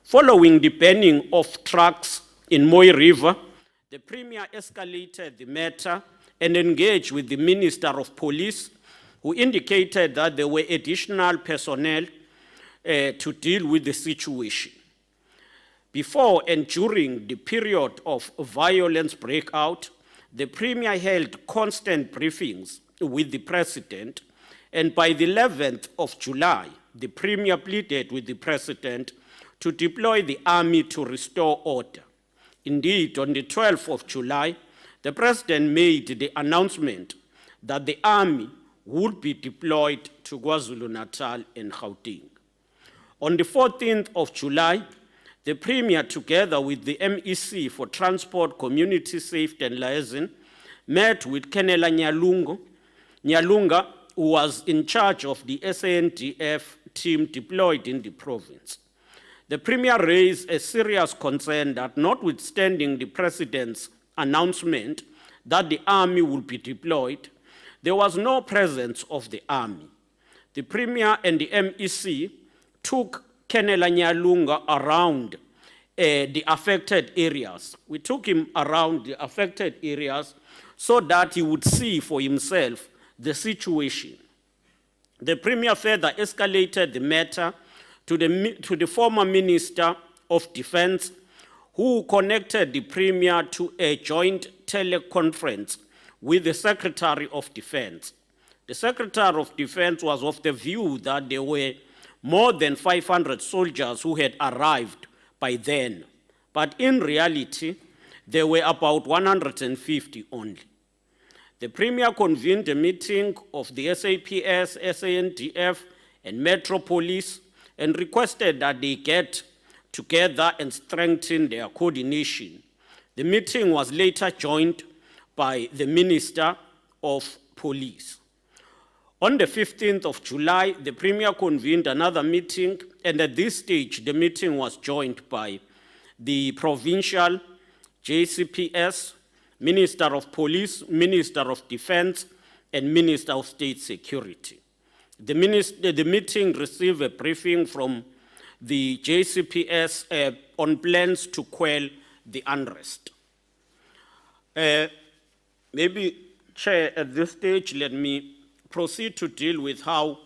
Following the banning of trucks in Moi River, the Premier escalated the matter and engaged with the Minister of Police, who indicated that there were additional personnel to deal with the situation. Before and during the period of violence breakout, the Premier held constant briefings with the President, and by the 11th of July, the Premier pleaded with the President to deploy the army to restore order. Indeed, on the 12th of July, the President made the announcement that the army would be deployed to KwaZulu-Natal and Gauteng. On the 14th of July, the Premier, together with the MEC for Transport, Community Safety and Liaison, met with Colonel Nyalunga, who was in charge of the SANDF team deployed in the province. The Premier raised a serious concern that notwithstanding the President's announcement that the army would be deployed, there was no presence of the army. The Premier and the MEC took Colonel Nyalunga around the affected areas. We took him around the affected areas so that he would see for himself the situation. The Premier further escalated the matter to the former Minister of Defense, who connected the Premier to a joint teleconference with the Secretary of Defense. The Secretary of Defense was of the view that there were more than 500 soldiers who had arrived by then, but in reality, there were about 150 only. The Premier convened a meeting of the SAPS, SANDF, and Metro Police and requested that they get together and strengthen their coordination. The meeting was later joined by the Minister of Police. On the 15th of July, the Premier convened another meeting, and at this stage, the meeting was joined by the provincial JCPS, Minister of Police, Minister of Defense, and Minister of State Security. The meeting received a briefing from the JCPS on plans to quell the unrest. Maybe, Chair, at this stage, let me proceed to deal with how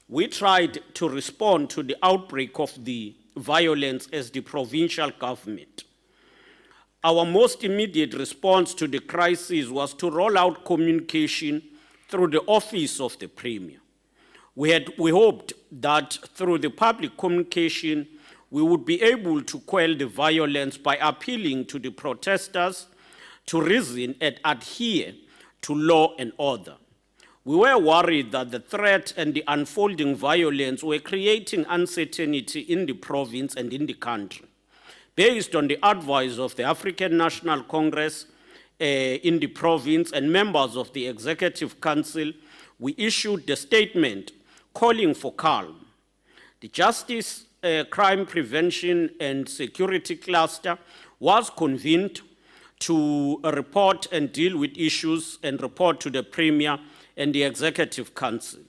we tried to respond to the outbreak of the violence as the provincial government. Our most immediate response to the crisis was to roll out communication through the office of the Premier. We hoped that through the public communication, we would be able to quell the violence by appealing to the protesters to reason and adhere to law and order. We were worried that the threat and the unfolding violence were creating uncertainty in the province and in the country. Based on the advice of the African National Congress in the province and members of the Executive Council, we issued a statement calling for calm. The Justice, Crime Prevention and Security Cluster was convened to report and deal with issues and report to the Premier and the Executive Council.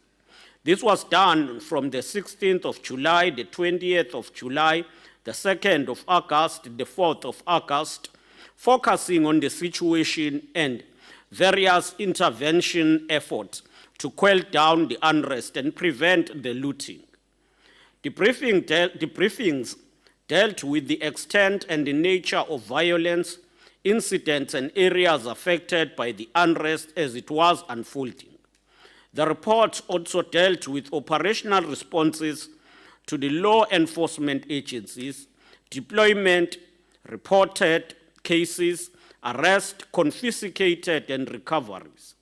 This was done from the 16th of July, the 20th of July, the 2nd of August, the 4th of August, focusing on the situation and various intervention efforts to quell down the unrest and prevent the looting. The briefings dealt with the extent and the nature of violence, incidents, and areas affected by the unrest as it was unfolding. The reports also dealt with operational responses to the law enforcement agencies, deployment, reported cases, arrest, confiscated, and recoveries.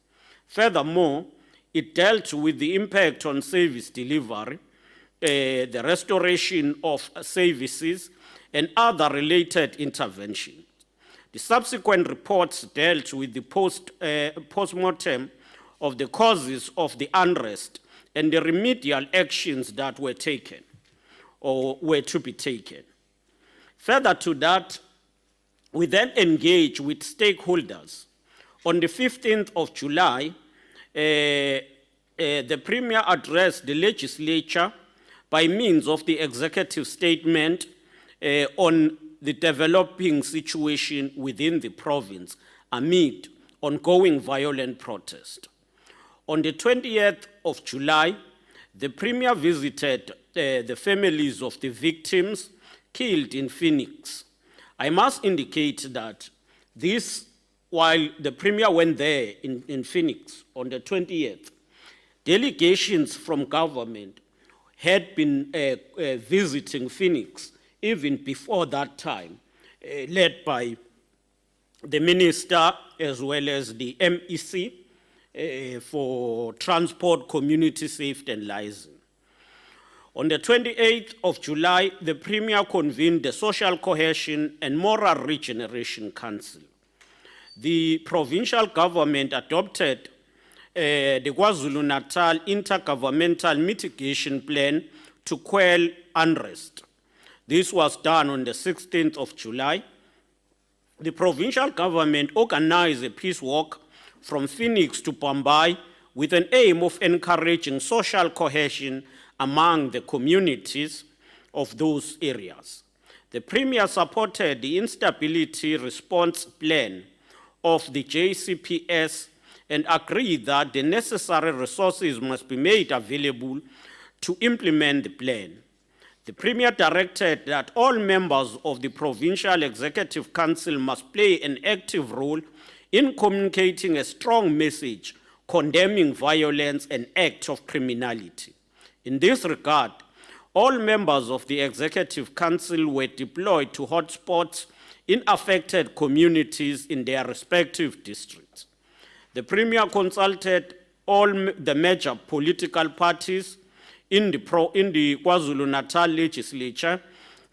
Furthermore, it dealt with the impact on service delivery, the restoration of services, and other related interventions. The subsequent reports dealt with the post-mortem of the causes of the unrest and the remedial actions that were taken or were to be taken. Further to that, we then engaged with stakeholders. On the 15th of July, the Premier addressed the legislature by means of the executive statement on the developing situation within the province amid ongoing violent protest. On the 20th of July, the Premier visited the families of the victims killed in Phoenix. I must indicate that this, while the Premier went there in Phoenix on the 20th, delegations from government had been visiting Phoenix even before that time, led by the minister as well as the MEC for Transport, Community Safety and Liaison. On the 28th of July, the Premier convened the Social Cohesion and Moral Regeneration Council. The provincial government adopted the KwaZulu-Natal Intergovernmental Mitigation Plan to quell unrest. This was done on the 16th of July. The provincial government organized a peace walk from Phoenix to Bombay with an aim of encouraging social cohesion among the communities of those areas. The Premier supported the instability response plan of the JCPS and agreed that the necessary resources must be made available to implement the plan. The Premier directed that all members of the Provincial Executive Council must play an active role in communicating a strong message condemning violence and acts of criminality. In this regard, all members of the Executive Council were deployed to hotspots in affected communities in their respective districts. The Premier consulted all the major political parties in the KwaZulu-Natal legislature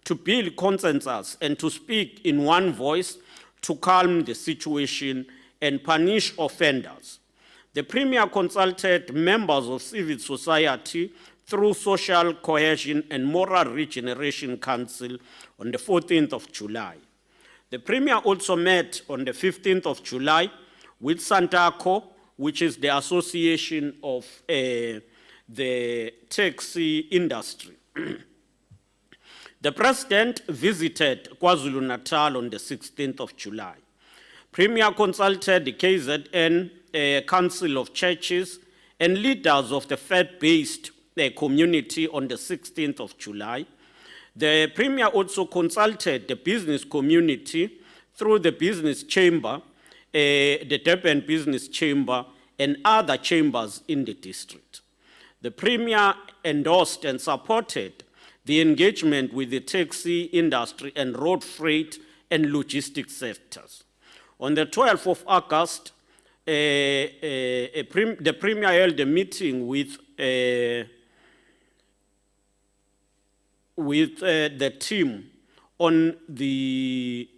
to build consensus and to speak in one voice to calm the situation and punish offenders. The Premier consulted members of civil society through Social Cohesion and Moral Regeneration Council on the 14th of July. The Premier also met on the 15th of July with SAHRC, which is the Association of the taxi industry. The President visited KwaZulu-Natal on the 16th of July. Premier consulted the KZN Council of Churches and leaders of the faith-based community on the 16th of July. The Premier also consulted the business community through the business chamber, the Durban Business Chamber, and other chambers in the district. The Premier endorsed and supported the engagement with the taxi industry and road freight and logistics sectors. On the 12th of August, the Premier held a meeting with the team on the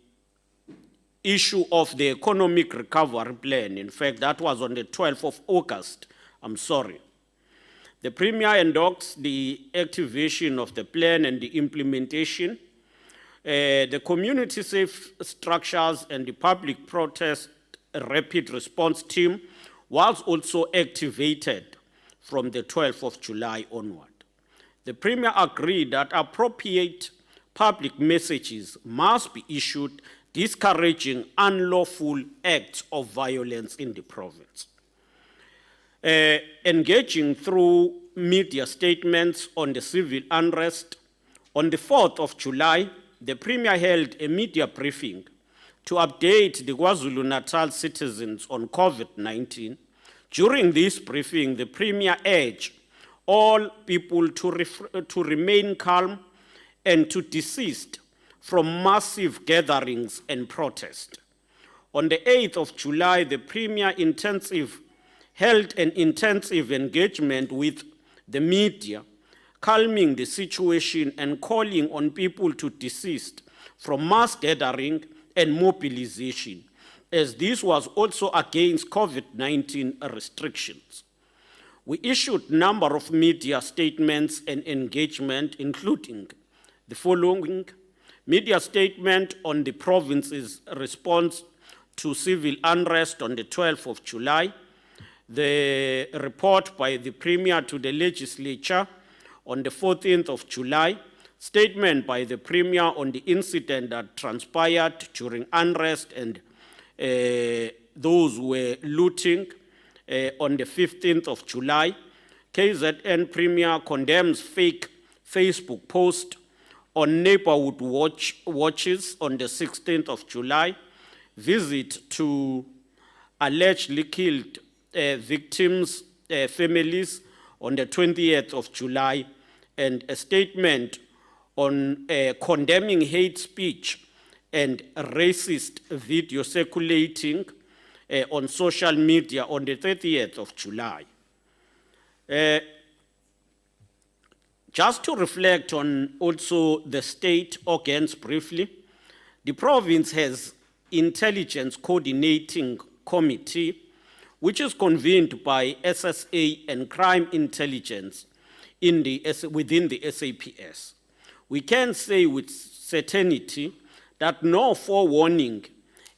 issue of the economic recovery plan. In fact, that was on the 12th of August. The Premier endorsed the activation of the plan and the implementation. The community safe structures and the public protest rapid response team was also activated from the 12th of July onward. The Premier agreed that appropriate public messages must be issued discouraging unlawful acts of violence in the province. Engaging through media statements on the civil unrest, on the 4th of July, the Premier held a media briefing to update the KwaZulu-Natal citizens on COVID-19. During this briefing, the Premier urged all people to remain calm and to desist from massive gatherings and protest. On the 8th of July, the Premier held an intensive engagement with the media, calming the situation and calling on people to desist from mass gathering and mobilization, as this was also against COVID-19 restrictions. We issued a number of media statements and engagement, including the following: media statement on the province's response to civil unrest on the 12th of July, the report by the Premier to the legislature on the 14th of July, statement by the Premier on the incident that transpired during unrest and those who were looting on the 15th of July. KZN Premier condemns fake Facebook post on neighborhood watches on the 16th of July, visit to allegedly killed victims' families on the 20th of July, and a statement on condemning hate speech and racist video circulating on social media on the 30th of July. Just to reflect on also the state organs briefly, the province has intelligence coordinating committee, which is convened by SSA and crime intelligence within the SAPS. We can say with certainty that no forewarning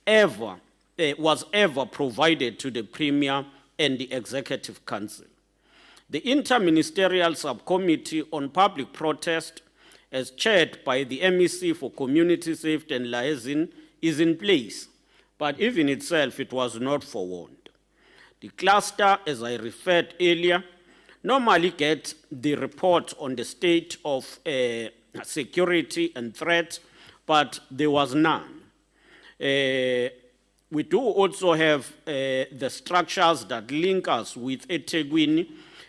was ever provided to the Premier and the Executive Council. The Interministerial Subcommittee on Public Protest, as chaired by the MEC for Community Safety and Liaison, is in place, but even itself, it was not forewarned. The cluster, as I referred earlier, normally get the report on the state of security and threat, but there was none. We do also have the structures that link us with eThekwini,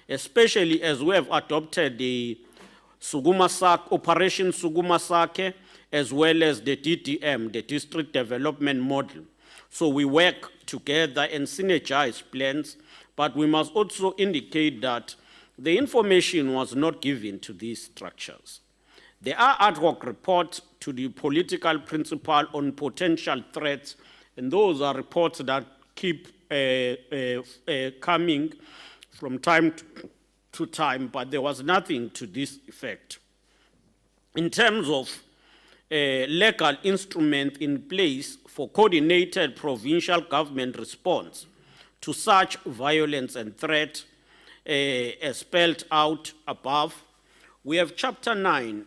especially as we have adopted the Operation Sugumasake, as well as the DDM, the District Development Model. So we work together and synergize plans, but we must also indicate that the information was not given to these structures. There are ad hoc reports to the political principal on potential threats, and those are reports that keep coming from time to time, but there was nothing to this effect. In terms of legal instrument in place for coordinated provincial government response to such violence and threat, as spelled out above, we have Chapter 9,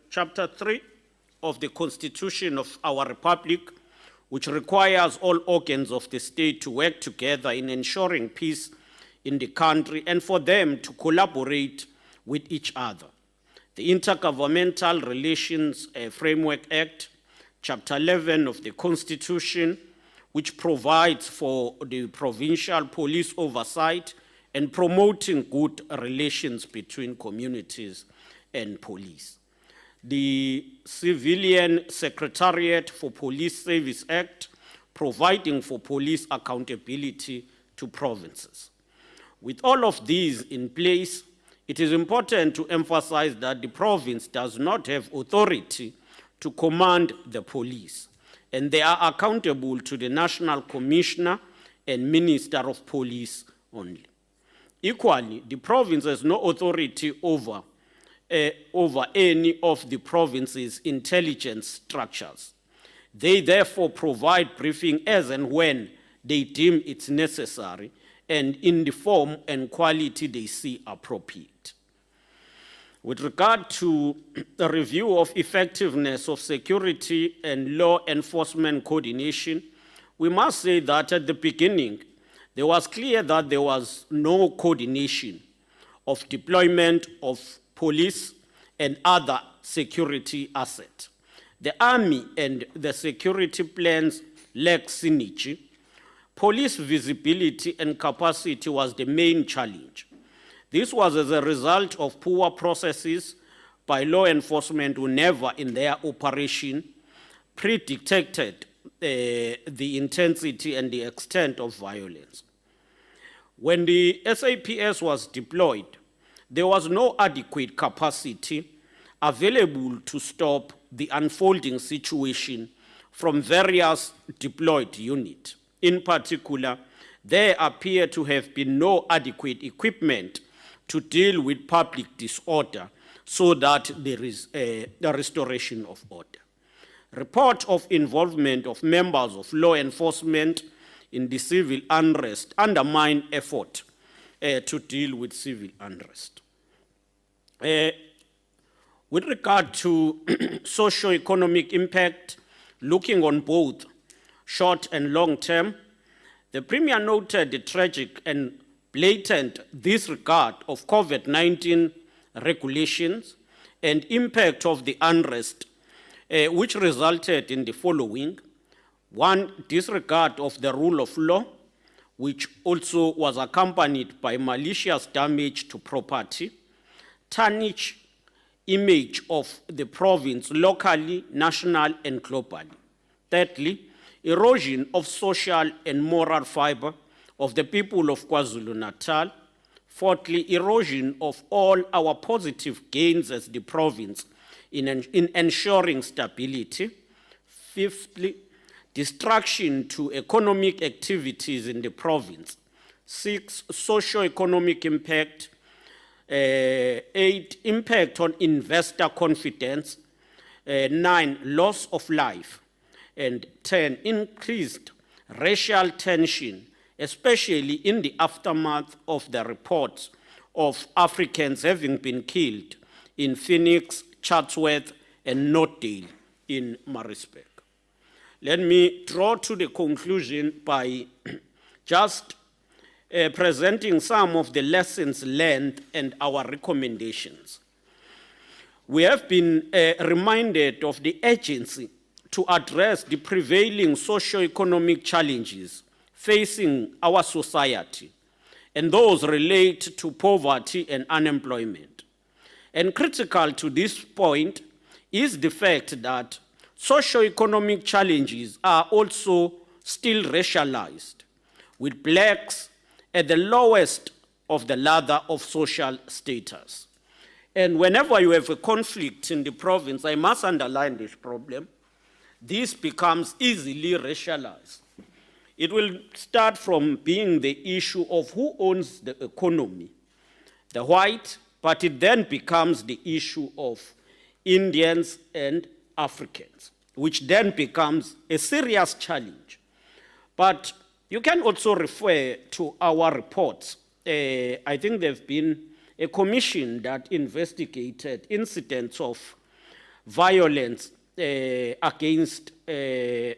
Chapter 3 of the Constitution of our Republic, which requires all organs of the state to work together in ensuring peace in the country and for them to collaborate with each other. The Intergovernmental Relations Framework Act, Chapter 11 of the Constitution, which provides for the provincial police oversight and promoting good relations between communities and police. The Civilian Secretariat for Police Service Act, providing for police accountability to provinces. With all of these in place, it is important to emphasize that the province does not have authority to command the police, and they are accountable to the National Commissioner and Minister of Police only. Equally, the province has no authority over any of the province's intelligence structures. They therefore provide briefing as and when they deem it necessary and in the form and quality they see appropriate. With regard to the review of effectiveness of security and law enforcement coordination, we must say that at the beginning, there was clear that there was no coordination of deployment of police and other security assets. The army and the security plans lacked synergy. Police visibility and capacity was the main challenge. This was as a result of poor processes by law enforcement who never in their operation predicted the intensity and the extent of violence. When the SAPS was deployed, there was no adequate capacity available to stop the unfolding situation from various deployed units. In particular, there appear to have been no adequate equipment to deal with public disorder so that there is the restoration of order. Report of involvement of members of law enforcement in the civil unrest undermine effort to deal with civil unrest. With regard to socio-economic impact, looking on both short and long term, the Premier noted the tragic and blatant disregard of COVID-19 regulations and impact of the unrest, which resulted in the following. One, disregard of the rule of law, which also was accompanied by malicious damage to property, tarnish image of the province locally, national, and globally. Thirdly, erosion of social and moral fiber of the people of KwaZulu-Natal. Fourthly, erosion of all our positive gains as the province in ensuring stability. Fifthly, destruction to economic activities in the province. 6, socio-economic impact. 8, impact on investor confidence. 9, loss of life. And 10, increased racial tension, especially in the aftermath of the reports of Africans having been killed in Phoenix, Chatsworth, and Northdale in Maritzburg. Let me draw to the conclusion by just presenting some of the lessons learned and our recommendations. We have been reminded of the urgency to address the prevailing socio-economic challenges facing our society, and those relate to poverty and unemployment. And critical to this point is the fact that socio-economic challenges are also still racialized, with blacks at the lowest of the ladder of social status. And whenever you have a conflict in the province, I must underline this problem, this becomes easily racialized. It will start from being the issue of who owns the economy, the white, but it then becomes the issue of Indians and Africans, which then becomes a serious challenge. But you can also refer to our reports. I think there's been a commission that investigated incidents of violence against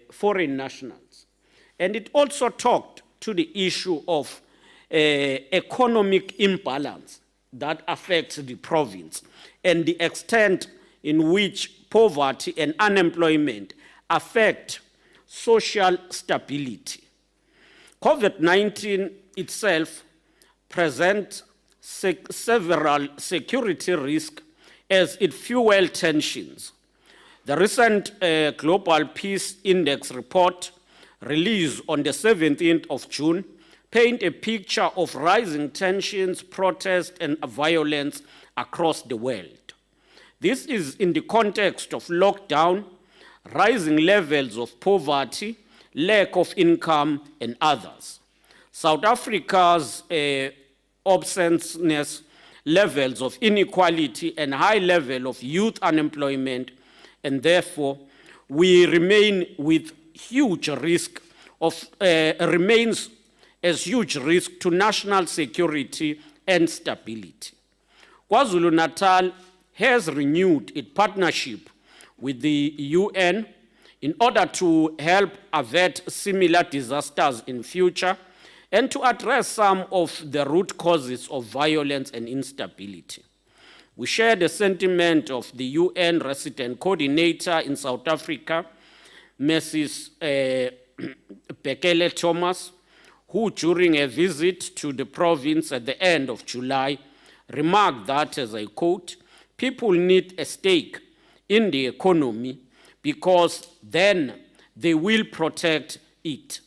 foreign nationals. And it also talked to the issue of economic imbalance that affects the province and the extent in which poverty and unemployment affect social stability. COVID-19 itself presents several security risks as it fuels tensions. The recent Global Peace Index report released on the 17th of June paint a picture of rising tensions, protests, and violence across the world. This is in the context of lockdown, rising levels of poverty, lack of income, and others. South Africa's obsceneness, levels of inequality, and high level of youth unemployment, and therefore we remain with huge risk of, remains as huge risk to national security and stability. KwaZulu-Natal has renewed its partnership with the UN in order to help avert similar disasters in future and to address some of the root causes of violence and instability. We share the sentiment of the UN resident coordinator in South Africa, Mrs. Bekele Thomas, who during a visit to the province at the end of July remarked that, as I quote, people need a stake in the economy because then they will protect it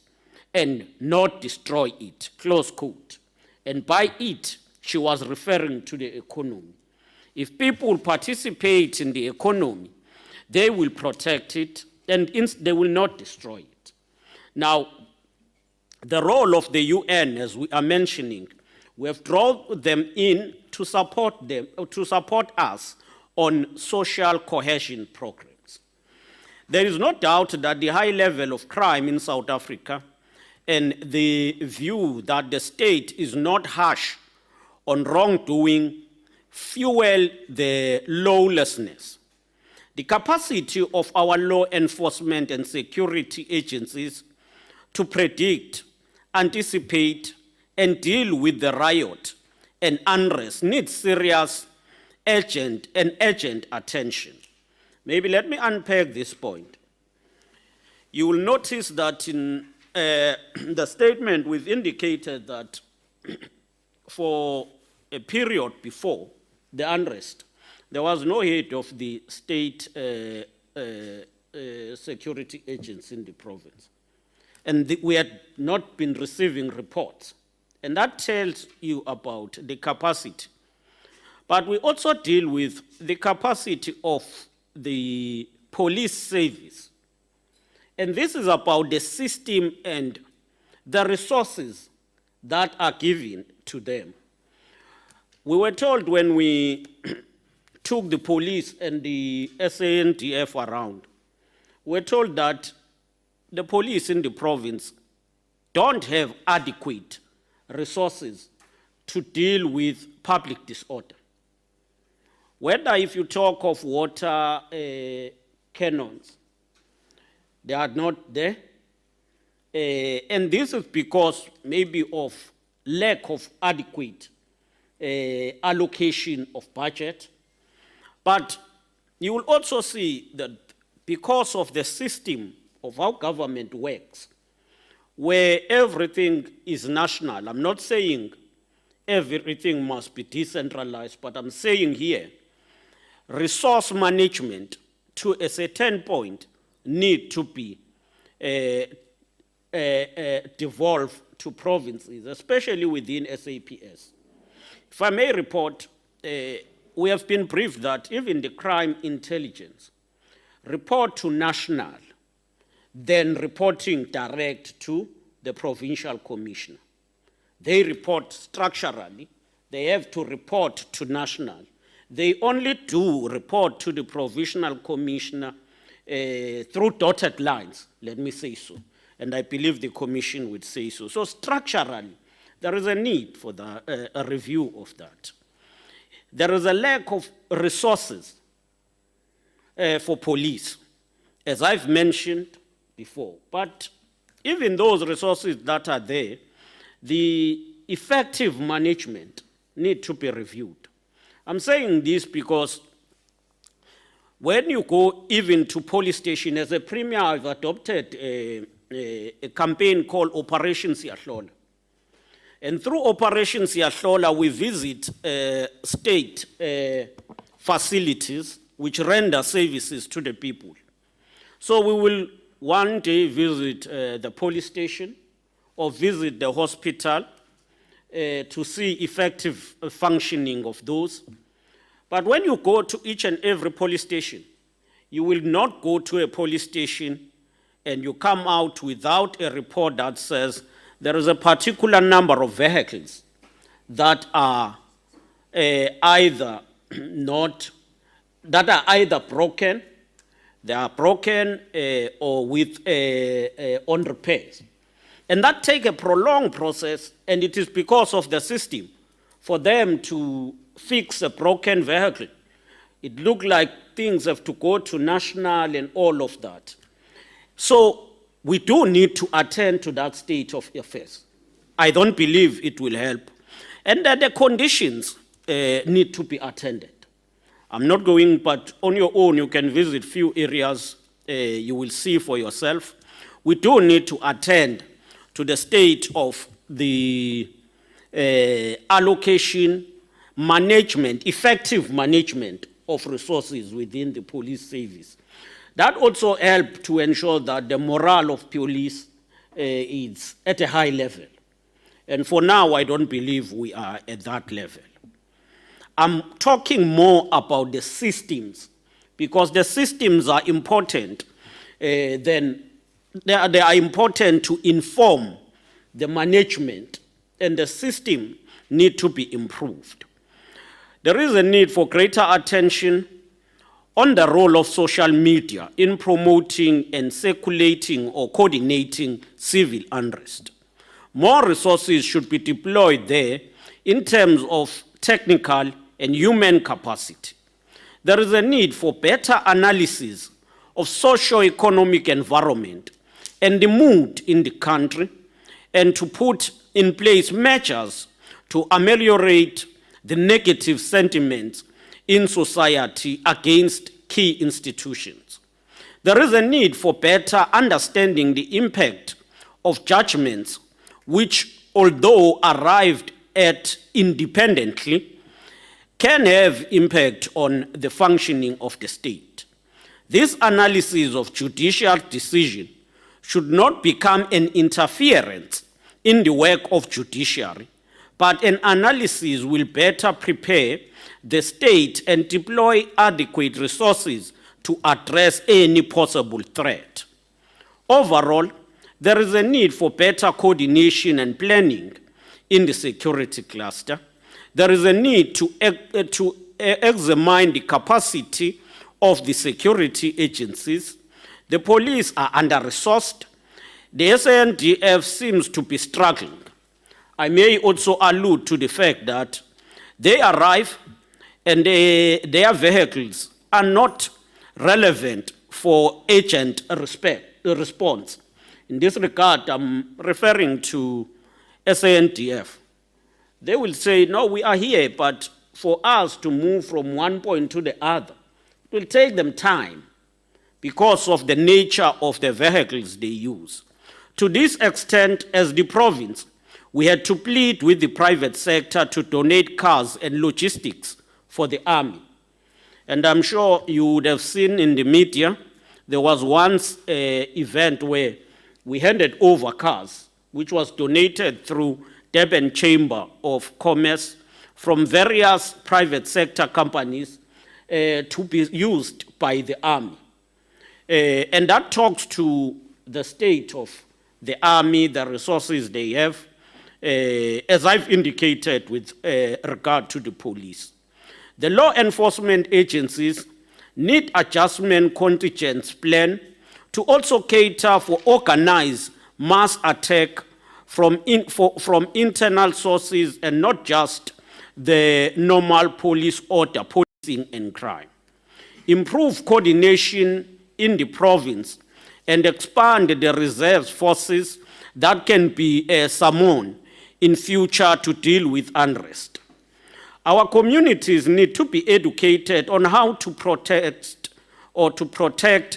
and not destroy it, close quote. And by it, she was referring to the economy. If people participate in the economy, they will protect it and they will not destroy it. Now, the role of the UN, as we are mentioning, we have drawn them in to support us on social cohesion programs. There is no doubt that the high level of crime in South Africa and the view that the state is not harsh on wrongdoing fuel the lawlessness. The capacity of our law enforcement and security agencies to predict, anticipate, and deal with the riot and unrest needs serious, urgent attention. Maybe let me unpack this point. You will notice that in the statement we've indicated that for a period before the unrest, there was no head of the state security agency in the province. And we had not been receiving reports. And that tells you about the capacity. But we also deal with the capacity of the police service. And this is about the system and the resources that are given to them. We were told when we took the police and the SANDF around, we were told that the police in the province don't have adequate resources to deal with public disorder. Whether if you talk of water cannons, they are not there. And this is because maybe of lack of adequate allocation of budget. But you will also see that because of the system of how government works, where everything is national, I'm not saying everything must be decentralized, but I'm saying here, resource management to a certain point need to be devolved to provinces, especially within SAPS. If I may report, we have been briefed that even the crime intelligence report to national, then reporting direct to the provincial commissioner. They report structurally, they have to report to national. They only do report to the provincial commissioner through dotted lines, let me say so. And I believe the commission would say so. So structurally, there is a need for a review of that. There is a lack of resources for police, as I've mentioned before. But even those resources that are there, the effective management need to be reviewed. I'm saying this because when you go even to police station, as a premier, I've adopted a campaign called Operation Siyahlola. And through Operation Siyahlola, we visit state facilities which render services to the people. So we will one day visit the police station or visit the hospital to see effective functioning of those. But when you go to each and every police station, you will not go to a police station and you come out without a report that says there is a particular number of vehicles that are either broken, they are broken or with on repairs. And that takes a prolonged process, and it is because of the system for them to fix a broken vehicle. It looks like things have to go to national and all of that. So we do need to attend to that state of affairs. I don't believe it will help. And that the conditions need to be attended. I'm not going, but on your own, you can visit few areas, you will see for yourself. We do need to attend to the state of the allocation, management, effective management of resources within the police service. That also helps to ensure that the morale of police is at a high level. And for now, I don't believe we are at that level. I'm talking more about the systems, because the systems are important. They are important to inform the management, and the system need to be improved. There is a need for greater attention on the role of social media in promoting and circulating or coordinating civil unrest. More resources should be deployed there in terms of technical and human capacity. There is a need for better analysis of socio-economic environment and the mood in the country, and to put in place measures to ameliorate the negative sentiments in society against key institutions. There is a need for better understanding the impact of judgments which, although arrived at independently, can have impact on the functioning of the state. This analysis of judicial decision should not become an interference in the work of judiciary, but an analysis will better prepare the state and deploy adequate resources to address any possible threat. Overall, there is a need for better coordination and planning in the security cluster. There is a need to examine the capacity of the security agencies. The police are under-resourced. The SANDF seems to be struggling. I may also allude to the fact that they arrive and their vehicles are not relevant for urgent response. In this regard, I'm referring to SANDF. They will say, no, we are here, but for us to move from one point to the other, it will take them time because of the nature of the vehicles they use. To this extent, as the province, we had to plead with the private sector to donate cars and logistics for the army. And I'm sure you would have seen in the media, there was once an event where we handed over cars, which was donated through Durban Chamber of Commerce from various private sector companies to be used by the army. And that talks to the state of the army, the resources they have, as I've indicated with regard to the police. The law enforcement agencies need adjustment contingent plan to also cater for organized mass attack from internal sources and not just the normal police order, policing and crime. Improve coordination in the province and expand the reserve forces that can be summoned in future to deal with unrest. Our communities need to be educated on how to protect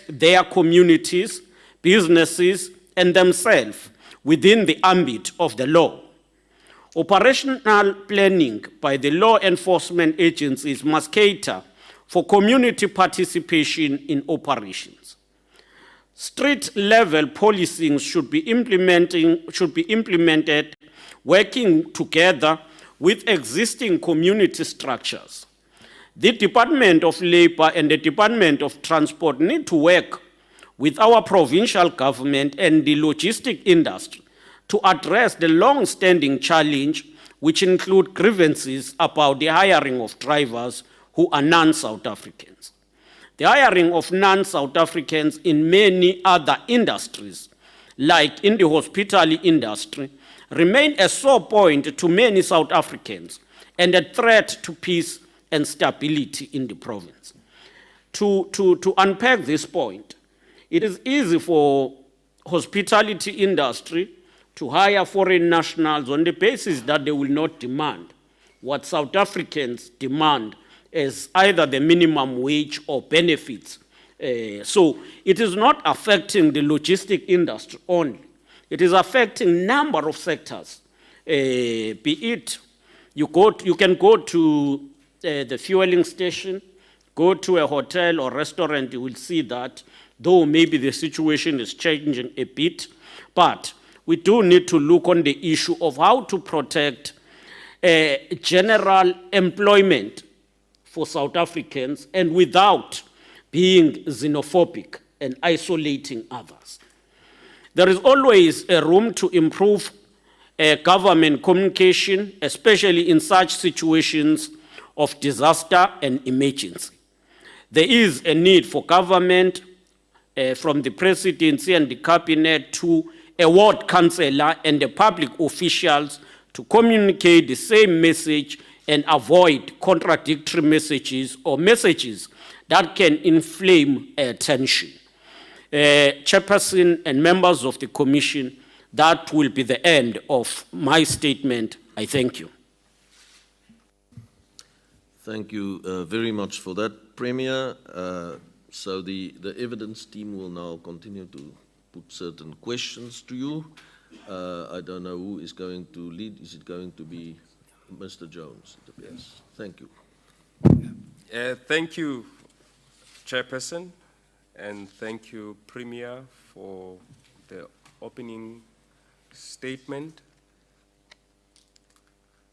their communities, businesses, and themselves within the ambit of the law. Operational planning by the law enforcement agencies must cater for community participation in operations. Street-level policing should be implemented working together with existing community structures. The Department of Labor and the Department of Transport need to work with our provincial government and the logistic industry to address the long-standing challenge, which include grievances about the hiring of drivers who are non-South Africans. The hiring of non-South Africans in many other industries, like in the hospitality industry, remain a sore point to many South Africans and a threat to peace and stability in the province. To unpack this point, it is easy for hospitality industry to hire foreign nationals on the basis that they will not demand what South Africans demand as either the minimum wage or benefits. So it is not affecting the logistic industry only. It is affecting a number of sectors. Be it, you can go to the fueling station, go to a hotel or restaurant, you will see that, though maybe the situation is changing a bit, but we do need to look on the issue of how to protect general employment for South Africans and without being xenophobic and isolating others. There is always a room to improve government communication, especially in such situations of disaster and emergency. There is a need for government from the presidency and the cabinet to a ward councillor and the public officials to communicate the same message and avoid contradictory messages or messages that can inflame tension. Chairperson and members of the Commission, that will be the end of my statement. I thank you. Thank you very much for that, Premier. So the evidence team will now continue to put certain questions to you. I don't know who is going to lead. Is it going to be Mr. Jones? Yes. Thank you. Thank you, Chairperson, and thank you, Premier, for the opening statement.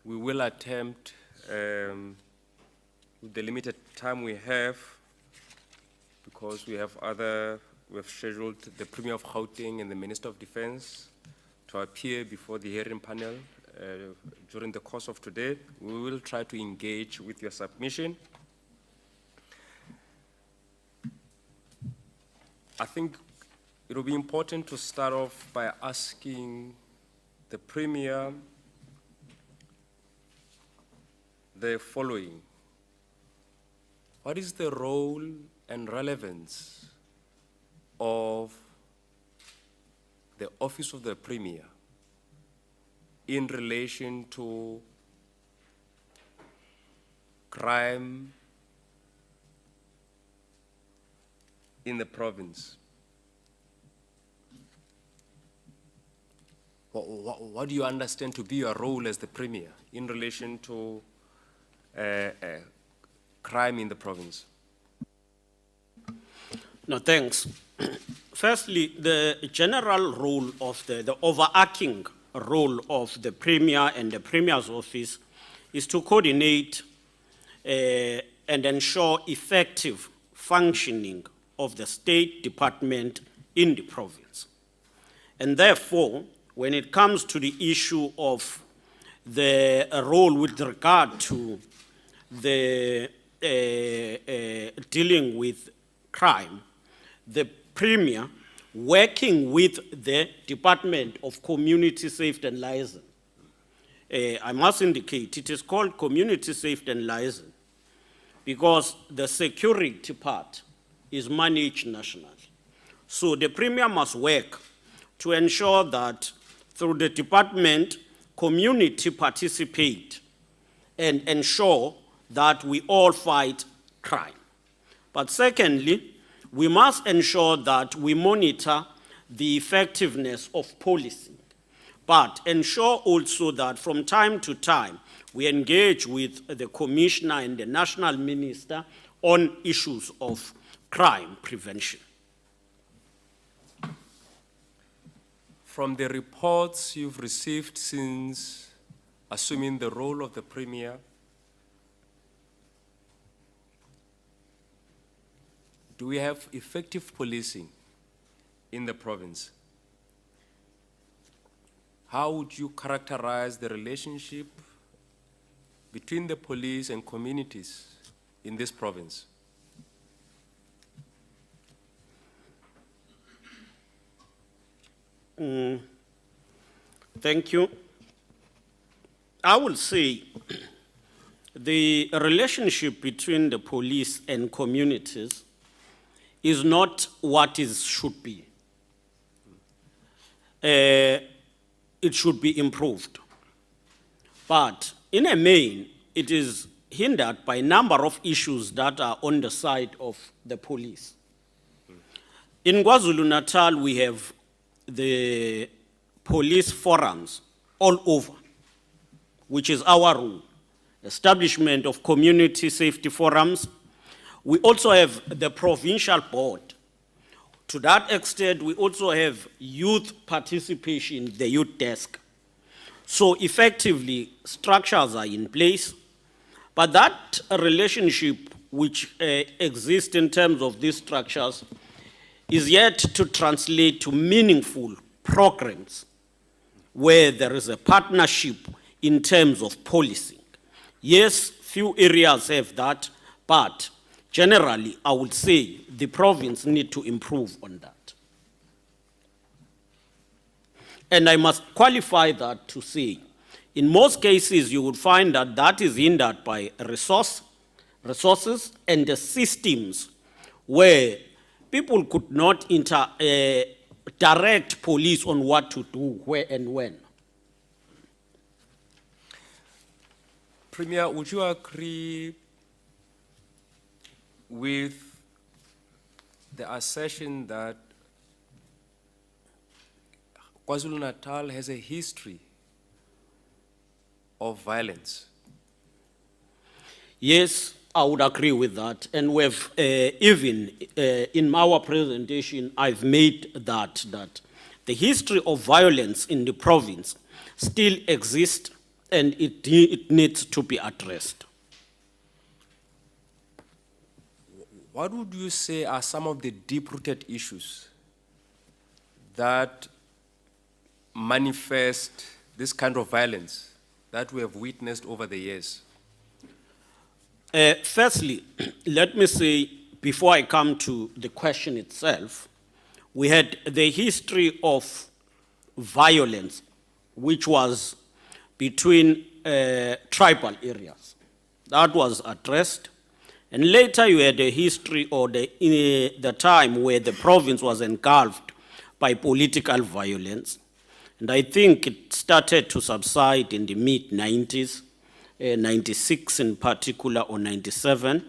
We will attempt, with the limited time we have, because we have scheduled the Premier of Gauteng and the Minister of Defense to appear before the hearing panel during the course of today. We will try to engage with your submission. I think it will be important to start off by asking the Premier the following. What is the role and relevance of the Office of the Premier in relation to crime in the province? What do you understand to be your role as the Premier in relation to crime in the province? No, thanks. Firstly, the general role of the overarching role of the Premier and the Premier's office is to coordinate and ensure effective functioning of the State Department in the province. And therefore, when it comes to the issue of the role with regard to the dealing with crime, the Premier, working with the Department of Community Safety and Liaison, I must indicate it is called Community Safety and Liaison because the security part is managed nationally. So the Premier must work to ensure that through the department, community participate and ensure that we all fight crime. But secondly, we must ensure that we monitor the effectiveness of policy, but ensure also that from time to time we engage with the Commissioner and the National Minister on issues of crime prevention. From the reports you've received since assuming the role of the Premier, do we have effective policing in the province? How would you characterize the relationship between the police and communities in this province? Thank you. I will say the relationship between the police and communities is not what it should be. It should be improved. But in a main, it is hindered by a number of issues that are on the side of the police. In KwaZulu-Natal, we have the police forums all over, which is our role. Establishment of community safety forums. We also have the provincial board. To that extent, we also have youth participation, the youth desk. So effectively, structures are in place, but that relationship which exists in terms of these structures is yet to translate to meaningful programs where there is a partnership in terms of policing. Yes, few areas have that, but generally, I would say the province need to improve on that. And I must qualify that to say, In most cases, you would find that that is hindered by resources and the systems where people could not direct police on what to do, where and when. Premier, would you agree with the assertion that KwaZulu-Natal has a history of violence? Yes, I would agree with that. And we've even in our presentation, I've made that the history of violence in the province still exists and it needs to be addressed. What would you say are some of the deep-rooted issues that manifest this kind of violence that we have witnessed over the years? Firstly, let me say, before I come to the question itself, we had the history of violence, which was between tribal areas. That was addressed. And later you had a history or the time where the province was engulfed by political violence. And I think it started to subside in the mid-90s, 96 in particular, or 97.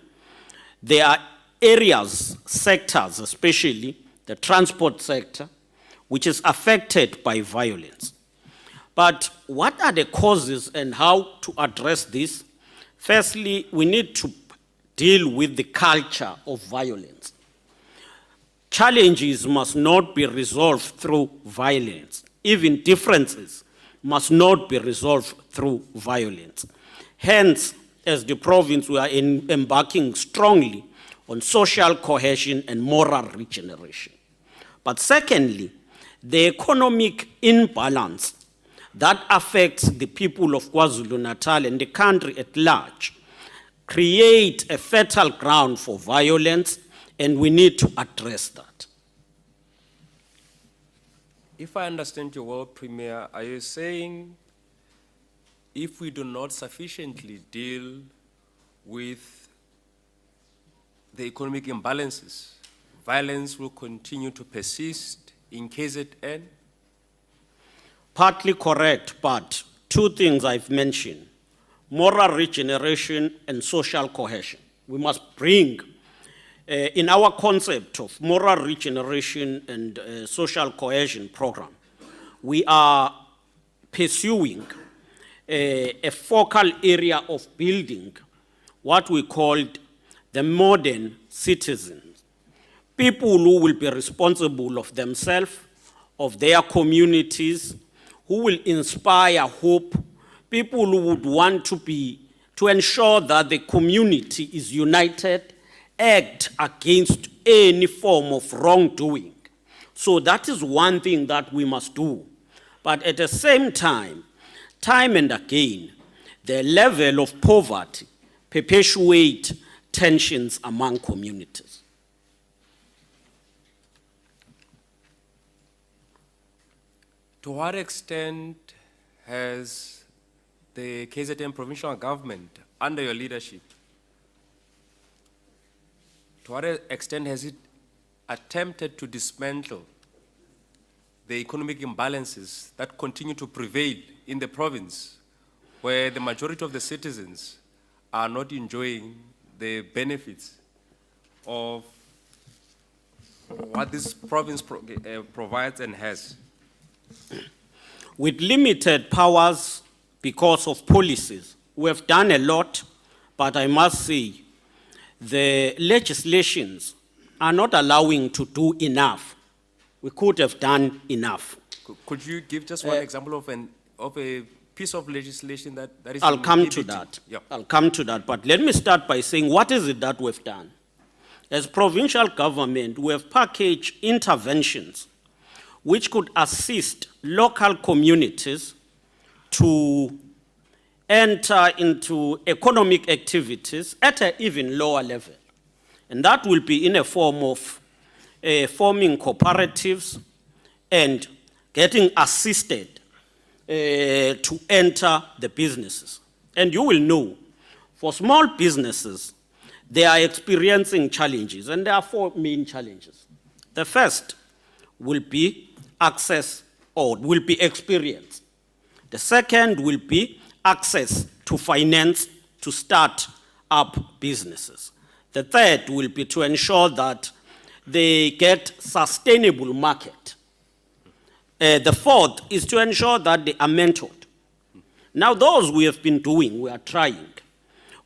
There are areas, sectors, especially the transport sector, which is affected by violence. But what are the causes and how to address this? Firstly, we need to deal with the culture of violence. Challenges must not be resolved through violence. Even differences must not be resolved through violence. Hence, as the province, we are embarking strongly on social cohesion and moral regeneration. But secondly, the economic imbalance that affects the people of KwaZulu-Natal and the country at large create a fertile ground for violence, and we need to address that. If I understand you well, Premier, are you saying if we do not sufficiently deal with the economic imbalances, violence will continue to persist in KZN? Partly correct, but two things I've mentioned: moral regeneration and social cohesion. We must bring, in our concept of moral regeneration and social cohesion program, we are pursuing a focal area of building what we called the modern citizens. People who will be responsible of themselves, of their communities, who will inspire hope, people who would want to ensure that the community is united, act against any form of wrongdoing. So that is one thing that we must do. But at the same time and again, the level of poverty perpetuates tensions among communities. To what extent has the KZN provincial government, under your leadership, to what extent has it attempted to dismantle the economic imbalances that continue to prevail in the province, where the majority of the citizens are not enjoying the benefits of what this province provides and has? With limited powers because of policies, we have done a lot, but I must say the legislations are not allowing to do enough. We could have done enough. Could you give just one example of a piece of legislation that is I'll come to inhibiting? that. Yeah. I'll come to that, but let me start by saying what is it that we've done? As provincial government, we have packaged interventions which could assist local communities to enter into economic activities at an even lower level. And that will be in a form of forming cooperatives and getting assisted to enter the businesses. And you will know, for small businesses, they are experiencing challenges, and there are four main challenges. The first will be access, or will be experience. The second will be access to finance to start up businesses. The third will be to ensure that they get sustainable market. The fourth is to ensure that they are mentored. Now, those we have been doing, we are trying.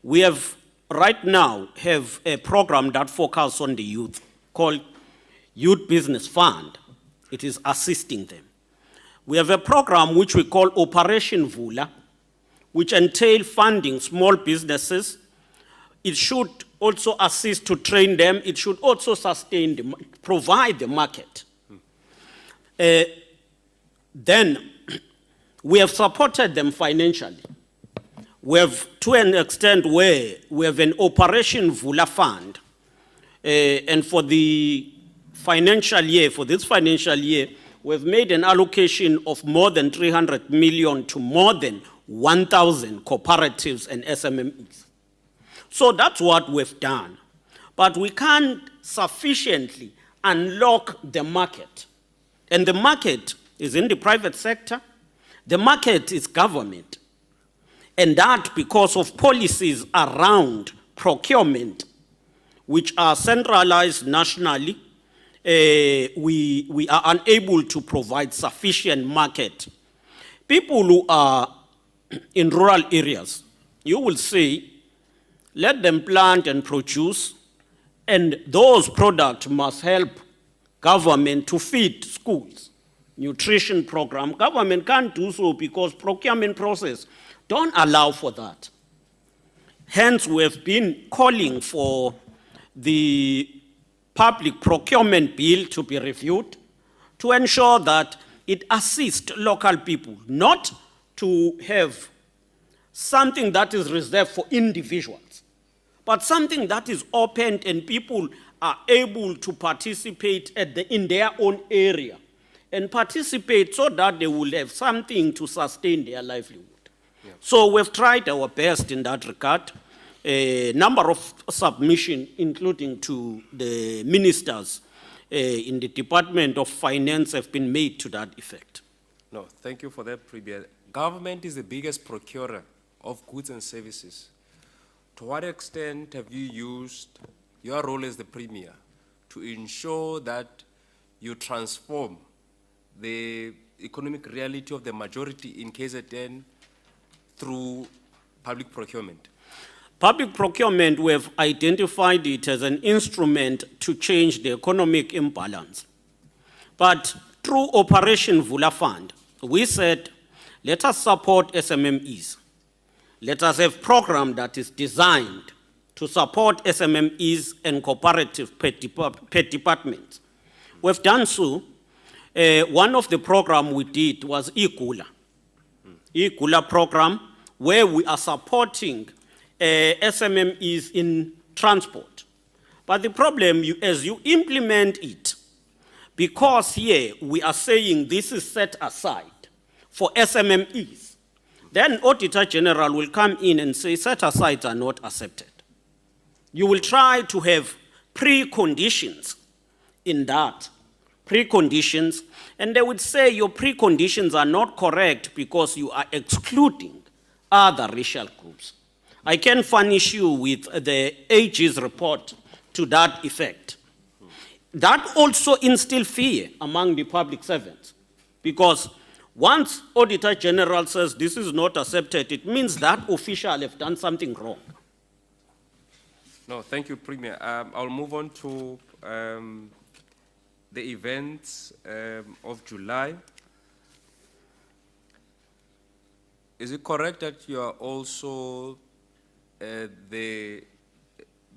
We have, right now, have a program that focuses on the youth called Youth Business Fund. It is assisting them. We have a program which we call Operation Vula, which entails funding small businesses. It should also assist to train them. It should also sustain, provide the market. Then we have supported them financially. We have, to an extent where we have an Operation Vula Fund. And for the financial year, for this financial year, we've made an allocation of more than 300 million to more than 1,000 cooperatives and SMMEs. So that's what we've done. But we can't sufficiently unlock the market. And the market is in the private sector. The market is government. And that because of policies around procurement, which are centralized nationally, we are unable to provide sufficient market. People who are in rural areas, you will see, let them plant and produce, and those products must help government to feed schools. Nutrition program, government can't do so because procurement process don't allow for that. Hence, we have been calling for the public procurement bill to be reviewed to ensure that it assists local people, not to have something that is reserved for individuals, but something that is open and people are able to participate in their own area and participate so that they will have something to sustain their livelihood. Yeah. So we've tried our best in that regard. A number of submissions, including to the ministers in the Department of Finance, have been made to that effect. No, thank you for that, Premier. Government is the biggest procurer of goods and services. To what extent have you used your role as the Premier to ensure that you transform the economic reality of the majority in KZN through public procurement? Public procurement, we have identified it as an instrument to change the economic imbalance. But through Operation Vula Fund, we said, let us support SMMEs. Let us have a program that is designed to support SMMEs and cooperative per department. We've done so. One of the programs we did was E-Gula. E-Gula program, where we are supporting SMMEs in transport. But the problem, as you implement it, because here we are saying this is set aside for SMMEs, then Auditor General will come in and say set-asides are not accepted. You will try to have preconditions in that, preconditions, and they would say your preconditions are not correct because you are excluding other racial groups. I can furnish you with the AG's report to that effect. That also instills fear among the public servants, because once Auditor General says this is not accepted, it means that official have done something wrong. No, thank you, Premier. I'll move on to the events of July. Is it correct that you are also the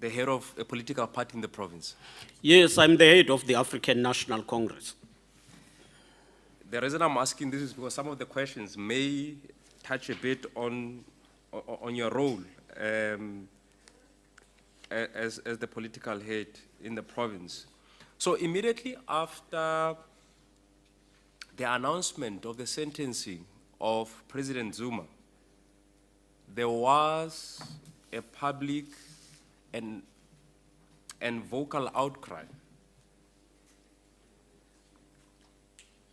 head of a political party in the province? Yes, I'm the head of the African National Congress. The reason I'm asking this is because some of the questions may touch a bit on your role as the political head in the province. So immediately after the announcement of the sentencing of President Zuma, there was a public and vocal outcry.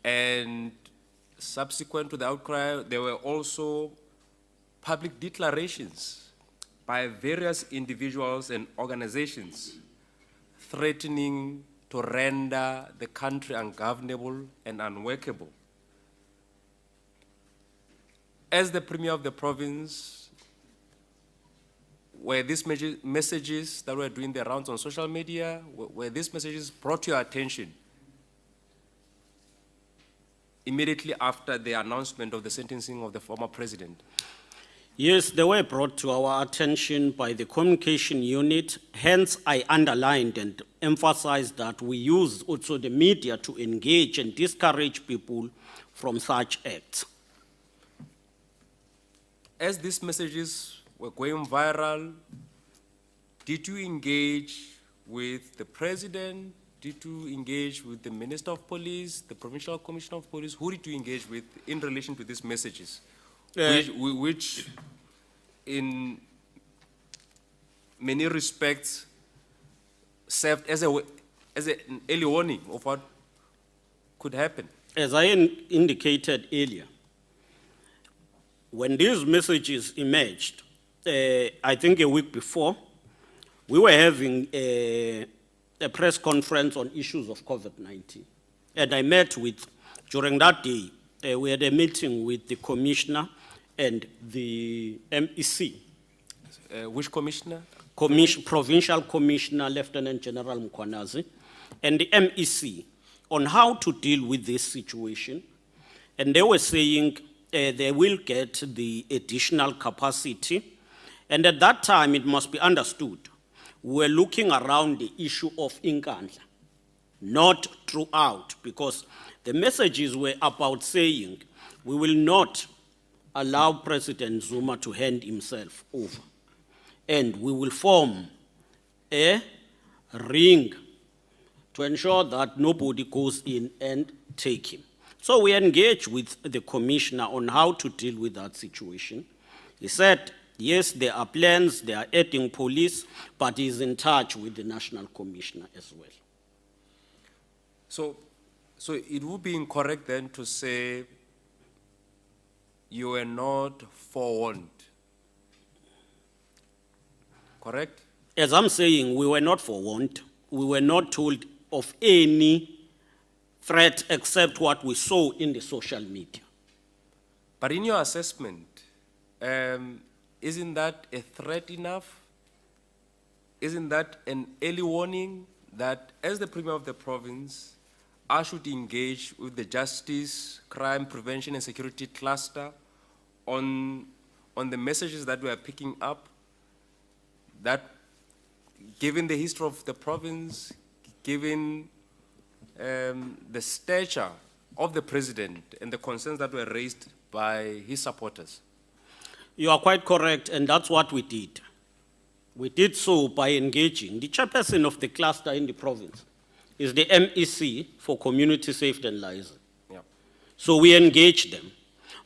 And subsequent to the outcry, there were also public declarations by various individuals and organizations threatening to render the country ungovernable and unworkable. As the Premier of the province, were these messages that were doing the rounds on social media, were these messages brought to your attention immediately after the announcement of the sentencing of the former president? Yes, they were brought to our attention by the communication unit. Hence, I underlined and emphasized that we use also the media to engage and discourage people from such acts. As these messages were going viral, did you engage with the president? Did you engage with the Minister of Police, the Provincial Commissioner of Police? Who did you engage with in relation to these messages? Which in many respects served as an early warning of what could happen. As I indicated earlier, when these messages emerged, I think a week before, we were having a press conference on issues of COVID-19. And I met with, during that day, we had a meeting with the commissioner and the MEC. Which commissioner? Provincial Commissioner, Lieutenant General Mkwanazi, and the MEC on how to deal with this situation. And they were saying they will get the additional capacity. And at that time, it must be understood, we were looking around the issue of Inkandla, not throughout, because the messages were about saying we will not allow President Zuma to hand himself over. And we will form a ring to ensure that nobody goes in and take him. So we engaged with the commissioner on how to deal with that situation. He said, yes, there are plans, they are adding police, but he's in touch with the national commissioner as well. So it would be incorrect then to say you were not forewarned, correct? As I'm saying, we were not forewarned. We were not told of any threat except what we saw in the social media. But in your assessment, isn't that a threat enough? Isn't that an early warning that as the Premier of the province, I should engage with the Justice, Crime Prevention and Security Cluster on the messages that we are picking up, that given the history of the province, given the stature of the president and the concerns that were raised by his supporters? You are quite correct, and that's what we did. We did so by engaging. The chairperson of the cluster in the province is the MEC for Community Safety and Liaison. Yeah. So we engaged them.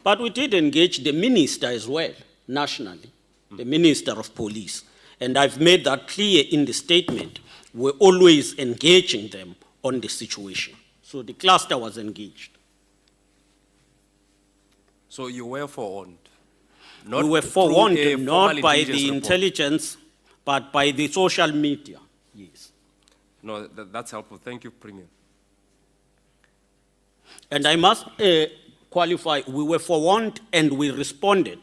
But we did engage the minister as well, nationally, the Minister of Police. And I've made that clear in the statement. We're always engaging them on the situation. So the cluster was engaged. So you were forewarned? We were forewarned through a not formal by intelligence the report? intelligence, but by the social media, yes. No, that's helpful. Thank you, Premier. And I must qualify, we were forewarned and we responded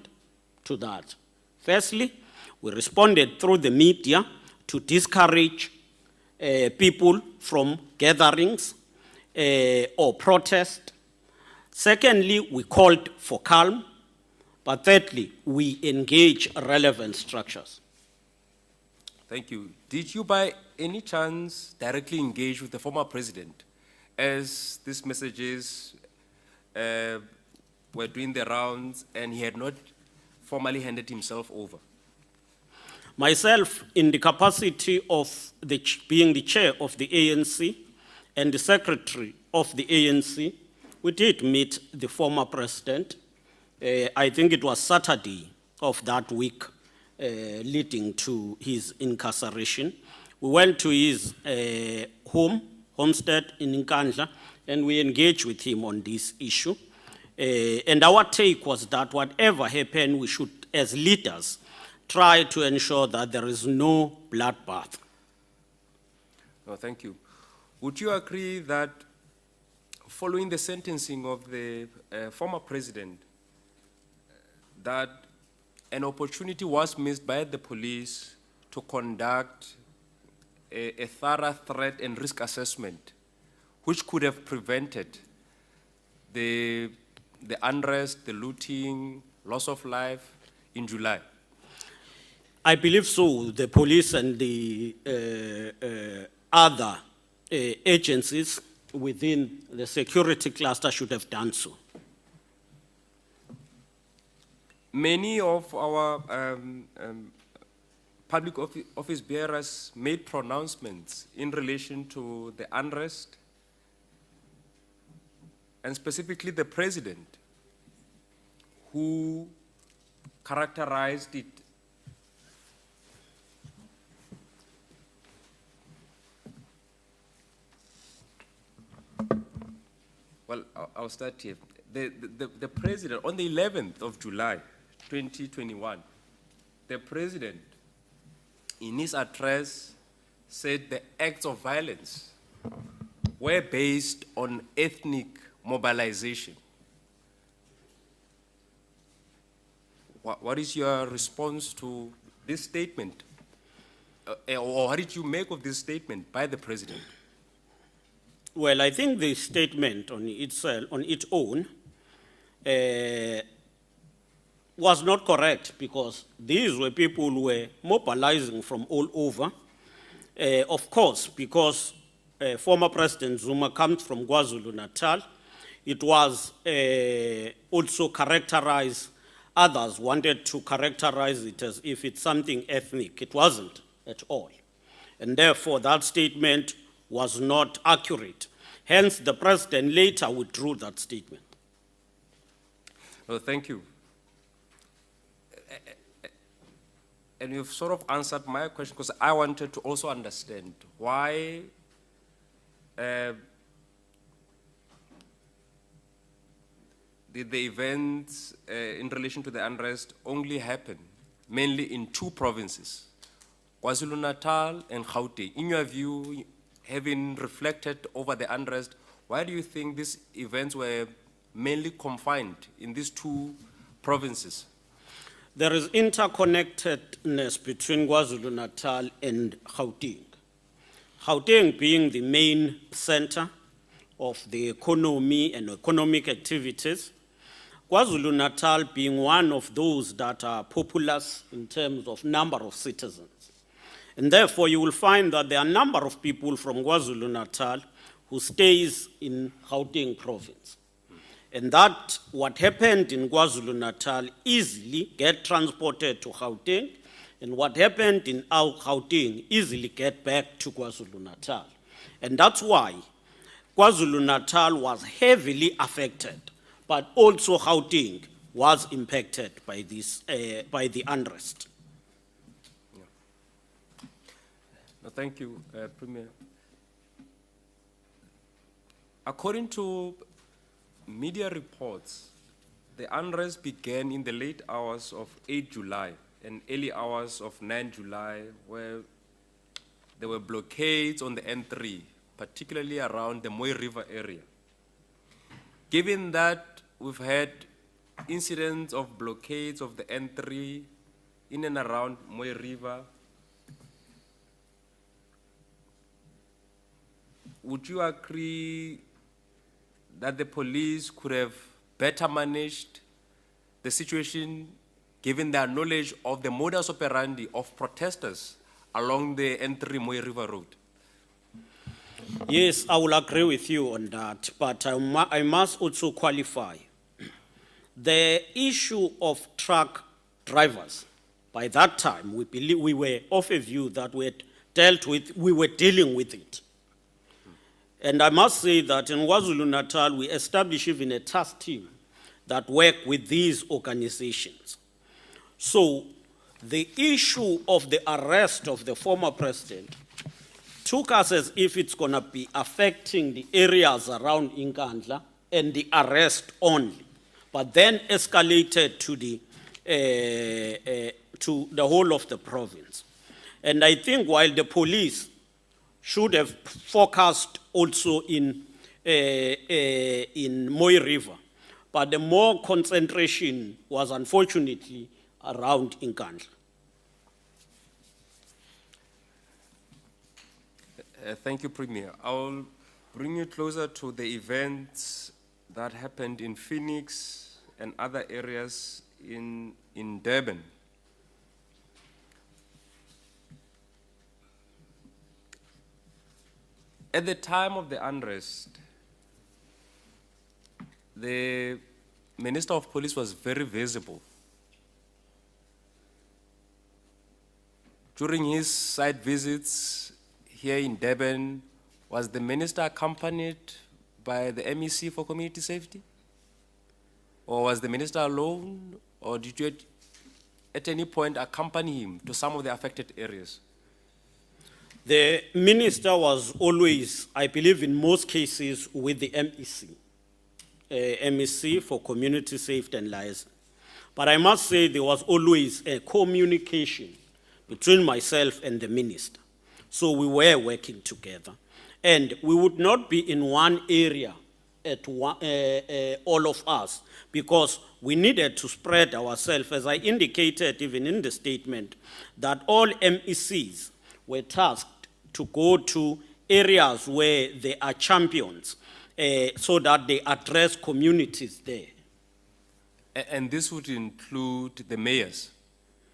to that. Firstly, we responded through the media to discourage people from gatherings or protest. Secondly, we called for calm. But thirdly, we engage relevant structures. Thank you. Did you by any chance directly engage with the former president as these messages were doing the rounds and he had not formally handed himself over? Myself, in the capacity of being the chair of the ANC and the secretary of the ANC, we did meet the former president I think it was Saturday of that week leading to his incarceration. We went to his homestead in Nkandla, and we engaged with him on this issue. And our take was that whatever happened, we should, as leaders, try to ensure that there is no bloodbath. Oh, thank you. Would you agree that following the sentencing of the former president, that an opportunity was missed by the police to conduct a thorough threat and risk assessment, which could have prevented the unrest, the looting, loss of life in July? I believe so. The police and the other agencies within the security cluster should have done so. Many of our public office bearers made pronouncements in relation to the unrest, and specifically the president, who characterized it well. I'll start here. The president, on the 11th of July, 2021, the president, in his address, said the acts of violence were based on ethnic mobilization. What is your response to this statement? Or what did you make of this statement by the president? Well, I think the statement on itself, on its own, was not correct, because these were people who were mobilizing from all over. Of course, because former President Zuma comes from KwaZulu-Natal, it was also characterized, others wanted to characterize it as if it's something ethnic. It wasn't at all. And therefore, that statement was not accurate. Hence, the president later withdrew that statement. Well, thank you. And you've sort of answered my question, because I wanted to also understand why did the events in relation to the unrest only happen mainly in two provinces, KwaZulu-Natal and Gauteng. In your view, having reflected over the unrest, why do you think these events were mainly confined in these two provinces? There is interconnectedness between KwaZulu-Natal and Gauteng. Gauteng being the main center of the economy and economic activities, KwaZulu-Natal being one of those that are populous in terms of number of citizens. And therefore, you will find that there are a number of people from KwaZulu-Natal who stays in Gauteng province. And that, what happened in KwaZulu-Natal easily get transported to Gauteng, and what happened in Gauteng easily get back to KwaZulu-Natal. And that's why KwaZulu-Natal was heavily affected, but also Gauteng was impacted by this, by the unrest. No, thank you, Premier. According to media reports, the unrest began in the late hours of 8 July and early hours of 9 July, where there were blockades on the N3, particularly around the Mooi River area. Given that we've had incidents of blockades of the N3 in and around Mooi River, would you agree that the police could have better managed the situation given their knowledge of the modus operandi of protesters along the N3 Mooi River Road? Yes, I will agree with you on that, but I must also qualify. The issue of truck drivers, by that time, we were of a view that we were dealing with it. And I must say that in KwaZulu-Natal, we established even a task team that work with these organizations. So the issue of the arrest of the former president took us as if it's going to be affecting the areas around Nkandla and the arrest only, but then escalated to the whole of the province. And I think while the police should have focused also in Moi River, but the more concentration was unfortunately around Nkandla. Thank you, Premier. I'll bring you closer to the events that happened in Phoenix and other areas in Durban. At the time of the unrest, the Minister of Police was very visible. During his site visits here in Durban, was the minister accompanied by the MEC for community safety? Or was the minister alone? Or did you at any point accompany him to some of the affected areas? The minister was always, I believe in most cases, with the MEC. MEC for community safety and liaison. But I must say there was always a communication between myself and the minister. So we were working together. And we would not be in one area at one, all of us, because we needed to spread ourselves, as I indicated even in the statement, that all MECs were tasked to go to areas where they are champions, so that they address communities there. And this would include the mayors?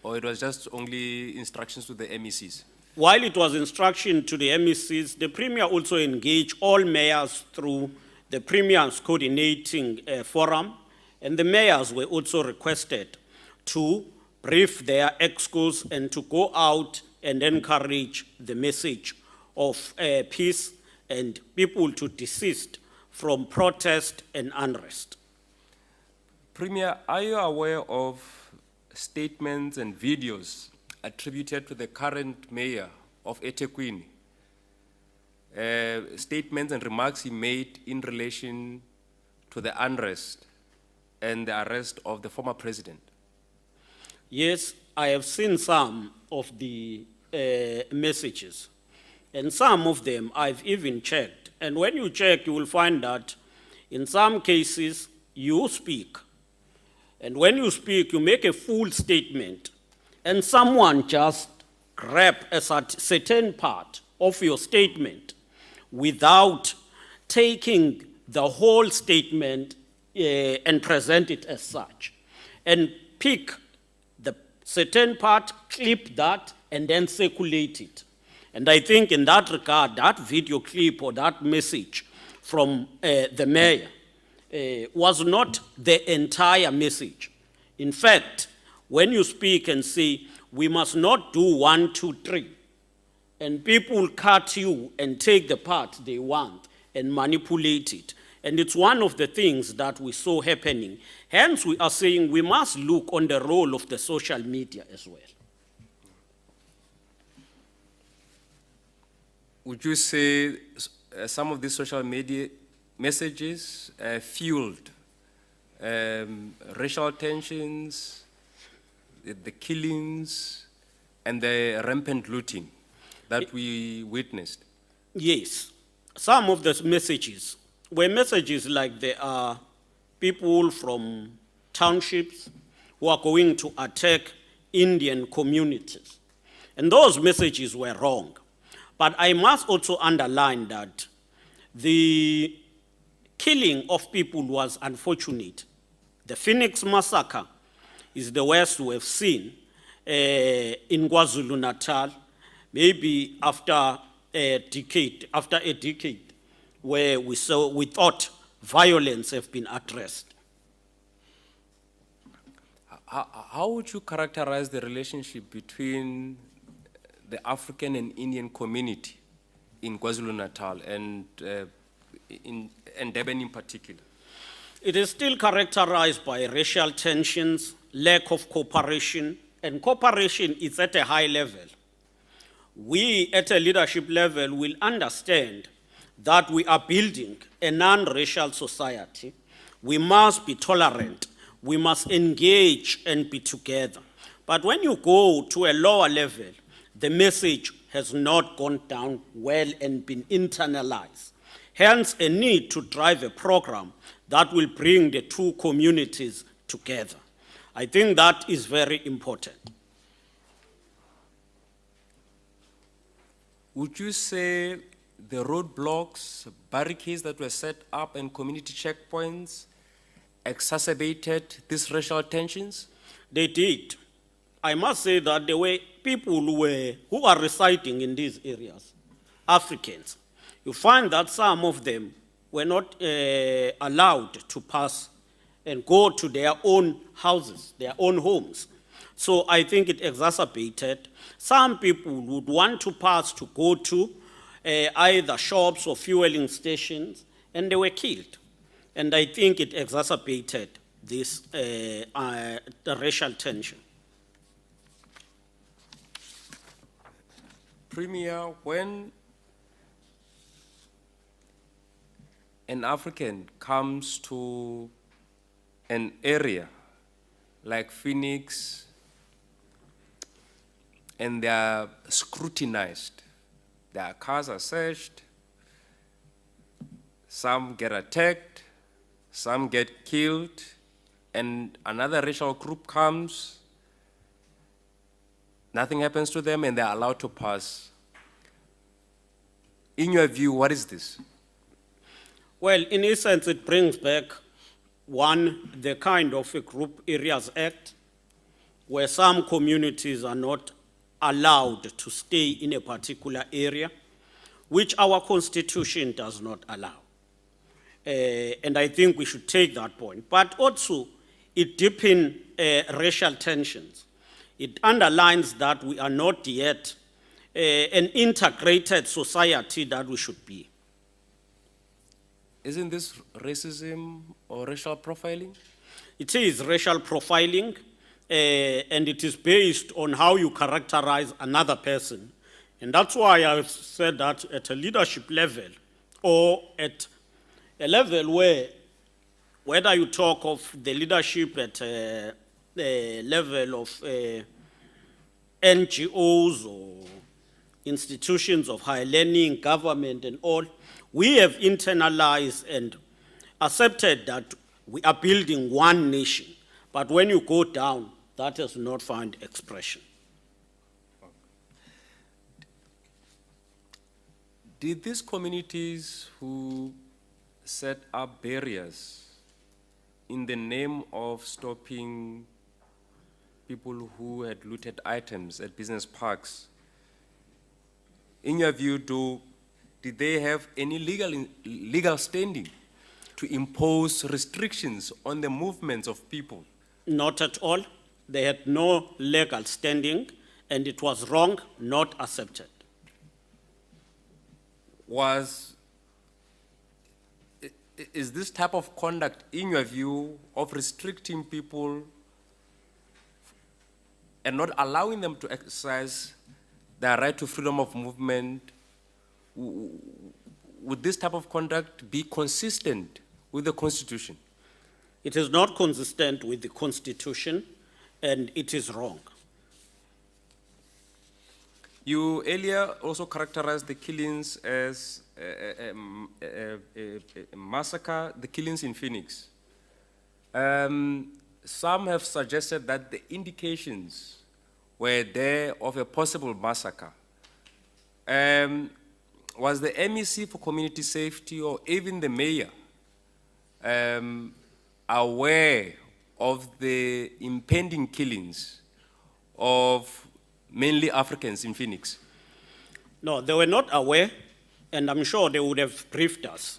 Or it was just only instructions to the MECs? While it was instruction to the MECs, the Premier also engaged all mayors through the Premier's coordinating forum, and the mayors were also requested to brief their exco's and to go out and encourage the message of peace and people to desist from protest and unrest. Premier, are you aware of statements and videos attributed to the current mayor of eThekwini? Statements and remarks he made in relation to the unrest and the arrest of the former president? Yes, I have seen some of the messages, and some of them I've even checked. And when you check, you will find that in some cases you speak. And when you speak, you make a full statement, and someone just grab a certain part of your statement without taking the whole statement and present it as such, and pick the certain part, clip that, and then circulate it. And I think in that regard, that video clip or that message from the mayor was not the entire message. In fact, when you speak and say, we must not do 1, 2, 3, and people cut you and take the part they want and manipulate it. And it's one of the things that we saw happening. Hence, we are saying we must look on the role of the social media as well. Would you say some of these social media messages fueled racial tensions, the killings, and the rampant looting that we witnessed? Yes. Some of the messages were messages like there are people from townships who are going to attack Indian communities. And those messages were wrong. But I must also underline that the killing of people was unfortunate. The Phoenix massacre is the worst we have seen in KwaZulu-Natal, maybe after a decade, where we thought violence have been addressed. How would you characterize the relationship between the African and Indian community in KwaZulu-Natal and Durban in particular? It is still characterized by racial tensions, lack of cooperation, and cooperation is at a high level. We at a leadership level will understand that we are building a non-racial society. We must be tolerant. We must engage and be together. But when you go to a lower level, the message has not gone down well and been internalized. Hence, a need to drive a program that will bring the two communities together. I think that is very important. Would you say the roadblocks, barricades that were set up and community checkpoints exacerbated these racial tensions? They did. I must say that the way people who are residing in these areas, Africans, you find that some of them were not allowed to pass and go to their own houses, their own homes. So I think it exacerbated. Some people would want to pass to go to either shops or fueling stations, and they were killed. And I think it exacerbated this the racial tension. Premier, when an African comes to an area like Phoenix and they are scrutinized, their cars are searched, some get attacked, some get killed, and another racial group comes, nothing happens to them, and they're allowed to pass. In your view, what is this? Well, in essence, it brings back, one, the kind of a Group Areas Act, where some communities are not allowed to stay in a particular area, which our Constitution does not allow. And I think we should take that point. But also, it deepens racial tensions. It underlines that we are not yet an integrated society that we should be. Isn't this racism or racial profiling? It is racial profiling, and it is based on how you characterize another person. And that's why I've said that at a leadership level, or at a level where, whether you talk of the leadership at the level of NGOs or institutions of higher learning, government and all, we have internalized and accepted that we are building one nation. But when you go down, that has not found expression. Did these communities who set up barriers in the name of stopping people who had looted items at business parks, in your view, did they have any legal standing to impose restrictions on the movements of people? Not at all. They had no legal standing, and it was wrong, not accepted. Is this type of conduct, in your view, of restricting people and not allowing them to exercise their right to freedom of movement, would this type of conduct be consistent with the Constitution? It is not consistent with the Constitution, and it is wrong. You earlier also characterized the killings as a massacre, the killings in Phoenix. Some have suggested that the indications were there of a possible massacre. Was the MEC for Community Safety or even the mayor aware of the impending killings of mainly Africans in Phoenix? No, they were not aware, and I'm sure they would have briefed us.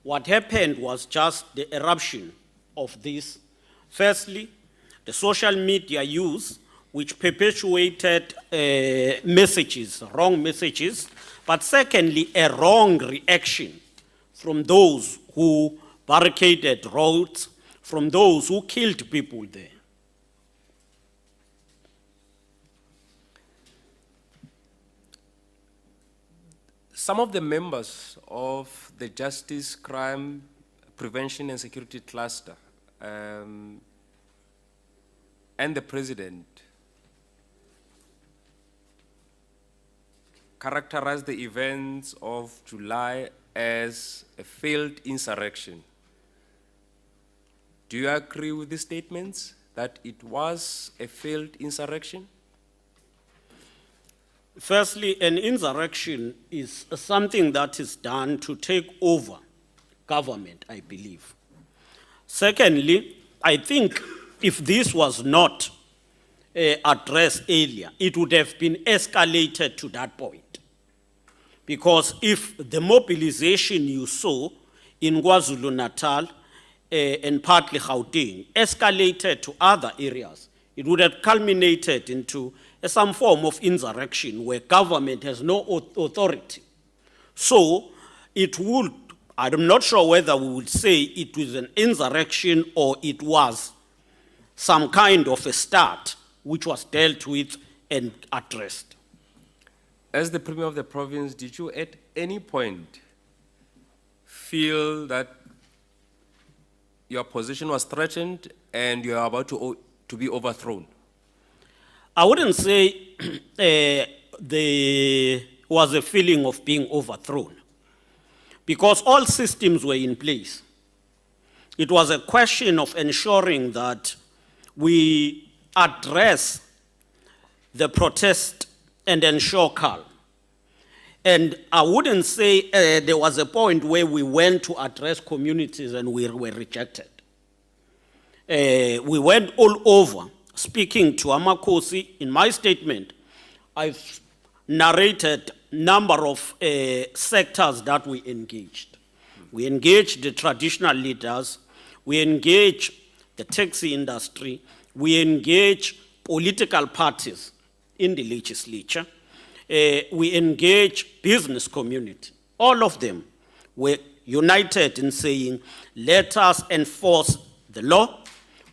What happened was just the eruption of this. Firstly, the social media use, which perpetuated messages, wrong messages, but secondly, a wrong reaction from those who barricaded roads from those who killed people there. Some of the members of the Justice, Crime, Prevention and Security Cluster and the President characterized the events of July as a failed insurrection. Do you agree with the statements that it was a failed insurrection? Firstly, an insurrection is something that is done to take over government, I believe. Secondly, I think if this was not addressed earlier, it would have been escalated to that point. Because if the mobilization you saw in KwaZulu-Natal and partly Gauteng escalated to other areas, it would have culminated into some form of insurrection where government has no authority. So it would, I'm not sure whether we would say it was an insurrection or it was some kind of a start which was dealt with and addressed. As the Premier of the province, did you at any point feel that your position was threatened and you are about to be overthrown? I wouldn't say there was a feeling of being overthrown because all systems were in place. It was a question of ensuring that we address the protest and ensure calm. And I wouldn't say there was a point where we went to address communities and we were rejected. We went all over speaking to Amakosi. In my statement, I've narrated number of sectors that we engaged. We engaged the traditional leaders, we engaged the taxi industry, we engaged political parties in the legislature, we engaged business community. All of them were united in saying, let us enforce the law.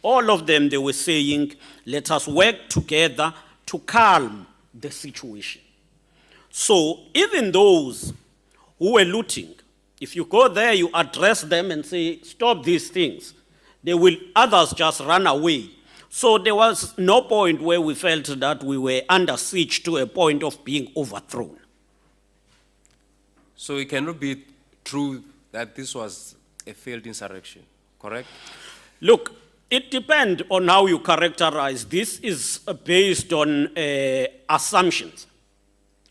All of them, they were saying, let us work together to calm the situation. So even those who were looting, if you go there, you address them and say, stop these things, others just run away. So there was no point where we felt that we were under siege to a point of being overthrown. So it cannot be true that this was a failed insurrection, correct? Look, it depends on how you characterize. This is based on assumptions.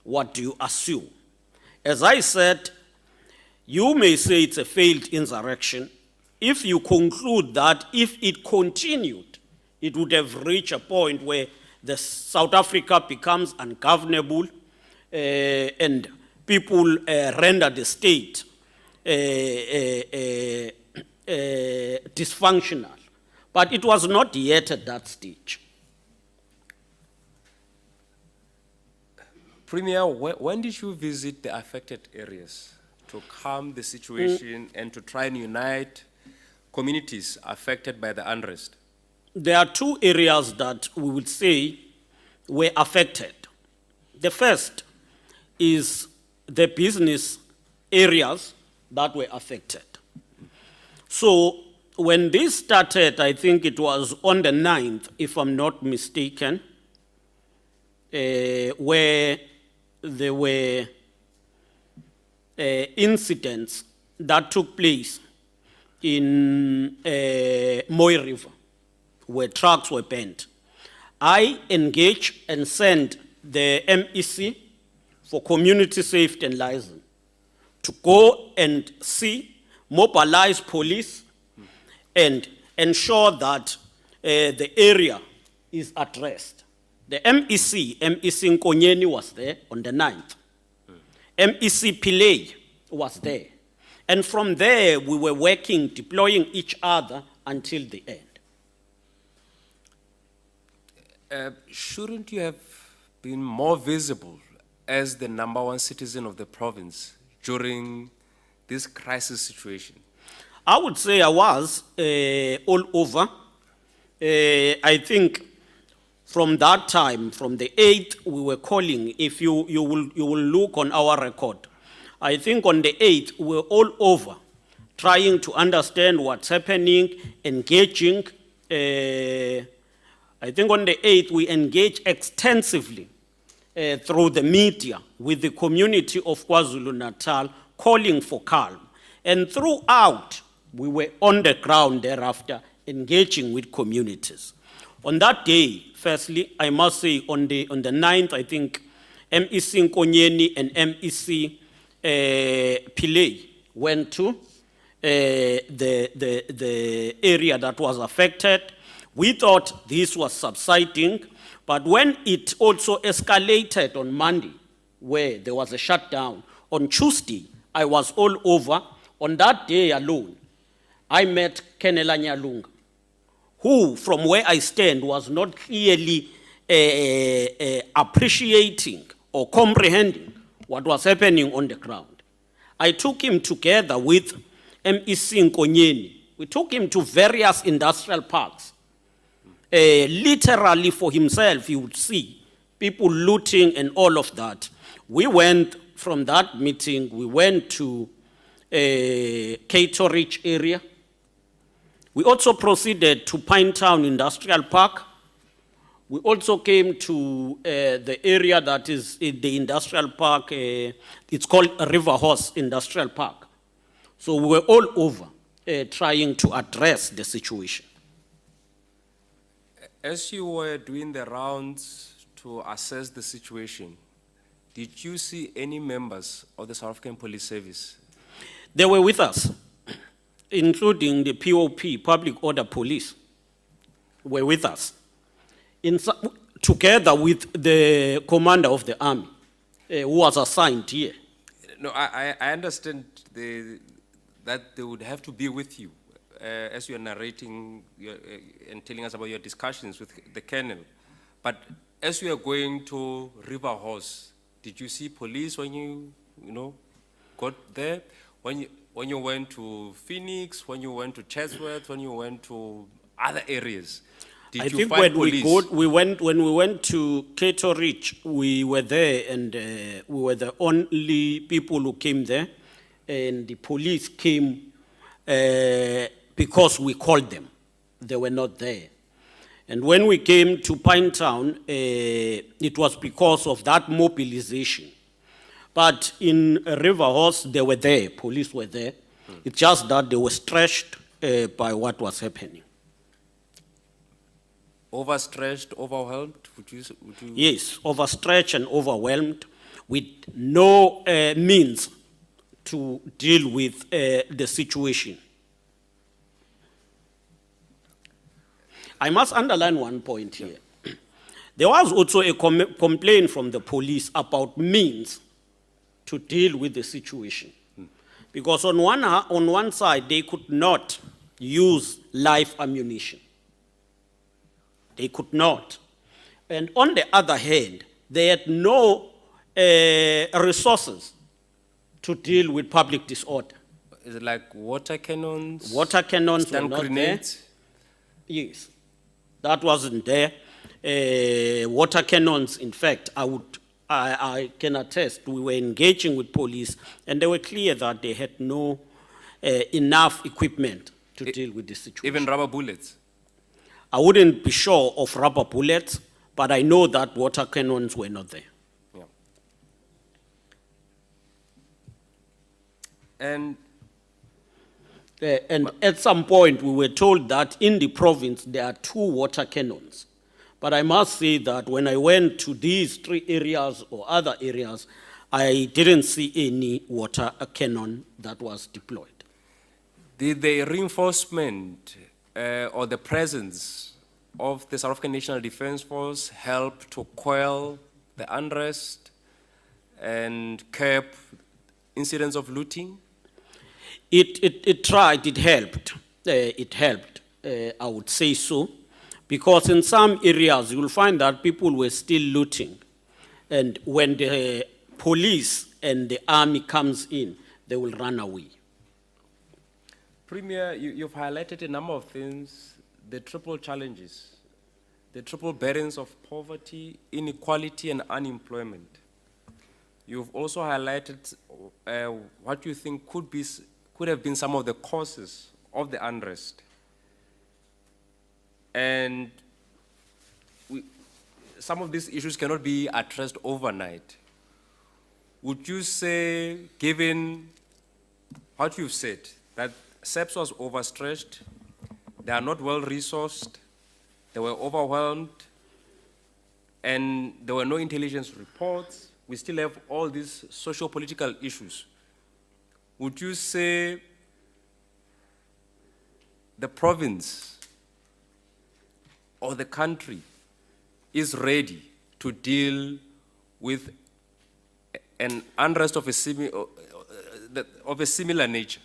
What do you assume? As I said, you may say it's a failed insurrection if you conclude that if it continued, it would have reached a point where the South Africa becomes ungovernable and people render the state dysfunctional. But it was not yet at that stage. Premier, when did you visit the affected areas to calm the situation and to try and unite communities affected by the unrest? There are two areas that we would say were affected. The first is the business areas that were affected. So when this started, I think it was on the 9th, if I'm not mistaken, where there were incidents that took place in Moy River, where trucks were banned. I engaged and sent the MEC for Community Safety and Liaison to go and see, mobilize police, and ensure that the area is addressed. The MEC Nkonyeni was there on the 9th. MEC Pillay was there. And from there, we were working, deploying each other until the end. Shouldn't you have been more visible as the #1 citizen of the province during this crisis situation? I would say I was all over. I think from that time, from the 8th, we were calling. If you will look on our record, I think on the 8th, we were all over, trying to understand what's happening, engaging. I think on the 8th, we engaged extensively through the media with the community of KwaZulu-Natal, calling for calm. And throughout, we were on the ground thereafter, engaging with communities. On that day, firstly, I must say on the 9th, I think MEC Nkonyeni and MEC Pillay went to the area that was affected. We thought this was subsiding, but when it also escalated on Monday, where there was a shutdown, on Tuesday, I was all over. On that day alone, I met Kenela Nyalunga, who, from where I stand, was not clearly appreciating or comprehending what was happening on the ground. I took him together with MEC Nkonyeni. We took him to various industrial parks. Literally for himself, he would see people looting and all of that. We went from that meeting, we went to Cato Ridge area. We also proceeded to Pinetown Industrial Park. We also came to the area that is in the industrial park. It's called River Horse Industrial Park. So we were all over trying to address the situation. As you were doing the rounds to assess the situation, did you see any members of the South African Police Service? They were with us, including the POP, Public Order Police, were with us, together with the commander of the army, who was assigned here. No, I understand that they would have to be with you as you are narrating and telling us about your discussions with the colonel. But as you are going to River Horse, did you see police when you got there? When you went to Phoenix, when you went to Chatsworth, when you went to other areas, did you find police? When we went to Cato Ridge, we were there, and we were the only people who came there, and the police came because we called them. They were not there. And when we came to Pinetown, it was because of that mobilization. But in River Horse, they were there, police were there. It's just that they were stretched by what was happening. Overstretched, overwhelmed? Would you? Yes, overstretched and overwhelmed with no means to deal with the situation. I must underline one point here. There was also a complaint from the police about means to deal with the situation. Because on one side, they could not use live ammunition. They could not. And on the other hand, they had no resources to deal with public disorder. Is it like water cannons? Water cannons were not grenades? There. Yes, that wasn't there. Water cannons, in fact, I can attest, we were engaging with police, and they were clear that they had no enough equipment to deal with this situation. Even rubber bullets? I wouldn't be sure of rubber bullets, but I know that water cannons were not there. Yeah. And at some point, we were told that in the province, there are 2 water cannons. But I must say that when I went to these 3 areas or other areas, I didn't see any water cannon that was deployed. Did the reinforcement or the presence of the South African National Defence Force help to quell the unrest and curb incidents of looting? It tried, it helped. It helped, I would say so. Because in some areas, you will find that people were still looting. And when the police and the army comes in, they will run away. Premier, you've highlighted a number of things, the triple challenges, the triple burdens of poverty, inequality, and unemployment. You've also highlighted what you think could have been some of the causes of the unrest. And some of these issues cannot be addressed overnight. Would you say, given what you've said, that SABC was overstretched, they are not well resourced, they were overwhelmed, and there were no intelligence reports, we still have all these socio-political issues. Would you say the province or the country is ready to deal with an unrest of a similar nature?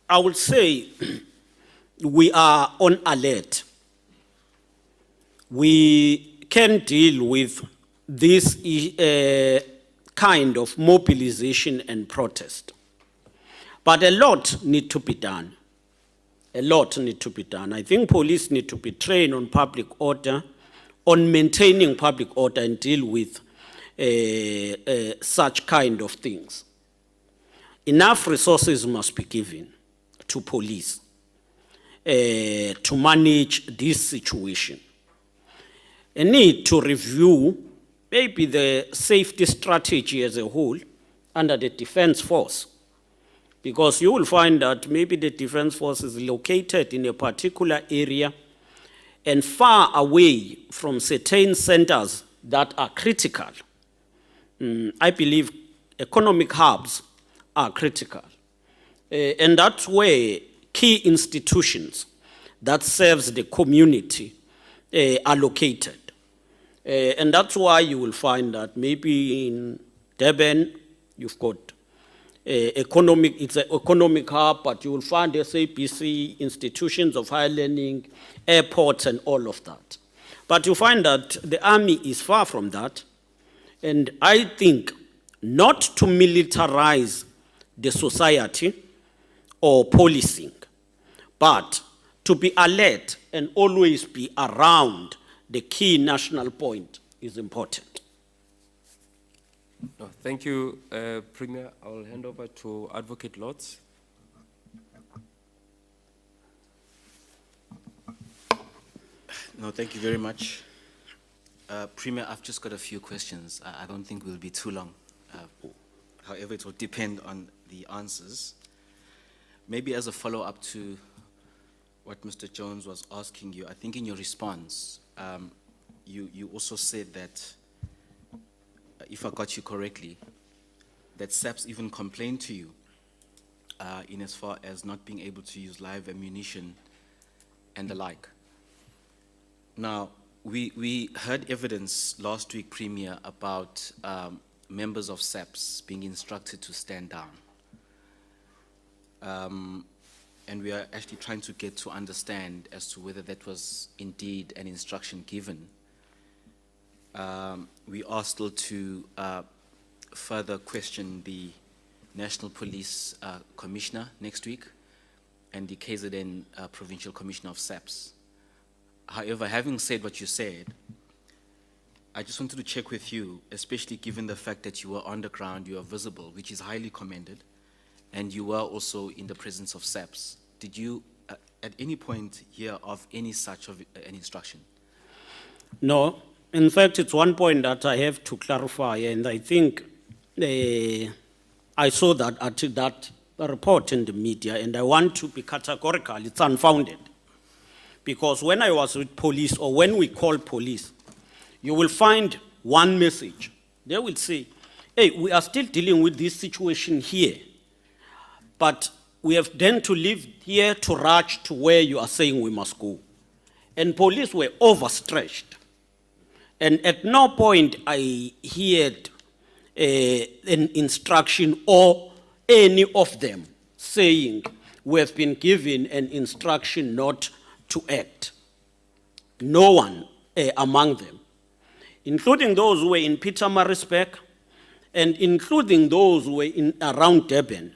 I would say we are on alert. We can deal with this kind of mobilization and protest. But a lot need to be done. A lot need to be done. I think police need to be trained on public order, on maintaining public order and deal with such kind of things. Enough resources must be given to police to manage this situation. A need to review maybe the safety strategy as a whole under the defense force, because you will find that maybe the defense force is located in a particular area and far away from certain centers that are critical. I believe economic hubs are critical. And that's where key institutions that serves the community are located. And that's why you will find that maybe in Durban, you've got it's an economic hub, but you will find SABC, institutions of higher learning, airports, and all of that. But you find that the army is far from that. And I think not to militarize the society or policing, but to be alert and always be around the key national point is important. No, thank you, Premier. I will hand over to Advocate Lotz. No, thank you very much. Premier, I've just got a few questions. I don't think we'll be too long. However, it will depend on the answers. Maybe as a follow-up to what Mr. Jones was asking you, I think in your response, you also said that, if I got you correctly, that SABC even complained to you in as far as not being able to use live ammunition and the like. Now, we heard evidence last week, Premier, about members of SABC being instructed to stand down. And we are actually trying to get to understand as to whether that was indeed an instruction given. We are still to further question the National Police Commissioner next week and the KZN Provincial Commissioner of SABC. However, having said what you said, I just wanted to check with you, especially given the fact that you were on the ground, you are visible, which is highly commended, and you were also in the presence of SABC. Did you at any point hear of any such of an instruction? No. In fact, it's one point that I have to clarify, and I think I saw that at that report in the media, and I want to be categorical, it's unfounded. Because when I was with police, or when we call police, you will find one message. They will say, hey, we are still dealing with this situation here, but we have then to leave here to rush to where you are saying we must go. And police were overstretched. And at no point I heard an instruction or any of them saying we have been given an instruction not to act. No one among them. including those who were in Pietermaritzburg, and including those who were in around Durban,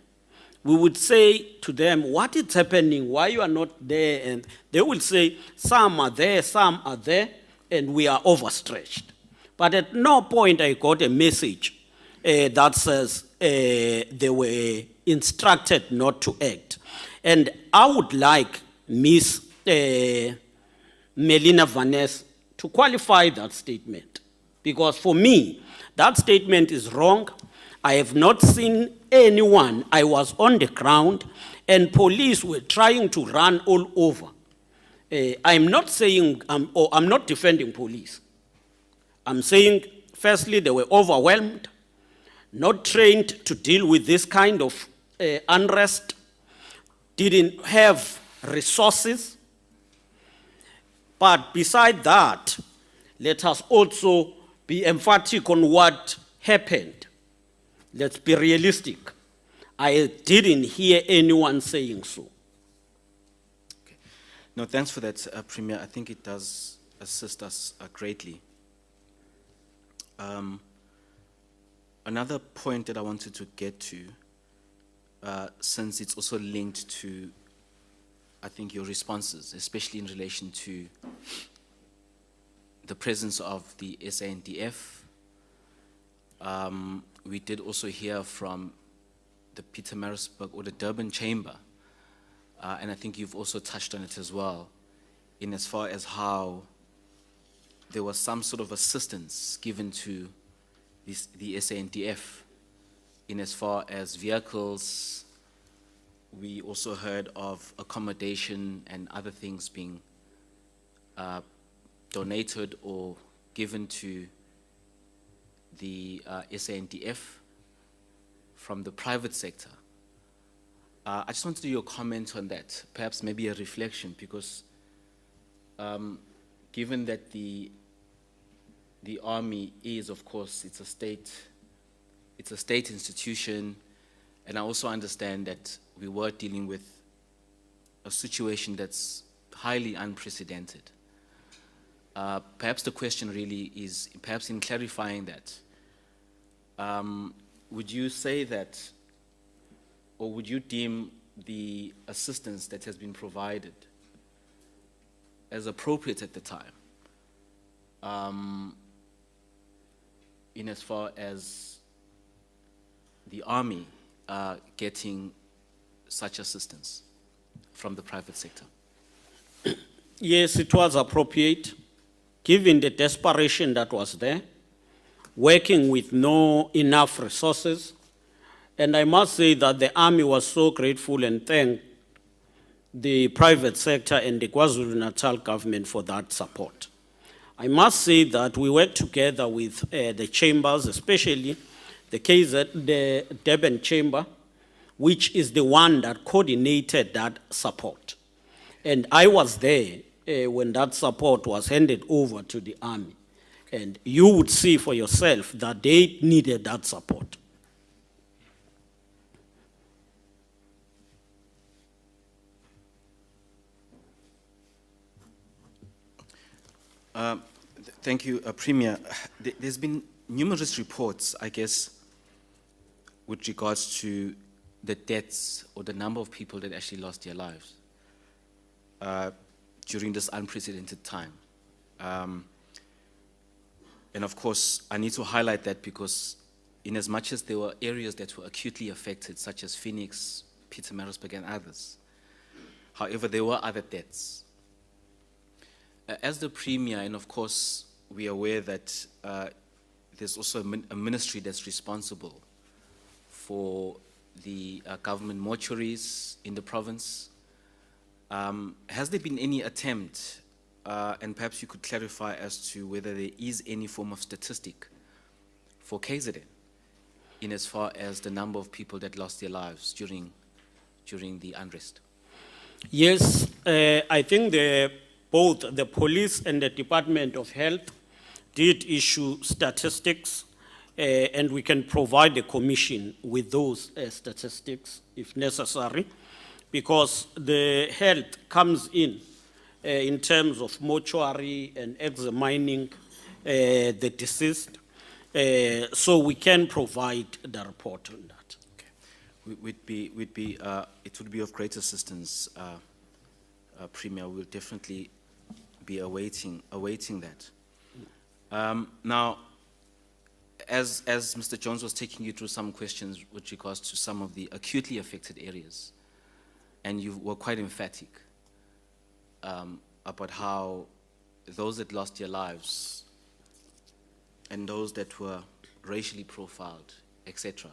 we would say to them, what is happening, why you are not there? And they will say, some are there, and we are overstretched. But at no point I got a message that says they were instructed not to act. And I would like Ms. Melina Vaness to qualify that statement. Because for me, that statement is wrong. I have not seen anyone. I was on the ground and police were trying to run all over. I'm not saying, or I'm not defending police. I'm saying, firstly, they were overwhelmed, not trained to deal with this kind of unrest, didn't have resources. But beside that, let us also be emphatic on what happened. Let's be realistic. I didn't hear anyone saying so. Okay. No, thanks for that, Premier. I think it does assist us greatly. Another point that I wanted to get to, since it's also linked to, I think, your responses, especially in relation to the presence of the SANDF. We did also hear from the Pietermaritzburg or the Durban Chamber, and I think you've also touched on it as well, in as far as how there was some sort of assistance given to the SANDF in as far as vehicles. We also heard of accommodation and other things being donated or given to the SANDF from the private sector. I just wanted to do your comment on that, perhaps maybe a reflection, because given that the army is, of course, it's a state institution, and I also understand that we were dealing with a situation that's highly unprecedented. Perhaps the question really is, perhaps in clarifying that, would you say that, or would you deem the assistance that has been provided as appropriate at the time, in as far as the army getting such assistance from the private sector? Yes, it was appropriate, given the desperation that was there, working with no enough resources. And I must say that the army was so grateful and thanked the private sector and the KwaZulu-Natal government for that support. I must say that we worked together with the chambers, especially the Durban Chamber, which is the one that coordinated that support. And I was there when that support was handed over to the army. And you would see for yourself that they needed that support. Thank you, Premier. There's been numerous reports, I guess, with regards to the deaths or the number of people that actually lost their lives during this unprecedented time. And of course, I need to highlight that because in as much as there were areas that were acutely affected, such as Phoenix, Pietermaritzburg, and others, however, there were other deaths. As the Premier, and of course, we are aware that there's also a ministry that's responsible for the government mortuaries in the province. Has there been any attempt, and perhaps you could clarify as to whether there is any form of statistic for KZN in as far as the number of people that lost their lives during the unrest? Yes, I think both the police and the Department of Health did issue statistics, and we can provide the commission with those statistics if necessary, because the health comes in terms of mortuary and examining the deceased. So we can provide the report on that. Okay. It would be of great assistance, Premier. We'll definitely be awaiting that. Now, as Mr. Jones was taking you through some questions with regards to some of the acutely affected areas, and you were quite emphatic about how those that lost their lives and those that were racially profiled, etc.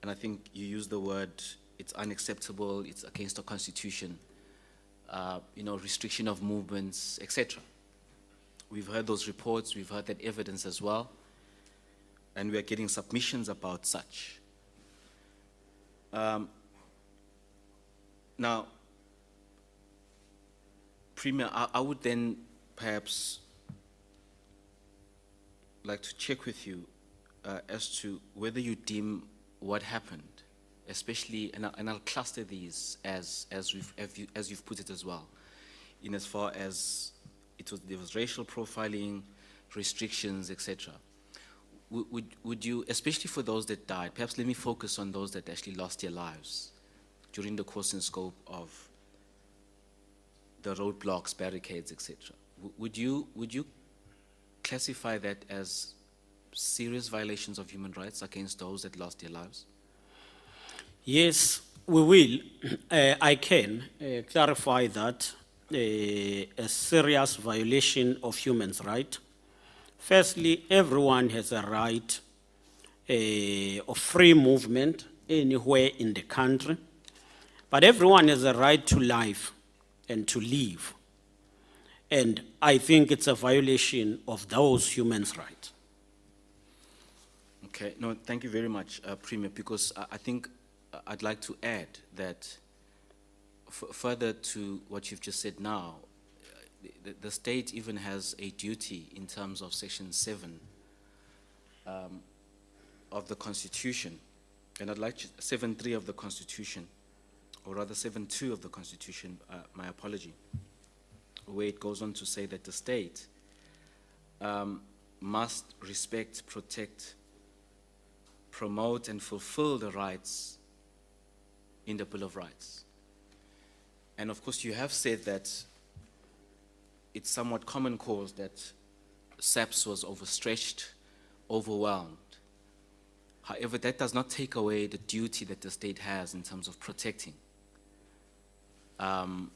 And I think you used the word, it's unacceptable, it's against the Constitution, restriction of movements, etc. We've heard those reports, we've heard that evidence as well, and we are getting submissions about such. Now, Premier, I would then perhaps like to check with you as to whether you deem what happened, especially, and I'll cluster these as you've put it as well, in as far as there was racial profiling, restrictions, etc. Would you, especially for those that died, perhaps let me focus on those that actually lost their lives during the course and scope of the roadblocks, barricades, etc. Would you classify that as serious violations of human rights against those that lost their lives? Yes, we will. I can clarify that a serious violation of human rights. Firstly, everyone has a right of free movement anywhere in the country, but everyone has a right to life and to live. And I think it's a violation of those human rights. Okay, no, thank you very much, Premier, because I think I'd like to add that further to what you've just said now, the state even has a duty in terms of Section 7 of the Constitution, and I'd like 7.3 of the Constitution, or rather 7.2 of the Constitution, my apology, where it goes on to say that the state must respect, protect, promote, and fulfill the rights in the Bill of Rights. And of course, you have said that it's somewhat common cause that SAPS was overstretched, overwhelmed. However, that does not take away the duty that the state has in terms of protecting. And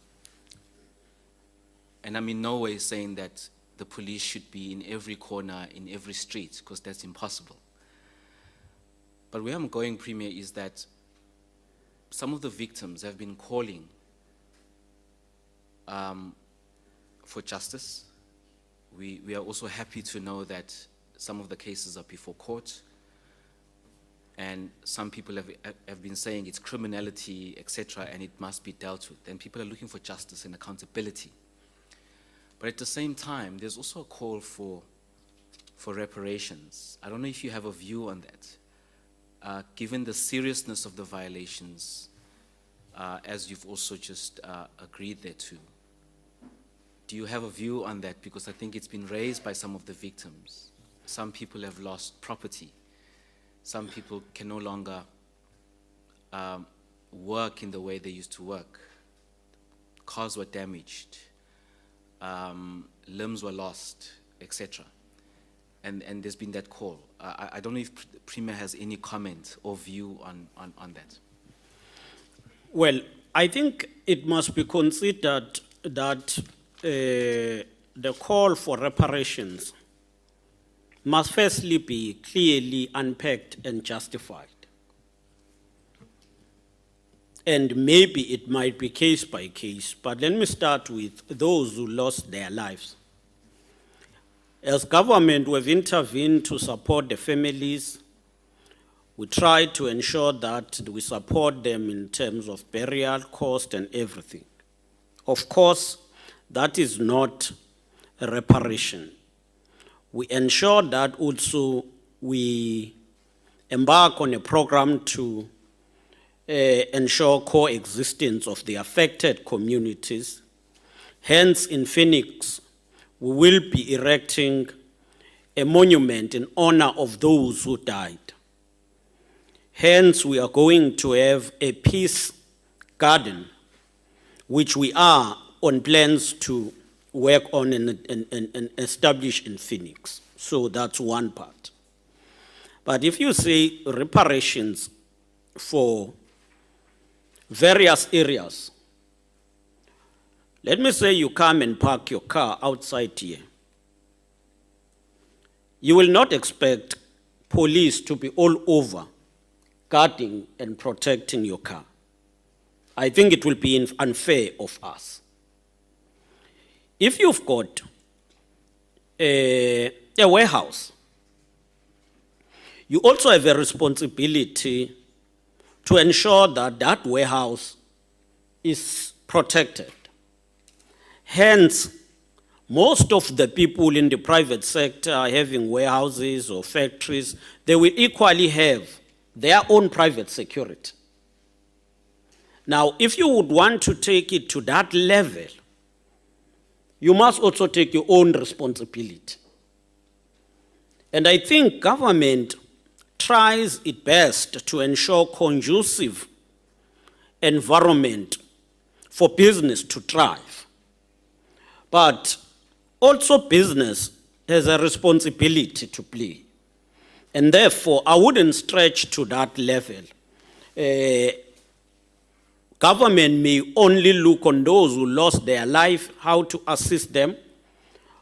I'm in no way saying that the police should be in every corner, in every street, because that's impossible. But where I'm going, Premier, is that some of the victims have been calling for justice. We are also happy to know that some of the cases are before court, and some people have been saying it's criminality, etc., and it must be dealt with. And people are looking for justice and accountability. But at the same time, there's also a call for reparations. I don't know if you have a view on that. Given the seriousness of the violations, as you've also just agreed there to, do you have a view on that? Because I think it's been raised by some of the victims. Some people have lost property. Some people can no longer work in the way they used to work. Cars were damaged. Limbs were lost, etc. And there's been that call. I don't know if the Premier has any comment or view on that. Well, I think it must be considered that the call for reparations must firstly be clearly unpacked and justified. And maybe it might be case by case, but let me start with those who lost their lives. As government, we've intervened to support the families. We try to ensure that we support them in terms of burial cost and everything. Of course, that is not a reparation. We ensure that also we embark on a program to ensure coexistence of the affected communities. Hence, in Phoenix, we will be erecting a monument in honor of those who died. Hence, we are going to have a peace garden, which we are on plans to work on and establish in Phoenix. So that's one part. But if you say reparations for various areas, let me say you come and park your car outside here. You will not expect police to be all over guarding and protecting your car. I think it will be unfair of us. If you've got a warehouse, you also have a responsibility to ensure that that warehouse is protected. Hence, most of the people in the private sector are having warehouses or factories. They will equally have their own private security. Now, if you would want to take it to that level, you must also take your own responsibility. And I think government tries its best to ensure conducive environment for business to thrive. But also business has a responsibility to play. And therefore, I wouldn't stretch to that level. Government may only look on those who lost their life, how to assist them.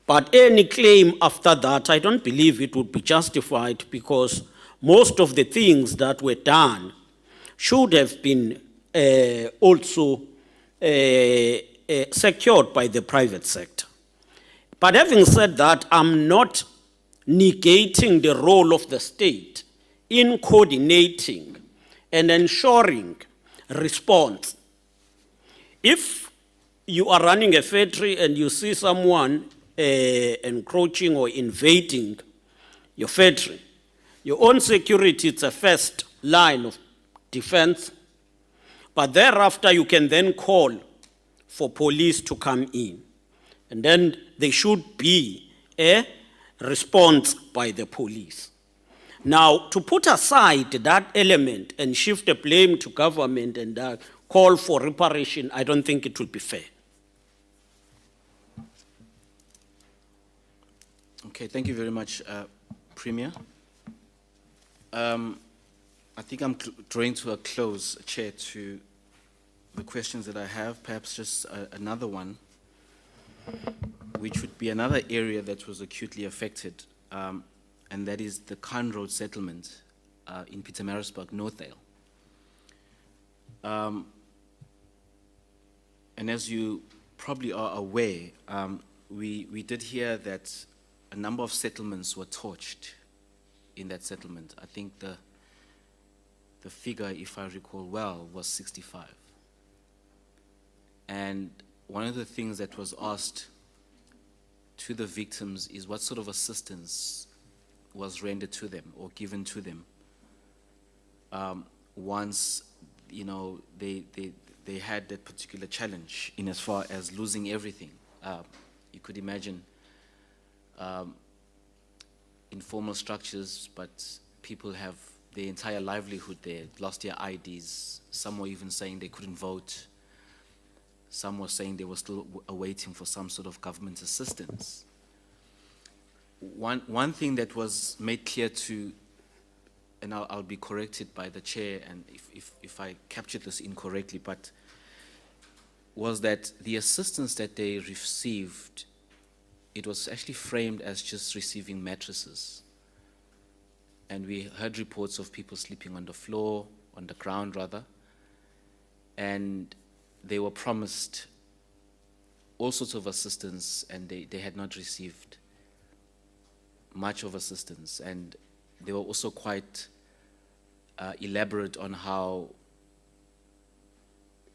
But any claim after that, I don't believe it would be justified, because most of the things that were done should have been also secured by the private sector. But having said that, I'm not negating the role of the state in coordinating and ensuring response. If you are running a factory and you see someone encroaching or invading your factory, your own security is a first line of defense, but thereafter you can then call for police to come in. And then there should be a response by the police. Now, to put aside that element and shift the blame to government and call for reparation, I don't think it will be fair. Okay, thank you very much, Premier. I think I'm drawing to a close, Chair, to the questions that I have. Perhaps just another one, which would be another area that was acutely affected, and that is the Khan Road settlement in Pietermaritzburg, Northdale. And as you probably are aware, we did hear that a number of settlements were torched in that settlement. I think the figure, if I recall well, was 65. And one of the things that was asked to the victims is what sort of assistance was rendered to them or given to them once, you know, they had that particular challenge in as far as losing everything. You could imagine informal structures, but people have their entire livelihood there, lost their IDs. Some were even saying they couldn't vote. Some were saying they were still awaiting for some sort of government assistance. One thing that was made clear to, and I'll be corrected by the chair, and if I captured this incorrectly, but was that the assistance that they received, it was actually framed as just receiving mattresses. And we heard reports of people sleeping on the floor, on the ground rather, and they were promised all sorts of assistance, and they had not received much of assistance. And they were also quite elaborate on how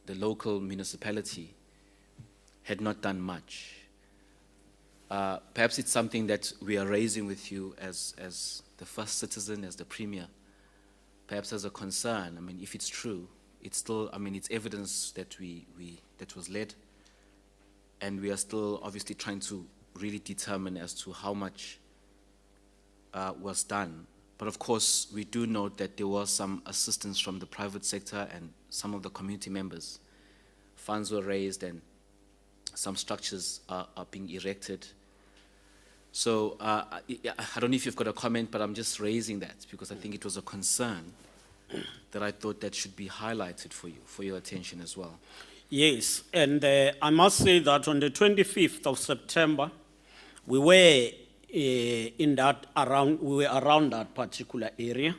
the local municipality had not done much. Perhaps it's something that we are raising with you as the first citizen, as the Premier, perhaps as a concern. I mean, if it's true, it's still, I mean, it's evidence that that was led, and we are still obviously trying to really determine as to how much was done. But of course, we do note that there was some assistance from the private sector and some of the community members. Funds were raised and some structures are being erected. So I don't know if you've got a comment, but I'm just raising that because I think it was a concern that I thought that should be highlighted for you, for your attention as well. Yes, and I must say that on the 25th of September, we were around that particular area.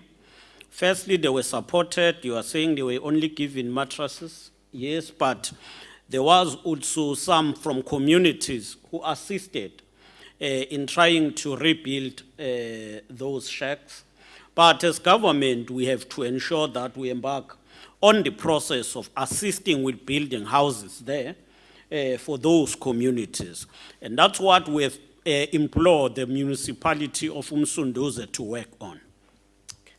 Firstly, they were supported. You are saying they were only given mattresses. Yes, but there was also some from communities who assisted in trying to rebuild those shacks. But as government, we have to ensure that we embark on the process of assisting with building houses there for those communities. And that's what we have implored the municipality of Umsunduze to work on. Okay.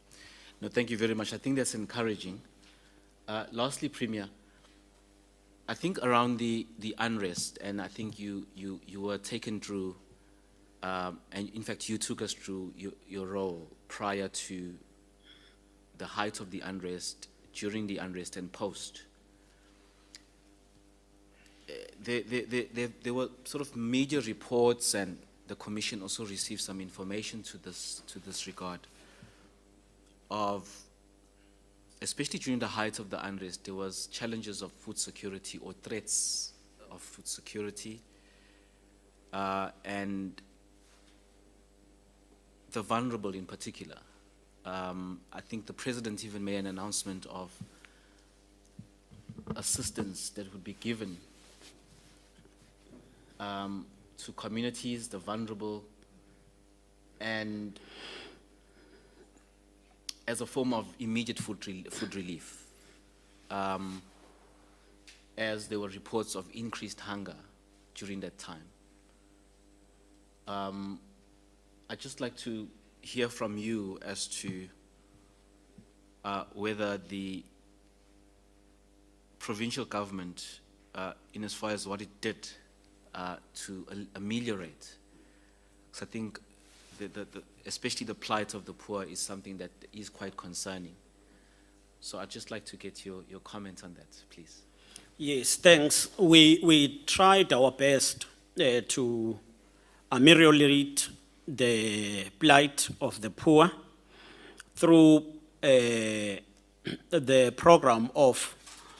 No, thank you very much. I think that's encouraging. Lastly, Premier, I think around the unrest, and I think you were taken through, and in fact you took us through your role prior to the height of the unrest, during the unrest and post. There were sort of major reports, and the Commission also received some information to this regard of, especially during the height of the unrest, there was challenges of food security or threats of food security, and the vulnerable in particular. I think the President even made an announcement of assistance that would be given to communities, the vulnerable, and as a form of immediate food relief, as there were reports of increased hunger during that time. I'd just like to hear from you as to whether the provincial government, in as far as what it did to ameliorate, because I think especially the plight of the poor is something that is quite concerning. So I'd just like to get your comment on that, please. Yes, thanks. We tried our best to ameliorate the plight of the poor through the program of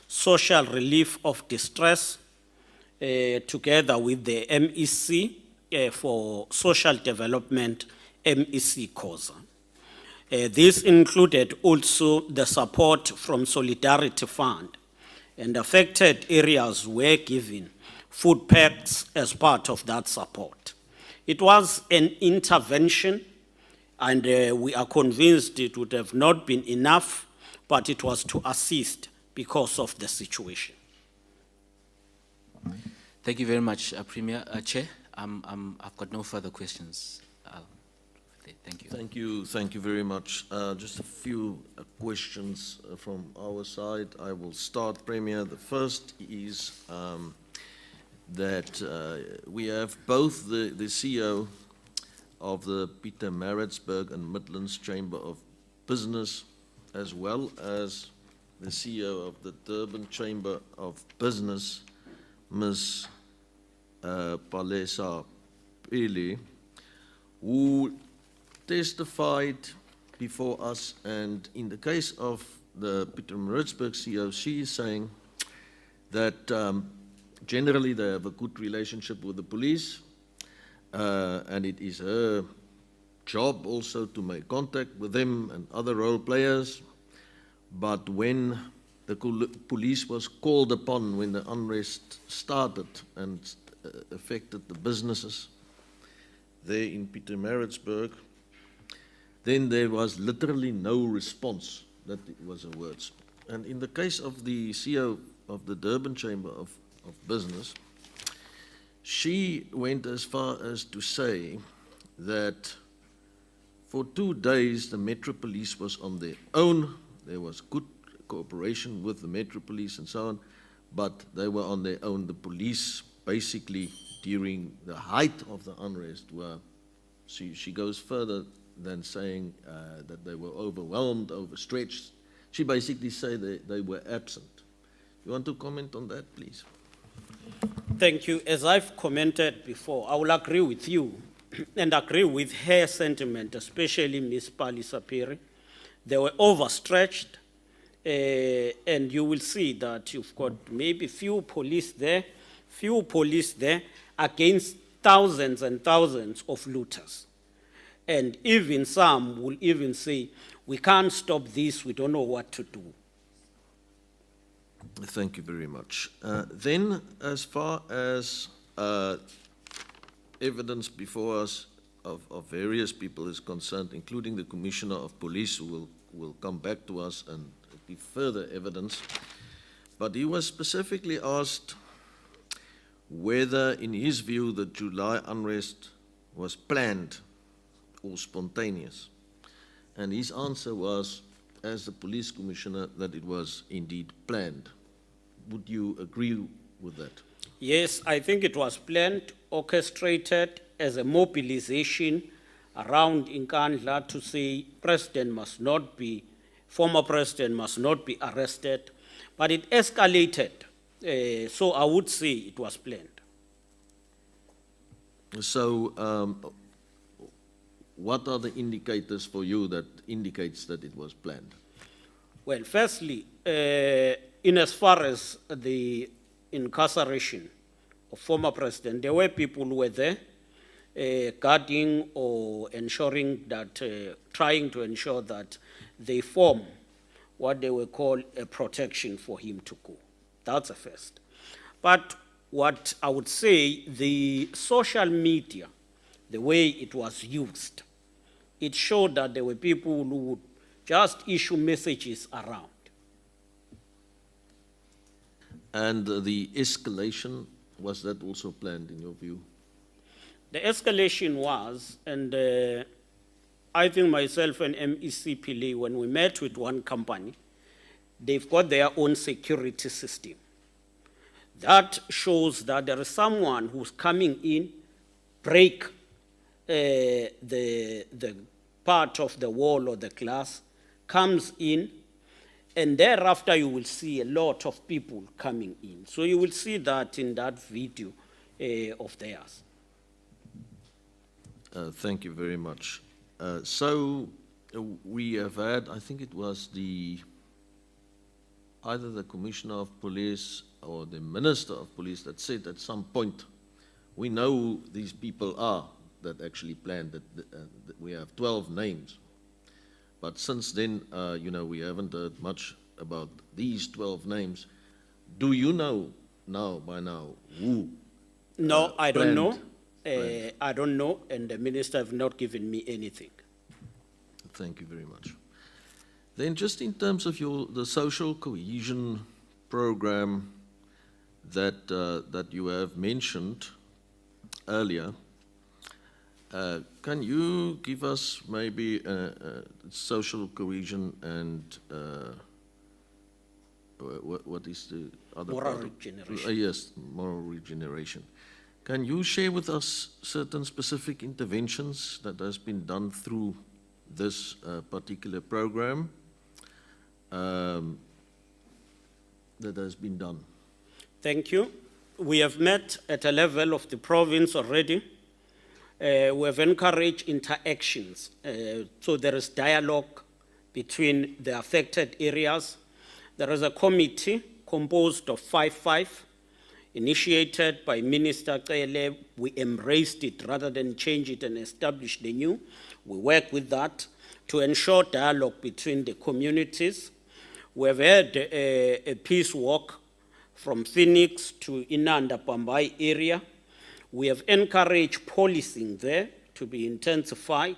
social relief of distress together with the MEC for social development, MEC COSA. This included also the support from Solidarity Fund, and affected areas were given food packs as part of that support. It was an intervention, and we are convinced it would have not been enough, but it was to assist because of the situation. Thank you very much, Premier. Chair, I've got no further questions. Thank you. Thank you very much. Just a few questions from our side. I will start, Premier. The first is that we have both the CEO of the Pietermaritzburg and Midlands Chamber of Business, as well as the CEO of the Durban Chamber of Business, Ms. Palesa Pili, who testified before us, and in the case of the Pietermaritzburg CEO, she is saying that generally they have a good relationship with the police, and it is her job also to make contact with them and other role players. But when the police was called upon, when the unrest started and affected the businesses there in Pietermaritzburg, then there was literally no response. That was her words. And in the case of the CEO of the Durban Chamber of Business, she went as far as to say that for 2 days the Metro Police was on their own. There was good cooperation with the Metro Police and so on, but they were on their own. The police basically during the height of the unrest were, she goes further than saying that they were overwhelmed, overstretched. She basically said they were absent. You want to comment on that, please? Thank you. As I've commented before, I will agree with you and agree with her sentiment, especially Ms. Pali Sapiri. They were overstretched, and you will see that you've got maybe few police there against thousands and thousands of looters. And even some will even say, we can't stop this, we don't know what to do. Thank you very much. Then, as far as evidence before us of various people is concerned, including the Commissioner of Police, who will come back to us and give further evidence, but he was specifically asked whether, in his view, the July unrest was planned or spontaneous. And his answer was, as the police commissioner, that it was indeed planned. Would you agree with that? Yes, I think it was planned, orchestrated as a mobilization around Nkandla to say former president must not be arrested, but it escalated. So I would say it was planned. So, what are the indicators for you that indicates that it was planned? Well, firstly, in as far as the incarceration of former president, there were people who were there guarding or ensuring that, trying to ensure that they form what they will call a protection for him to go. That's a first. But what I would say, the social media, the way it was used, it showed that there were people who would just issue messages around. And the escalation, was that also planned in your view? The escalation was, and I think myself and MEC Pili, when we met with one company, they've got their own security system. That shows that there is someone who's coming in, break the part of the wall or the glass, comes in, and thereafter you will see a lot of people coming in. So you will see that in that video of theirs. Thank you very much. So we have had, I think it was either the Commissioner of Police or the Minister of Police that said at some point, we know who these people are that actually planned that we have 12 names. But since then, you know, we haven't heard much about these 12 names. Do you know by now who? No, I don't know. Planned. I don't know, and the minister have not given me anything. Thank you very much. Then just in terms of the social cohesion program that you have mentioned earlier, can you give us maybe social cohesion and what is the other Moral part? regeneration. Yes, moral regeneration. Can you share with us certain specific interventions that has been done through this particular program that has been done? Thank you. We have met at a level of the province already. We have encouraged interactions. So there is dialogue between the affected areas. There is a committee composed of 5 initiated by Minister Cele. We embraced it rather than change it and establish the new. We work with that to ensure dialogue between the communities. We have had a peace walk from Phoenix to Inanda Pambai area. We have encouraged policing there to be intensified.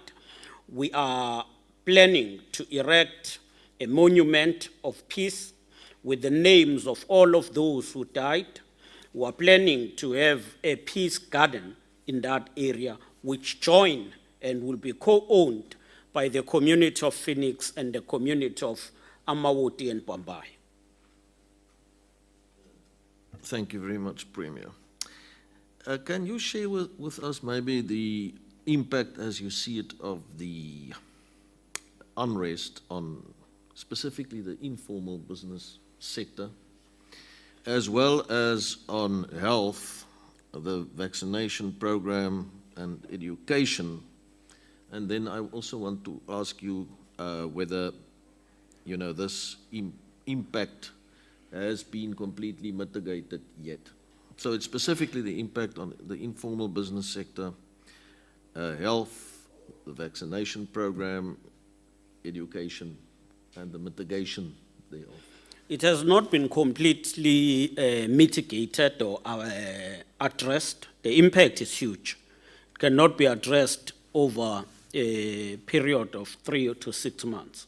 We are planning to erect a monument of peace with the names of all of those who died. We are planning to have a peace garden in that area, which join and will be co-owned by the community of Phoenix and the community of Amawoti and Pambai. Thank you very much, Premier. Can you share with us maybe impact as you see it of the unrest on specifically the informal business sector, as well as on health, the vaccination program and education. And then I also want to ask you whether, you know, this impact has been completely mitigated yet. So it's specifically the impact on the informal business sector, health, the vaccination program, education, and the mitigation thereof. It has not been completely mitigated or addressed. The impact is huge. It cannot be addressed over a period of 3 to 6 months.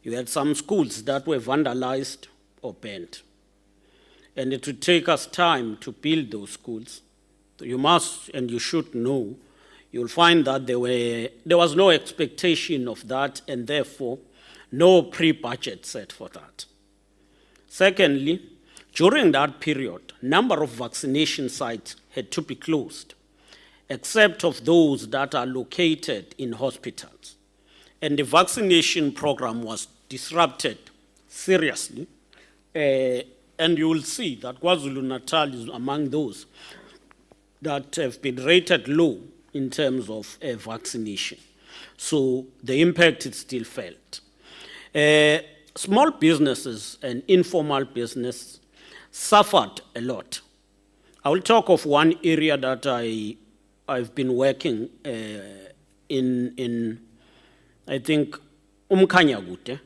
You had some schools that were vandalized or burned. And it would take us time to build those schools. You must and you should know, you'll find that there was no expectation of that, and therefore no pre-budget set for that. Secondly, during that period, number of vaccination sites had to be closed, except of those that are located in hospitals. And the vaccination program was disrupted seriously. And you will see that KwaZulu-Natal is among those that have been rated low in terms of vaccination. So the impact is still felt. Small businesses and informal business suffered a lot. I will talk of one area that I've been working in I think, Umkanyagute.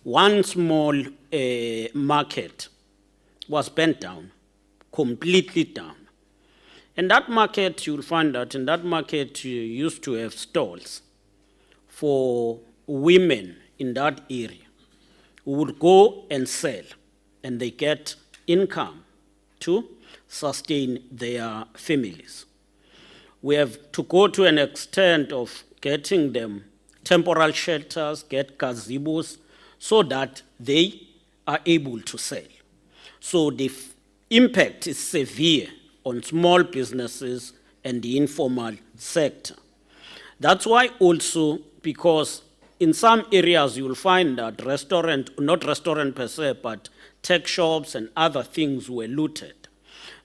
One small market was burnt down, completely down. And that market, you'll find that in that market, you used to have stalls for women in that area who would go and sell, and they get income to sustain their families. We have to go to an extent of getting them temporal shelters, get gazebos, so that they are able to sell. So the impact is severe on small businesses and the informal sector. That's why also, because in some areas you will find that not restaurant per se, but tech shops and other things were looted.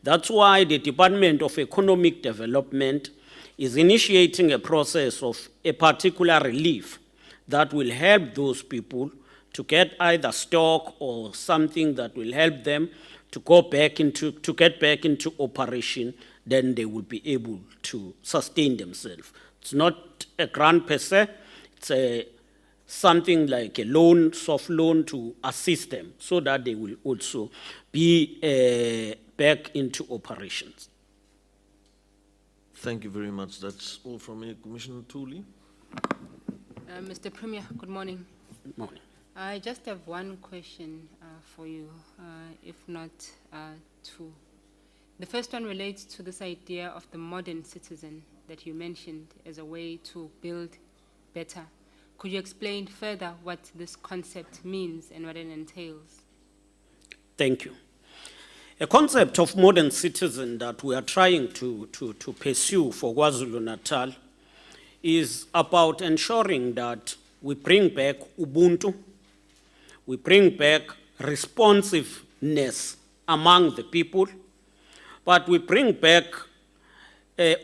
That's why the Department of Economic Development is initiating a process of a particular relief that will help those people to get either stock or something that will help them to get back into operation. Then they will be able to sustain themselves. It's not a grant per se, it's something like a loan, soft loan to assist them so that they will also be back into operations. Thank you very much. That's all from me. Commissioner Thuli. Mr. Premier, good morning. Good morning. I just have one question for you, if not two. The first one relates to this idea of the modern citizen that you mentioned as a way to build better. Could you explain further what this concept means and what it entails? Thank you. A concept of modern citizen that we are trying to pursue for KwaZulu-Natal is about ensuring that we bring back Ubuntu, we bring back responsiveness among the people, but we bring back,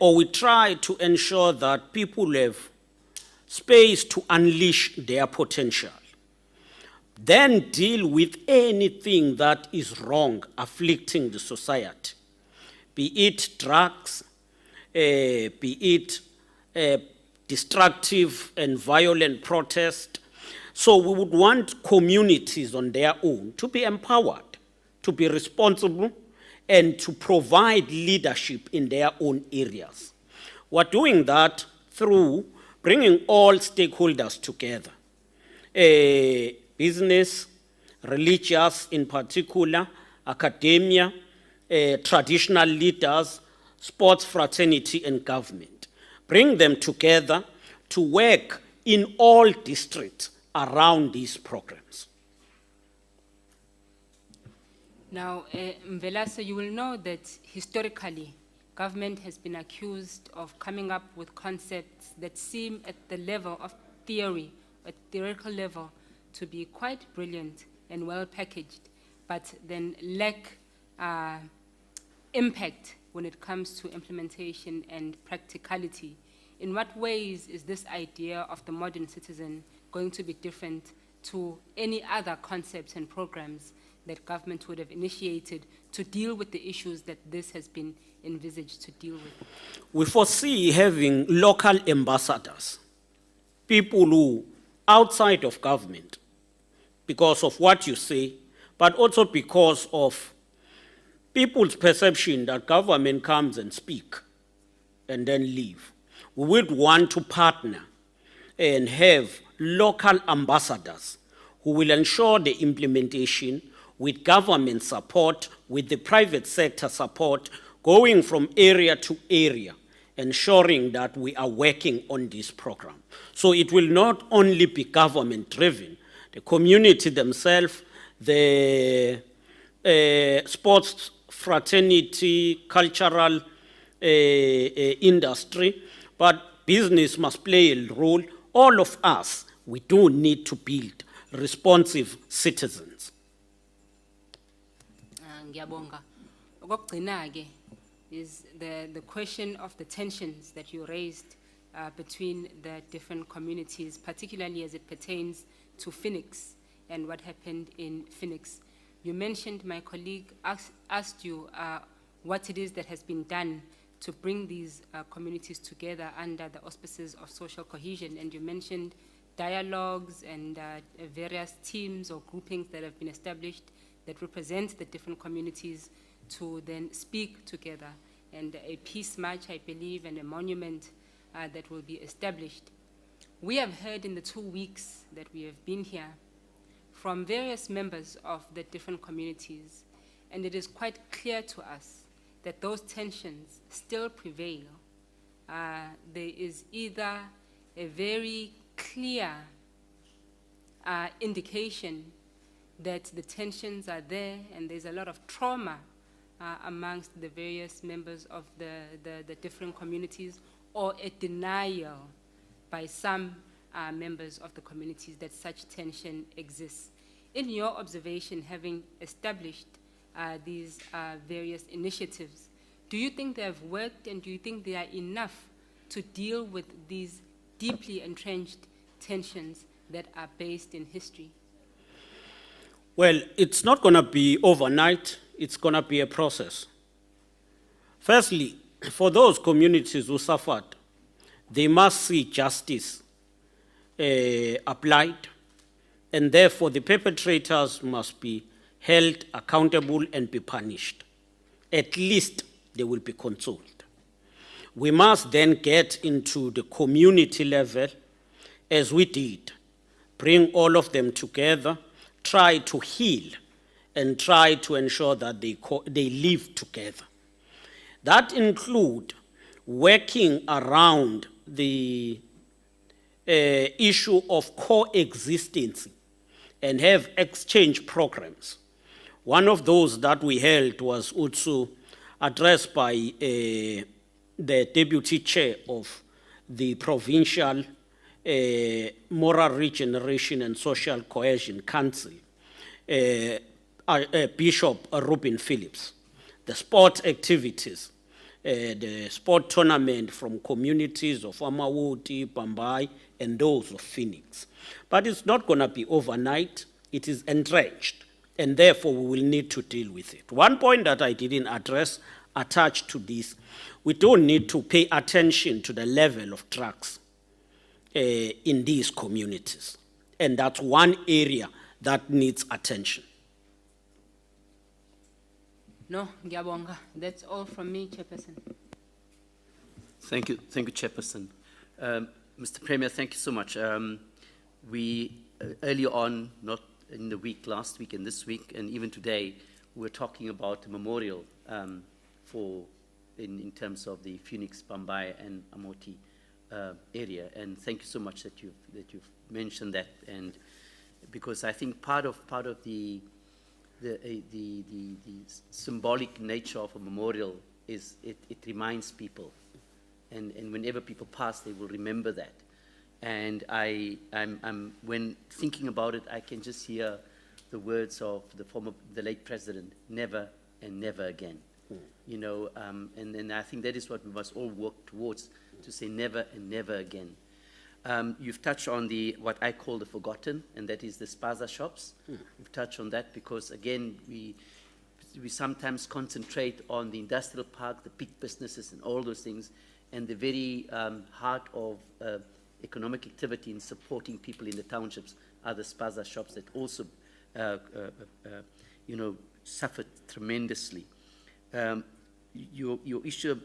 or we try to ensure that people have space to unleash their potential. Then deal with anything that is wrong, afflicting the society, be it drugs, be it destructive and violent protest. So we would want communities on their own to be empowered, to be responsible, and to provide leadership in their own areas. We're doing that through bringing all stakeholders together. Business, religious in particular, academia, traditional leaders, sports fraternity, and government. Bring them together to work in all districts around these programs. Now, Mvelase, you will know that historically, government has been accused of coming up with concepts that seem at the level of theory, at theoretical level, to be quite brilliant and well packaged, but then lack impact when it comes to implementation and practicality. In what ways is this idea of the modern citizen going to be different to any other concepts and programs that government would have initiated to deal with the issues that this has been envisaged to deal with? We foresee having local ambassadors, people who outside of government, because of what you say, but also because of people's perception that government comes and speak and then leave. We would want to partner and have local ambassadors who will ensure the implementation with government support, with the private sector support, going from area to area, ensuring that we are working on this program. So it will not only be government-driven, the community themselves, the sports fraternity, cultural industry, but business must play a role. All of us, we do need to build responsive citizens. Ngiyabonga. Okugcina-ke is the question of the tensions that you raised between the different communities, particularly as it pertains to Phoenix and what happened in Phoenix. You mentioned, my colleague asked you what it is that has been done to bring these communities together under the auspices of social cohesion, and you mentioned dialogues and various teams or groupings that have been established that represent the different communities to then speak together, and a peace march, I believe, and a monument that will be established. We have heard in the 2 weeks that we have been here from various members of the different communities, and it is quite clear to us that those tensions still prevail. There is either a very clear indication that the tensions are there and there's a lot of trauma amongst the various members of the different communities, or a denial by some members of the communities that such tension exists. In your observation, having established these various initiatives, do you think they have worked, and do you think they are enough to deal with these deeply entrenched tensions that are based in history? Well, it's not going to be overnight. It's going to be a process. Firstly, for those communities who suffered, they must see justice applied, and therefore the perpetrators must be held accountable and be punished. At least they will be consoled. We must then get into the community level, as we did, bring all of them together, try to heal, and try to ensure that they live together. That includes working around the issue of coexistence and have exchange programs. One of those that we held was also addressed by the deputy chair of the provincial Moral Regeneration and Social Cohesion Council, Bishop Rubin Phillips. The sport activities, the sport tournament from communities of Amawoti, Bambai, and those of Phoenix. But it's not going to be overnight. It is entrenched, and therefore we will need to deal with it. One point that I didn't address attached to this, we don't need to pay attention to the level of drugs in these communities. And that's one area that needs attention. No, ngiyabonga. That's all from me, Chairperson. Thank you, Chairperson. Mr. Premier, thank you so much. We, earlier on, not in the week, last week and this week, and even today, we're talking about a memorial in terms of the Phoenix, Bambai, and Amoti area. And thank you so much that you've mentioned that, and because I think part of the symbolic nature of a memorial is it reminds people. And whenever people pass, they will remember that. And when thinking about it, I can just hear the words of the late president, never and never again. You know, and I think that is what we must all work towards, to say never and never again. You've touched on what I call the forgotten, and that is the spaza shops. We've touched on that because, again, we sometimes concentrate on the industrial park, the big businesses and all those things, and the very heart of economic activity in supporting people in the townships are the spaza shops that also, you know, suffered tremendously. Your issue,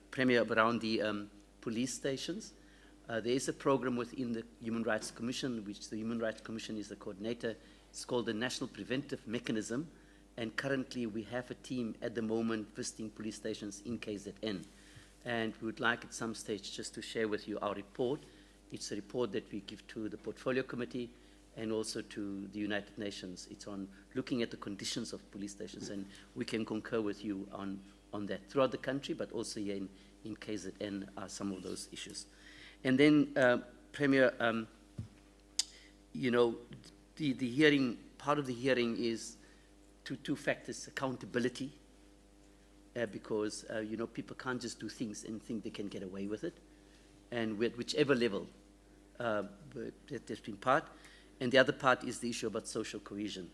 Premier, around the police stations, there is a program within the Human Rights Commission, which the Human Rights Commission is the coordinator. It's called the National Preventive Mechanism, and currently we have a team at the moment visiting police stations in KZN. And we would like at some stage just to share with you our report. It's a report that we give to the Portfolio Committee and also to the United Nations. It's on looking at the conditions of police stations, and we can concur with you on that throughout the country, but also here in KZN are some of those issues. And then, Premier, you know, the hearing, part of the hearing is two factors: accountability, because, you know, people can't just do things and think they can get away with it, and at whichever level that has been part. And the other part is the issue about social cohesion.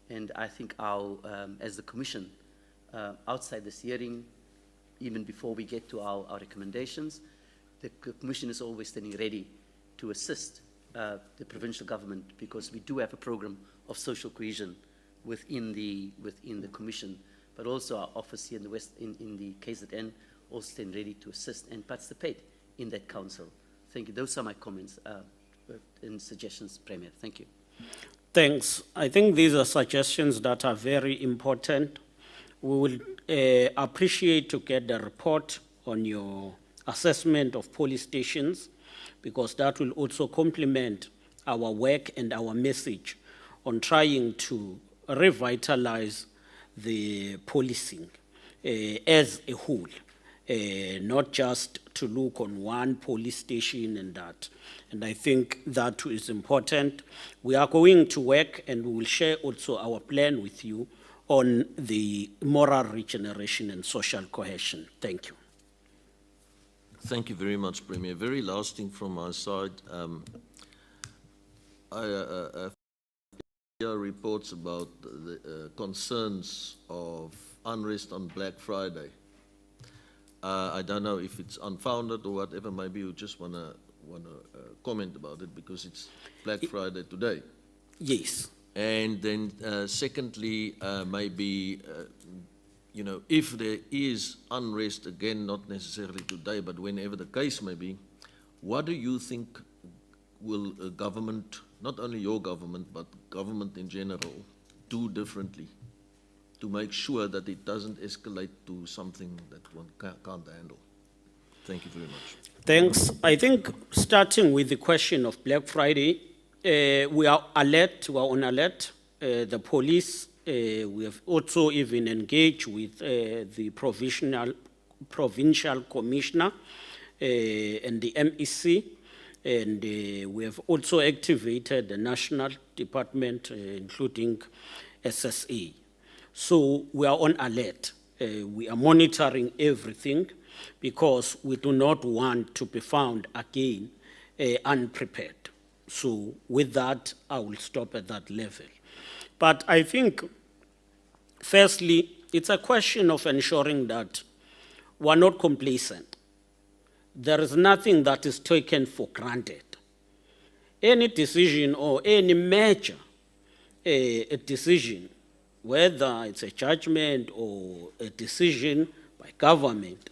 And I think as the Commission, outside this hearing, even before we get to our recommendations, the Commission is always standing ready to assist the provincial government, because we do have a program of social cohesion within the Commission, but also our office here in the West, in the KZN, also stand ready to assist and participate in that council. Thank you. Those are my comments and suggestions, Premier. Thank you. Thanks. I think these are suggestions that are very important. We will appreciate to get the report on your assessment of police stations, because that will also complement our work and our message on trying to revitalize the policing as a whole, not just to look on one police station and that. And I think that is important. We are going to work, and we will share also our plan with you on the moral regeneration and social cohesion. Thank you. Thank you very much, Premier. Very last thing from my side. I hear reports about the concerns of unrest on Black Friday. I don't know if it's unfounded or whatever. Maybe you just want to comment about it, because it's Black Friday today. Yes. And then secondly, maybe, you know, if there is unrest, again, not necessarily today, but whenever the case may be, what do you think will a government, not only your government, but government in general, do differently to make sure that it doesn't escalate to something that one can't handle? Thank you very much. Thanks. I think starting with the question of Black Friday, we are alert, we are on alert. The police, we have also even engaged with the provincial commissioner and the MEC, and we have also activated the national department, including SSA. So we are on alert. We are monitoring everything, because we do not want to be found again unprepared. So with that, I will stop at that level. But I think, firstly, it's a question of ensuring that we're not complacent. There is nothing that is taken for granted. Any decision or any major a decision, whether it's a judgment or a decision by government,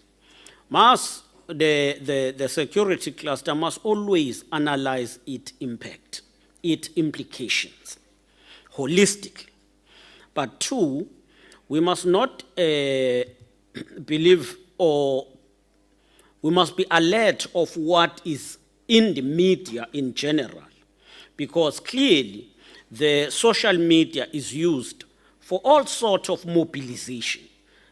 the security cluster must always analyze its impact, its implications, holistically. But two, we must not believe, or we must be alert of what is in the media in general, because clearly the social media is used for all sorts of mobilization.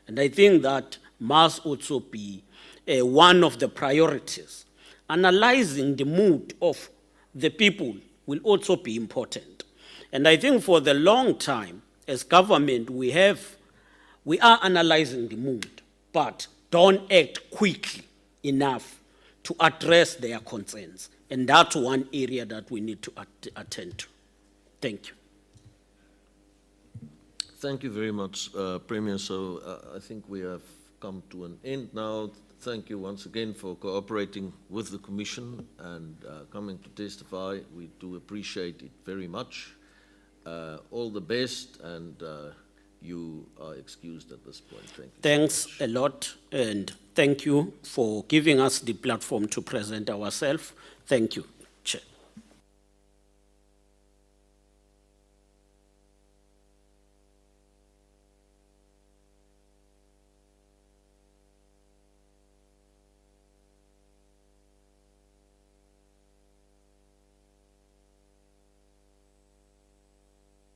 And I think that must also be one of the priorities. Analyzing the mood of the people will also be important. And I think for the long time, as government, we are analyzing the mood, but don't act quickly enough to address their concerns. And that's one area that we need to attend to. Thank you. Thank you very much, Premier. So I think we have come to an end now. Thank you once again for cooperating with the Commission and coming to testify. We do appreciate it very much. All the best, and you are excused at this point. Thank you. Thanks a lot, and thank you for giving us the platform to present ourselves. Thank you, Chair.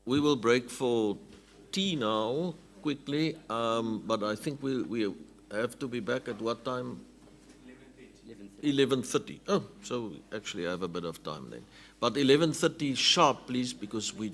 We will break for tea now, quickly, but I think we have to be back at what time? 11:30. Oh, so actually I have a bit of time then. But 11:30 sharp, please, because we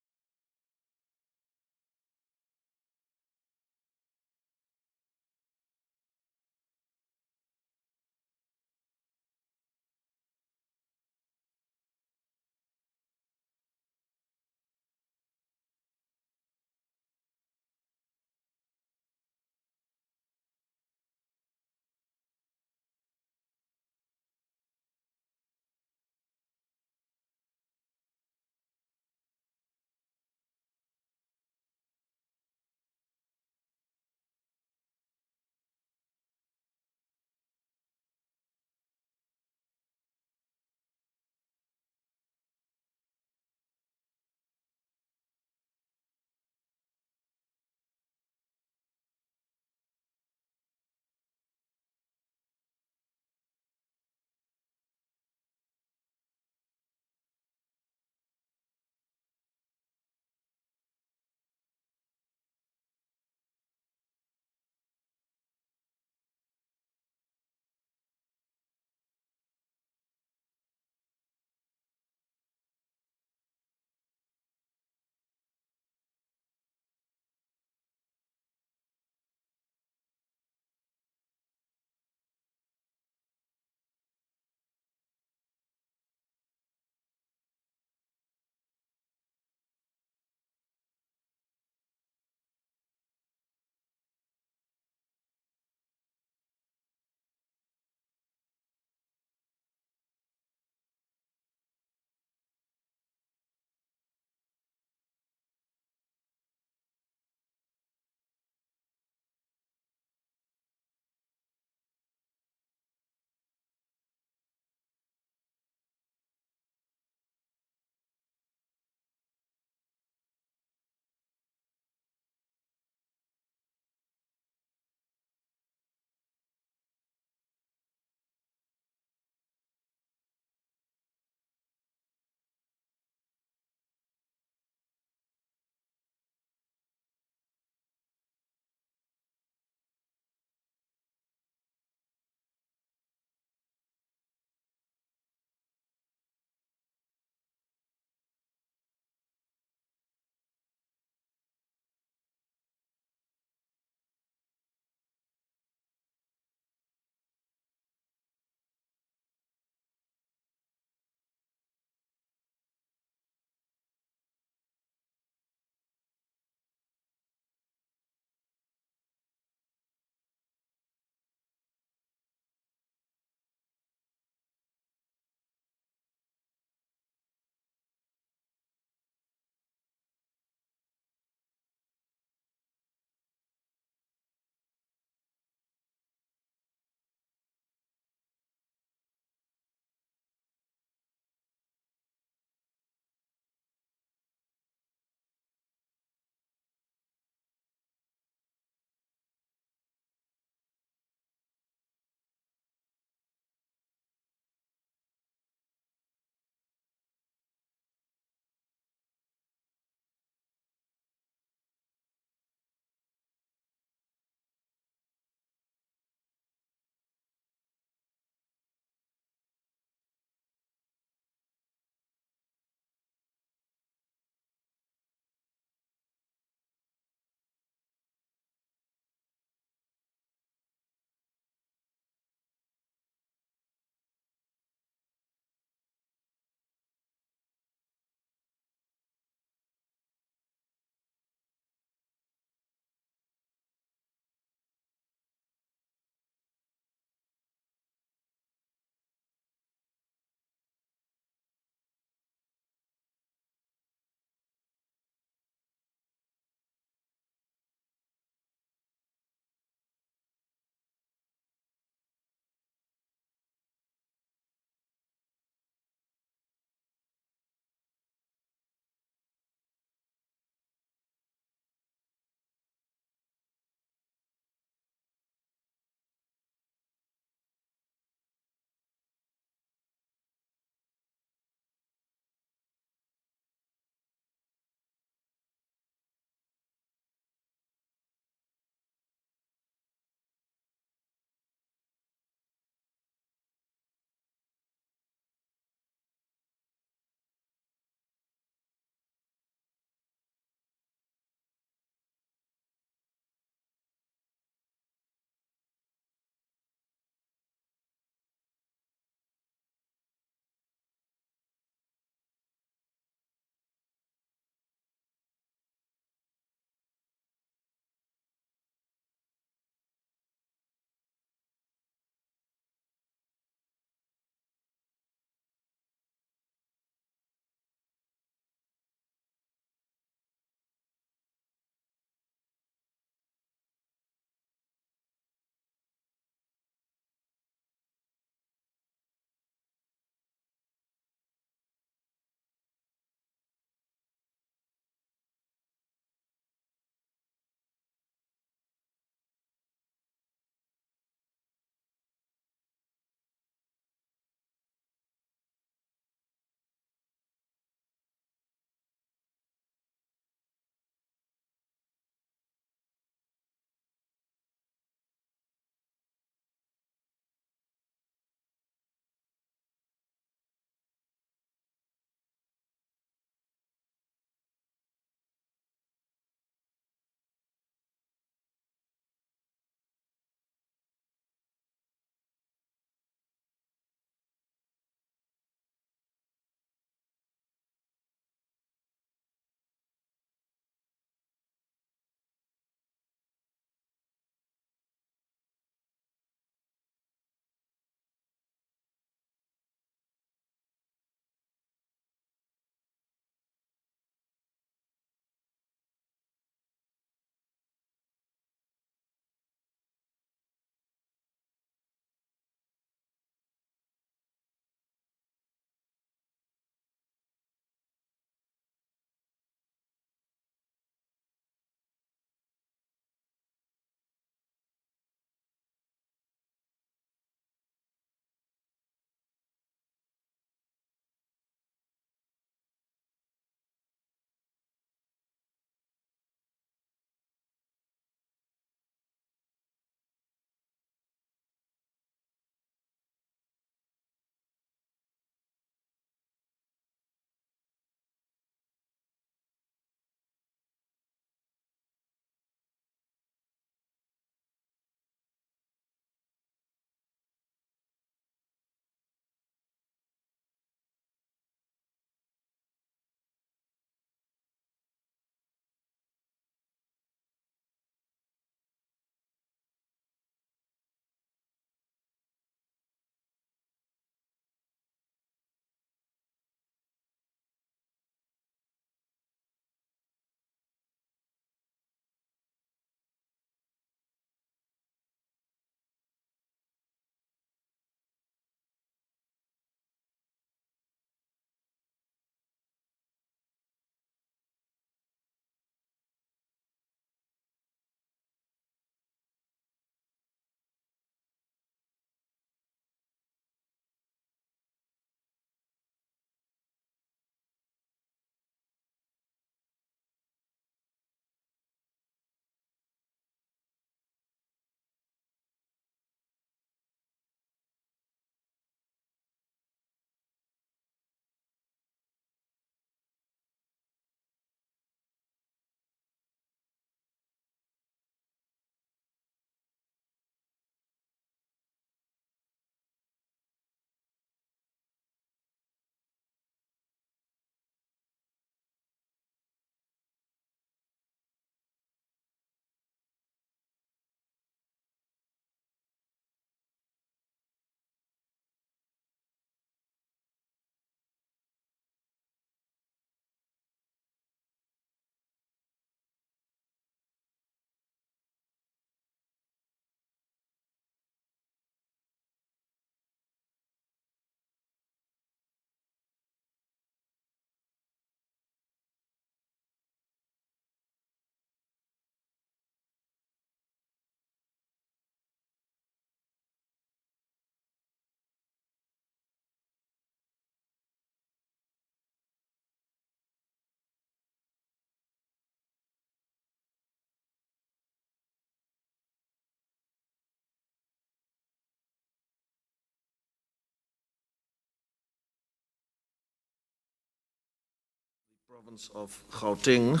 Province of Gauteng.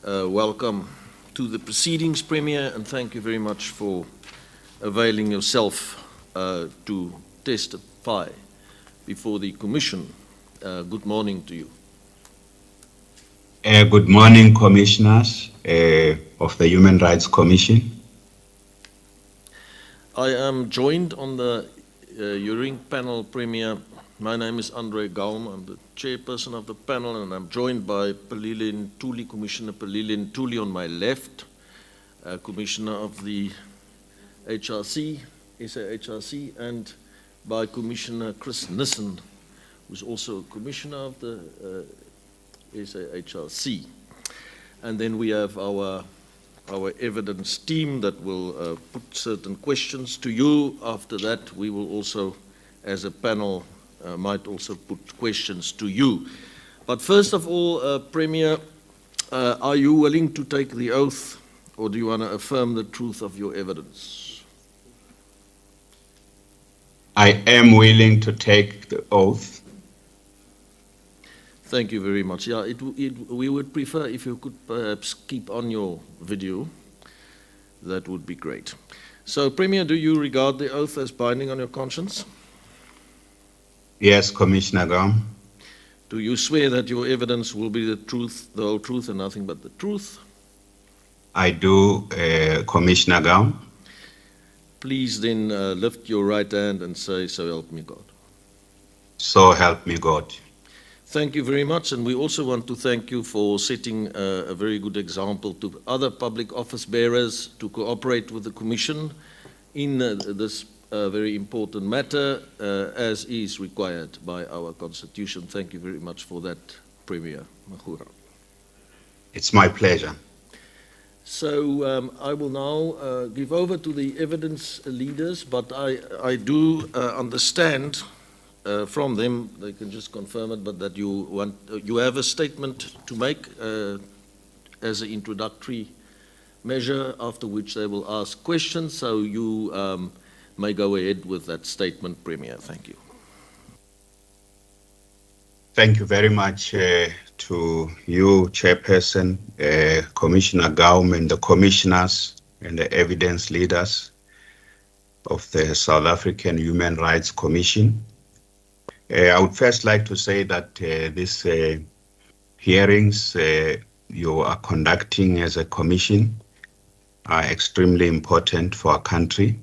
Welcome to the proceedings, Premier, and thank you very much for availing yourself to testify before the Commission. Good morning to you. Good morning, Commissioners of the Human Rights Commission. I am joined on the hearing panel, Premier. My name is Andre Gaum. I'm the chairperson of the panel, and I'm joined by Pelilin Tuli, Commissioner Pelilin Tuli on my left, Commissioner of the HRC, SAHRC, and by Commissioner Chris Nissen, who's also a Commissioner of the SAHRC. And then we have our evidence team that will put certain questions to you. After that, we will also, as a panel, might also put questions to you. But first of all, Premier, are you willing to take the oath, or do you want to affirm the truth of your evidence? I am willing to take the oath. Thank you very much. Yeah, we would prefer if you could perhaps keep on your video. That would be great. So, Premier, do you regard the oath as binding on your conscience? Yes, Commissioner Gaum. Do you swear that your evidence will be the truth, the whole truth, and nothing but the truth? I do, Commissioner Gaum. Please then lift your right hand and say, "So help me God." So help me God. Thank you very much, and we also want to thank you for setting a very good example to other public office bearers to cooperate with the Commission in this very important matter, as is required by our Constitution. Thank you very much for that, Premier Magura. It's my pleasure. So I will now give over to the evidence leaders, but I do understand from them, they can just confirm it, but that you have a statement to make as an introductory measure, after which they will ask questions. So you may go ahead with that statement, Premier. Thank you. Thank you very much to you, Chairperson, Commissioner Gaum, and the commissioners and the evidence leaders of the South African Human Rights Commission. I would first like to say that these hearings you are conducting as a commission are extremely important for our country.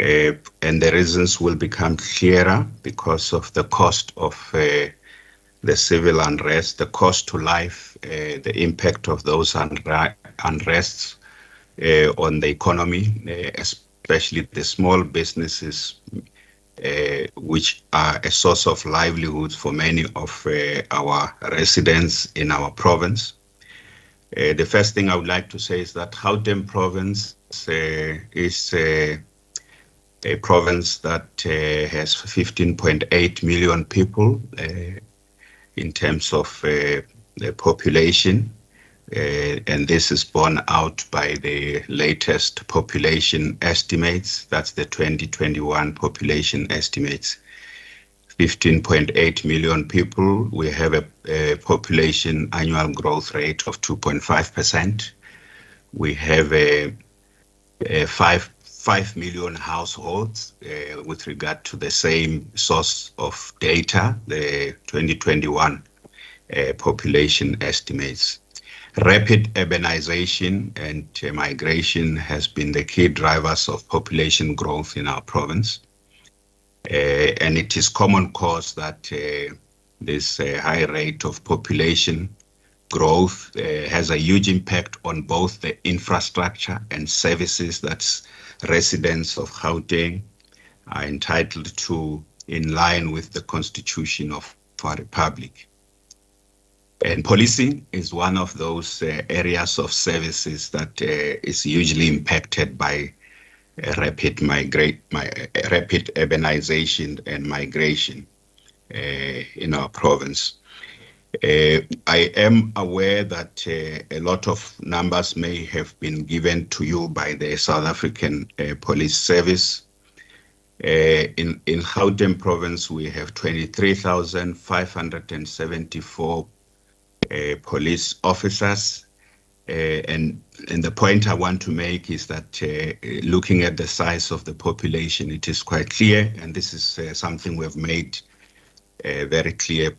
And the reasons will become clearer because of the cost of the civil unrest, the cost to life, the impact of those unrests on the economy, especially the small businesses, which are a source of livelihood for many of our residents in our province. The first thing I would like to say is that Gauteng province is a province that has 15.8 million people in terms of the population. And this is borne out by the latest population estimates. That's the 2021 population estimates. 15.8 million people. We have a population annual growth rate of 2.5%. We have a 5 million households with regard to the same source of data, the 2021 population estimates. Rapid urbanization and migration has been the key drivers of population growth in our province. And it is common cause that this high rate of population growth has a huge impact on both the infrastructure and services that residents of Gauteng are entitled to in line with the Constitution of our Republic. And policing is one of those areas of services that is hugely impacted by rapid urbanization and migration in our province. I am aware that a lot of numbers may have been given to you by the South African Police Service, In Gauteng province, we have 23,574 police officers. And the point I want to make is that looking at the size of the population, it is quite clear, and this is something we have made very clear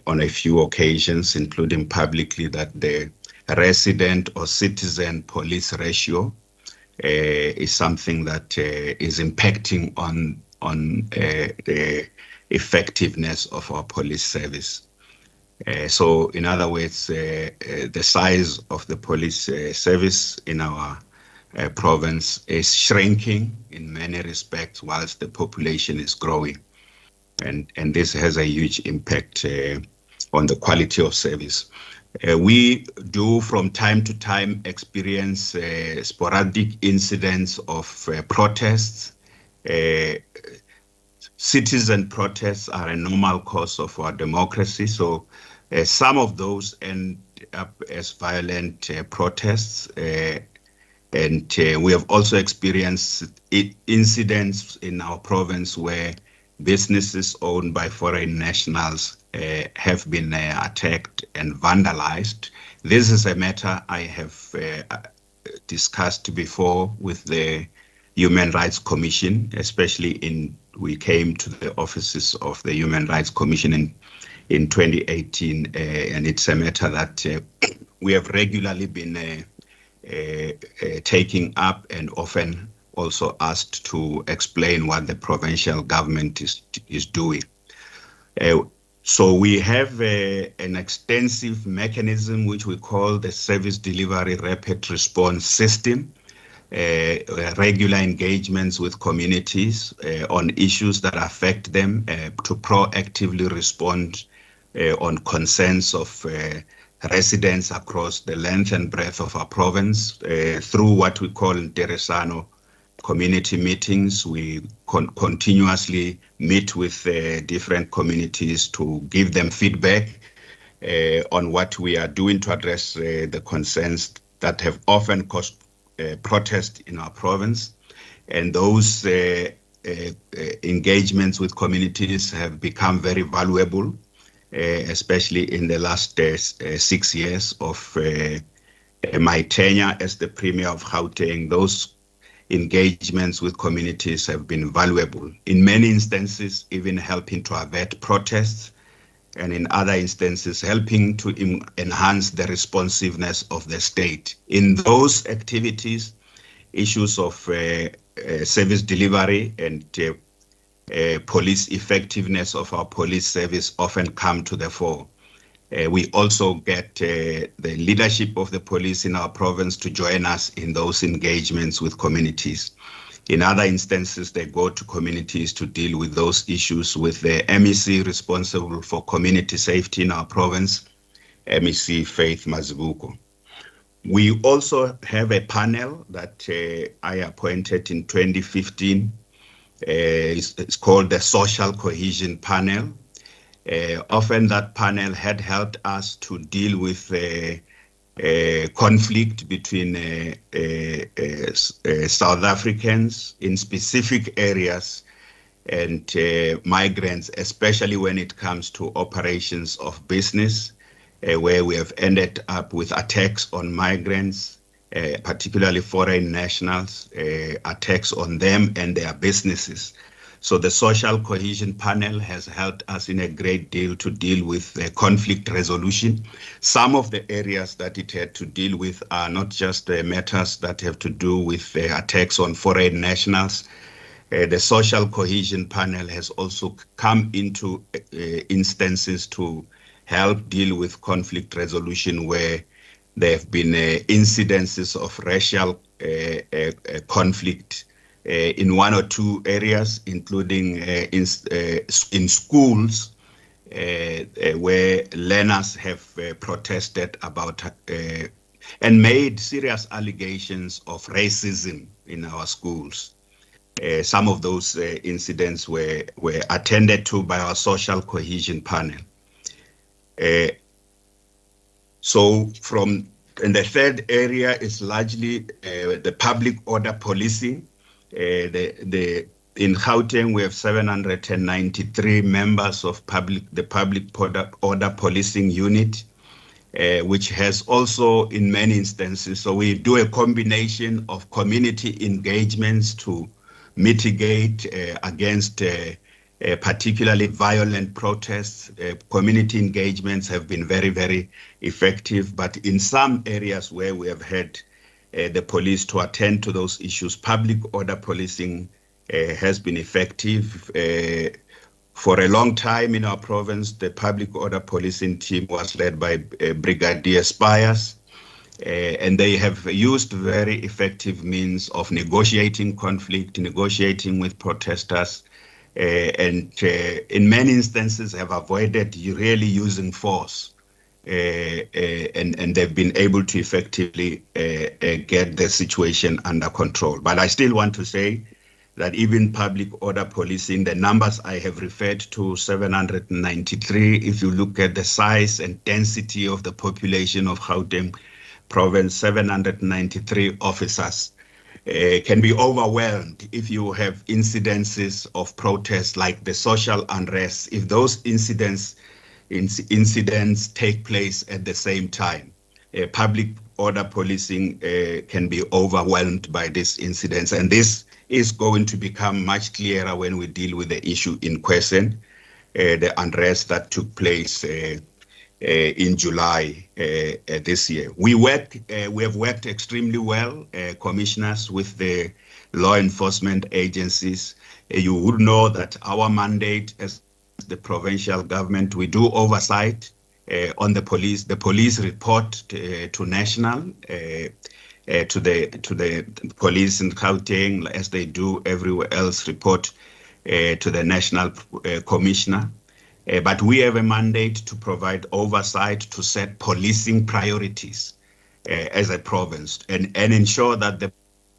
on a few occasions, including publicly, that the resident or citizen police ratio is something that is impacting on the effectiveness of our police service. So in other words, the size of the police service in our province is shrinking in many respects whilst the population is growing. And this has a huge impact on the quality of service. We do from time to time experience sporadic incidents of protests. Citizen protests are a normal course of our democracy, so some of those end up as violent protests, and we have also experienced incidents in our province where businesses owned by foreign nationals have been attacked and vandalized. This is a matter I have discussed before with the Human Rights Commission, especially we came to the offices of the Human Rights Commission in 2018, and it's a matter that we have regularly been taking up and often also asked to explain what the provincial government is doing. So we have an extensive mechanism which we call the Service Delivery Rapid Response System, regular engagements with communities on issues that affect them to proactively respond on concerns of residents across the length and breadth of our province through what we call Interesano community meetings. We continuously meet with different communities to give them feedback on what we are doing to address the concerns that have often caused protest in our province. And those engagements with communities have become very valuable, especially in the last 6 years of my tenure as the Premier of Gauteng. Those engagements with communities have been valuable, in many instances even helping to avert protests, and in other instances helping to enhance the responsiveness of the state. In those activities, issues of service delivery and police effectiveness of our police service often come to the fore. We also get the leadership of the police in our province to join us in those engagements with communities. In other instances, they go to communities to deal with those issues with the MEC responsible for community safety in our province, MEC Faith Mazibuko. We also have a panel that I appointed in 2015. It's called the Social Cohesion Panel. Often that panel had helped us to deal with conflict between South Africans in specific areas and migrants, especially when it comes to operations of business, where we have ended up with attacks on migrants, particularly foreign nationals, attacks on them and their businesses. So the Social Cohesion Panel has helped us in a great deal to deal with conflict resolution. Some of the areas that it had to deal with are not just matters that have to do with attacks on foreign nationals. The Social Cohesion Panel has also come into instances to help deal with conflict resolution where there have been incidences of racial conflict in one or two areas, including in schools where learners have protested about and made serious allegations of racism in our schools. Some of those incidents were attended to by our Social Cohesion Panel. And the third area is largely the public order policing. The In Gauteng, we have 793 members of the Public Order Policing Unit, which has also, in many instances, so we do a combination of community engagements to mitigate against particularly violent protests. Community engagements have been very, very effective, but in some areas where we have had the police to attend to those issues, public order policing has been effective. For a long time in our province, the public order policing team was led by Brigadier Spires, and they have used very effective means of negotiating conflict, negotiating with protesters, and in many instances have avoided really using force. And they've been able to effectively get the situation under control. But I still want to say that even public order policing, the numbers I have referred to, 793, if you look at the size and density of the population of Gauteng province, 793 officers can be overwhelmed if you have incidences of protests like the social unrest, if those incidents take place at the same time. Public order policing can be overwhelmed by these incidents, and this is going to become much clearer when we deal with the issue in question, the unrest that took place in July this year. We have worked extremely well, commissioners, with the law enforcement agencies. You would know that our mandate as the provincial government, we do oversight on the police. The police report to national, to the police in Gauteng, as they do everywhere else, report to the national commissioner. But we have a mandate to provide oversight, to set policing priorities as a province, and ensure that the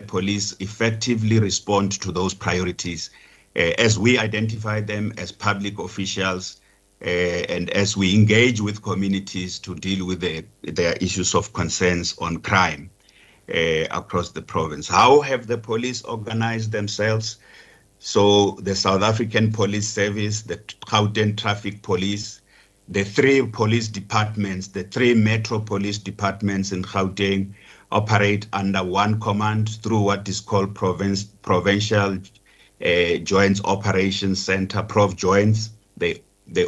police effectively respond to those priorities as we identify them as public officials, and as we engage with communities to deal with their issues of concerns on crime across the province. How have the police organized themselves? So the South African Police Service, the Gauteng Traffic Police, the three police departments, the three metro police departments in Gauteng operate under one command through what is called Provincial Joint Operations Center, Prov Joints. They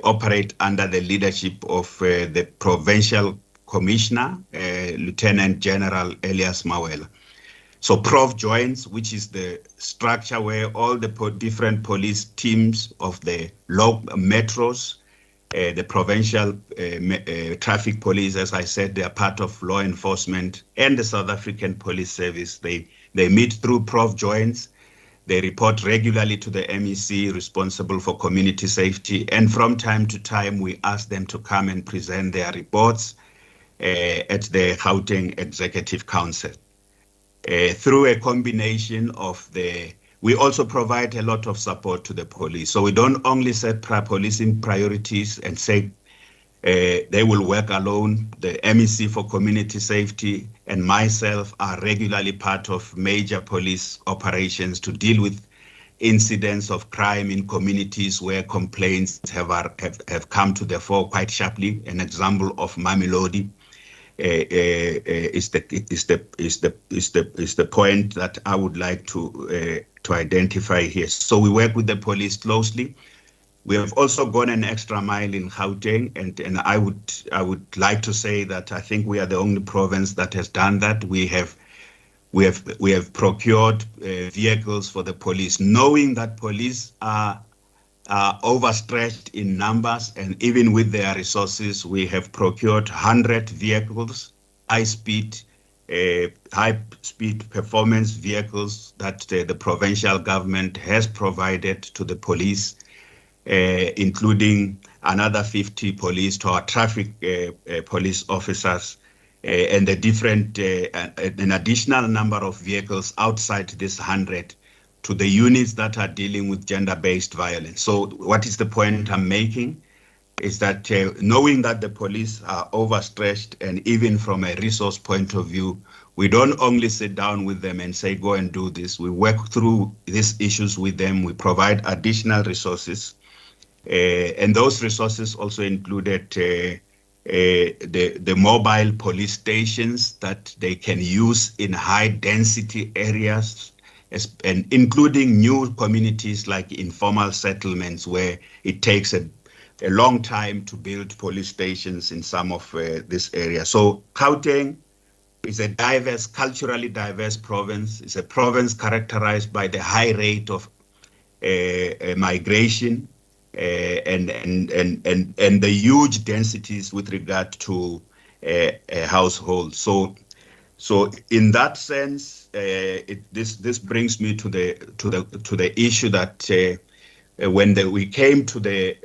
operate under the leadership of the Provincial Commissioner, Lieutenant General Elias Mawela. So Prov Joints, which is the structure where all the different police teams of the local metros, the provincial traffic police, as I said, they are part of law enforcement, and the South African Police Service. They meet through Prov Joints. They report regularly to the MEC responsible for community safety, and from time to time we ask them to come and present their reports at the Gauteng Executive Council. Through a combination of we also provide a lot of support to the police. So we don't only set policing priorities and say they will work alone. The MEC for community safety and myself are regularly part of major police operations to deal with incidents of crime in communities where complaints have come to the fore quite sharply. An example of Mamelodi is the point that I would like to identify here. So we work with the police closely. We have also gone an extra mile in Gauteng, and I would like to say that I think we are the only province that has done that. We have procured vehicles for the police, knowing that police are overstretched in numbers, and even with their resources, we have procured 100 vehicles, high-speed performance vehicles that the provincial government has provided to the police, including another 50 police to our traffic police officers, and the different, an additional number of vehicles outside this 100 to the units that are dealing with gender-based violence. So what is the point I'm making? Is that knowing that the police are overstretched, and even from a resource point of view, we don't only sit down with them and say, go and do this. We work through these issues with them. We provide additional resources. And those resources also included the mobile police stations that they can use in high density areas, and including new communities like informal settlements where it takes a long time to build police stations in some of this area. So Gauteng is a diverse, culturally diverse province. It's a province characterized by the high rate of migration and the huge densities with regard to households. So in that sense, this brings me to the issue that when we came to the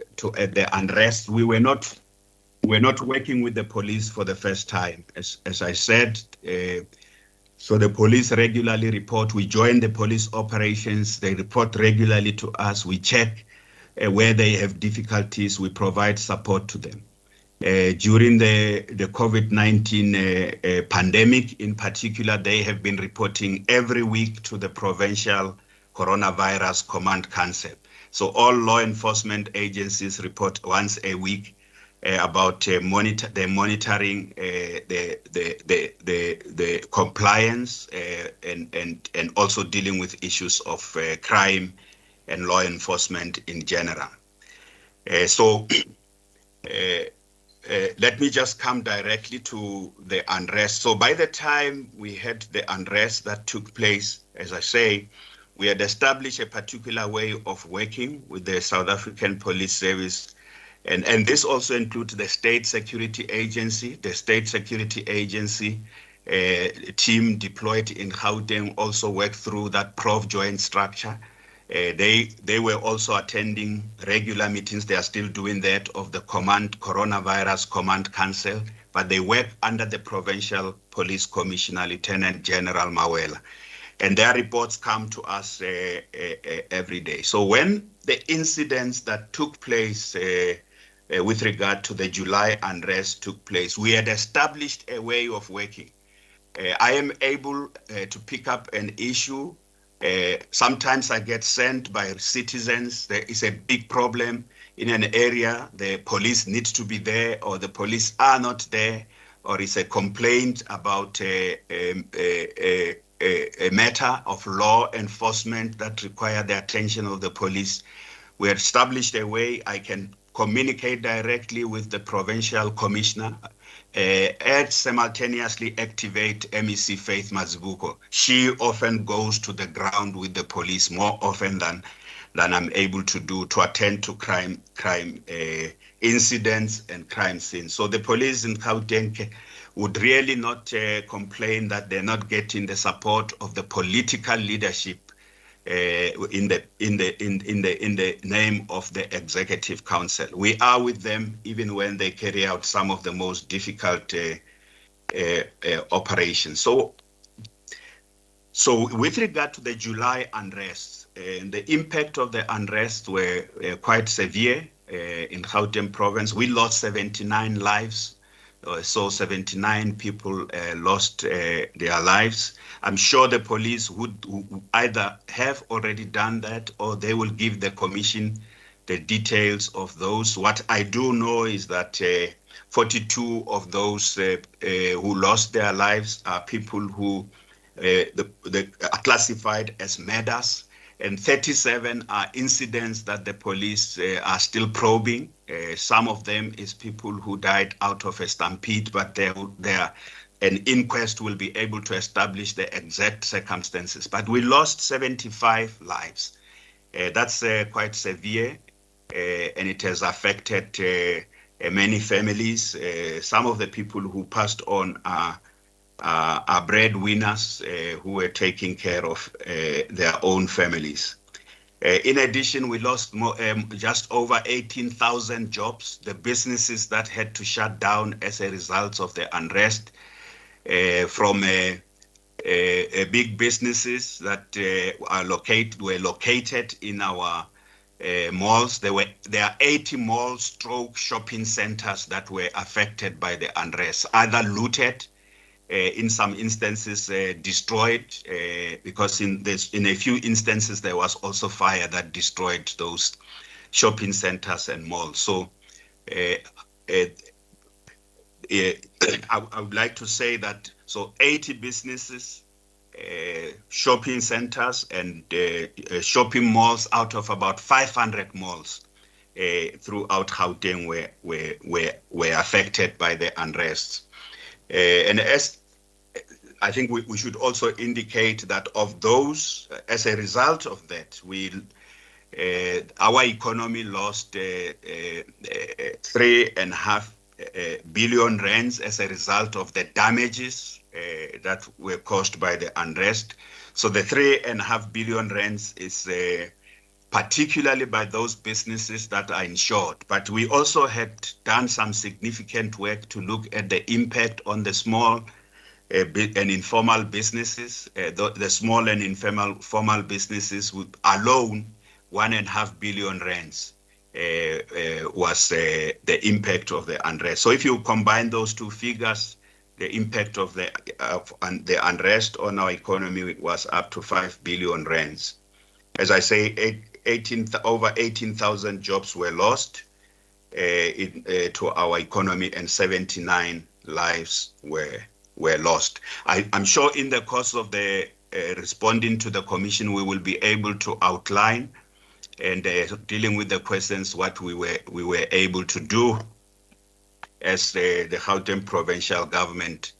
unrest, we're not working with the police for the first time. As I said, so the police regularly report. We join the police operations. They report regularly to us. We check where they have difficulties. We provide support to them. During the COVID-19 pandemic in particular, they have been reporting every week to the Provincial Coronavirus Command Council. So all law enforcement agencies report once a week about monitoring the compliance and also dealing with issues of crime and law enforcement in general. Let me just come directly to the unrest. So by the time we had the unrest that took place, as I say, we had established a particular way of working with the South African Police Service. And this also includes the State Security Agency. The State Security Agency team deployed in Gauteng also worked through that PROV joint structure. They were also attending regular meetings. They are still doing that of the Coronavirus Command Council, but they work under the Provincial Police Commissioner, Lieutenant General Mawela. And their reports come to us every day. So when the incidents that took place with regard to the July unrest took place, we had established a way of working. I am able to pick up an issue. Sometimes I get sent by citizens. There is a big problem in an area. The police needs to be there, or the police are not there, or it's a complaint about a matter of law enforcement that require the attention of the police. We established a way I can communicate directly with the provincial commissioner and simultaneously activate MEC Faith Mazibuko. She often goes to the ground with the police more often than I'm able to do to attend to crime incidents and crime scenes. So the police in Gauteng would really not complain that they're not getting the support of the political leadership in the name of the Executive Council. We are with them even when they carry out some of the most difficult operations. So with regard to the July unrest, the impact of the unrest were quite severe in Gauteng province. We lost 79 lives. So 79 people lost their lives. I'm sure the police would either have already done that, or they will give the commission the details of those. What I do know is that 42 of those who lost their lives are people who are classified as murders, and 37 are incidents that the police are still probing. Some of them is people who died out of a stampede, but an inquest will be able to establish the exact circumstances. But we lost 75 lives. That's quite severe, and it has affected many families. Some of the people who passed on are breadwinners who were taking care of their own families. In addition, we lost just over 18,000 jobs, the businesses that had to shut down as a result of the unrest, from big businesses that were located in our malls. There are 80 malls / shopping centers that were affected by the unrest, either looted in some instances destroyed, because in a few instances there was also fire that destroyed those shopping centers and malls. So I would like to say that 80 businesses, shopping centers, and shopping malls out of about 500 malls throughout Gauteng were affected by the unrest. And as I think we should also indicate that of those, as a result of that, our economy lost 3.5 billion rands as a result of the damages that were caused by the unrest. So the 3.5 billion rands is particularly by those businesses that are insured. But we also had done some significant work to look at the impact on the small and informal businesses. The small and informal businesses alone, 1.5 billion rands was the impact of the unrest. So if you combine those two figures, the impact of the unrest on our economy was up to 5 billion rands. As I say, over 18,000 jobs were lost to our economy, and 79 lives were lost. I'm sure in the course of the responding to the commission, we will be able to outline and dealing with the questions what we were able to do as the Gauteng provincial government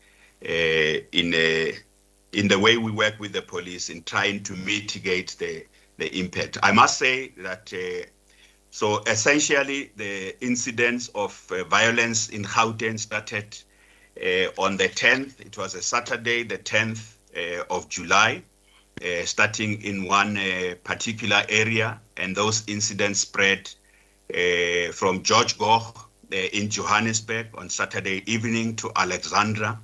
in the way we work with the police in trying to mitigate the impact. I must say that so essentially the incidents of violence in Gauteng started on the 10th. It was a Saturday, the 10th of July, starting in one particular area, and those incidents spread from George Goch in Johannesburg on Saturday evening to Alexandra,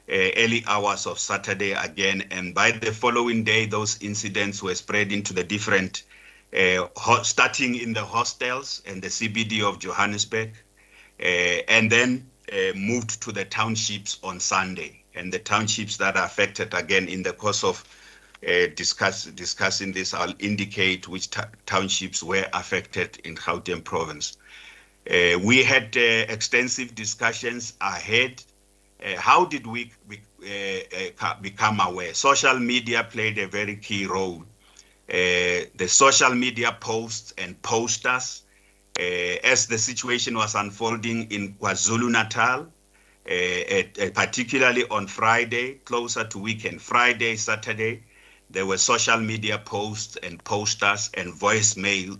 early hours of Saturday again, and by the following day, those incidents were spread into the different, starting in the hostels and the CBD of Johannesburg, and then moved to the townships on Sunday. And the townships that are affected, again, in the course of discussing this, I'll indicate which townships were affected in Gauteng province. We had extensive discussions ahead. How did we become aware? Social media played a very key role. The social media posts and posters, as the situation was unfolding in KwaZulu-Natal, particularly on Friday, closer to weekend, Friday, Saturday, there were social media posts and posters and voicemails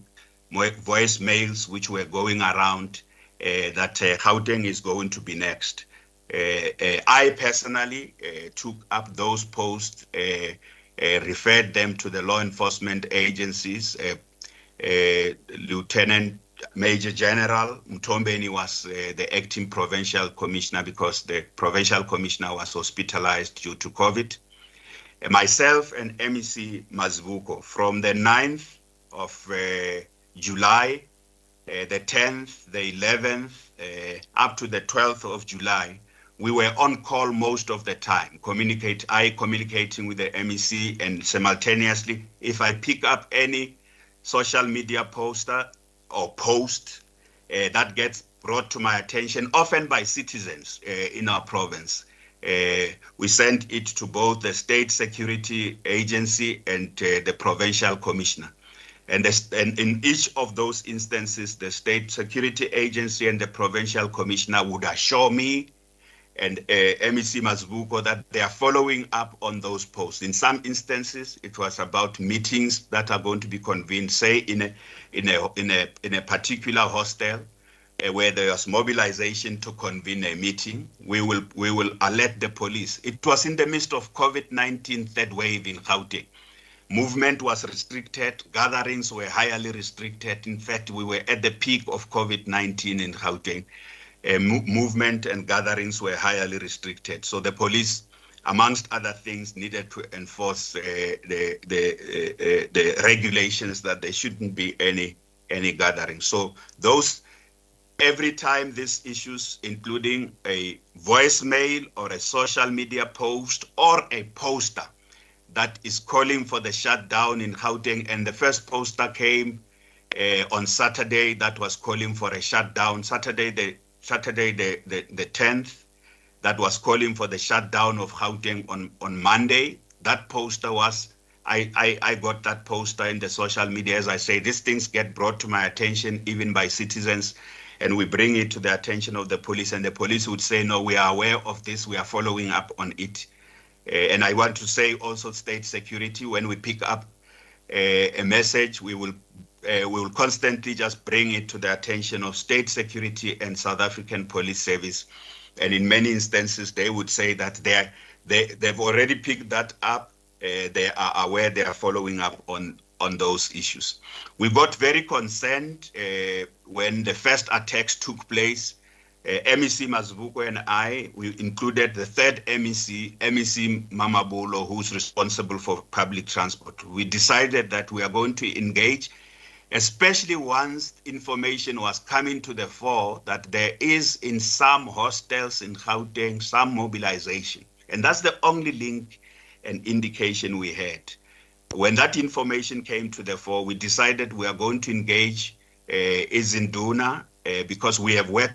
which were going around that Gauteng is going to be next. I personally took up those posts, referred them to the law enforcement agencies. Lieutenant Major General Mtombeni was the acting provincial commissioner because the provincial commissioner was hospitalized due to COVID. Myself and MEC Mazvuko, from the 9th of July, the 10th, the 11th, up to the 12th of July, we were on call most of the time, communicating with the MEC, and simultaneously, if I pick up any social media poster or post that gets brought to my attention, often by citizens in our province, we send it to both the State Security Agency and the Provincial Commissioner. And in each of those instances, the State Security Agency and the Provincial Commissioner would assure me and MEC Mazvuko that they are following up on those posts. In some instances, it was about meetings that are going to be convened, say in a particular hostel where there was mobilization to convene a meeting. We will alert the police. It was in the midst of COVID-19 third wave in Gauteng. Movement was restricted, gatherings were highly restricted. In fact, we were at the peak of COVID-19 in Gauteng. Movement and gatherings were highly restricted. So the police, amongst other things, needed to enforce the regulations that there shouldn't be any gathering. So those every time these issues, including a voicemail or a social media post or a poster that is calling for the shutdown in Gauteng, and the first poster came on Saturday that was calling for a shutdown. Saturday the 10th, that was calling for the shutdown of Gauteng on Monday. That poster was, I got that poster in the social media. As I say, these things get brought to my attention even by citizens, and we bring it to the attention of the police, and the police would say, no, we are aware of this, we are following up on it. And I want to say also state security, when we pick up a message, we will constantly just bring it to the attention of state security and South African Police Service. And in many instances, they would say that they've already picked that up. They are aware, they are following up on those issues. We got very concerned when the first attacks took place. MEC Mazibuko and I, we included the third MEC Mamabulo, who's responsible for public transport. We decided that we are going to engage, especially once information was coming to the fore that there is in some hostels in Gauteng some mobilization. And that's the only link and indication we had. When that information came to the fore, we decided we are going to engage Izinduna because we have worked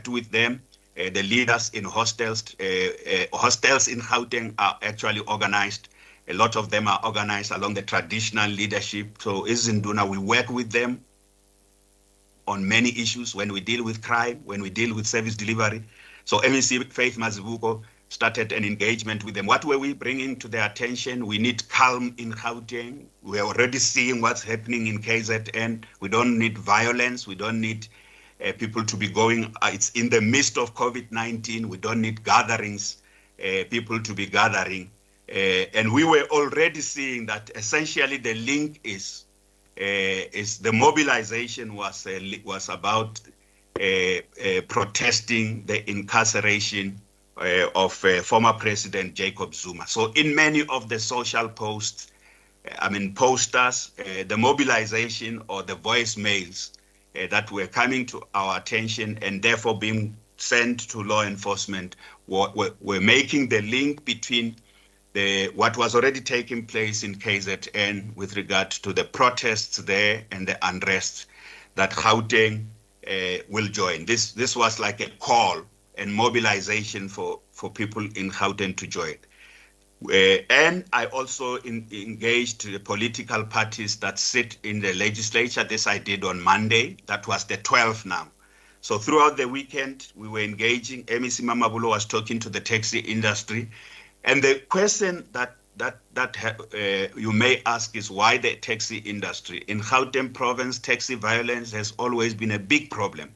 with them. The leaders in hostels in Gauteng are actually organized. A lot of them are organized along the traditional leadership. So Izinduna, we work with them on many issues when we deal with crime, when we deal with service delivery. So MEC Faith Mazibuko started an engagement with them. What were we bringing to their attention? We need calm in Gauteng. We're already seeing what's happening in KZN. We don't need violence. We don't need people to be going. It's in the midst of COVID-19. We don't need gatherings, people to be gathering. And we were already seeing that essentially the link is the mobilization was about protesting the incarceration of former President Jacob Zuma. So in many of the social posts, posters, the mobilization or the voicemails that were coming to our attention and therefore being sent to law enforcement were making the link between what was already taking place in KZN with regard to the protests there and the unrest that Gauteng will join. This was like a call and mobilization for people in Gauteng to join. And I also engaged the political parties that sit in the legislature. This I did on Monday. That was the 12th now. So throughout the weekend, we were engaging. MEC Mamabulo was talking to the taxi industry. And the question that you may ask is why the taxi industry? In Gauteng province, taxi violence has always been a big problem.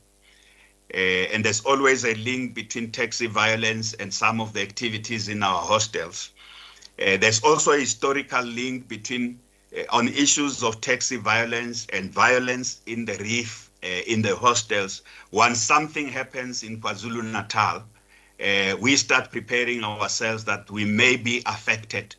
And there's always a link between taxi violence and some of the activities in our hostels. There's also a historical link between on issues of taxi violence and violence in the reef, in the hostels. Once something happens in KwaZulu-Natal, we start preparing ourselves that we may be affected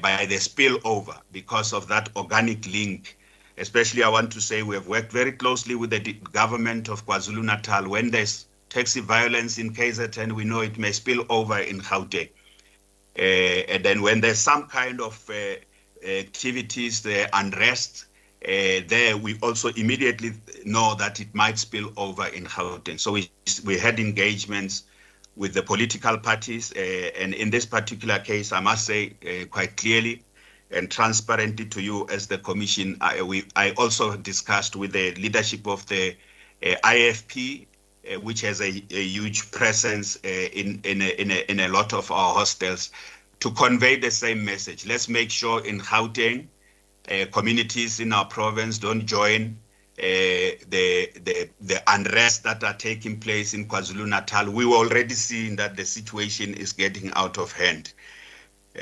by the spillover because of that organic link. Especially, I want to say we have worked very closely with the government of KwaZulu-Natal. When there's taxi violence in KZN, we know it may spill over in Gauteng. And then when there's some kind of activities, the unrest, there we also immediately know that it might spill over in Gauteng. So we had engagements with the political parties, and in this particular case, I must say quite clearly and transparently to you as the Commission, I also discussed with the leadership of the IFP, which has a huge presence in a lot of our hostels, to convey the same message. Let's make sure in Gauteng, communities in our province don't join the unrest that are taking place in KwaZulu-Natal. We were already seeing that the situation is getting out of hand.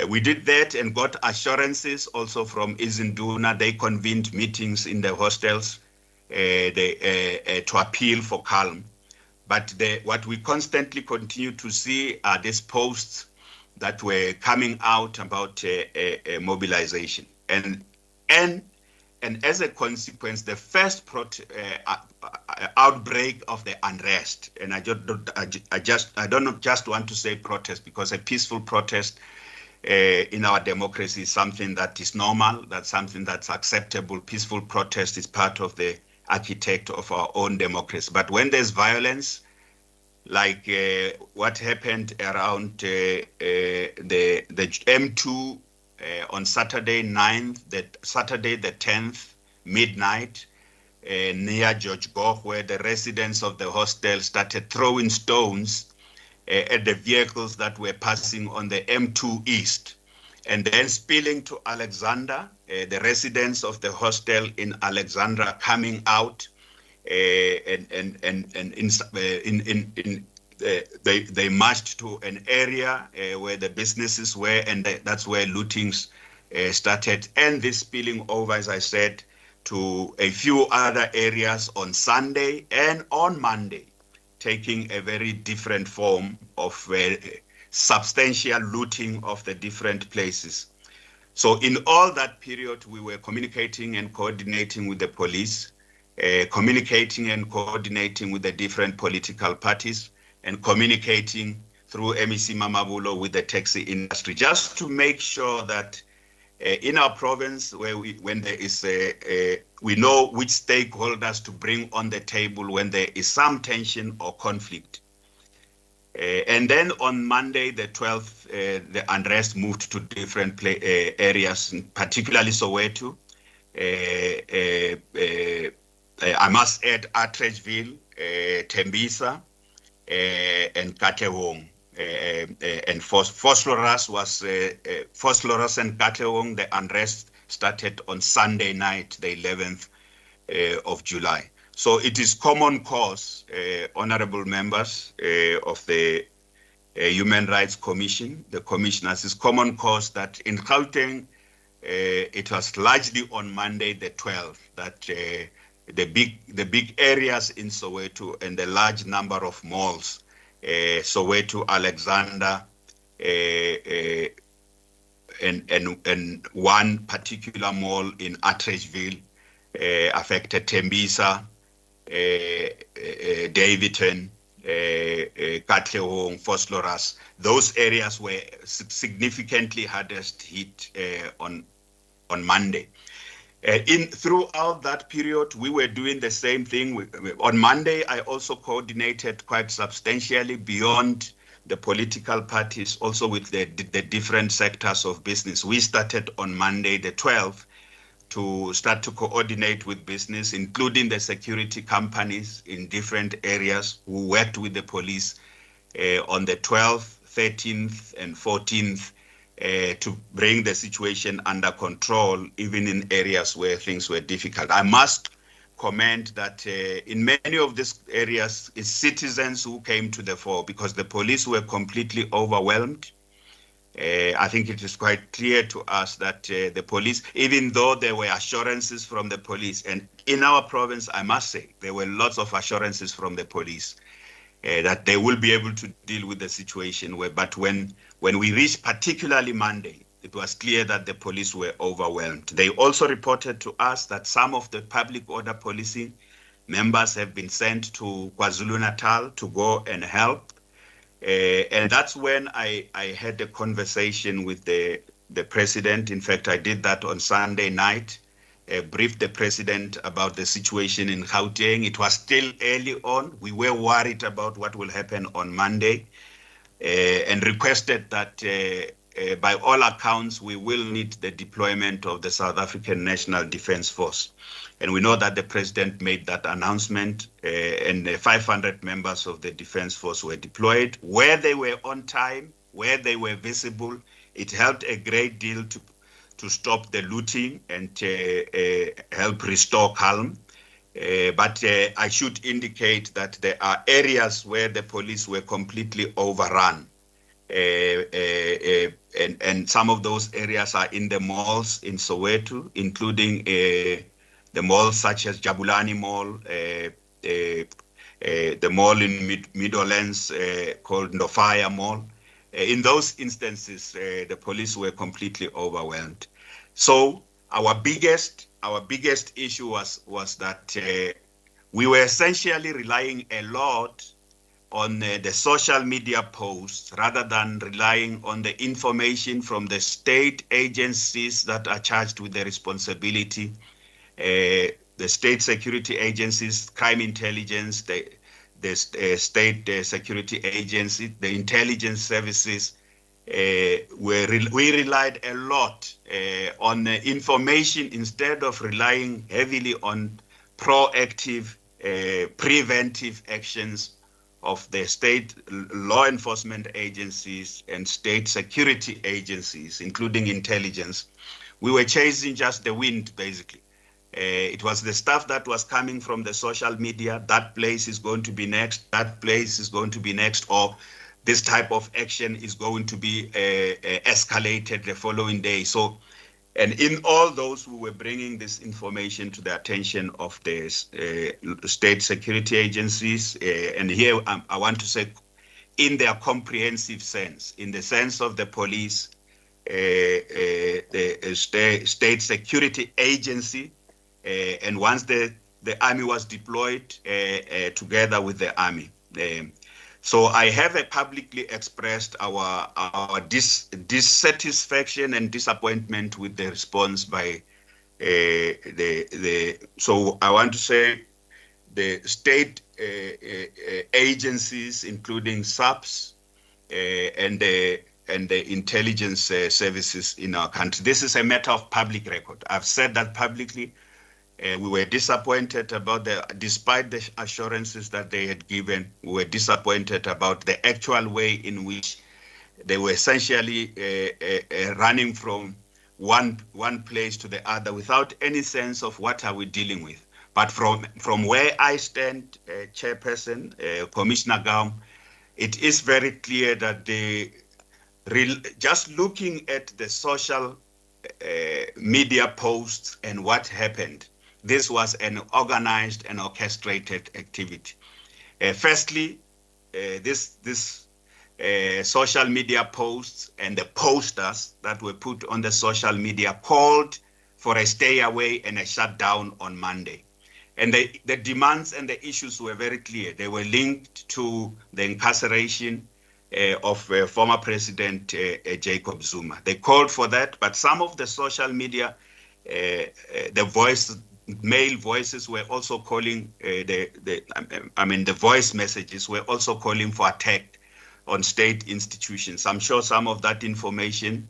We did that and got assurances also from Izinduna. They convened meetings in the hostels to appeal for calm. But what we constantly continue to see are these posts that were coming out about mobilization. And as a consequence, the first outbreak of the unrest. And I don't just want to say protest, because a peaceful protest in our democracy is something that is normal, that's something that's acceptable. Peaceful protest is part of the architect of our own democracy. But when there's violence, like what happened around the M2 on Saturday 9th, Saturday the 10th, midnight, near George Goch, where the residents of the hostel started throwing stones at the vehicles that were passing on the M2 East, and then spilling to Alexandra, the residents of the hostel in Alexandra coming out, they marched to an area where the businesses were, and that's where lootings started, and this spilling over, as I said, to a few other areas on Sunday and on Monday, taking a very different form of substantial looting of the different places. So in all that period, we were communicating and coordinating with the police, communicating and coordinating with the different political parties, and communicating through MEC Mamabulo with the taxi industry, just to make sure that in our province, when there is we know which stakeholders to bring on the table when there is some tension or conflict. And then on Monday, the 12th, the unrest moved to different areas, particularly Soweto. I must add Atteridgeville, Tembisa, and Katlehong. And Vosloorus and Katlehong, the unrest started on Sunday night, the 11th of July. So it is common cause, honorable members of the Human Rights Commission, the commissioners, it's common cause that in Gauteng, it was largely on Monday the 12th that the big areas in Soweto and the large number of malls, Soweto, Alexander, and one particular mall in Atteridgeville affected Tembisa, Davidton, Katlehong, Vosloorus. Those areas were significantly hardest hit on Monday. Throughout that period, we were doing the same thing. On Monday, I also coordinated quite substantially beyond the political parties, also with the different sectors of business. We started on Monday, the 12th, to start to coordinate with business, including the security companies in different areas who worked with the police on the 12th, 13th, and 14th, to bring the situation under control, even in areas where things were difficult. I must comment that in many of these areas, it's citizens who came to the fore because the police were completely overwhelmed. I think it is quite clear to us that the police, even though there were assurances from the police, and in our province, I must say, there were lots of assurances from the police that they will be able to deal with the situation. But when we reached particularly Monday, it was clear that the police were overwhelmed. They also reported to us that some of the public order policing members have been sent to KwaZulu-Natal to go and help. And that's when I had a conversation with the president. In fact, I did that on Sunday night, briefed the president about the situation in Gauteng. It was still early on. We were worried about what will happen on Monday and requested that by all accounts, we will need the deployment of the South African National Defence Force. And we know that the president made that announcement and 500 members of the Defence Force were deployed. Where they were on time, where they were visible, it helped a great deal to stop the looting and help restore calm. But I should indicate that there are areas where the police were completely overrun. And some of those areas are in the malls in Soweto, including the malls such as Jabulani Mall, the mall in Meadowlands called Ndofaya Mall. In those instances, the police were completely overwhelmed. So our biggest issue was that we were essentially relying a lot on the social media posts rather than relying on the information from the state agencies that are charged with the responsibility, the state security agencies, crime intelligence, the state security agency, the intelligence services. We relied a lot on information instead of relying heavily on proactive, preventive actions of the state law enforcement agencies and state security agencies, including intelligence. We were chasing just the wind, basically. It was the stuff that was coming from the social media. That place is going to be next. That place is going to be next. Or this type of action is going to be escalated the following day. So, and in all those, we were bringing this information to the attention of the state security agencies. And here I want to say in their comprehensive sense, in the sense of the police, the state security agency, and once the army was deployed together with the army. So I have publicly expressed our dissatisfaction and disappointment with the response by so I want to say the state agencies, including SABC and the intelligence services in our country. This is a matter of public record. I've said that publicly. We were disappointed about despite the assurances that they had given, we were disappointed about the actual way in which they were essentially running from one place to the other without any sense of what are we dealing with. But from where I stand, Chairperson, Commissioner Gaum, it is very clear that just looking at the social media posts and what happened, this was an organized and orchestrated activity. Firstly, this social media posts and the posters that were put on the social media called for a stay away and a shutdown on Monday. And the demands and the issues were very clear. They were linked to the incarceration of former President Jacob Zuma. They called for that, but some of the social media, male voices were also calling, the voice messages were also calling for attack on state institutions. I'm sure some of that information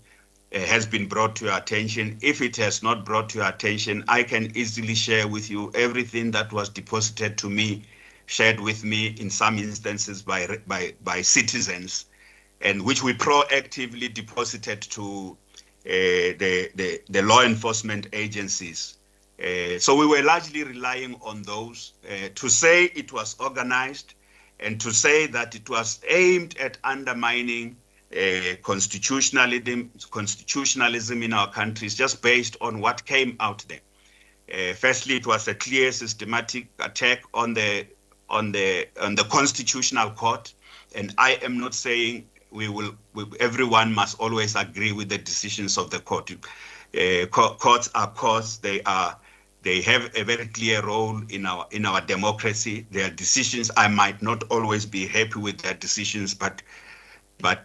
has been brought to your attention. If it has not brought to your attention, I can easily share with you everything that was deposited to me, shared with me in some instances by citizens, and which we proactively deposited to the law enforcement agencies. So we were largely relying on those to say it was organized and to say that it was aimed at undermining constitutionalism in our countries, just based on what came out there. Firstly, it was a clear, systematic attack on the Constitutional Court, and I am not saying everyone must always agree with the decisions of the court. Courts are courts. They have a very clear role in our democracy. Their decisions, I might not always be happy with their decisions, but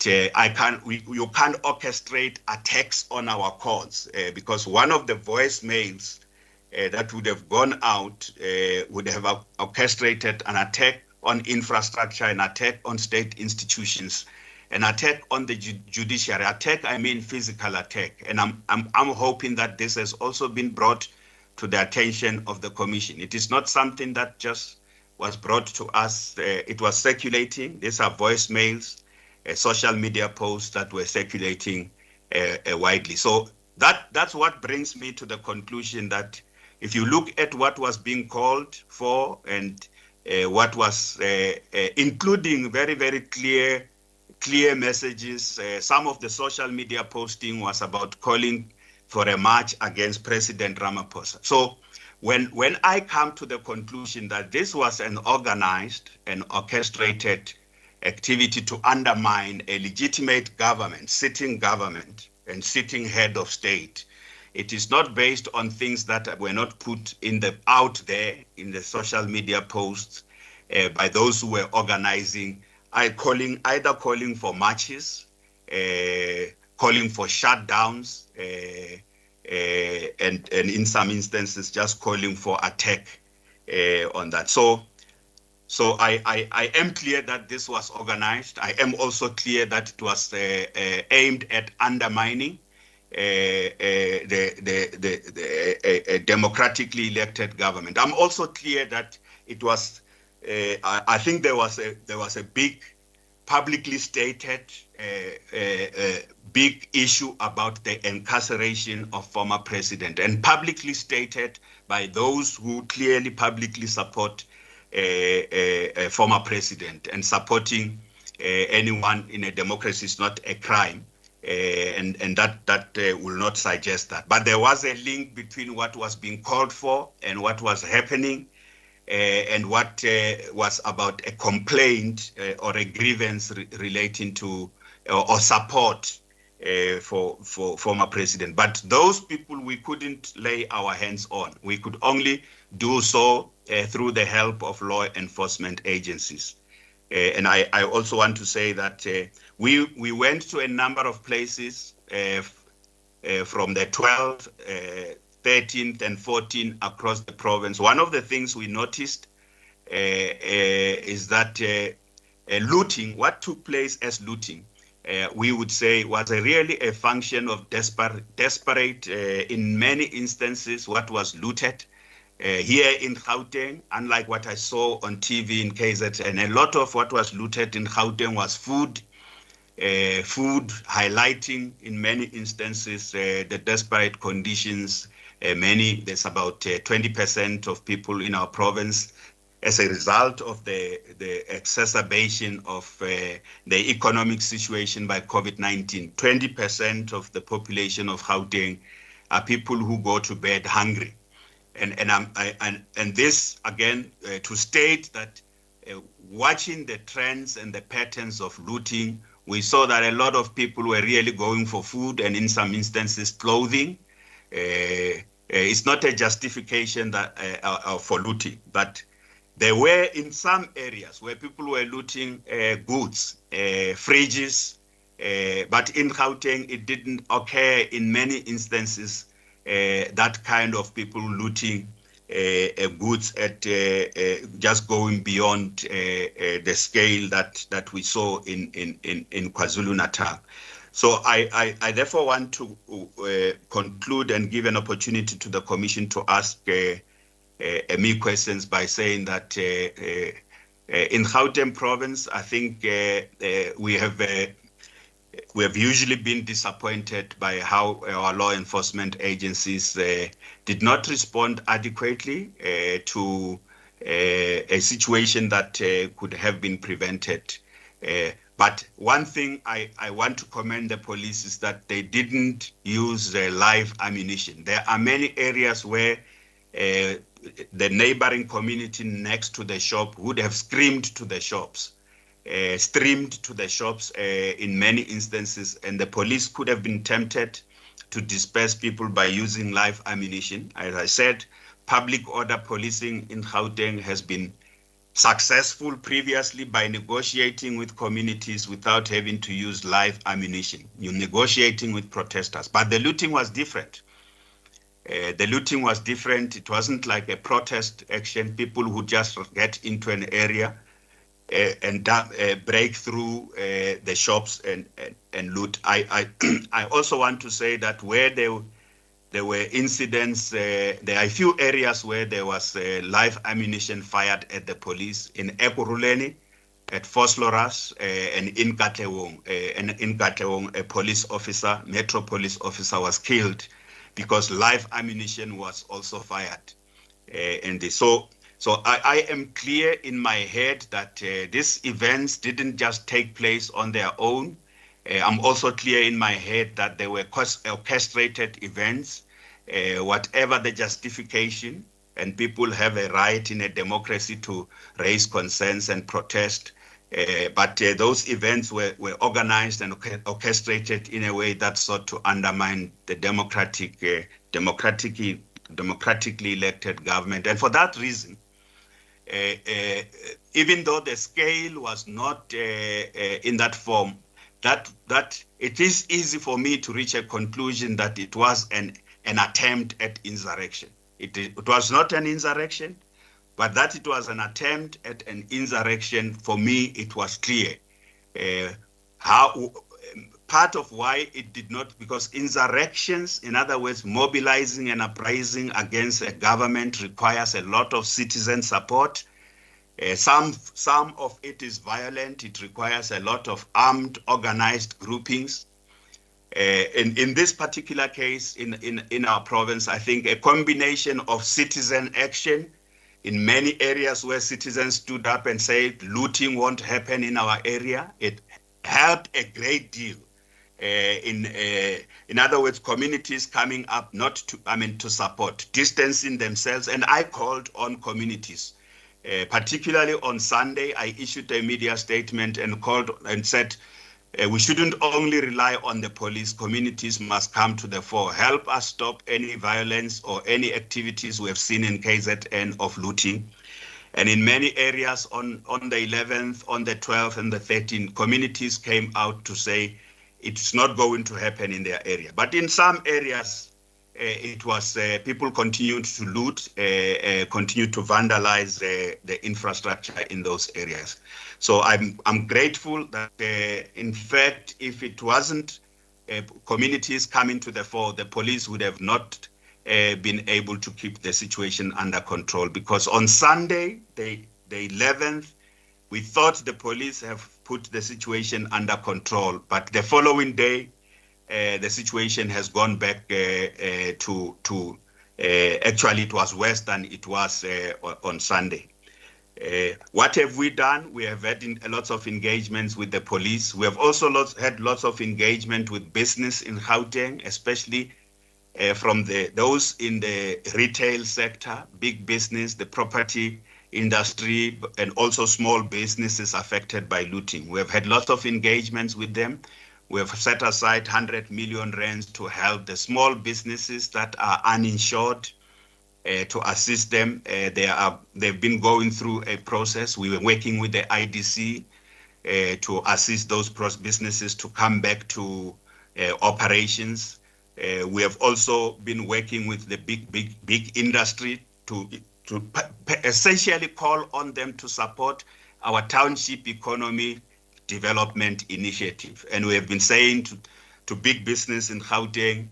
you can't orchestrate attacks on our courts because one of the voicemails that would have gone out would have orchestrated an attack on infrastructure, an attack on state institutions, an attack on the judiciary. Attack, I mean physical attack. And I'm hoping that this has also been brought to the attention of the Commission. It is not something that just was brought to us. It was circulating. These are voicemails, social media posts that were circulating widely. So that's what brings me to the conclusion that if you look at what was being called for and what was including very, very clear messages, some of the social media posting was about calling for a march against President Ramaphosa. So when I come to the conclusion that this was an organized and orchestrated activity to undermine a legitimate government and sitting head of state, It is not based on things that were not put out there in the social media posts by those who were organizing, either calling for marches, calling for shutdowns, and in some instances just calling for attack on that. So I am clear that this was organized. I am also clear that it was aimed at undermining a democratically elected government. I'm also clear that it was. I think there was a big, publicly stated, big issue about the incarceration of former president, and publicly stated by those who clearly publicly support a former president, and supporting anyone in a democracy is not a crime, and that will not suggest that. But there was a link between what was being called for and what was happening, and what was about a complaint or a grievance relating to or support for former president. But those people we couldn't lay our hands on. We could only do so through the help of law enforcement agencies. And I also want to say that we went to a number of places from the 12th, 13th and 14th across the province. One of the things we noticed is that looting, what took place as looting, we would say was really a function of desperate in many instances, what was looted. Here in Gauteng, unlike what I saw on TV in KZN, a lot of what was looted in Gauteng was food, highlighting in many instances the desperate conditions. There's about 20% of people in our province, as a result of the exacerbation of the economic situation by COVID-19. 20% of the population of Gauteng are people who go to bed hungry. And this, again, to state that watching the trends and the patterns of looting, we saw that a lot of people were really going for food and in some instances clothing. It's not a justification that for looting, but there were in some areas where people were looting goods, fridges, but in Gauteng it didn't occur in many instances. That kind of people looting goods at just going beyond the scale that we saw in KwaZulu-Natal. So I therefore want to conclude and give an opportunity to the Commission to ask me questions by saying that in Gauteng province, I think we have usually been disappointed by how our law enforcement agencies did not respond adequately to a situation that could have been prevented. But one thing I want to commend the police is that they didn't use live ammunition. There are many areas where the neighboring community next to the shop would have streamed to the shops in many instances, and the police could have been tempted to disperse people by using live ammunition. As I said, public order policing in Gauteng has been successful previously by negotiating with communities without having to use live ammunition. You're negotiating with protesters, but the looting was different. It wasn't like a protest action. People would just get into an area and break through the shops and loot. I also want to say that where there were incidents, there are a few areas where there was live ammunition fired at the police in Ekurhuleni, at Vosloorus, and in Katlehong. In Katlehong, a police officer, metro police officer, was killed because live ammunition was also fired. So I am clear in my head that these events didn't just take place on their own. I'm also clear in my head that they were orchestrated events, whatever the justification, and people have a right in a democracy to raise concerns and protest. But those events were organized and orchestrated in a way that sought to undermine the democratic democratically elected government. And for that reason, even though the scale was not in that form, that it is easy for me to reach a conclusion that it was an attempt at insurrection. It was not an insurrection, but that it was an attempt at an insurrection, for me, it was clear. Part of why it did not, because insurrections, in other words, mobilizing and uprising against a government, requires a lot of citizen support. Some of it is violent. It requires a lot of armed, organized groupings. In this particular case, in our province, I think a combination of citizen action in many areas where citizens stood up and said, looting won't happen in our area, it helped a great deal. In other words, communities coming up to support, distancing themselves. And I called on communities, particularly on Sunday. I issued a media statement and called and said, we shouldn't only rely on the police. Communities must come to the fore. Help us stop any violence or any activities we have seen in KZN of looting. And in many areas on the 11th, on the 12th and the 13th, communities came out to say it's not going to happen in their area. But in some areas, it was people continued to loot, continued to vandalize the infrastructure in those areas. So I'm grateful that, in fact, if it wasn't communities coming to the fore, the police would have not been able to keep the situation under control. Because on Sunday, the 11th, we thought the police have put the situation under control, but the following day, the situation has gone back to actually it was worse than it was on Sunday. What have we done? We have had lots of engagements with the police. We have also had lots of engagement with business in Gauteng, especially from those in the retail sector, big business, the property industry, and also small businesses affected by looting. We have had lots of engagements with them. We have set aside 100 million rands to help the small businesses that are uninsured, to assist them. They've been going through a process. We were working with the IDC to assist those businesses to come back to operations. We have also been working with the big industry to essentially call on them to support our township economy development initiative. And we have been saying to big business in Gauteng,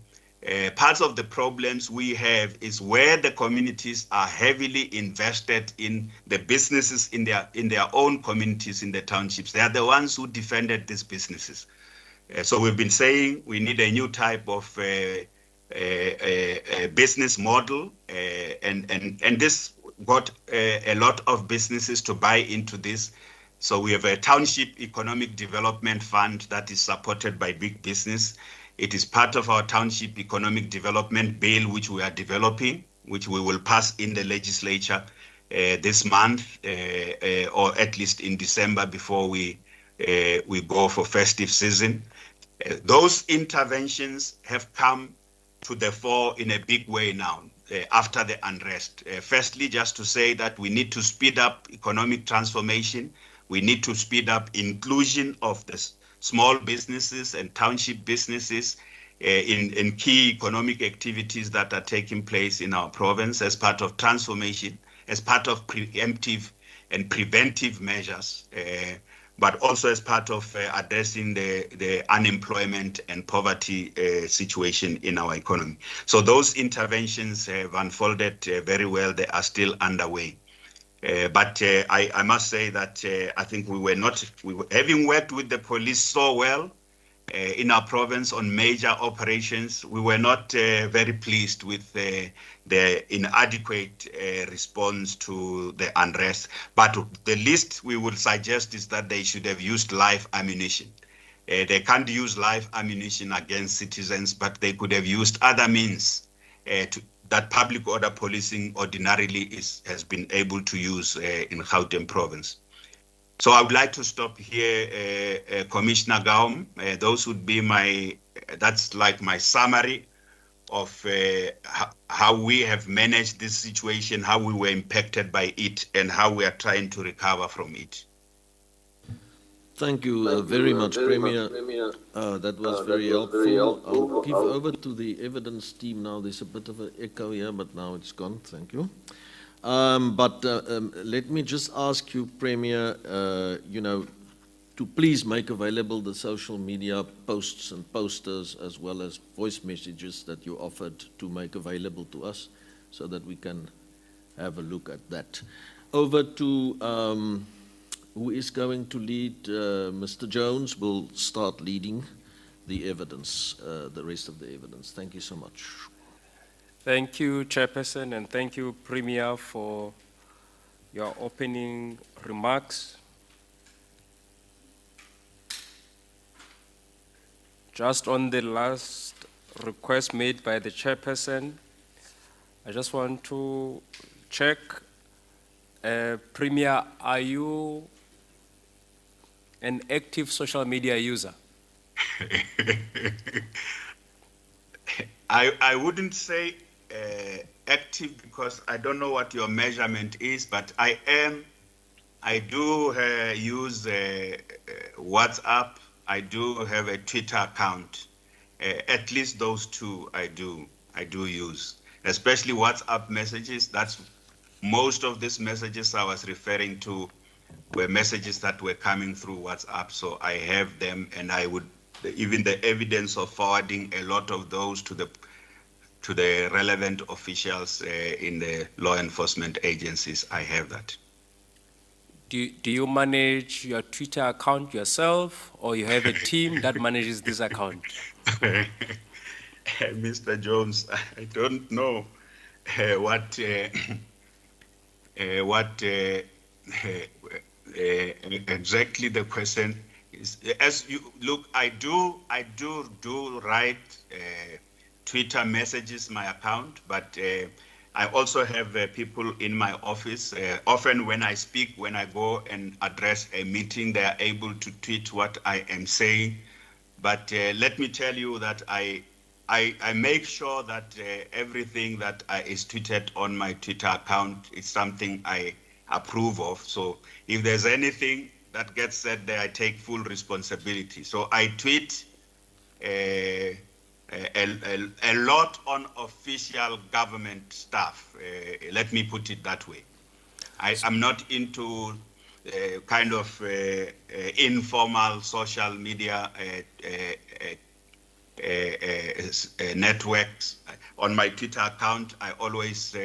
parts of the problems we have is where the communities are heavily invested in the businesses in their own communities, in the townships. They are the ones who defended these businesses. So we've been saying we need a new type of business model, and this got a lot of businesses to buy into this. So we have a township economic development fund that is supported by big business. It is part of our township economic development bill, which we are developing, which we will pass in the legislature this month, or at least in December before we go for festive season. Those interventions have come to the fore in a big way now after the unrest. Firstly, just to say that we need to speed up economic transformation. We need to speed up inclusion of the small businesses and township businesses in key economic activities that are taking place in our province as part of transformation, as part of preemptive and preventive measures, but also as part of addressing the unemployment and poverty situation in our economy. So those interventions have unfolded very well. They are still underway. But I must say that I think having worked with the police so well in our province on major operations, we were not very pleased with the inadequate response to the unrest. But the least we would suggest is that they should have used live ammunition. They can't use live ammunition against citizens, but they could have used other means that public order policing ordinarily has been able to use in Gauteng province. So I would like to stop here, Commissioner Gaum. Those would be that's like my summary of how we have managed this situation, how we were impacted by it, and how we are trying to recover from it. Thank you very much, Premier. That was very helpful. I'll give over to the evidence team now. There's a bit of an echo here, but now it's gone. Thank you. Let me just ask you, Premier, to please make available the social media posts and posters as well as voice messages that you offered to make available to us so that we can have a look at that. Over to who is going to lead? Mr. Jones will start leading the evidence, the rest of the evidence. Thank you so much. Thank you, Chairperson, and thank you, Premier, for your opening remarks. Just on the last request made by the Chairperson, I just want to check, Premier, are you an active social media user? I wouldn't say active because I don't know what your measurement is, but I do use WhatsApp. I do have a Twitter account. At least those two I do use, especially WhatsApp messages. That's most of these messages I was referring to were messages that were coming through WhatsApp. So I have them, and I would even the evidence of forwarding a lot of those to the relevant officials in the law enforcement agencies. I have that. Do you manage your Twitter account yourself, or you have a team that manages this account? Mr. Jones, I don't know what exactly the question is. As you look, I do write Twitter messages my account, but I also have people in my office. Often when I speak, when I go and address a meeting, they are able to tweet what I am saying. But let me tell you that I make sure that everything that is tweeted on my Twitter account is something I approve of. So if there's anything that gets said there, I take full responsibility. So I tweet a lot on official government stuff. Let me put it that way. I'm not into kind of informal social media networks. On my Twitter account, I always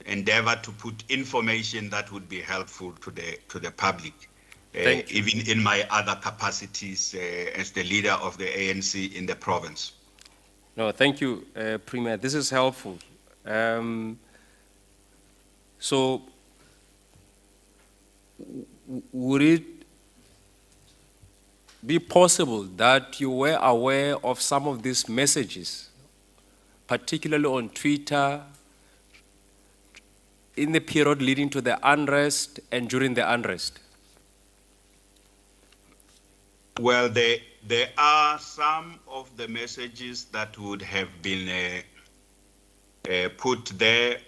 endeavor to put information that would be helpful to the public. Even in my other capacities as the leader of the ANC in the province. No, thank you, Premier. This is helpful. So, would it be possible that you were aware of some of these messages, particularly on Twitter, in the period leading to the unrest and during the unrest? Well, there are some of the messages that would have been put there,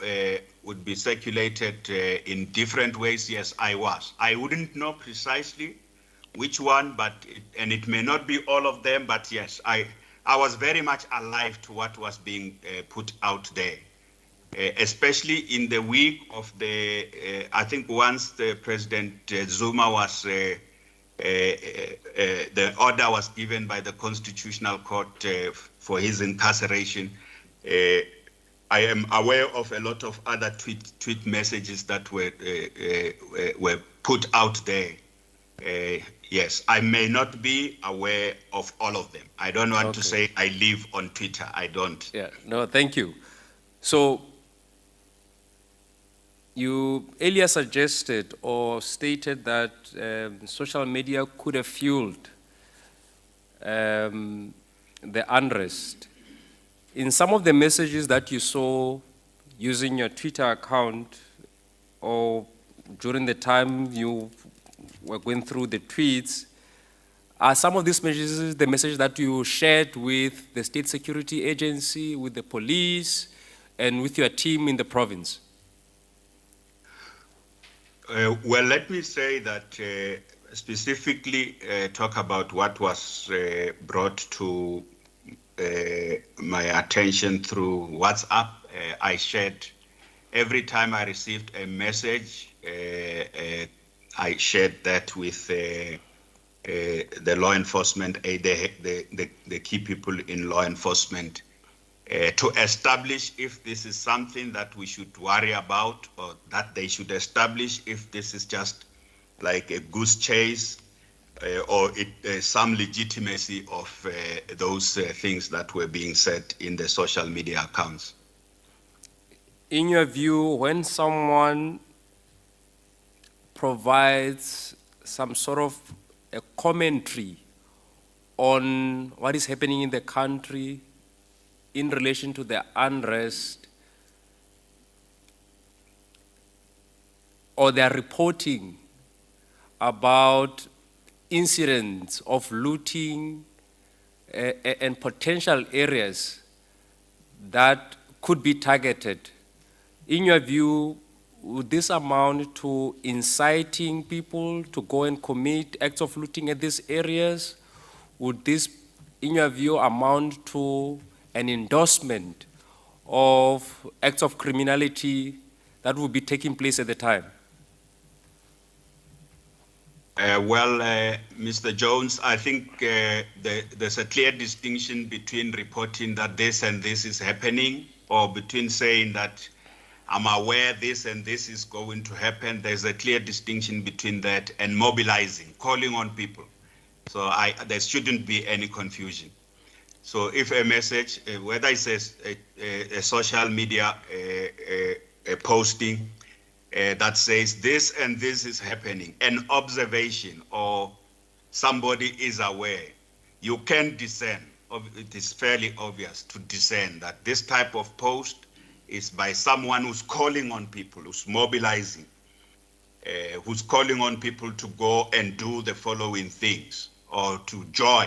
would be circulated in different ways. Yes, I was. I wouldn't know precisely which one, but it may not be all of them, but yes, I was very much alive to what was being put out there, especially in the week of the, I think once the President Zuma was, the order was given by the Constitutional Court for his incarceration. I am aware of a lot of other tweet messages that were put out there. Yes, I may not be aware of all of them. I don't want to say I live on Twitter. I don't. Yeah, no, thank you. So, you earlier suggested or stated that social media could have fueled the unrest. In some of the messages that you saw using your Twitter account or during the time you were going through the tweets, Are some of these messages the message that you shared with the State Security Agency, with the police, and with your team in the province? Well, let me say that specifically talk about what was brought to my attention through WhatsApp. I shared every time I received a message, I shared that with the law enforcement, the key people in law enforcement, to establish if this is something that we should worry about, or that they should establish if this is just like a goose chase, or some legitimacy of those things that were being said in the social media accounts. In your view, when someone provides some sort of a commentary on what is happening in the country in relation to the unrest, or they are reporting about incidents of looting and potential areas that could be targeted, in your view, would this amount to inciting people to go and commit acts of looting at these areas? Would this, in your view, amount to an endorsement of acts of criminality that would be taking place at the time? Mr. Jones, I think there's a clear distinction between reporting that this and this is happening, or between saying that I'm aware this and this is going to happen. There's a clear distinction between that and mobilizing, calling on people. So there shouldn't be any confusion. So if a message, whether it's a social media a posting that says this and this is happening, an observation, or somebody is aware, you can discern. It is fairly obvious to discern that this type of post is by someone who's calling on people, who's mobilizing, who's calling on people to go and do the following things or to join.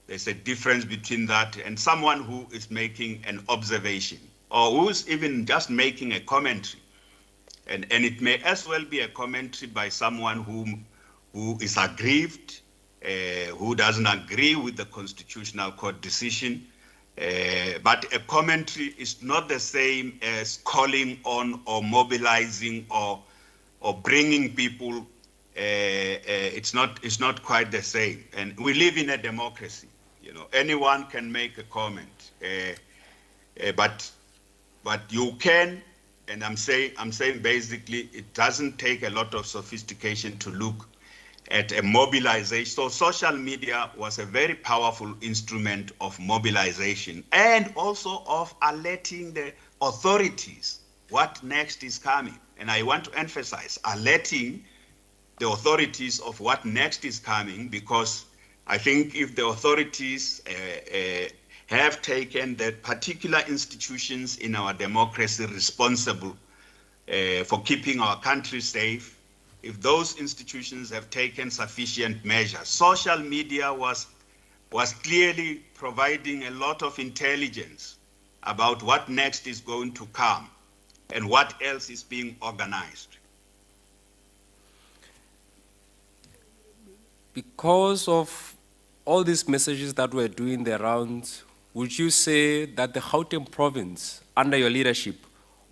There's a difference between that and someone who is making an observation, or who's even just making a commentary. And it may as well be a commentary by someone who is aggrieved, who doesn't agree with the Constitutional Court decision. But a commentary is not the same as calling on or mobilizing or bringing people. It's not quite the same. And we live in a democracy. You know, anyone can make a comment, but you can. And I'm saying basically, it doesn't take a lot of sophistication to look at a mobilization. So social media was a very powerful instrument of mobilization and also of alerting the authorities what next is coming. And I want to emphasize alerting the authorities of what next is coming, because I think if the authorities have taken the particular institutions in our democracy responsible for keeping our country safe, if those institutions have taken sufficient measures. Social media was clearly providing a lot of intelligence about what next is going to come and what else is being organized. Because of all these messages that were doing the rounds, would you say that the Gauteng province, under your leadership,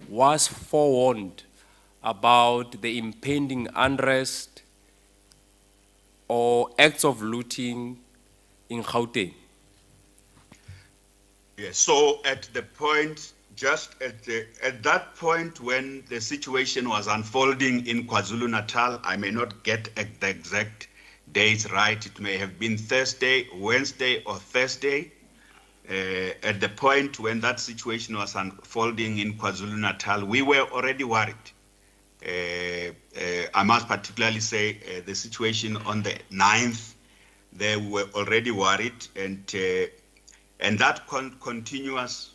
was forewarned about the impending unrest or acts of looting in Gauteng? Yes, so at the point, at that point when the situation was unfolding in KwaZulu-Natal, I may not get the exact dates right. It may have been Thursday, Wednesday, or Thursday. At the point when that situation was unfolding in KwaZulu-Natal, we were already worried. I must particularly say the situation on the 9th, they were already worried, and that continuous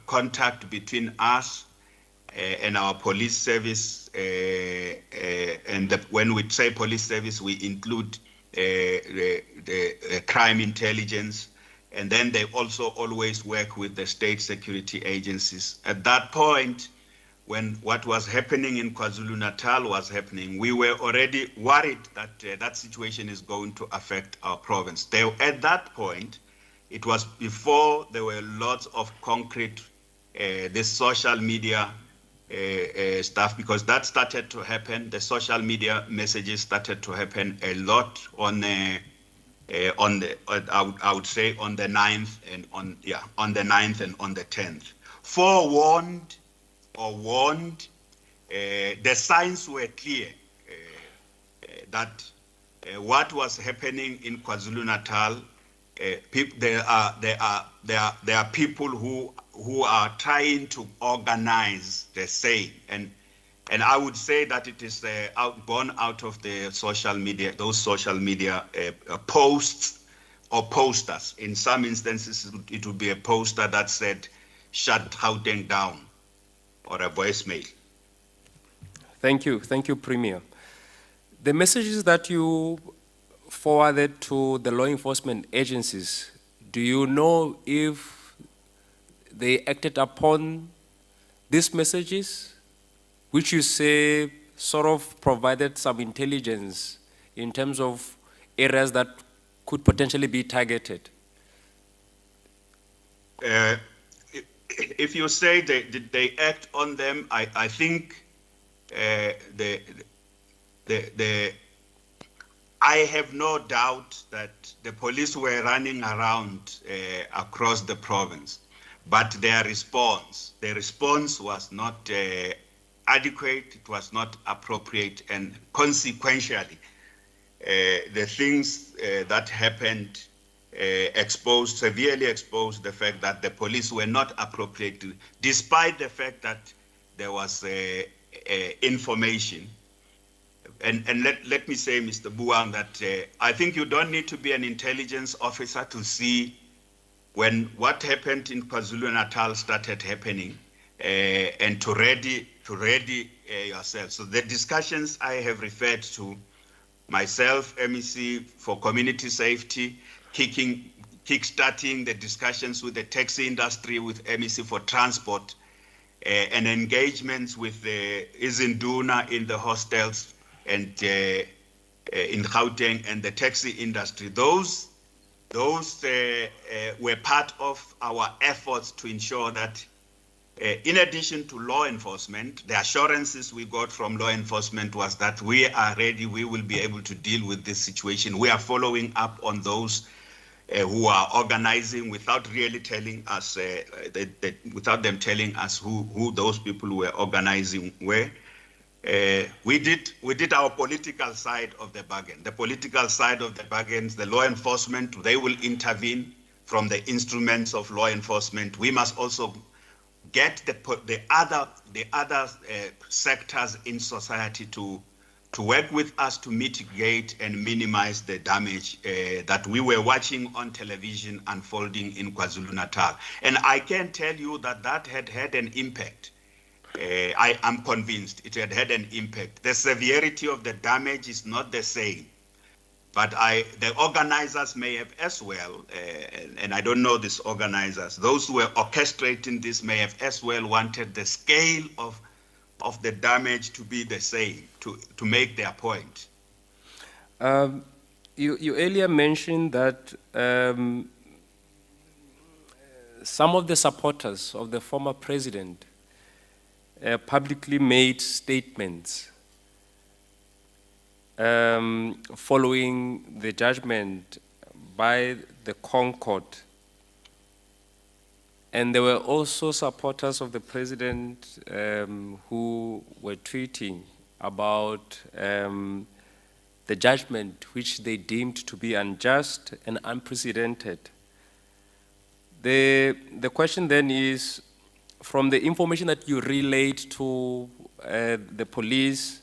contact between us and our police service, when we say police service, we include the crime intelligence, and then they also always work with the state security agencies. At that point, when what was happening in KwaZulu-Natal was happening, we were already worried that that situation is going to affect our province. At that point, it was before there were lots of concrete, this social media stuff, because that started to happen. The social media messages started to happen a lot on the I would say on the 9th and on the 9th and on the 10th. Forewarned or warned, the signs were clear that what was happening in KwaZulu-Natal, there are people who are trying to organize the same, and I would say that it is born out of the social media, those social media posts or posters. In some instances, it would be a poster that said, "Shut Gauteng down," or a voicemail. Thank you, Premier. The messages that you forwarded to the law enforcement agencies, do you know if they acted upon these messages, which you say sort of provided some intelligence in terms of areas that could potentially be targeted? If you say did they act on them, I think I have no doubt that the police were running around across the province, but the response was not adequate, it was not appropriate, and consequentially, the things that happened severely exposed the fact that the police were not appropriate, despite the fact that there was information. And let me say, Mr. Buang, that I think you don't need to be an intelligence officer to see when what happened in KwaZulu-Natal started happening, and to ready yourself. So the discussions I have referred to, myself, MEC for community safety, kickstarting the discussions with the taxi industry, with MEC for transport, and engagements with the Izinduna in the hostels and in Gauteng and the taxi industry. Those were part of our efforts to ensure that in addition to law enforcement, the assurances we got from law enforcement was that we are ready, we will be able to deal with this situation. We are following up on those who are organizing without really telling us, without them telling us who those people who were organizing were. We did our political side of the bargain. The political side of the bargains, the law enforcement, they will intervene from the instruments of law enforcement. We must also get the other sectors in society to work with us to mitigate and minimize the damage that we were watching on television unfolding in KwaZulu-Natal. And I can tell you that had an impact. I am convinced it had an impact. The severity of the damage is not the same, but the organizers may have as well, and I don't know these organizers, those who were orchestrating this may have as well wanted the scale of the damage to be the same, to make their point. You earlier mentioned that some of the supporters of the former president publicly made statements following the judgment by the Concord. And there were also supporters of the president who were tweeting about the judgment which they deemed to be unjust and unprecedented. The question then is, from the information that you relayed to the police,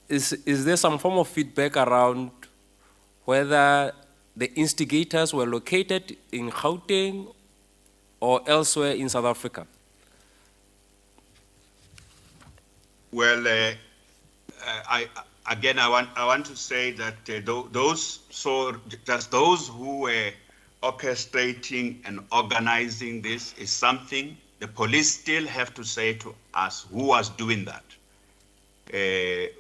is there some form of feedback around whether the instigators were located in Gauteng or elsewhere in South Africa? Well, again, I want to say that those who were orchestrating and organizing this is something the police still have to say to us who was doing that,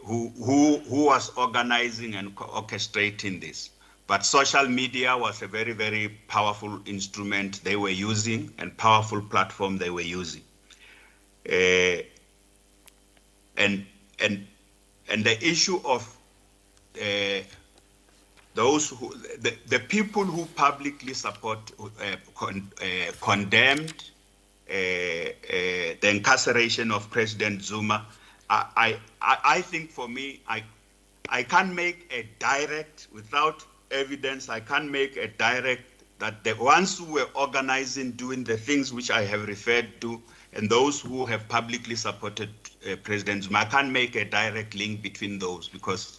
who was organizing and orchestrating this. But social media was a very, very powerful instrument they were using and powerful platform they were using. And the issue of those who, the people who publicly condemned the incarceration of President Zuma, I think for me, I can't make a direct, without evidence, I can't make a direct that the ones who were organizing, doing the things which I have referred to, and those who have publicly supported President Zuma, I can't make a direct link between those because,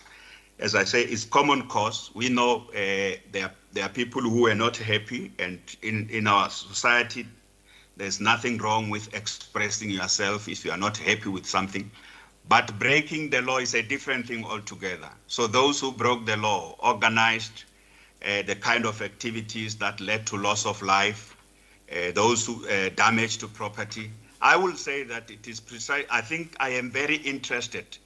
as I say, it's common cause. We know there are people who are not happy, and in our society, there's nothing wrong with expressing yourself if you are not happy with something. But breaking the law is a different thing altogether. So those who broke the law organized the kind of activities that led to loss of life, those who damage to property. I will say that it is precise. I think I am very interested.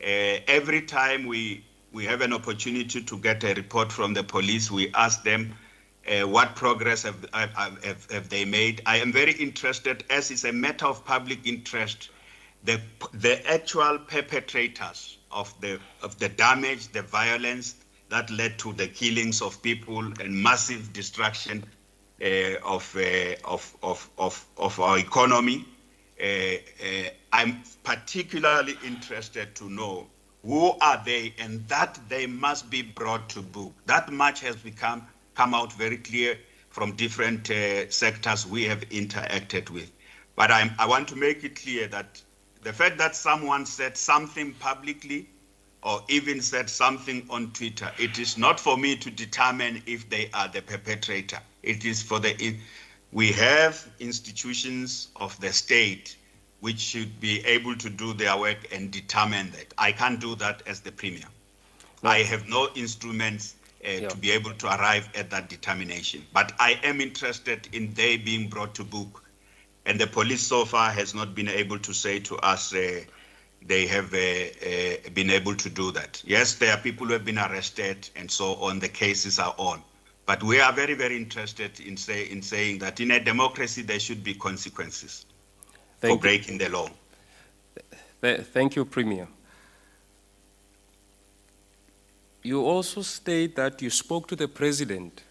Every time we have an opportunity to get a report from the police, we ask them what progress have they made. I am very interested, as it's a matter of public interest, the actual perpetrators of the damage, the violence that led to the killings of people and massive destruction of our economy. I'm particularly interested to know who are they, and that they must be brought to book. That much has come out very clear from different sectors we have interacted with. But I want to make it clear that the fact that someone said something publicly or even said something on Twitter, it is not for me to determine if they are the perpetrator. It is for we have institutions of the state which should be able to do their work and determine that. I can't do that as the Premier. No. I have no instruments to be able to arrive at that determination. But I am interested in they being brought to book. And the police so far has not been able to say to us they have been able to do that. Yes, there are people who have been arrested and so on, the cases are on. But we are very, very interested in saying that in a democracy there should be consequences for breaking the law. Thank you, Premier. You also state that you spoke to the President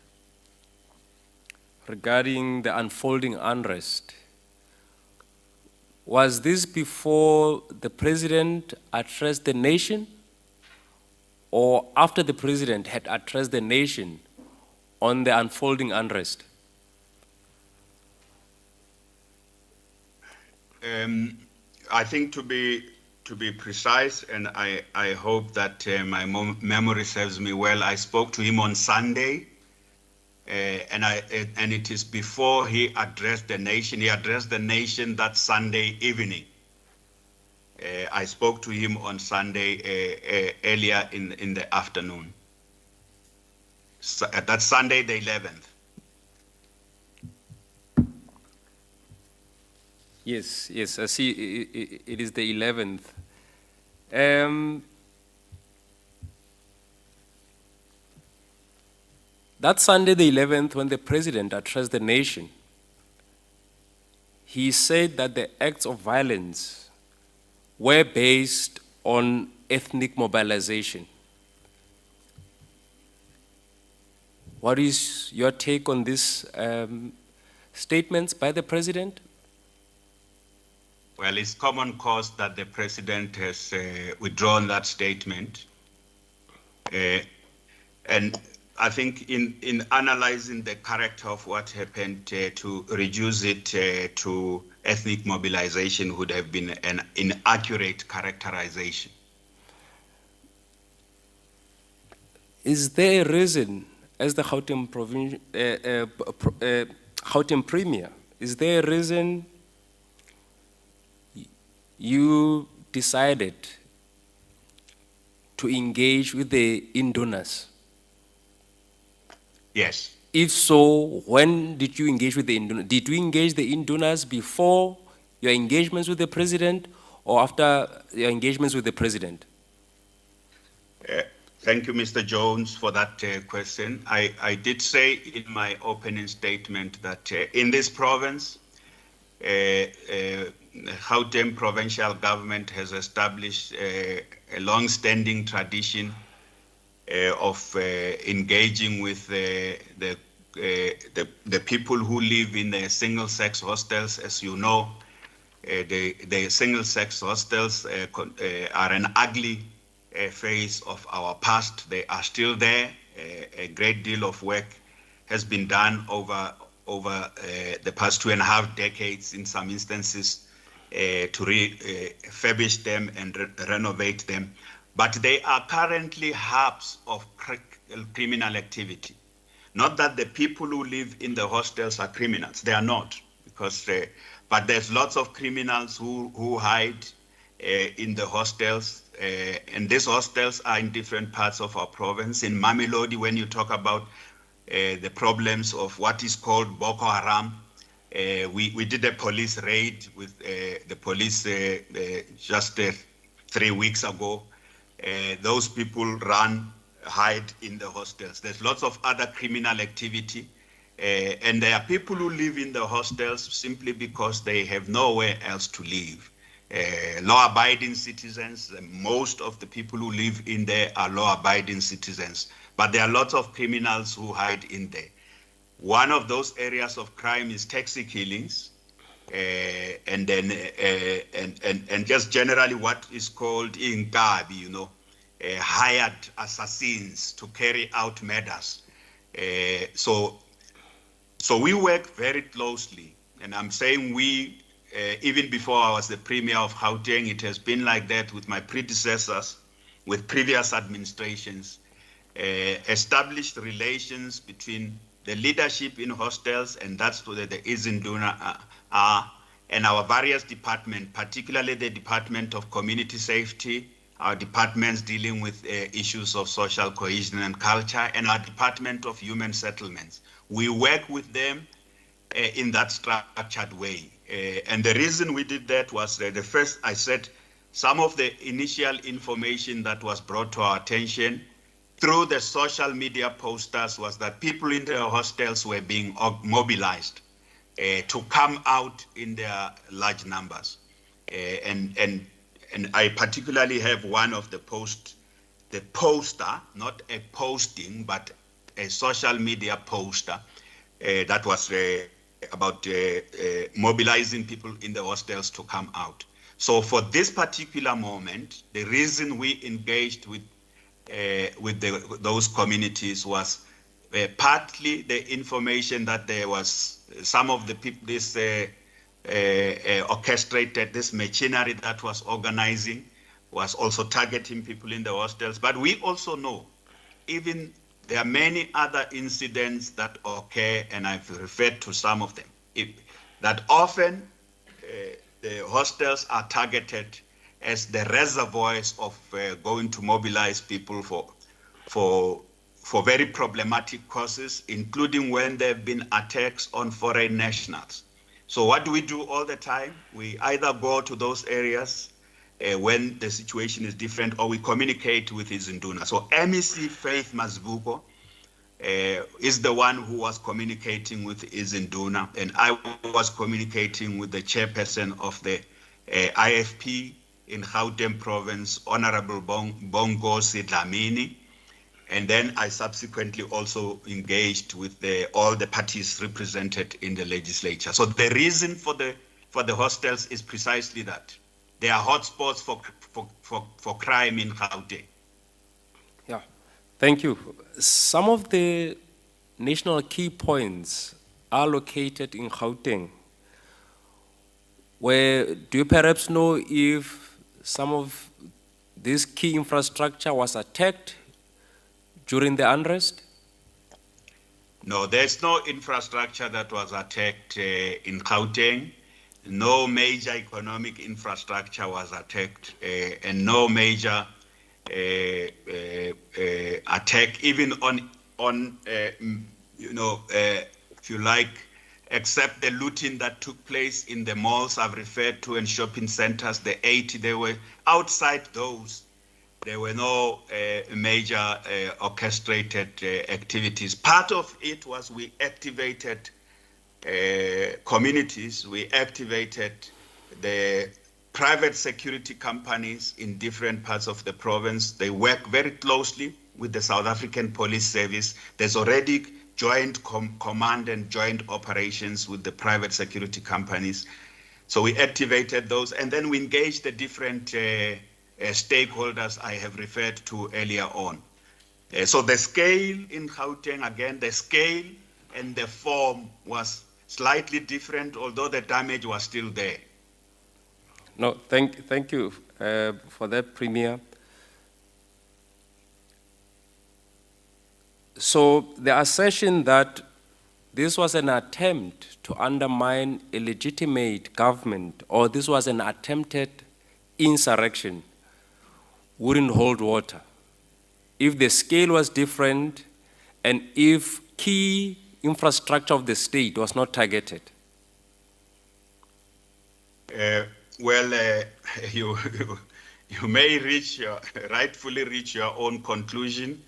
regarding the unfolding unrest. Was this before the President addressed the nation, or after the President had addressed the nation on the unfolding unrest? I think to be precise, and I hope that my memory serves me well, I spoke to him on Sunday, and it is before he addressed the nation. He addressed the nation that Sunday evening. I spoke to him on Sunday earlier in the afternoon. So, that's Sunday the 11th. Yes, I see it is the 11th. That Sunday the 11th, when the President addressed the nation, he said that the acts of violence were based on ethnic mobilization. What is your take on these statements by the President? Well, it's common cause that the President has withdrawn that statement. And I think in analyzing the character of what happened, to reduce it to ethnic mobilization would have been an inaccurate characterization. Is there a reason, as the Gauteng Premier, is there a reason you decided to engage with the Indunas? Yes. If so, when did you engage with the Indunas? Did you engage the Indunas before your engagements with the president or after your engagements with the president? Thank you, Mr. Jones, for that question. I did say in my opening statement that in this province, Gauteng provincial government has established a long-standing tradition of engaging with the people who live in the single-sex hostels. As you know, the single-sex hostels are an ugly phase of our past. They are still there. A great deal of work has been done over the past 2.5 decades in some instances to refurbish them and renovate them. But they are currently hubs of criminal activity. Not that the people who live in the hostels are criminals. They are not, because but there's lots of criminals who hide in the hostels, and these hostels are in different parts of our province. In Mamelodi, when you talk about the problems of what is called Boko Haram, we did a police raid with the police just 3 weeks ago. Those people hide in the hostels. There's lots of other criminal activity, and there are people who live in the hostels simply because they have nowhere else to live. Law-abiding citizens, most of the people who live in there are law-abiding citizens, but there are lots of criminals who hide in there. One of those areas of crime is taxi killings, and then and just generally what is called inkabi, you know, hired assassins to carry out murders. So we work very closely, and I'm saying we, even before I was the Premier of Gauteng, it has been like that with my predecessors, with previous administrations, established relations between the leadership in hostels, and that's where the Izinduna are, and our various departments, particularly the Department of Community Safety, our departments dealing with issues of social cohesion and culture, and our Department of Human Settlements. We work with them in that structured way. And the reason we did that was the first, I said, some of the initial information that was brought to our attention through the social media posters was that people in the hostels were being mobilized to come out in their large numbers. And I particularly have one of the poster, not a posting, but a social media poster that was about mobilizing people in the hostels to come out. So for this particular moment, the reason we engaged with those communities was partly the information that there was some of the people, this orchestrated, this machinery that was organizing was also targeting people in the hostels. But we also know even there are many other incidents that occur, and I've referred to some of them, that often the hostels are targeted as the reservoirs of going to mobilize people for very problematic causes, including when there have been attacks on foreign nationals. So what do we do all the time? We either go to those areas when the situation is different, or we communicate with Izinduna. So MEC Faith Mazbuko is the one who was communicating with Izinduna, and I was communicating with the chairperson of the IFP in Gauteng province, Honorable Bongo Sidlamini. And then I subsequently also engaged with all the parties represented in the legislature. So the reason for the hostels is precisely that. They are hotspots for crime in Gauteng. Yeah, thank you. Some of the national key points are located in Gauteng. Do you perhaps know if some of this key infrastructure was attacked during the unrest? No, there's no infrastructure that was attacked in Gauteng. No major economic infrastructure was attacked, and no major attack, even on if you like, except the looting that took place in the malls I've referred to and shopping centers, the 80, they were outside those. There were no major orchestrated activities. Part of it was we activated communities, we activated the private security companies in different parts of the province. They work very closely with the South African Police Service. There's already joint command and joint operations with the private security companies. So we activated those, and then we engaged the different stakeholders I have referred to earlier on. So the scale in Gauteng, again, the scale and the form was slightly different, although the damage was still there. No, thank you for that, Premier. So the assertion that this was an attempt to undermine a legitimate government, or this was an attempted insurrection, wouldn't hold water if the scale was different and if key infrastructure of the state was not targeted. You may rightfully reach your own conclusion.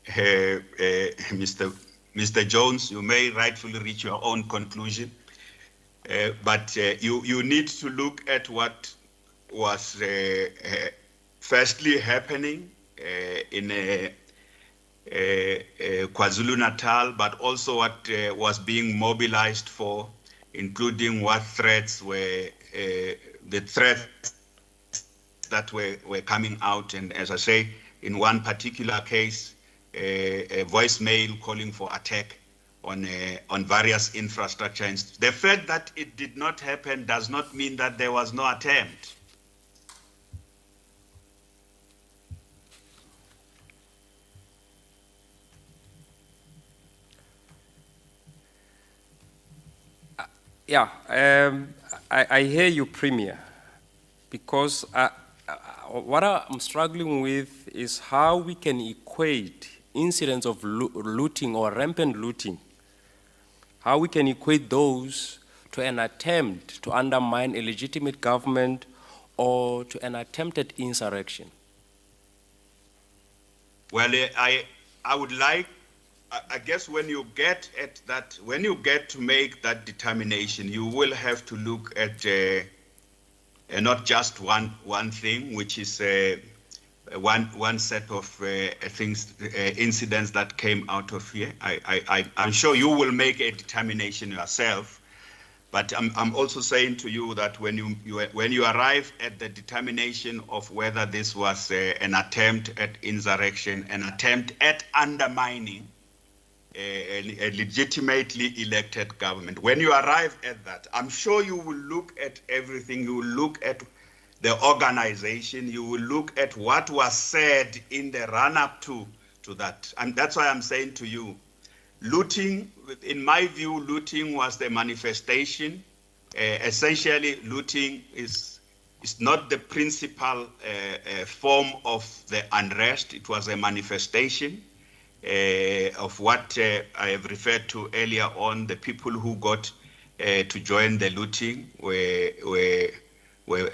Mr. Jones, you may rightfully reach your own conclusion, but you need to look at what was firstly happening in KwaZulu-Natal, but also what was being mobilized for, including what threats were, the threats that were coming out. And as I say, in one particular case, a voicemail calling for attack on various infrastructure. The fact that it did not happen does not mean that there was no attempt. I hear you, Premier, because what I'm struggling with is how we can equate incidents of looting or rampant looting, how we can equate those to an attempt to undermine a legitimate government or to an attempted insurrection. Well, I would like, I guess when you get at that, when you get to make that determination, you will have to look at not just one thing, which is one set of things, incidents that came out of here. I'm sure you will make a determination yourself, but I'm also saying to you that when you arrive at the determination of whether this was an attempt at insurrection, an attempt at undermining a legitimately elected government, when you arrive at that, I'm sure you will look at everything. You will look at the organization, you will look at what was said in the run-up to that. And that's why I'm saying to you, looting, in my view, looting was the manifestation. Essentially, looting is not the principal form of the unrest. It was a manifestation of what I have referred to earlier on. The people who got to join the looting were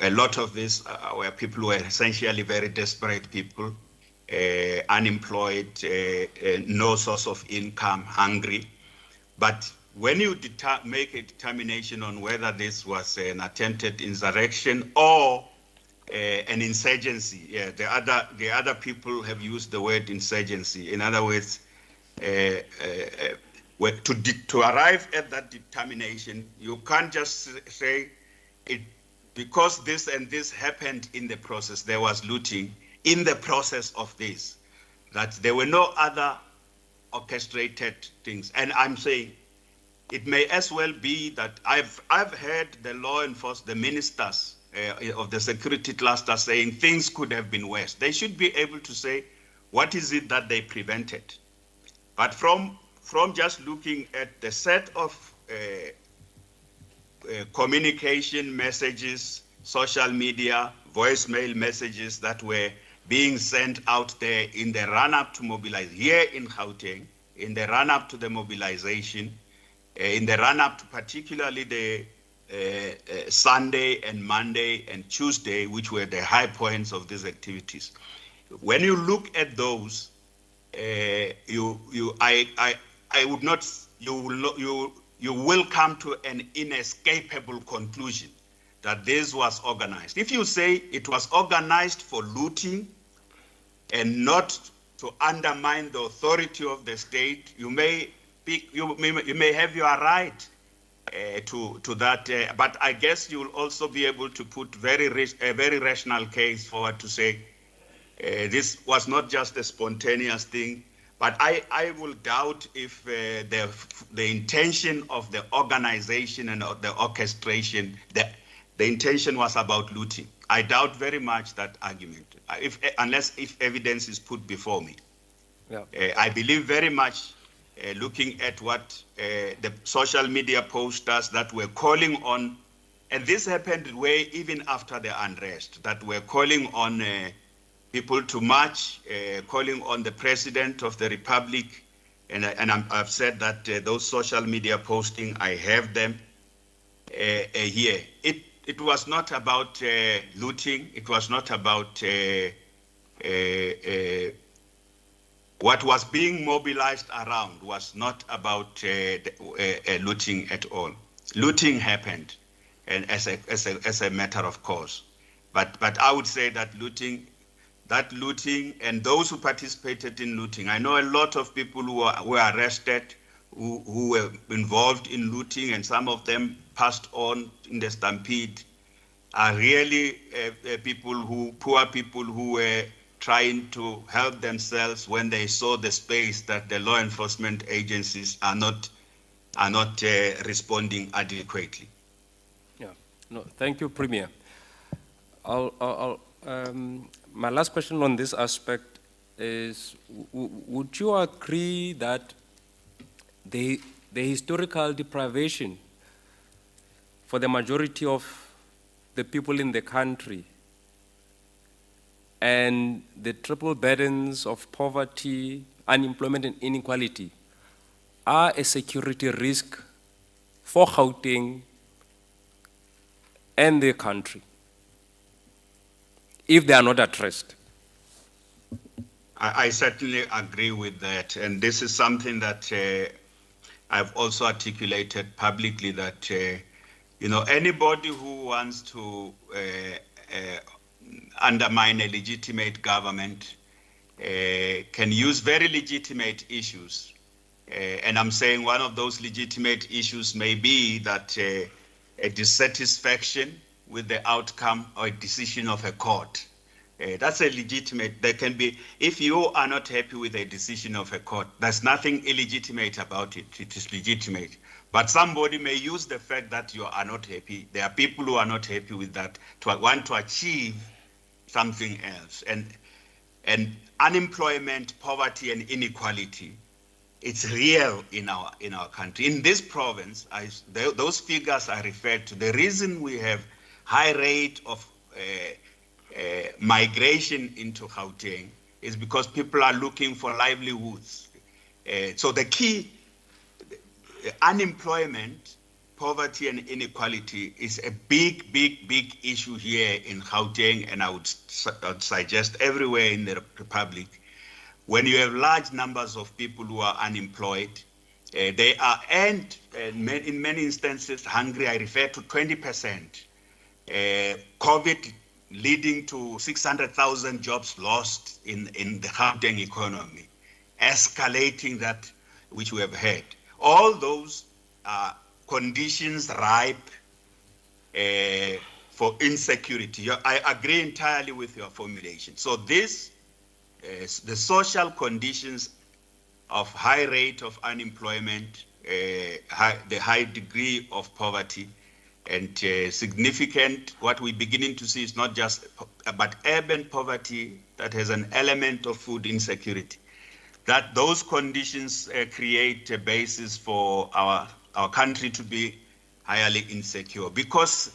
a lot of these were people who were essentially very desperate people, unemployed, no source of income, hungry. But when you make a determination on whether this was an attempted insurrection or an insurgency, the other people have used the word insurgency. In other words, to arrive at that determination, you can't just say it. Because this and this happened in the process, there was looting in the process of this, that there were no other orchestrated things. And I'm saying it may as well be that I've heard the law enforcement, the ministers of the security cluster saying things could have been worse. They should be able to say, what is it that they prevented? But from just looking at the set of communication messages, social media, voicemail messages that were being sent out there in the run-up to mobilize here in Gauteng, in the run-up to the mobilization, in the run-up to particularly the Sunday and Monday and Tuesday, which were the high points of these activities. When you look at those, you will come to an inescapable conclusion that this was organized. If you say it was organized for looting and not to undermine the authority of the state, you may have your right to that, but I guess you will also be able to put a very rational case forward to say this was not just a spontaneous thing, but I will doubt if the intention of the organization and of the orchestration, the intention was about looting. I doubt very much that argument, unless evidence is put before me. Yeah. I believe very much, looking at what the social media posters that were calling on, and this happened way even after the unrest, that were calling on people to march, calling on the President of the Republic, and I've said that those social media posting, I have them here. It was not about looting. It was not about what was being mobilized around was not about looting at all. Looting happened, and as a matter of course, but I would say that looting and those who participated in looting, I know a lot of people who were arrested, who were involved in looting, and some of them passed on in the stampede, are really poor people who were trying to help themselves when they saw the space that the law enforcement agencies are not responding adequately. Yeah. No, thank you, Premier. My last question on this aspect is, would you agree that the historical deprivation for the majority of the people in the country and the triple burdens of poverty, unemployment, and inequality are a security risk for Gauteng and the country if they are not addressed? I certainly agree with that, and this is something that I've also articulated publicly, that anybody who wants to undermine a legitimate government can use very legitimate issues. And I'm saying one of those legitimate issues may be that a dissatisfaction with the outcome or a decision of a court. That's a legitimate, there can be, if you are not happy with a decision of a court, there's nothing illegitimate about it, it is legitimate. But somebody may use the fact that you are not happy, there are people who are not happy with that, to want to achieve something else. And unemployment, poverty, and inequality, it's real in our country. In this province, those figures I referred to, the reason we have high rate of migration into Gauteng is because people are looking for livelihoods. So the key, unemployment, poverty, and inequality is a big, big, big issue here in Gauteng, and I would suggest everywhere in the Republic. When you have large numbers of people who are unemployed, they are, and in many instances, hungry. I refer to 20%. COVID leading to 600,000 jobs lost in the Gauteng economy, escalating that which we have had. All those are conditions ripe for insecurity. I agree entirely with your formulation. So this, the social conditions of high rate of unemployment, the high degree of poverty, and significant, what we're beginning to see is not just but urban poverty that has an element of food insecurity. That those conditions create a basis for our country to be highly insecure, because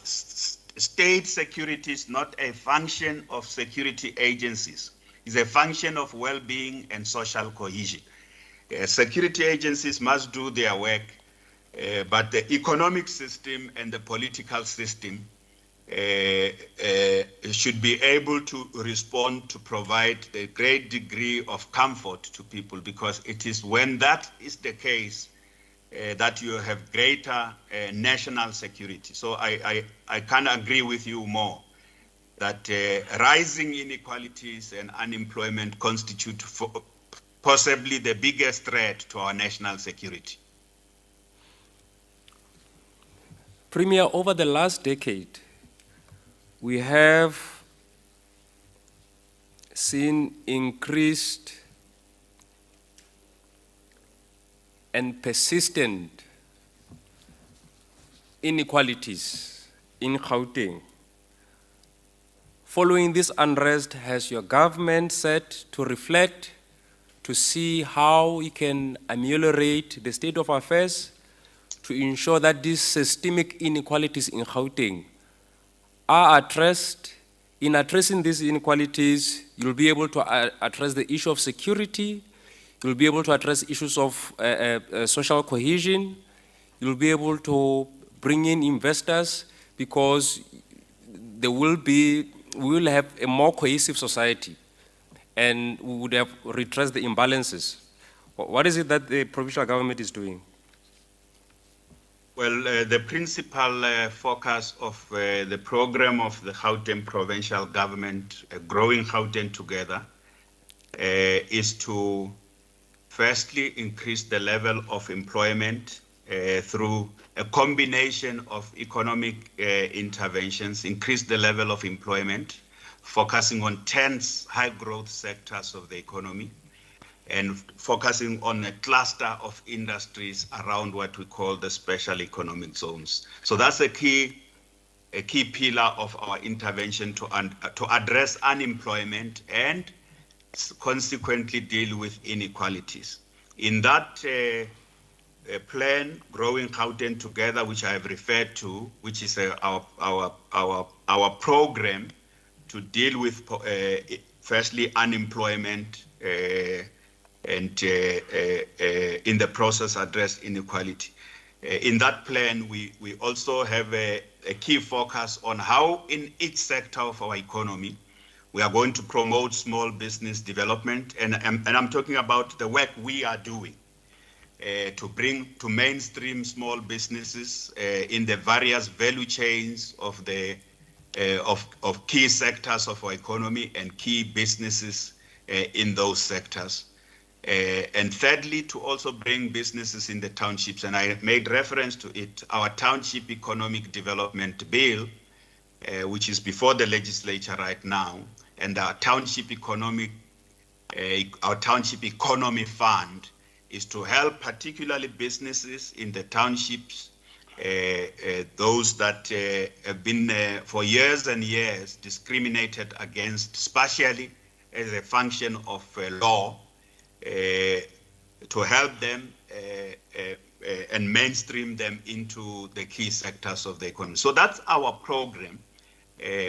state security is not a function of security agencies. is a function of well-being and social cohesion. Security agencies must do their work, but the economic system and the political system should be able to respond to provide a great degree of comfort to people, because it is when that is the case that you have greater national security. So I can't agree with you more that rising inequalities and unemployment constitute possibly the biggest threat to our national security. Premier, over the last decade, we have seen increased and persistent inequalities in Gauteng. Following this unrest, has your government set to reflect to see how it can ameliorate the state of affairs to ensure that these systemic inequalities in Gauteng are addressed? In addressing these inequalities, you'll be able to address the issue of security, you'll be able to address issues of social cohesion, you'll be able to bring in investors, because we will have a more cohesive society and we would have redressed the imbalances. What is it that the provincial government is doing? Well, the principal focus of the program of the Gauteng provincial government, Growing Gauteng Together, is to firstly increase the level of employment through a combination of economic interventions, increase the level of employment, focusing on 10 high growth sectors of the economy, and focusing on a cluster of industries around what we call the special economic zones. So that's a key pillar of our intervention to address unemployment and consequently deal with inequalities. In that plan, Growing Gauteng Together, which I have referred to, which is our program to deal with firstly unemployment and in the process address inequality. In that plan, we also have a key focus on how in each sector of our economy we are going to promote small business development, and I'm talking about the work we are doing to mainstream small businesses in the various value chains of the of key sectors of our economy and key businesses in those sectors. And thirdly, to also bring businesses in the townships, and I made reference to it, our Township Economic Development Bill, which is before the legislature right now, and our Township Economy Fund is to help particularly businesses in the townships, those that have been for years and years discriminated against, especially as a function of law, to help them and mainstream them into the key sectors of the economy. So that's our program.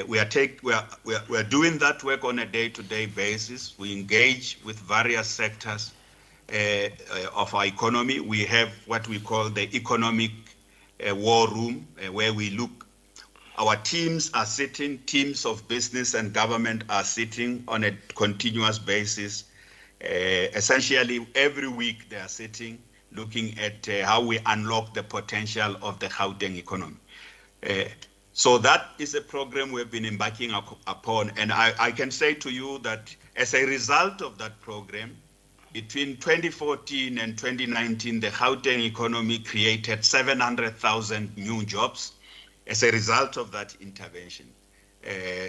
We are doing that work on a day-to-day basis. We engage with various sectors of our economy. We have what we call the economic war room, where we look. Our teams are sitting, teams of business and government are sitting on a continuous basis. Essentially, every week they are sitting, looking at how we unlock the potential of the Gauteng economy. So that is a program we've been embarking upon. And I can say to you that as a result of that program, between 2014 and 2019, the Gauteng economy created 700,000 new jobs as a result of that intervention.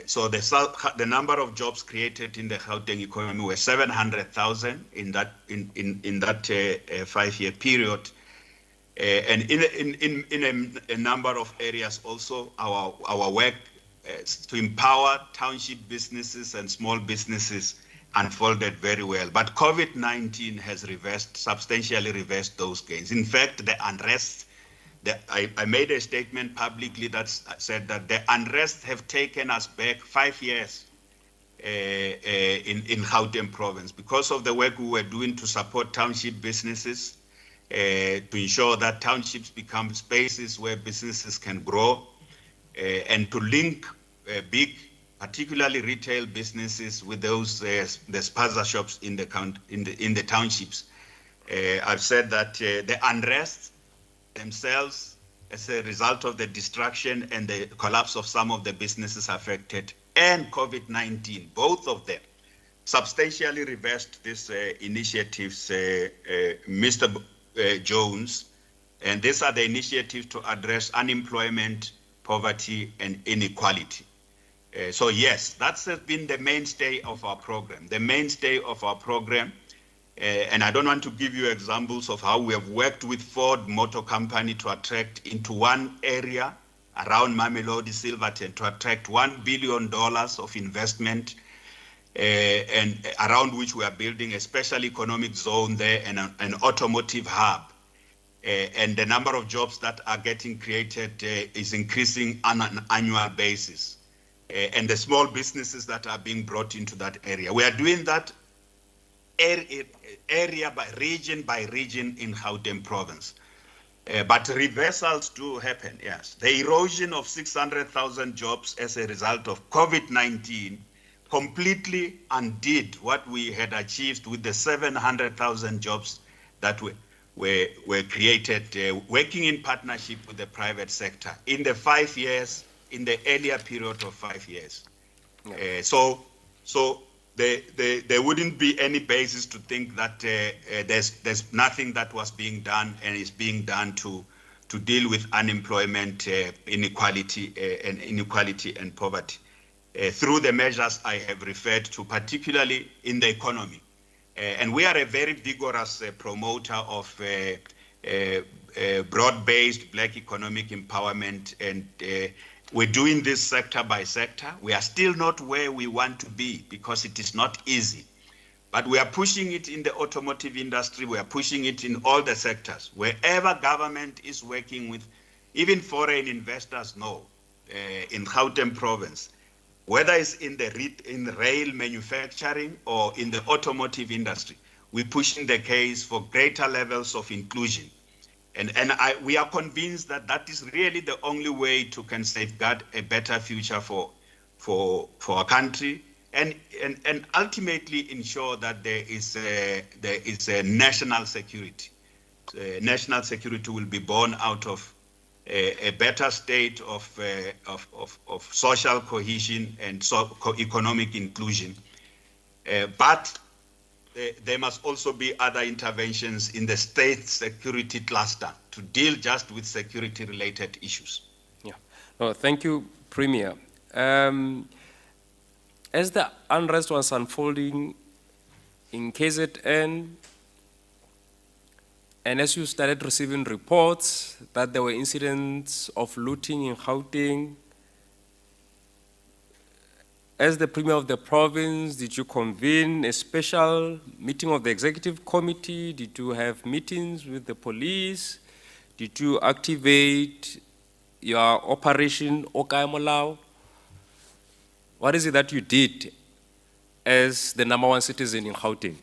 So the number of jobs created in the Gauteng economy were 700,000 in that 5-year period. And in a number of areas also, our work to empower township businesses and small businesses unfolded very well. But COVID-19 has substantially reversed those gains. In fact, the unrest, I made a statement publicly that said that the unrest have taken us back 5 years in Gauteng province because of the work we were doing to support township businesses, to ensure that townships become spaces where businesses can grow, and to link big, particularly retail businesses with those the spaza shops in the townships. I've said that the unrest themselves, as a result of the destruction and the collapse of some of the businesses affected, and COVID-19, both of them, substantially reversed these initiatives, Mr. Jones, and these are the initiatives to address unemployment, poverty, and inequality. So yes, that's been the mainstay of our program. The mainstay of our program, and I don't want to give you examples of how we have worked with Ford Motor Company to attract into one area around Mamelodi, Silverton, to attract $1 billion of investment, and around which we are building a special economic zone there and an automotive hub. And the number of jobs that are getting created is increasing on an annual basis. And the small businesses that are being brought into that area. We are doing that area by region in Gauteng province. But reversals do happen, yes. The erosion of 600,000 jobs as a result of COVID-19 completely undid what we had achieved with the 700,000 jobs that were created working in partnership with the private sector in the 5 years, in the earlier period of 5 years. Yeah. So there wouldn't be any basis to think that there's nothing that was being done and is being done to deal with unemployment, inequality and poverty through the measures I have referred to, particularly in the economy. And we are a very vigorous promoter of broad-based Black economic empowerment, and we're doing this sector by sector. We are still not where we want to be because it is not easy. But we are pushing it in the automotive industry. We are pushing it in all the sectors. Wherever government is working with, even foreign investors know, in Gauteng province, whether it's in rail manufacturing or in the automotive industry, we're pushing the case for greater levels of inclusion. And we are convinced that that is really the only way to can safeguard a better future for our country, and ultimately ensure that there is a national security. National security will be born out of a better state of social cohesion and economic inclusion, but there must also be other interventions in the state security cluster to deal just with security-related issues. Yeah. No, thank you, Premier. As the unrest was unfolding in KZN, and as you started receiving reports that there were incidents of looting in Gauteng, as the Premier of the province, did you convene a special meeting of the executive committee? Did you have meetings with the police? Did you activate your operation Okai Molao? What is it that you did as the #1 citizen in Gauteng?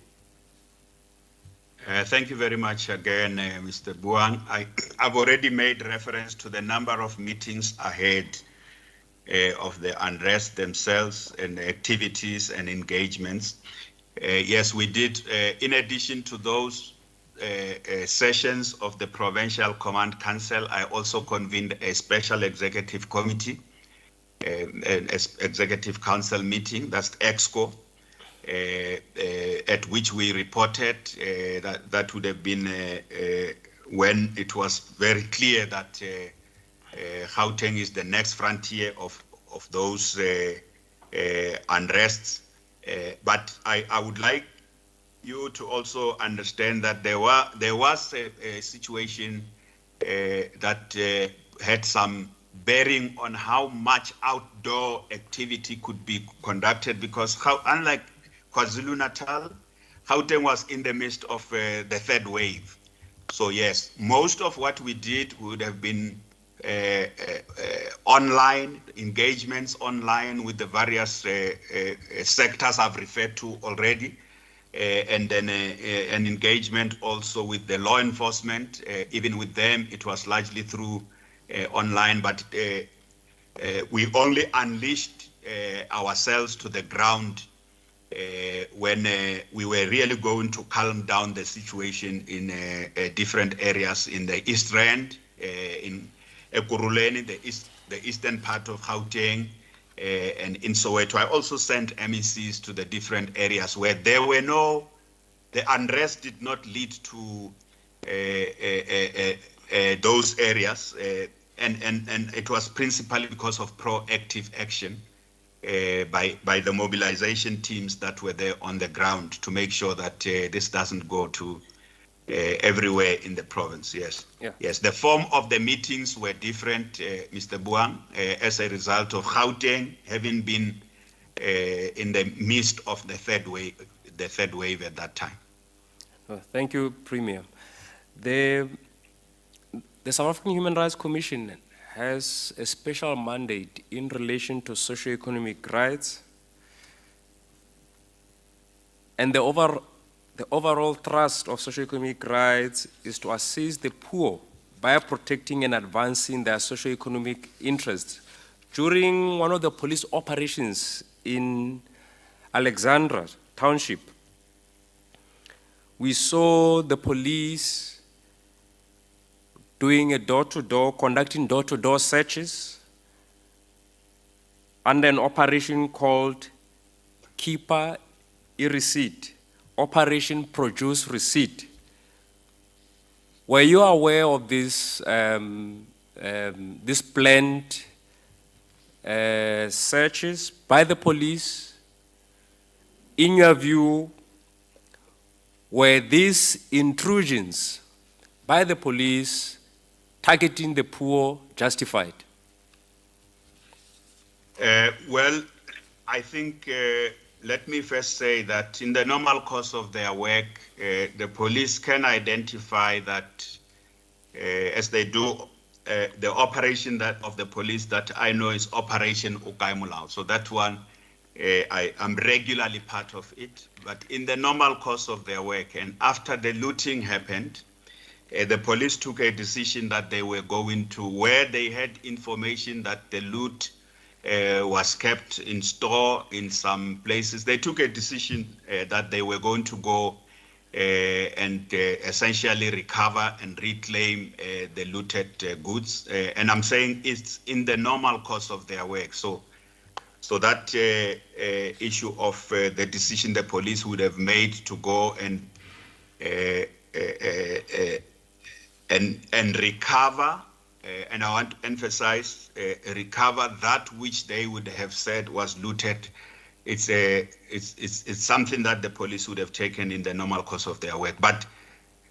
Thank you very much again, Mr. Buang. I've already made reference to the number of meetings ahead of the unrest themselves and the activities and engagements. Yes, we did. In addition to those sessions of the Provincial Command Council, I also convened a special executive committee, an executive council meeting, that's EXCO, at which we reported that would have been when it was very clear that Gauteng is the next frontier of those unrests. But I would like you to also understand that there was a situation that had some bearing on how much outdoor activity could be conducted, because unlike KwaZulu-Natal, Gauteng was in the midst of the third wave. So yes, most of what we did would have been online engagements online with the various sectors I've referred to already, and then an engagement also with the law enforcement. Even with them, it was largely through online, but we only unleashed ourselves to the ground when we were really going to calm down the situation in different areas in the East Rand, in Ekurhuleni, the eastern part of Gauteng, and in Soweto. I also sent MECs to the different areas where there were the unrest did not lead to those areas, and it was principally because of proactive action by the mobilization teams that were there on the ground to make sure that this doesn't go to everywhere in the province. Yes. Yeah. Yes. The form of the meetings were different, Mr. Buang, as a result of Gauteng having been in the midst of the third wave at that time. Thank you, Premier. The South African Human Rights Commission has a special mandate in relation to socio-economic rights, and the overall thrust of socio-economic rights is to assist the poor by protecting and advancing their socio-economic interests. During one of the police operations in Alexandra Township, we saw the police conducting door-to-door searches under an operation called Keeper E-Receipt, Operation Produce Receipt. Were you aware of this, this planned searches by the police? In your view, were these intrusions by the police targeting the poor justified? Well, I think let me first say that in the normal course of their work, the police can identify that as they do the operation of the police that I know is Operation Ukaimulao. So that one, I am regularly part of it. But in the normal course of their work, and after the looting happened, the police took a decision that they were going to, where they had information that the loot was kept in store in some places. They took a decision that they were going to go and essentially recover and reclaim the looted goods. And I'm saying it's in the normal course of their work. So that issue of the decision the police would have made to go and recover, and I want to emphasize, recover that which they would have said was looted. It's something that the police would have taken in the normal course of their work. But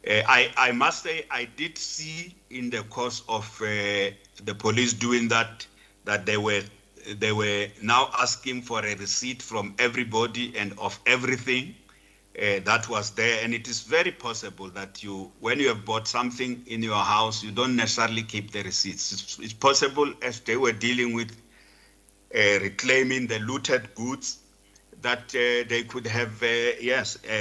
I must say, I did see in the course of the police doing that they were now asking for a receipt from everybody and of everything that was there. And it is very possible that when you have bought something in your house, you don't necessarily keep the receipts. It's possible, as they were dealing with reclaiming the looted goods, that they could have,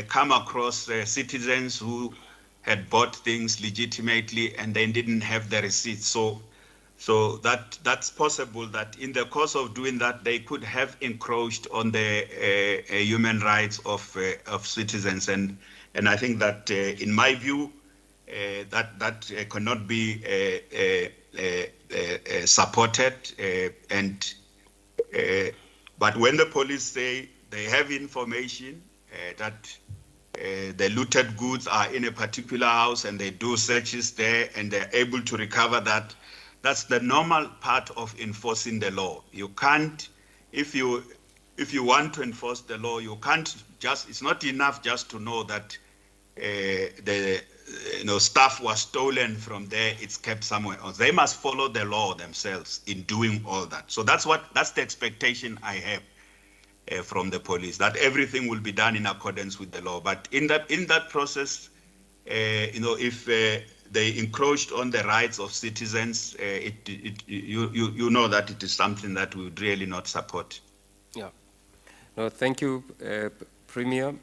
come across citizens who had bought things legitimately and they didn't have the receipts. So that's possible that in the course of doing that, they could have encroached on the human rights of citizens. And I think that, in my view, that cannot be supported. But when the police say they have information that the looted goods are in a particular house and they do searches there and they're able to recover that, that's the normal part of enforcing the law. You can't, if you want to enforce the law, you can't it's not enough just to know that the stuff was stolen from there, it's kept somewhere else. They must follow the law themselves in doing all that. So that's the expectation I have from the police, that everything will be done in accordance with the law. But in that process, if they encroached on the rights of citizens, you know that it is something that we would really not support. Yeah. No, thank you, Premier.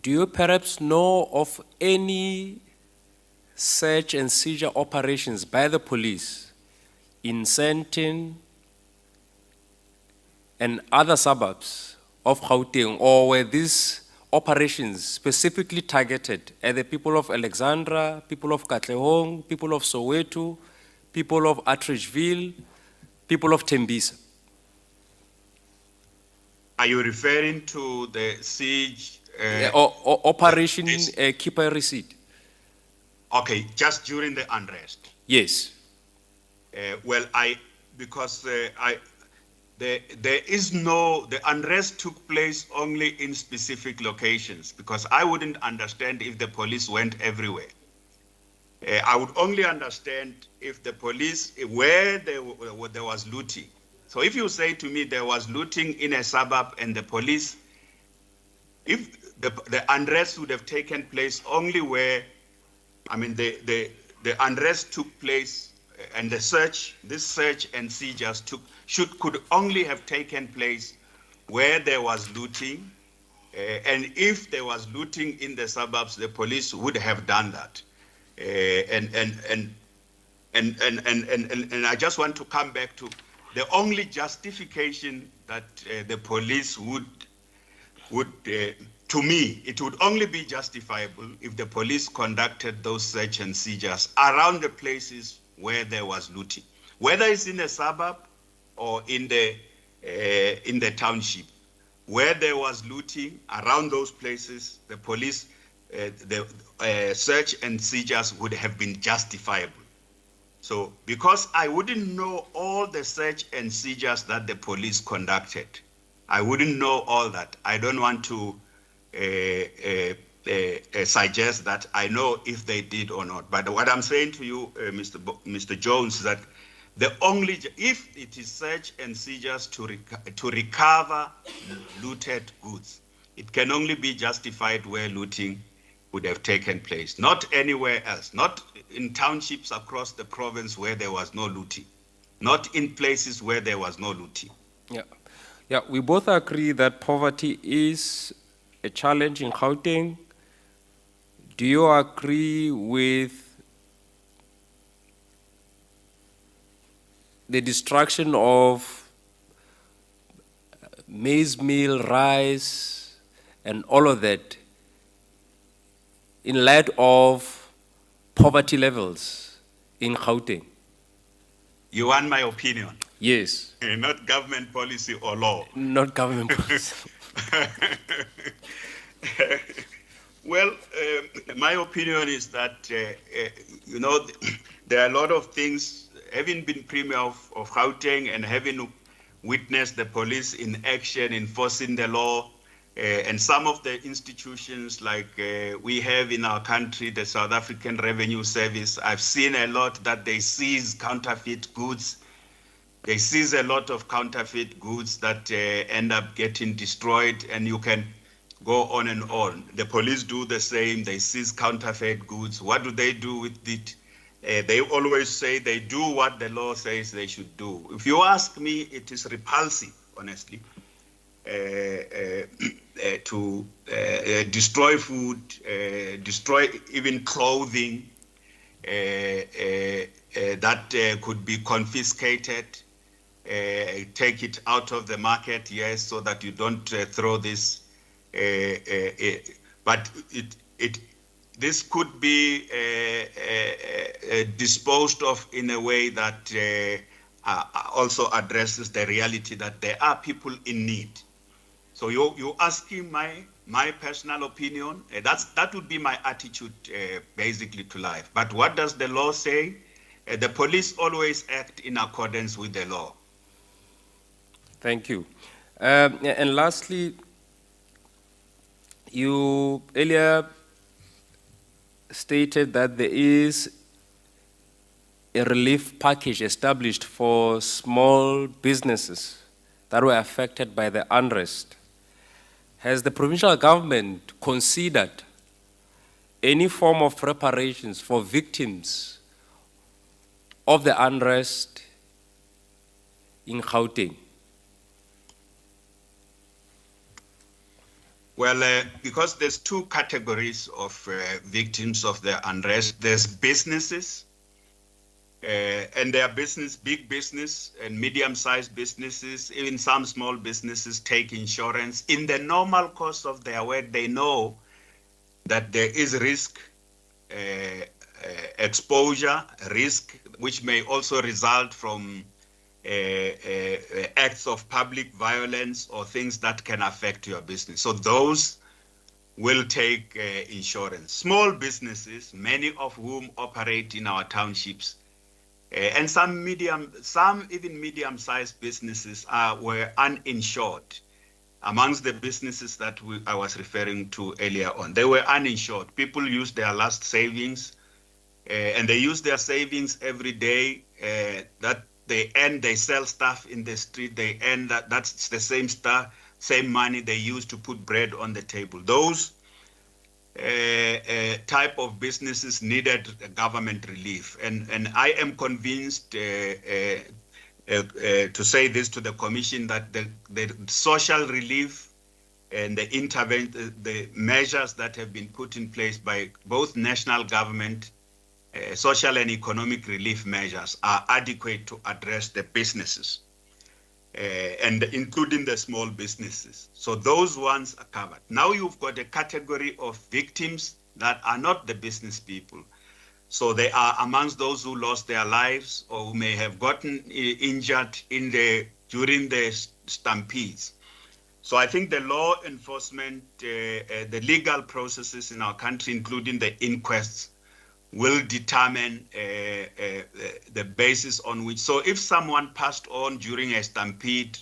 Do you perhaps know of any search and seizure operations by the police in Sandton and other suburbs of Gauteng, or were these operations specifically targeted at the people of Alexandra, people of Katlehong, people of Soweto, people of Atteridgeville, people of Tembisa? Are you referring to the siege? Or Operation Keep a Receipt? Okay, just during the unrest. Yes. The unrest took place only in specific locations, because I wouldn't understand if the police went everywhere. I would only understand if the police, where there was looting. So if you say to me there was looting in a suburb and the police, if the unrest would have taken place only where, I mean, the unrest took place and this search and seizures could only have taken place where there was looting, and if there was looting in the suburbs, the police would have done that. And I just want to come back to the only justification that the police would to me, it would only be justifiable if the police conducted those search and seizures around the places where there was looting, whether it's in a suburb or in the township. Where there was looting around those places, the police, the search and seizures would have been justifiable. So, because I wouldn't know all the search and seizures that the police conducted, I wouldn't know all that. I don't want to suggest that I know if they did or not. But what I'm saying to you, Mr. Jones, is that if it is search and seizures to recover looted goods, it can only be justified where looting would have taken place, not anywhere else, not in townships across the province where there was no looting, not in places where there was no looting. Yeah, we both agree that poverty is a challenge in Gauteng. Do you agree with the destruction of maize meal, rice, and all of that in light of poverty levels in Gauteng? You want my opinion? Yes. Not government policy or law. Not government policy. Well, my opinion is that, there are a lot of things, having been Premier of Gauteng and having witnessed the police in action, enforcing the law, and some of the institutions like we have in our country, the South African Revenue Service, I've seen a lot that they seize counterfeit goods. They seize a lot of counterfeit goods that end up getting destroyed, and you can go on and on. The police do the same. They seize counterfeit goods. What do they do with it? They always say they do what the law says they should do. If you ask me, it is repulsive, honestly, to destroy food, destroy even clothing that could be confiscated. Take it out of the market, yes, so that you don't throw this. But this could be disposed of in a way that also addresses the reality that there are people in need. So you're asking my personal opinion. That would be my attitude basically to life. But what does the law say? The police always act in accordance with the law. Thank you. And lastly, you earlier stated that there is a relief package established for small businesses that were affected by the unrest. Has the provincial government considered any form of reparations for victims of the unrest in Gauteng? Well, because there's two categories of victims of the unrest. There's businesses, and there are big business and medium-sized businesses, even some small businesses take insurance. In the normal course of their work, they know that there is risk, exposure, risk, which may also result from acts of public violence or things that can affect your business. So those will take insurance. Small businesses, many of whom operate in our townships, and some even medium-sized businesses were uninsured. Amongst the businesses that I was referring to earlier on, they were uninsured. People used their last savings, and they use their savings every day. That they sell stuff in the street. They earn that's the same stuff, same money they use to put bread on the table. Those type of businesses needed government relief, and I am convinced to say this to the Commission that the social relief and the measures that have been put in place by both national government, social and economic relief measures are adequate to address the businesses, and including the small businesses. So those ones are covered. Now you've got a category of victims that are not the business people. So they are amongst those who lost their lives or who may have gotten injured during the stampedes. So I think the law enforcement, the legal processes in our country, including the inquests, will determine the basis on which. So if someone passed on during a stampede,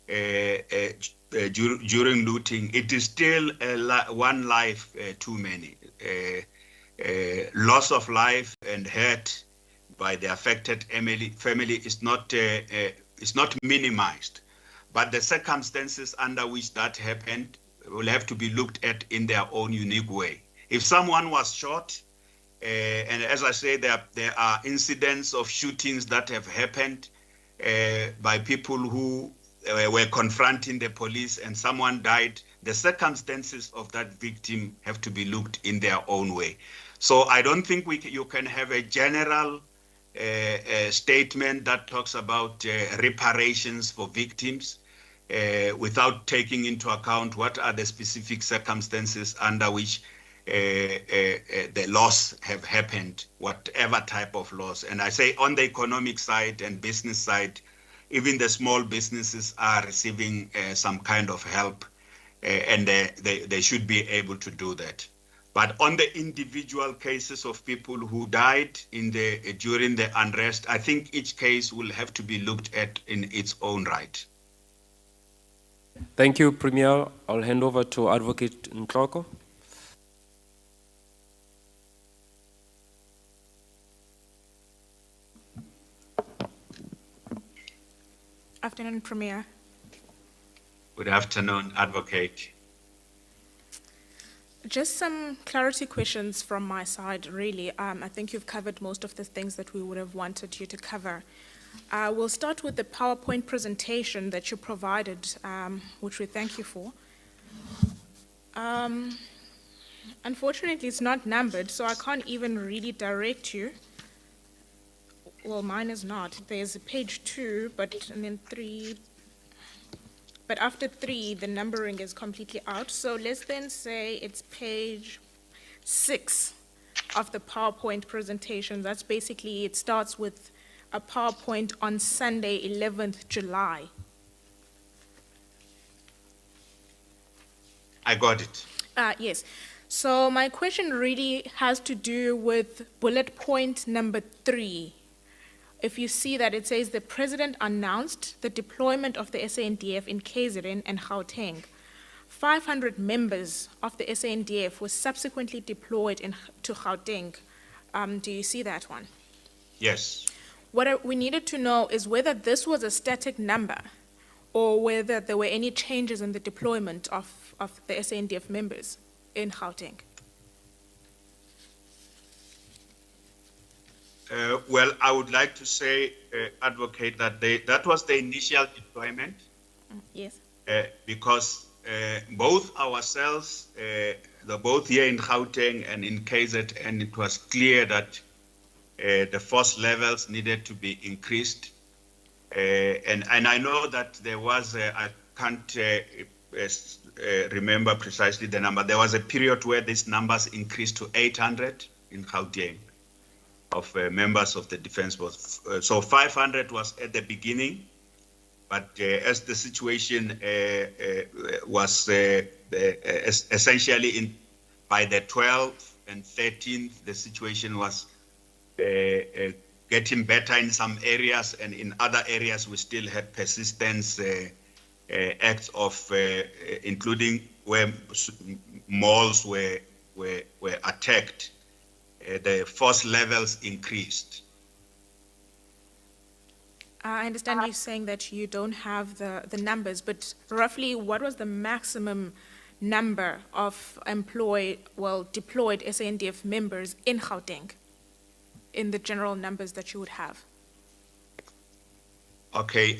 during looting, it is still one life too many. Loss of life and hurt by the affected family is not minimized, but the circumstances under which that happened will have to be looked at in their own unique way. If someone was shot, and as I say, there are incidents of shootings that have happened by people who were confronting the police and someone died. The circumstances of that victim have to be looked in their own way. So I don't think you can have a general statement that talks about reparations for victims without taking into account what are the specific circumstances under which the loss have happened, whatever type of loss. And I say on the economic side and business side, even the small businesses are receiving some kind of help, and they should be able to do that. But on the individual cases of people who died during the unrest, I think each case will have to be looked at in its own right. Thank you, Premier. I'll hand over to Advocate Ntloko. Afternoon, Premier. Good afternoon, Advocate. Just some clarity questions from my side, really. I think you've covered most of the things that we would have wanted you to cover. We'll start with the PowerPoint presentation that you provided, which we thank you for. Unfortunately, it's not numbered, so I can't even really direct you. Well, mine is not. There's page 2, and then 3. But after 3, the numbering is completely out. So let's then say it's page 6 of the PowerPoint presentation. That's basically, it starts with a PowerPoint on Sunday, 11th July. I got it. Yes. So my question really has to do with bullet point number 3. If you see that it says the President announced the deployment of the SANDF in KZN and Gauteng. 500 members of the SANDF were subsequently deployed to Gauteng. Do you see that one? Yes. What we needed to know is whether this was a static number or whether there were any changes in the deployment of the SANDF members in Gauteng. Well, I would like to say, Advocate, that that was the initial deployment. Yes. Because both ourselves, both here in Gauteng and in KZN, it was clear that the force levels needed to be increased. And I know that there was, I can't remember precisely the number, there was a period where these numbers increased to 800 in Gauteng of members of the Defence Force. So 500 was at the beginning, but as the situation was essentially by the 12th and 13th, the situation was getting better in some areas, and in other areas we still had persistence acts of, including where malls were attacked. The force levels increased. I understand you saying that you don't have the numbers, but roughly what was the maximum number of deployed SANDF members in Gauteng, in the general numbers that you would have? Okay,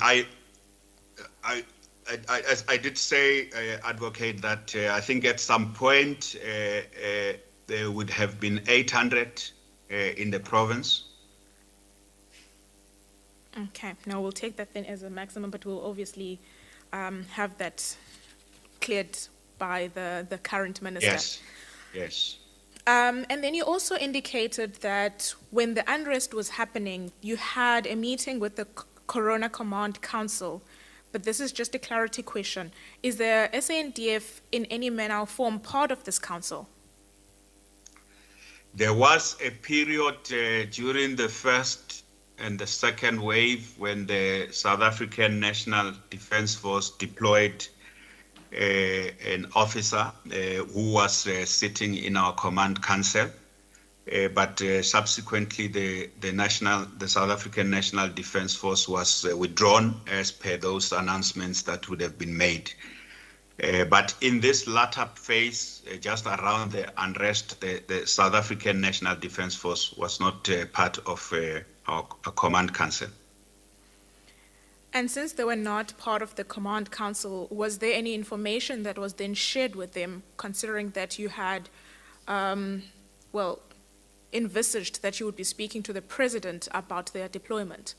as I did say, Advocate, that I think at some point there would have been 800 in the province. Okay, now we'll take that then as a maximum, but we'll obviously have that cleared by the current minister. Yes, yes. And then you also indicated that when the unrest was happening, you had a meeting with the Corona Command Council, but this is just a clarity question. Is the SANDF in any manner or form part of this council? There was a period during the first and the second wave when the South African National Defence Force deployed an officer who was sitting in our command council, but subsequently the South African National Defence Force was withdrawn as per those announcements that would have been made. But in this latter phase, just around the unrest, the South African National Defence Force was not part of our command council. And since they were not part of the command council, was there any information that was then shared with them, considering that you had, envisaged that you would be speaking to the president about their deployment?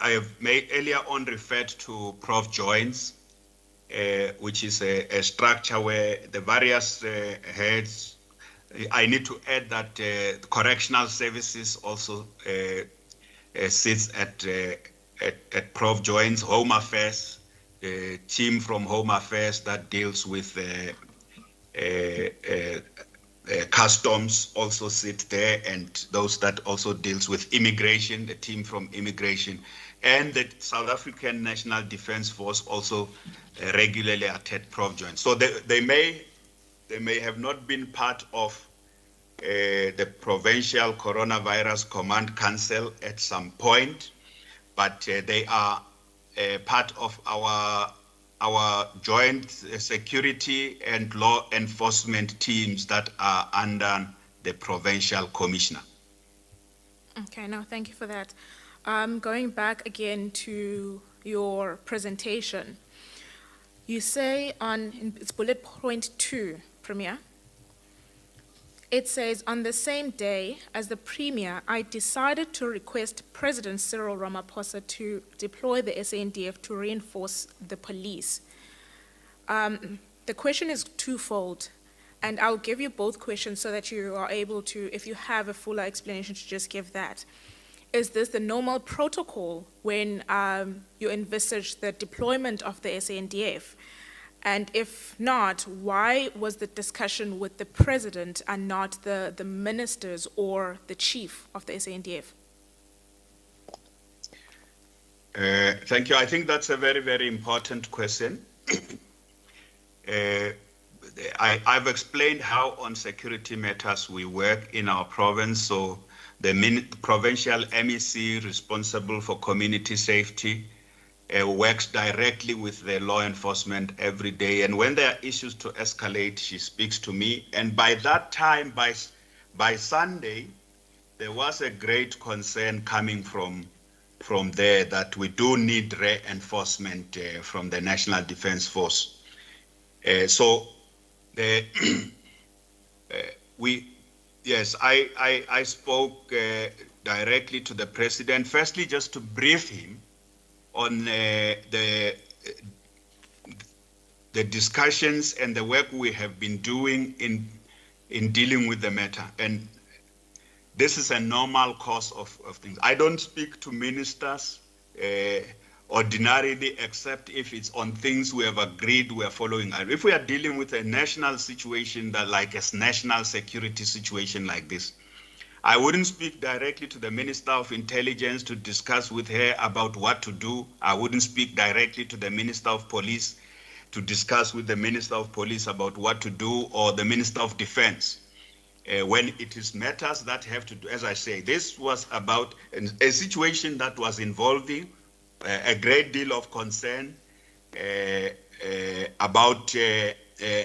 I have earlier on referred to Prof Joins, which is a structure where the various heads, I need to add that the correctional services also sits at Prof Joins, Home Affairs, the team from Home Affairs that deals with customs also sit there, and those that also deals with immigration, the team from immigration, and the South African National Defence Force also regularly attend Prof Joint. So they may have not been part of the Provincial Coronavirus Command Council at some point, but they are part of our joint security and law enforcement teams that are under the provincial commissioner. Okay, no, thank you for that. Going back again to your presentation, you say it's bullet point 2, Premier. It says, on the same day as the Premier, I decided to request President Cyril Ramaphosa to deploy the SANDF to reinforce the police. The question is twofold, and I'll give you both questions so that you are able to, if you have a fuller explanation, to just give that. Is this the normal protocol when you envisage the deployment of the SANDF? And if not, why was the discussion with the president and not the ministers or the chief of the SANDF? Thank you. I think that's a very, very important question. I've explained how on security matters we work in our province. So the provincial MEC responsible for community safety works directly with the law enforcement every day. And when there are issues to escalate, she speaks to me. And by that time, by Sunday, there was a great concern coming from there that we do need reinforcement from the National Defense Force. I spoke directly to the president, firstly just to brief him on the discussions and the work we have been doing in dealing with the matter. And this is a normal course of things. I don't speak to ministers ordinarily, except if it's on things we have agreed we are following. If we are dealing with a national situation like a national security situation like this, I wouldn't speak directly to the Minister of Intelligence to discuss with her about what to do. I wouldn't speak directly to the Minister of Police to discuss with the Minister of Police about what to do, or the Minister of Defense. When it is matters that have to do, as I say, this was about a situation that was involving a great deal of concern about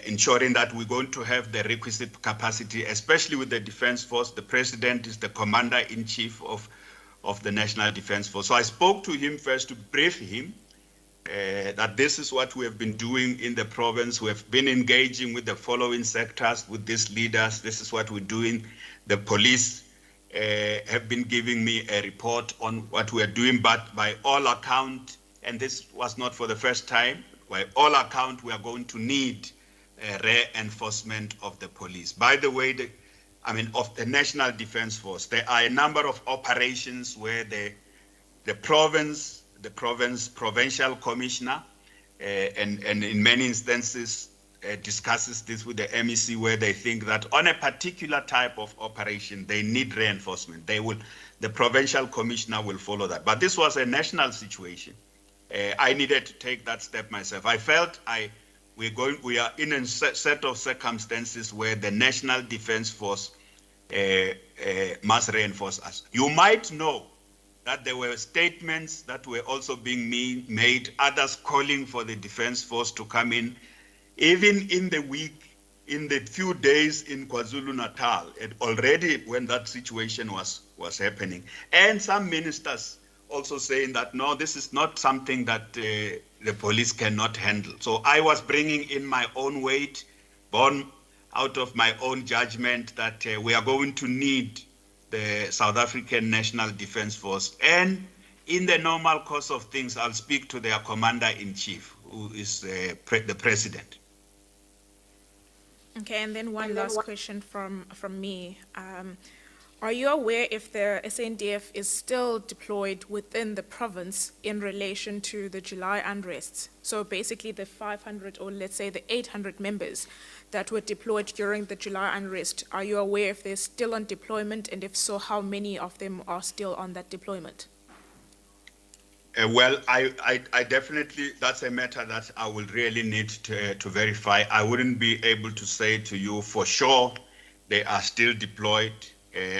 ensuring that we're going to have the requisite capacity, especially with the Defense Force. The President is the Commander-in-Chief of the National Defense Force. So I spoke to him first to brief him that this is what we have been doing in the province. We have been engaging with the following sectors, with these leaders. This is what we're doing. The police have been giving me a report on what we are doing, but by all account, and this was not for the first time, by all account, we are going to need reinforcement of the police. By the way, of the National Defense Force, there are a number of operations where the provincial commissioner, and in many instances discusses this with the MEC, where they think that on a particular type of operation, they need reinforcement. The provincial commissioner will follow that. But this was a national situation. I needed to take that step myself. I felt we are in a set of circumstances where the National Defense Force must reinforce us. You might know that there were statements that were also being made, others calling for the Defense Force to come in, even in the week, in the few days in KwaZulu-Natal, already when that situation was happening. And some ministers also saying that, no, this is not something that the police cannot handle. So I was bringing in my own weight, born out of my own judgment, that we are going to need the South African National Defense Force. And in the normal course of things, I'll speak to their Commander-in-Chief, who is the President. Okay, and then one last question from me. Are you aware if the SANDF is still deployed within the province in relation to the July unrests? So basically the 500, or let's say the 800 members that were deployed during the July unrest, are you aware if they're still on deployment, and if so, how many of them are still on that deployment? Well, I definitely, that's a matter that I will really need to verify. I wouldn't be able to say to you for sure they are still deployed.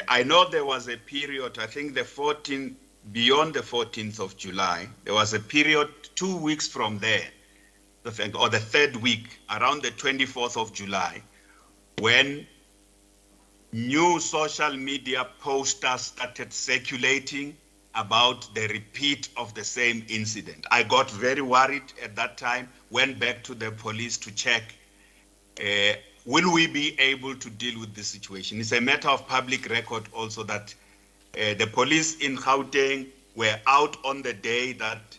I know there was a period, I think beyond the 14th of July, there was a period 2 weeks from there, or the third week, around the 24th of July, when new social media posters started circulating about the repeat of the same incident. I got very worried at that time, went back to the police to check, will we be able to deal with this situation? It's a matter of public record also that the police in Gauteng were out on the day that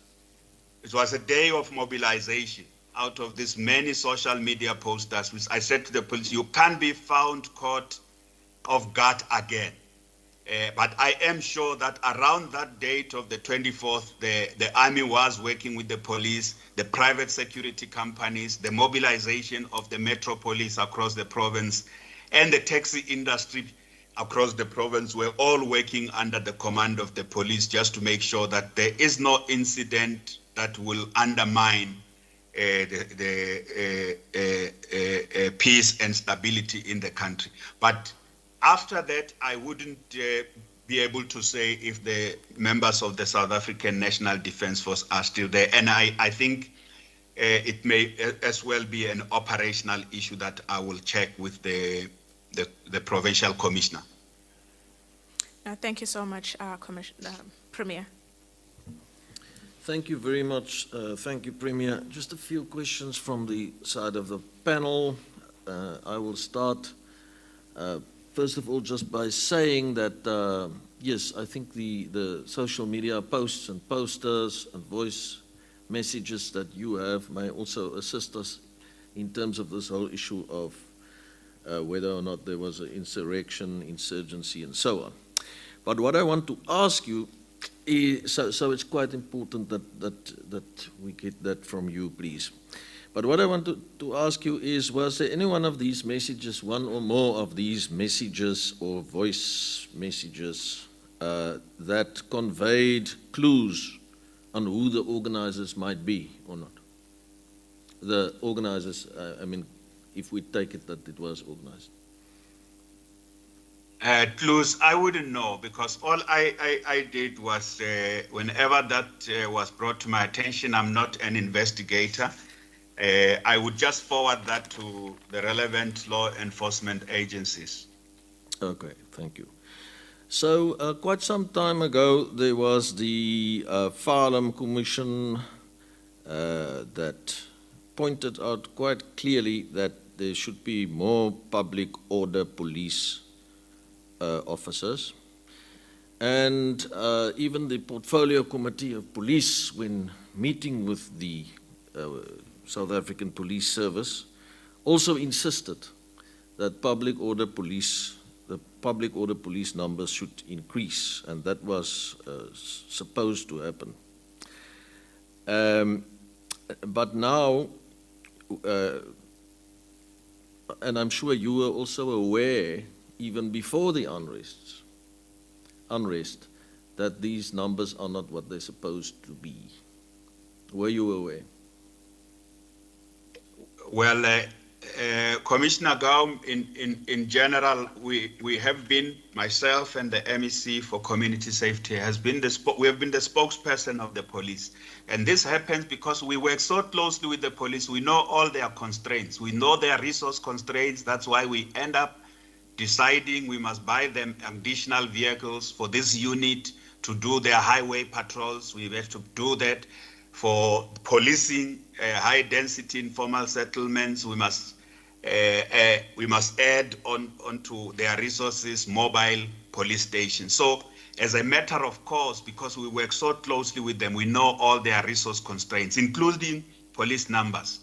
it was a day of mobilization. Out of these many social media posters, which I said to the police, you can't be found caught off guard again. But I am sure that around that date of the 24th, the army was working with the police, the private security companies, the mobilization of the metropolis across the province, and the taxi industry across the province were all working under the command of the police, just to make sure that there is no incident that will undermine peace and stability in the country. But after that, I wouldn't be able to say if the members of the South African National Defence Force are still there. And I think it may as well be an operational issue that I will check with the provincial commissioner. Thank you so much, Premier. Thank you very much. Thank you, Premier. Just a few questions from the side of the panel. I will start, first of all, just by saying that, yes, I think the social media posts and posters and voice messages that you have may also assist us in terms of this whole issue of whether or not there was an insurrection, insurgency, and so on. But what I want to ask you is, so it's quite important that we get that from you, please. But what I want to ask you is, was there any one of these messages, one or more of these messages or voice messages that conveyed clues on who the organizers might be or not? The organizers, I mean, if we take it that it was organized. Clues, I wouldn't know, because all I did was, whenever that was brought to my attention, I'm not an investigator, I would just forward that to the relevant law enforcement agencies. Okay, thank you. So quite some time ago, there was the Farlam Commission that pointed out quite clearly that there should be more public order police officers. And even the Portfolio Committee of Police, when meeting with the South African Police Service, also insisted that public order police numbers should increase, and that was supposed to happen. But now, and I'm sure you were also aware, even before the unrest, that these numbers are not what they're supposed to be. Were you aware? Well, Commissioner Gaum, in general, we have been, myself and the MEC for Community Safety we have been the spokesperson of the police. And this happens because we work so closely with the police. We know all their constraints. We know their resource constraints. That's why we end up deciding we must buy them additional vehicles for this unit to do their highway patrols. We have to do that for policing high density informal settlements. We must add onto their resources mobile police stations. So as a matter of course, because we work so closely with them, we know all their resource constraints, including police numbers.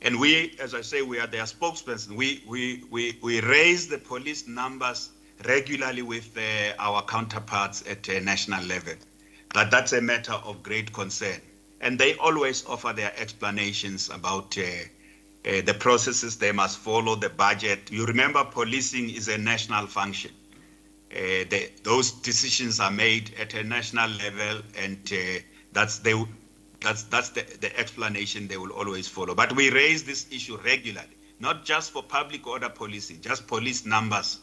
And we, as I say, we are their spokesperson. We raise the police numbers regularly with our counterparts at a national level. That's a matter of great concern. And they always offer their explanations about the processes they must follow, the budget. You remember, policing is a national function. Those decisions are made at a national level, and that's the explanation they will always follow. But we raise this issue regularly, not just for public order policing, just police numbers,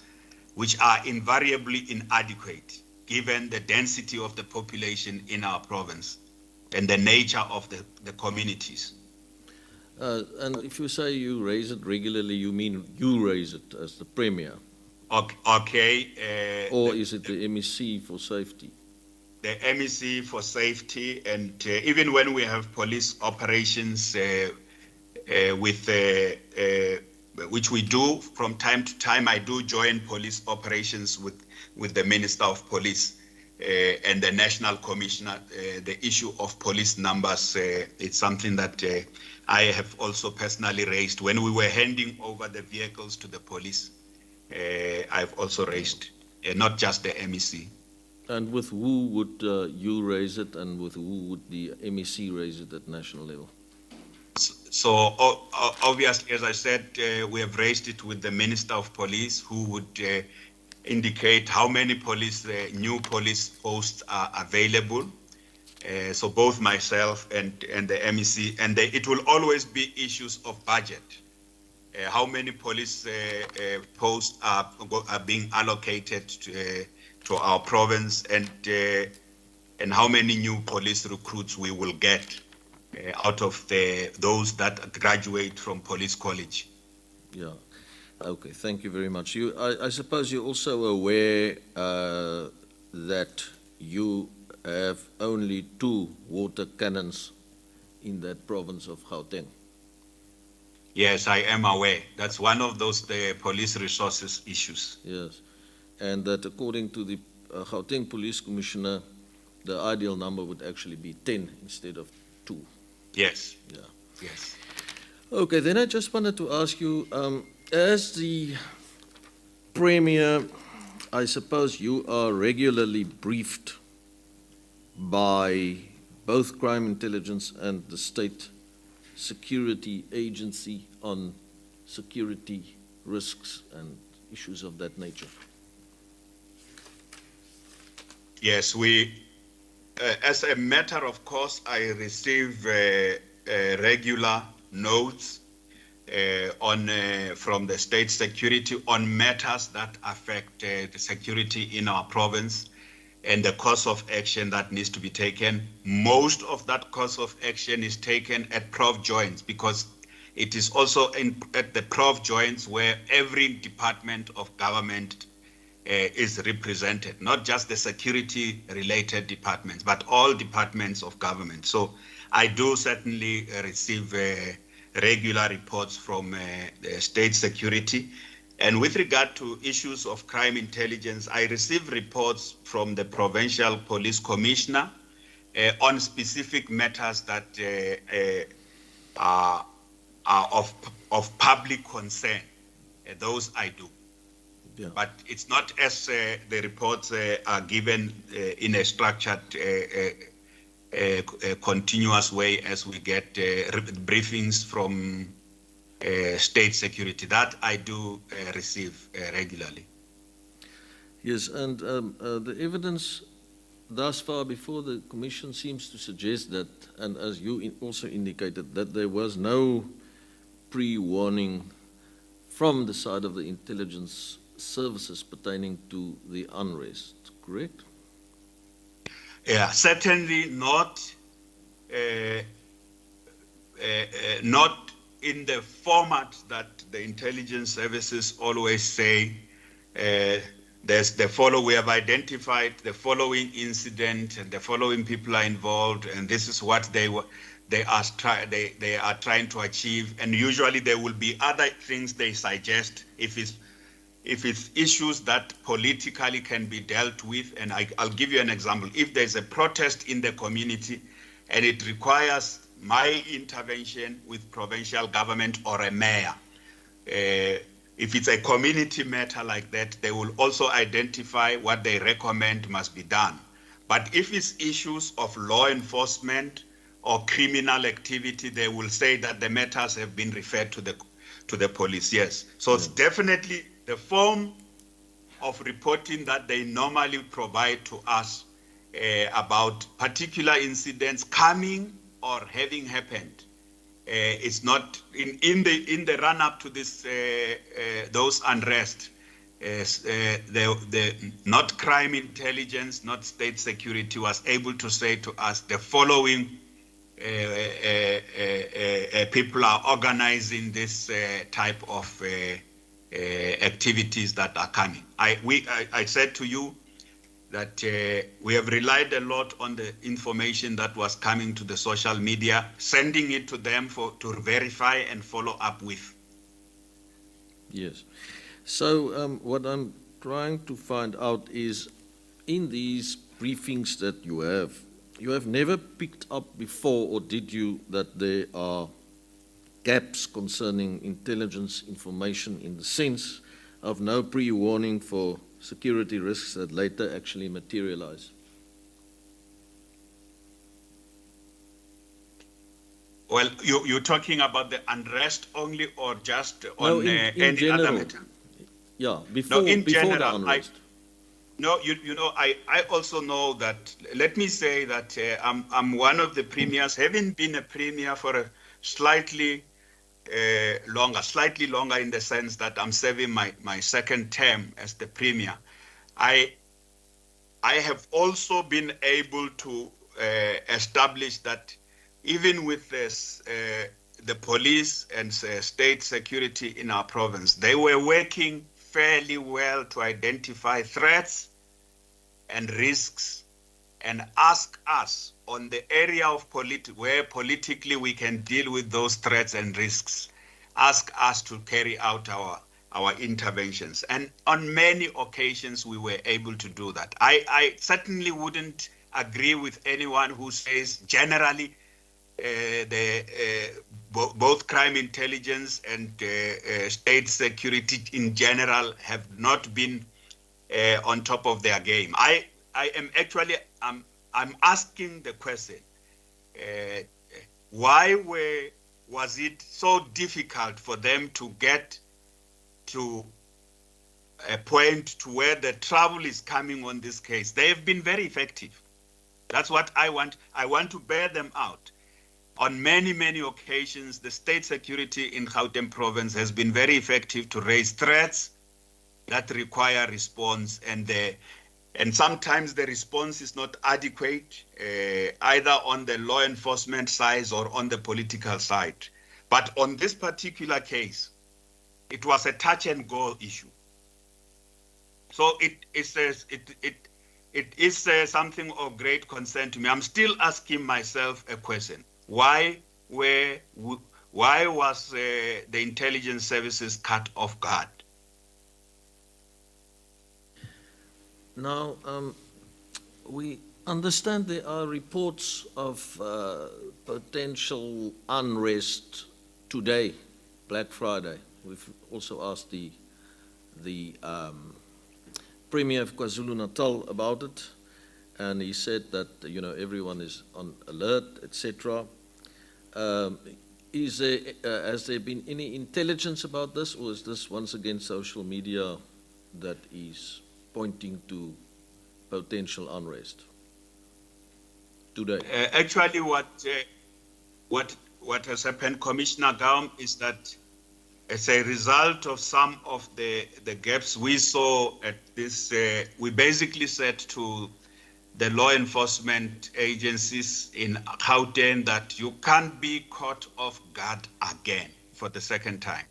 which are invariably inadequate, given the density of the population in our province and the nature of the communities. And if you say you raise it regularly, you mean you raise it as the Premier? Okay. Or is it the MEC for safety? The MEC for safety, and even when we have police operations which we do from time to time, I do join police operations with the Minister of Police and the National Commissioner. The issue of police numbers, it's something that I have also personally raised. When we were handing over the vehicles to the police, I've also raised, not just the MEC. And with who would you raise it, and with who would the MEC raise it at national level? So obviously, as I said, we have raised it with the Minister of Police, who would indicate how many new police posts are available. So both myself and the MEC, and it will always be issues of budget. How many police posts are being allocated to our province, and how many new police recruits we will get out of those that graduate from police college. Yeah. Okay, thank you very much. I suppose you're also aware that you have only 2 water cannons in that province of Gauteng. Yes, I am aware. That's one of those police resources issues. Yes, and that according to the Gauteng Police Commissioner, the ideal number would actually be 10 instead of 2. Yes. Yeah. Yes. Okay, then I just wanted to ask you, as the Premier, I suppose you are regularly briefed by both Crime Intelligence and the State Security Agency on security risks and issues of that nature. Yes, as a matter of course, I receive regular notes from the state security on matters that affect the security in our province and the course of action that needs to be taken. Most of that course of action is taken at prov joints, because it is also at the prov joints where every department of government is represented, not just the security related departments, but all departments of government. So I do certainly receive regular reports from the state security. And with regard to issues of crime intelligence, I receive reports from the Provincial Police Commissioner on specific matters that are of public concern. Those I do. Yeah. But it's not as the reports are given in a structured, continuous way as we get briefings from state security. That I do receive regularly. Yes, and the evidence thus far before the Commission seems to suggest that, and as you also indicated, that there was no pre-warning from the side of the intelligence services pertaining to the unrest, correct? Yeah, certainly not. Not in the format that the intelligence services always say. There's the follow. We have identified the following incident, and the following people are involved, and this is what they are trying to achieve. And usually there will be other things they suggest if it's issues that politically can be dealt with. And I'll give you an example. If there's a protest in the community and it requires my intervention with provincial government or a mayor, if it's a community matter like that, they will also identify what they recommend must be done. But if it's issues of law enforcement or criminal activity, they will say that the matters have been referred to the police. Yes. So it's definitely the form of reporting that they normally provide to us about particular incidents coming or having happened. It's not in the run up to this those unrest. Not crime intelligence, not state security was able to say to us the following people are organizing this type of activities that are coming. I said to you that we have relied a lot on the information that was coming to the social media, sending it to them to verify and follow up with. Yes. So what I'm trying to find out is, in these briefings that you have never picked up before, or did you, that there are gaps concerning intelligence information in the sense of no pre-warning for security risks that later actually materialize? Well, you're talking about the unrest only, or just on in any general. other matter? Yeah, before in general, the unrest. I also know that, let me say that I'm one of the premiers, having been a premier for a slightly longer in the sense that I'm serving my second term as the premier. I I have also been able to establish that even with this, the police and state security in our province, they were working fairly well to identify threats and risks and ask us on the area of where politically we can deal with those threats and risks, ask us to carry out our interventions. And on many occasions, we were able to do that. I certainly wouldn't agree with anyone who says generally both crime intelligence and state security in general have not been on top of their game. I am actually, I'm asking the question, why was it so difficult for them to get to a point to where the trouble is coming on this case? They have been very effective. That's what I want. I want to bear them out. On many, many occasions, the state security in Gauteng province has been very effective to raise threats that require response, and sometimes the response is not adequate, either on the law enforcement side or on the political side. But on this particular case, it was a touch and go issue. So it is something of great concern to me. I'm still asking myself a question. Why was the intelligence services cut off guard? Now, we understand there are reports of potential unrest today, Black Friday. We've also asked the Premier of KwaZulu-Natal about it, and he said that, you know, everyone is on alert, etc. Has there been any intelligence about this, or is this once again social media that is pointing to potential unrest today? Actually, what has happened, Commissioner Gaum, is that as a result of some of the gaps we saw at this, we basically said to the law enforcement agencies in Gauteng that you can't be caught off guard again for the second time.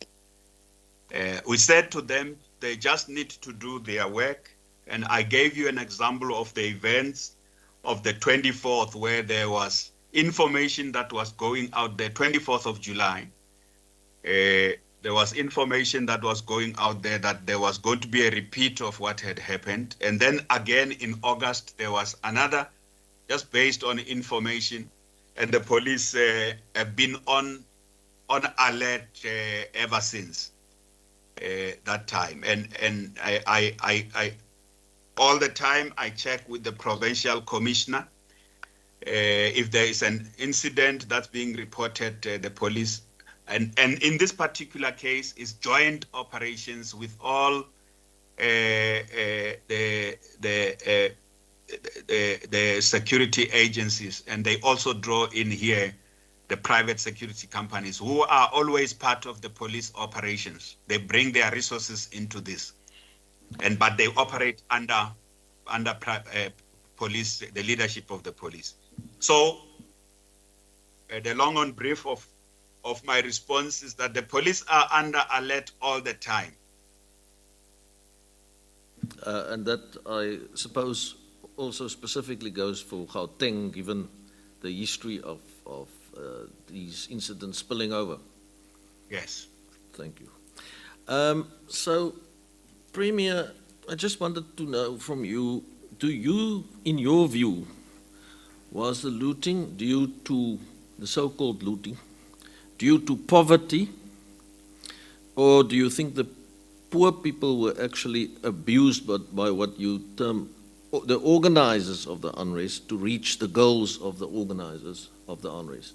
We said to them they just need to do their work, and I gave you an example of the events of the 24th, where there was information that was going out there, 24th of July. There was information that was going out there that there was going to be a repeat of what had happened. And then again in August, there was another, just based on information. And the police have been on alert ever since that time. And I all the time I check with the provincial commissioner. If there is an incident that's being reported, the police, and in this particular case, is joint operations with all the security agencies, and they also draw in here the private security companies who are always part of the police operations. They bring their resources into this, but they operate under police, the leadership of the police. So the long and brief of my response is that the police are under alert all the time. And that, I suppose, also specifically goes for Gauteng, given the history of these incidents spilling over. Yes. Thank you. So, Premier, I just wanted to know from you, do you, in your view, was the looting due to the so-called looting, due to poverty, or do you think the poor people were actually abused by what you term the organizers of the unrest to reach the goals of the organizers of the unrest?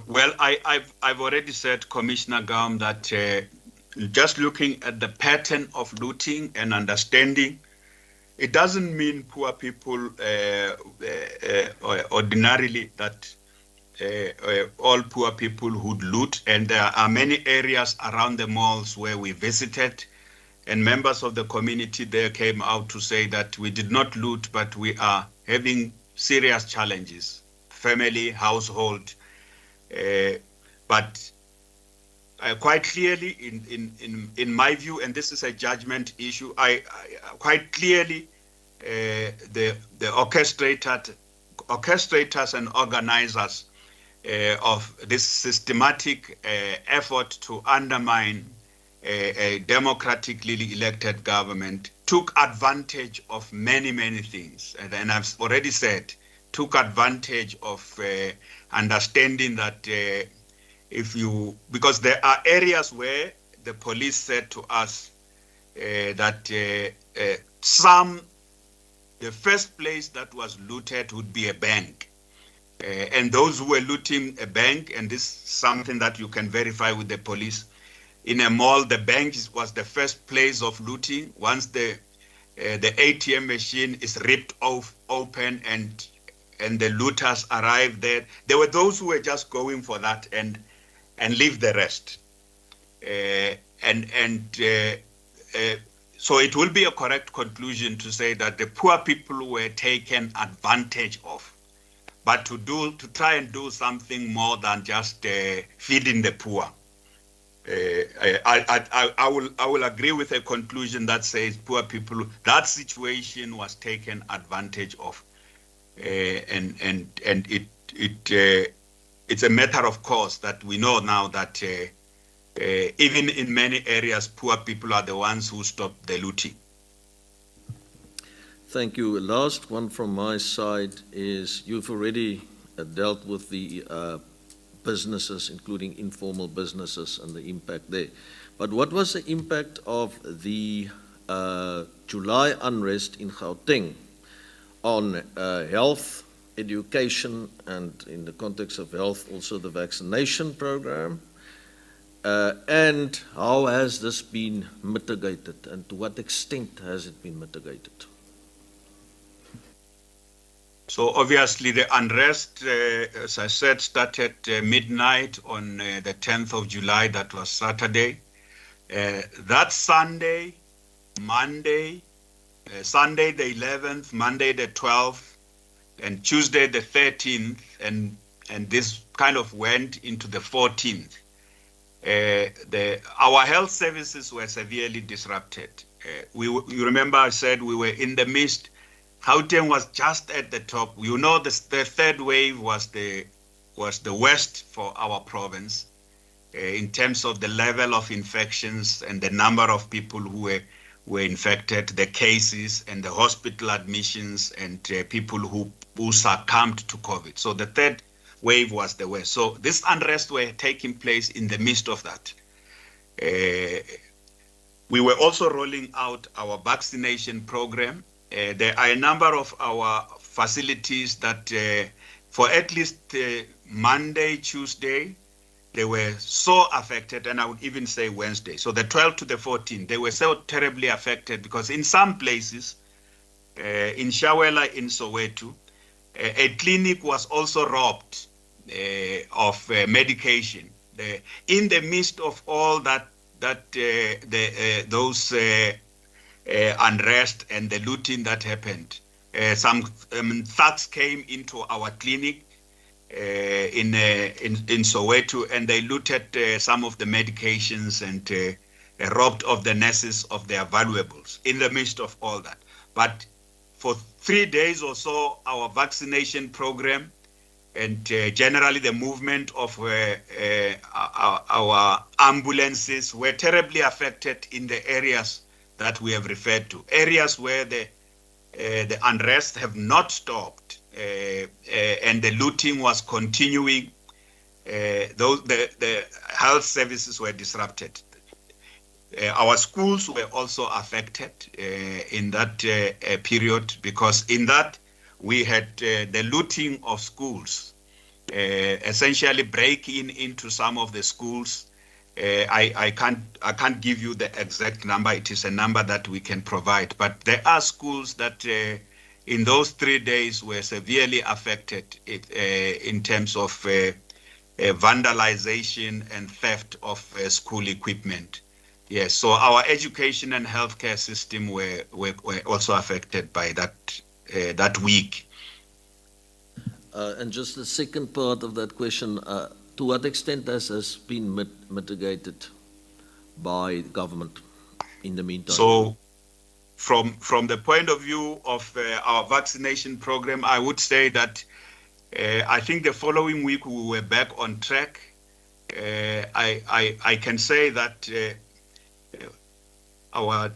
Well, I've already said, Commissioner Gaum, that just looking at the pattern of looting and understanding, it doesn't mean poor people ordinarily that all poor people would loot. And there are many areas around the malls where we visited and members of the community there came out to say that we did not loot, but we are having serious challenges, family, household. But quite clearly, in my view, and this is a judgment issue, I quite clearly the orchestrators and organizers of this systematic effort to undermine a democratically elected government took advantage of many, many things. And I've already said, took advantage of understanding that because there are areas where the police said to us that the first place that was looted would be a bank. And those who were looting a bank, and this is something that you can verify with the police, in a mall, the bank was the first place of looting. Once the ATM machine is ripped open and the looters arrived there were those who were just going for that and leave the rest. So it will be a correct conclusion to say that the poor people were taken advantage of, but to try and do something more than just feeding the poor. I will agree with a conclusion that says poor people, that situation was taken advantage of, and it's a matter of course that we know now that even in many areas, poor people are the ones who stop the looting. Thank you. Last one from my side is you've already dealt with the businesses, including informal businesses and the impact there. But what was the impact of the July unrest in Gauteng on health, education, and in the context of health, also the vaccination program? And how has this been mitigated, and to what extent has it been mitigated? So obviously the unrest, as I said, started midnight on the 10th of July, that was Saturday. That Sunday, Monday, Sunday the 11th, Monday the 12th, and Tuesday the 13th, and this kind of went into the 14th. Our health services were severely disrupted. You remember I said we were in the midst. Gauteng was just at the top. You know, the third wave was the worst for our province in terms of the level of infections and the number of people who were infected, the cases and the hospital admissions, and people who succumbed to COVID. So the third wave was the worst. So this unrest were taking place in the midst of that. We were also rolling out our vaccination program. There are a number of our facilities that for at least Monday, Tuesday, they were so affected, and I would even say Wednesday. So the 12th to the 14th, they were so terribly affected because in some places, in Shawela, in Soweto, a clinic was also robbed of medication. In the midst of all those unrest and the looting that happened, some thugs came into our clinic in Soweto, and they looted some of the medications and robbed of the nurses of their valuables in the midst of all that. But for 3 days or so, our vaccination program and generally the movement of our ambulances were terribly affected in the areas that we have referred to, areas where the unrest have not stopped and the looting was continuing. The health services were disrupted. Our schools were also affected in that period, because in that we had the looting of schools, essentially breaking into some of the schools. I can't give you the exact number. It is a number that we can provide, but there are schools that in those 3 days were severely affected in terms of vandalization and theft of school equipment. Yes, so our education and healthcare system were also affected by that week. And just the second part of that question, to what extent has been mitigated by the government in the meantime? So from the point of view of our vaccination program, I would say that I think the following week we were back on track. I can say that our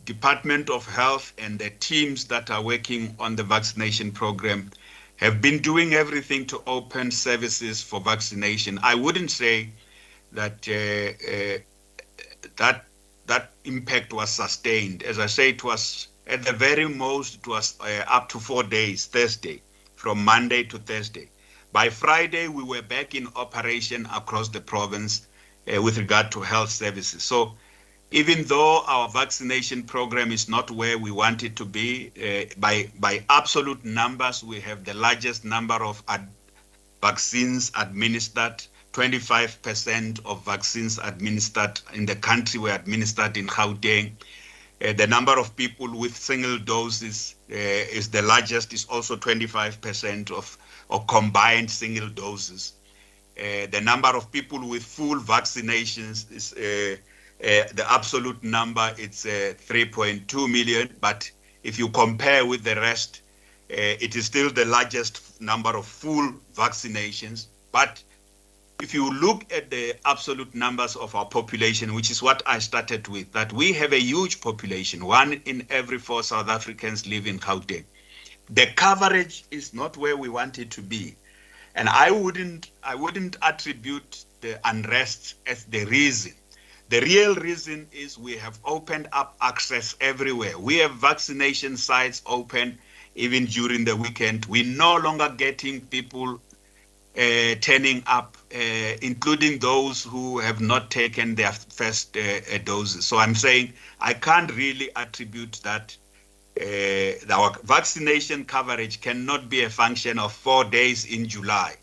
Department of Health and the teams that are working on the vaccination program have been doing everything to open services for vaccination. I wouldn't say that that impact was sustained. As I say, it was at the very most, it was up to 4 days, Thursday, from Monday to Thursday. By Friday, we were back in operation across the province with regard to health services. So even though our vaccination program is not where we want it to be, by absolute numbers, we have the largest number of vaccines administered. 25% of vaccines administered in the country were administered in Gauteng. The number of people with single doses is the largest, is also 25% of combined single doses. The number of people with full vaccinations is the absolute number, it's 3.2 million, but if you compare with the rest, it is still the largest number of full vaccinations. But if you look at the absolute numbers of our population, which is what I started with, that we have a huge population, 1 in every 4 South Africans live in Gauteng. The coverage is not where we want it to be. And I wouldn't attribute the unrest as the reason. The real reason is we have opened up access everywhere. We have vaccination sites open even during the weekend. We're no longer getting people turning up, including those who have not taken their first doses. So I'm saying I can't really attribute that. Our vaccination coverage cannot be a function of 4 days in July.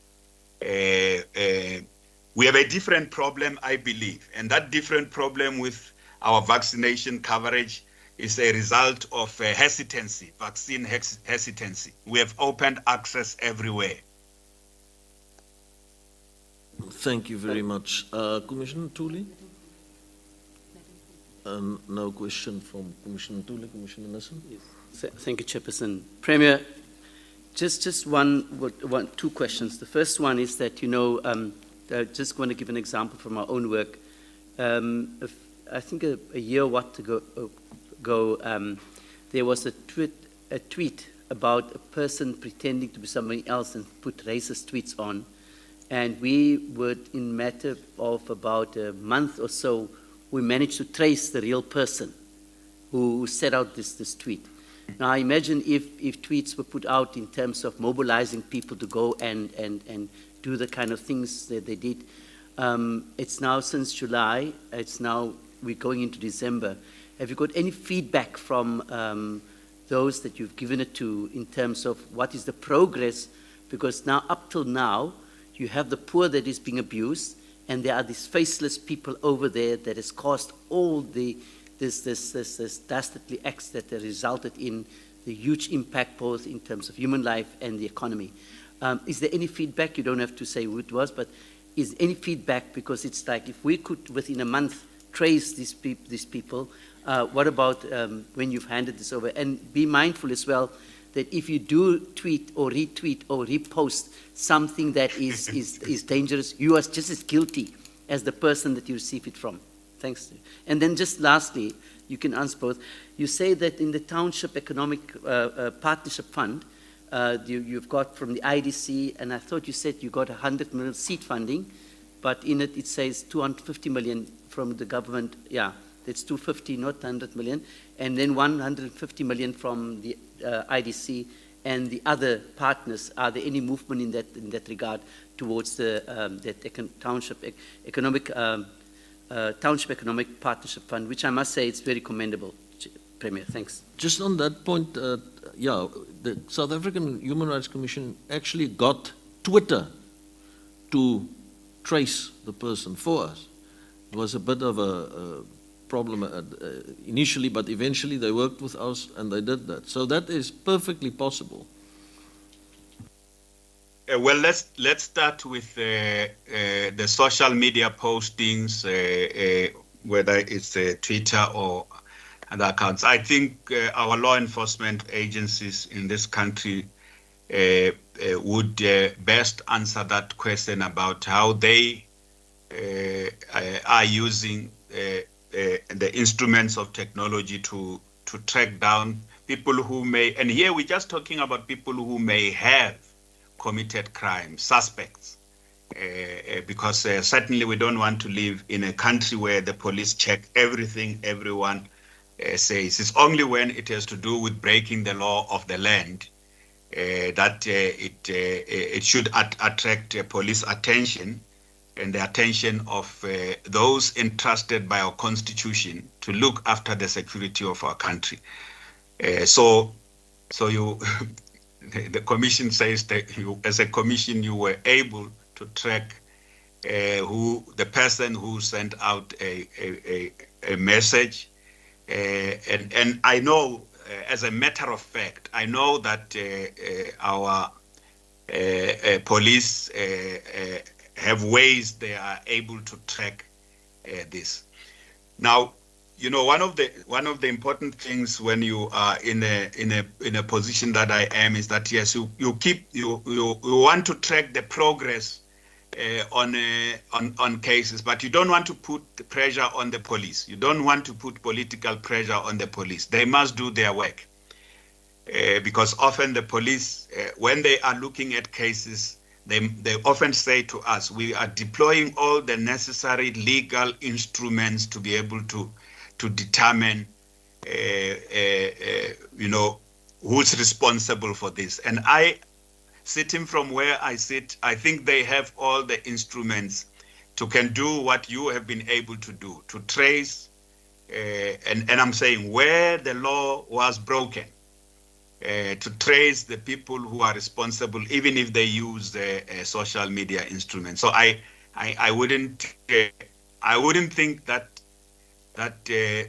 We have a different problem, I believe, and that different problem with our vaccination coverage is a result of hesitancy, vaccine hesitancy. We have opened access everywhere. Thank you very much. Commissioner Thuli? No question from Commissioner Thuli. Commissioner Nissen? Yes. Thank you, Chairperson. Premier, just two questions. The first one is that, I just want to give an example from our own work. I think a year ago, there was a tweet about a person pretending to be somebody else and put racist tweets on. And we would, in matter of about a month or so, we managed to trace the real person who set out this tweet. Now, I imagine if tweets were put out in terms of mobilizing people to go and do the kind of things that they did, it's now since July, we're going into December. Have you got any feedback from those that you've given it to in terms of what is the progress? Because now, up till now, you have the poor that is being abused, and there are these faceless people over there that has caused all this dastardly acts that have resulted in the huge impact both in terms of human life and the economy. Is there any feedback? You don't have to say who it was, but is any feedback? Because it's like if we could, within a month, trace these people, what about when you've handed this over? And be mindful as well that if you do tweet or retweet or repost something that is dangerous, you are just as guilty as the person that you receive it from. Thanks. And then just lastly, you can answer both. You say that in the Township Economic Partnership Fund, you've got from the IDC, and I thought you said you got 100 million seed funding, but in it says 250 million from the government. Yeah, that's 250, not 100 million. And then 150 million from the IDC and the other partners. Are there any movement in that regard towards the Township Economic Partnership Fund, which I must say is very commendable, Premier. Thanks. Just on that point, the South African Human Rights Commission actually got Twitter to trace the person for us. It was a bit of a problem initially, but eventually they worked with us and they did that. So that is perfectly possible. Well, let's start with the social media postings, whether it's Twitter or other accounts. I think our law enforcement agencies in this country would best answer that question about how they are using the instruments of technology to track down people who may, and here we're just talking about people who may have committed crimes, suspects, because certainly we don't want to live in a country where the police check everything everyone says. It's only when it has to do with breaking the law of the land that it should attract police attention and the attention of those entrusted by our constitution to look after the security of our country. So you, the commission says that you, as a commission, you were able to track who the person who sent out a message, and I know, as a matter of fact, I know that our police have ways they are able to track this. Now, you know, one of the important things when you are in a position that I am is that yes, you want to track the progress on cases, but you don't want to put the pressure on the police. You don't want to put political pressure on the police. They must do their work because often the police, when they are looking at cases, they often say to us, we are deploying all the necessary legal instruments to be able to determine, you know, who's responsible for this. And sitting from where I sit, I think they have all the instruments to can do what you have been able to do, to trace, and I'm saying where the law was broken, to trace the people who are responsible, even if they use the social media instruments. So I wouldn't think that there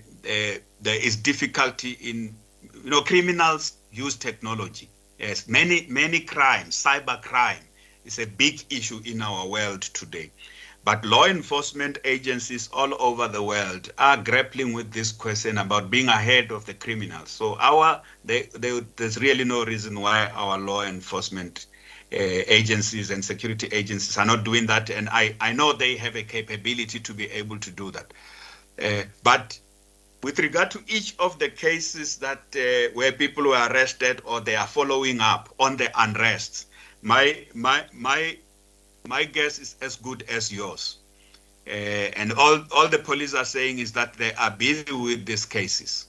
is difficulty in, you know, criminals use technology. Yes, many crimes, cyber crime is a big issue in our world today. But law enforcement agencies all over the world are grappling with this question about being ahead of the criminals. So there's really no reason why our law enforcement agencies and security agencies are not doing that. And I know they have a capability to be able to do that. But with regard to each of the cases that where people were arrested or they are following up on the unrest, my guess is as good as yours. And all the police are saying is that they are busy with these cases,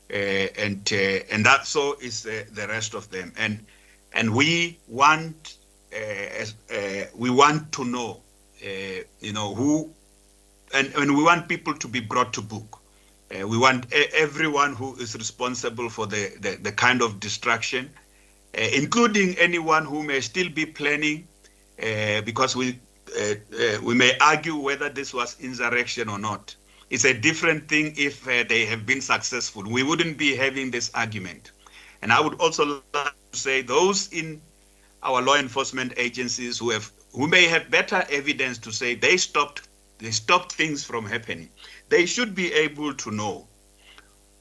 and that so is the rest of them. And we want to know, you know, who, and we want people to be brought to book. We want everyone who is responsible for the kind of destruction, including anyone who may still be planning, because we may argue whether this was insurrection or not. It's a different thing if they have been successful. We wouldn't be having this argument. And I would also like to say those in our law enforcement agencies who may have better evidence to say they stopped things from happening, they should be able to know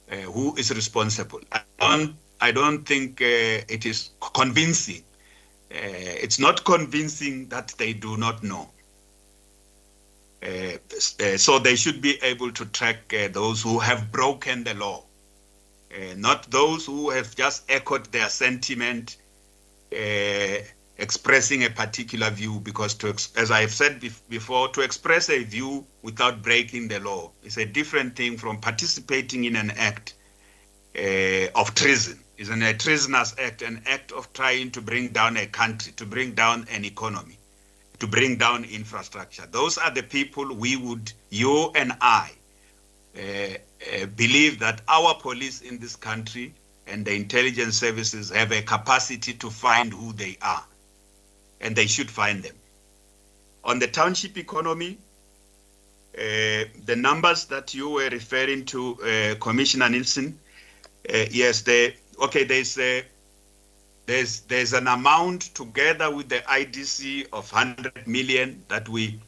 who is responsible. I don't think it is convincing. It's not convincing that they do not know. So they should be able to track those who have broken the law, not those who have just echoed their sentiment, expressing a particular view, because as I've said before, to express a view without breaking the law is a different thing from participating in an act of treason. It's a treasonous act, an act of trying to bring down a country, to bring down an economy, to bring down infrastructure. Those are the people you and I, believe that our police in this country and the intelligence services have a capacity to find who they are. And they should find them. On the township economy, The numbers that you were referring to, Commissioner Nielsen, yes, there's an amount together with the IDC of 100 million that we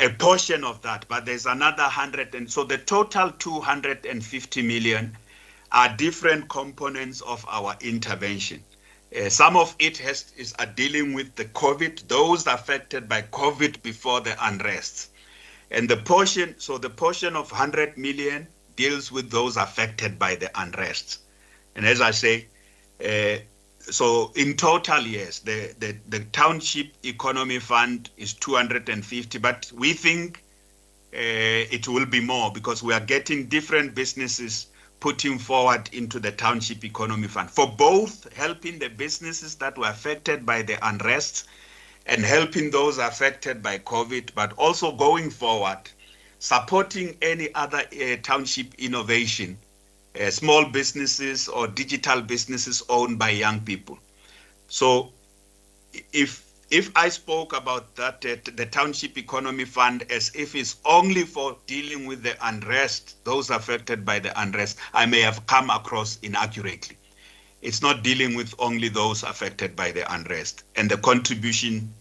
a portion of that, but there's another 100, and so the total 250 million are different components of our intervention. Some of it are dealing with the COVID, those affected by COVID before the unrest. And the portion of 100 million deals with those affected by the unrest. And as I say, so in total, yes, the Township Economy Fund is 250, but we think it will be more because we are getting different businesses putting forward into the Township Economy Fund for both helping the businesses that were affected by the unrest and helping those affected by COVID, but also going forward, supporting any other township innovation, small businesses or digital businesses owned by young people. So if I spoke about that, the Township Economy Fund as if it's only for dealing with the unrest, those affected by the unrest, I may have come across inaccurately. It's not dealing with only those affected by the unrest. And the contribution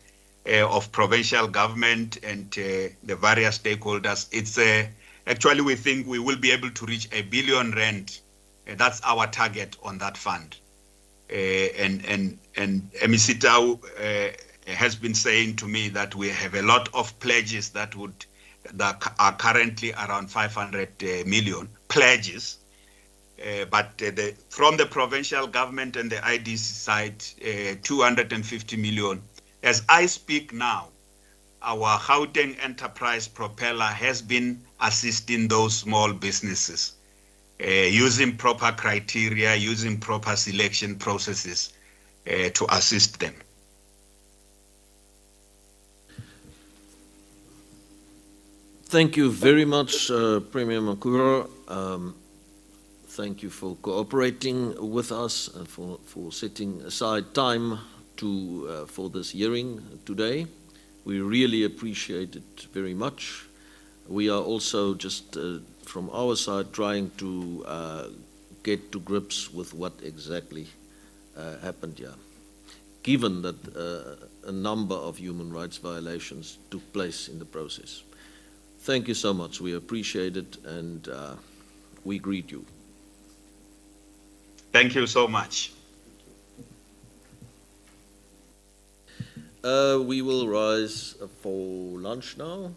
of provincial government and the various stakeholders, it's actually we think we will be able to reach R1 billion. That's our target on that fund. And Emisita has been saying to me that we have a lot of pledges that are currently around 500 million pledges. But from the provincial government and the IDC side, 250 million. As I speak now, our Gauteng Enterprise Propeller has been assisting those small businesses using proper criteria, using proper selection processes to assist them. Thank you very much, Premier Makura. Thank you for cooperating with us and for setting aside time for this hearing today. We really appreciate it very much. We are also just from our side trying to get to grips with what exactly happened here, given that a number of human rights violations took place in the process. Thank you so much. We appreciate it and we greet you. Thank you so much. We will rise for lunch now,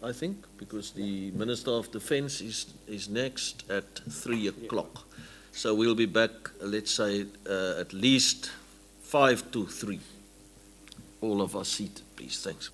I think, because the Minister of Defence is next at 3 o'clock. So we'll be back, let's say, at least 5 to 3. All of us seated, please. Thanks.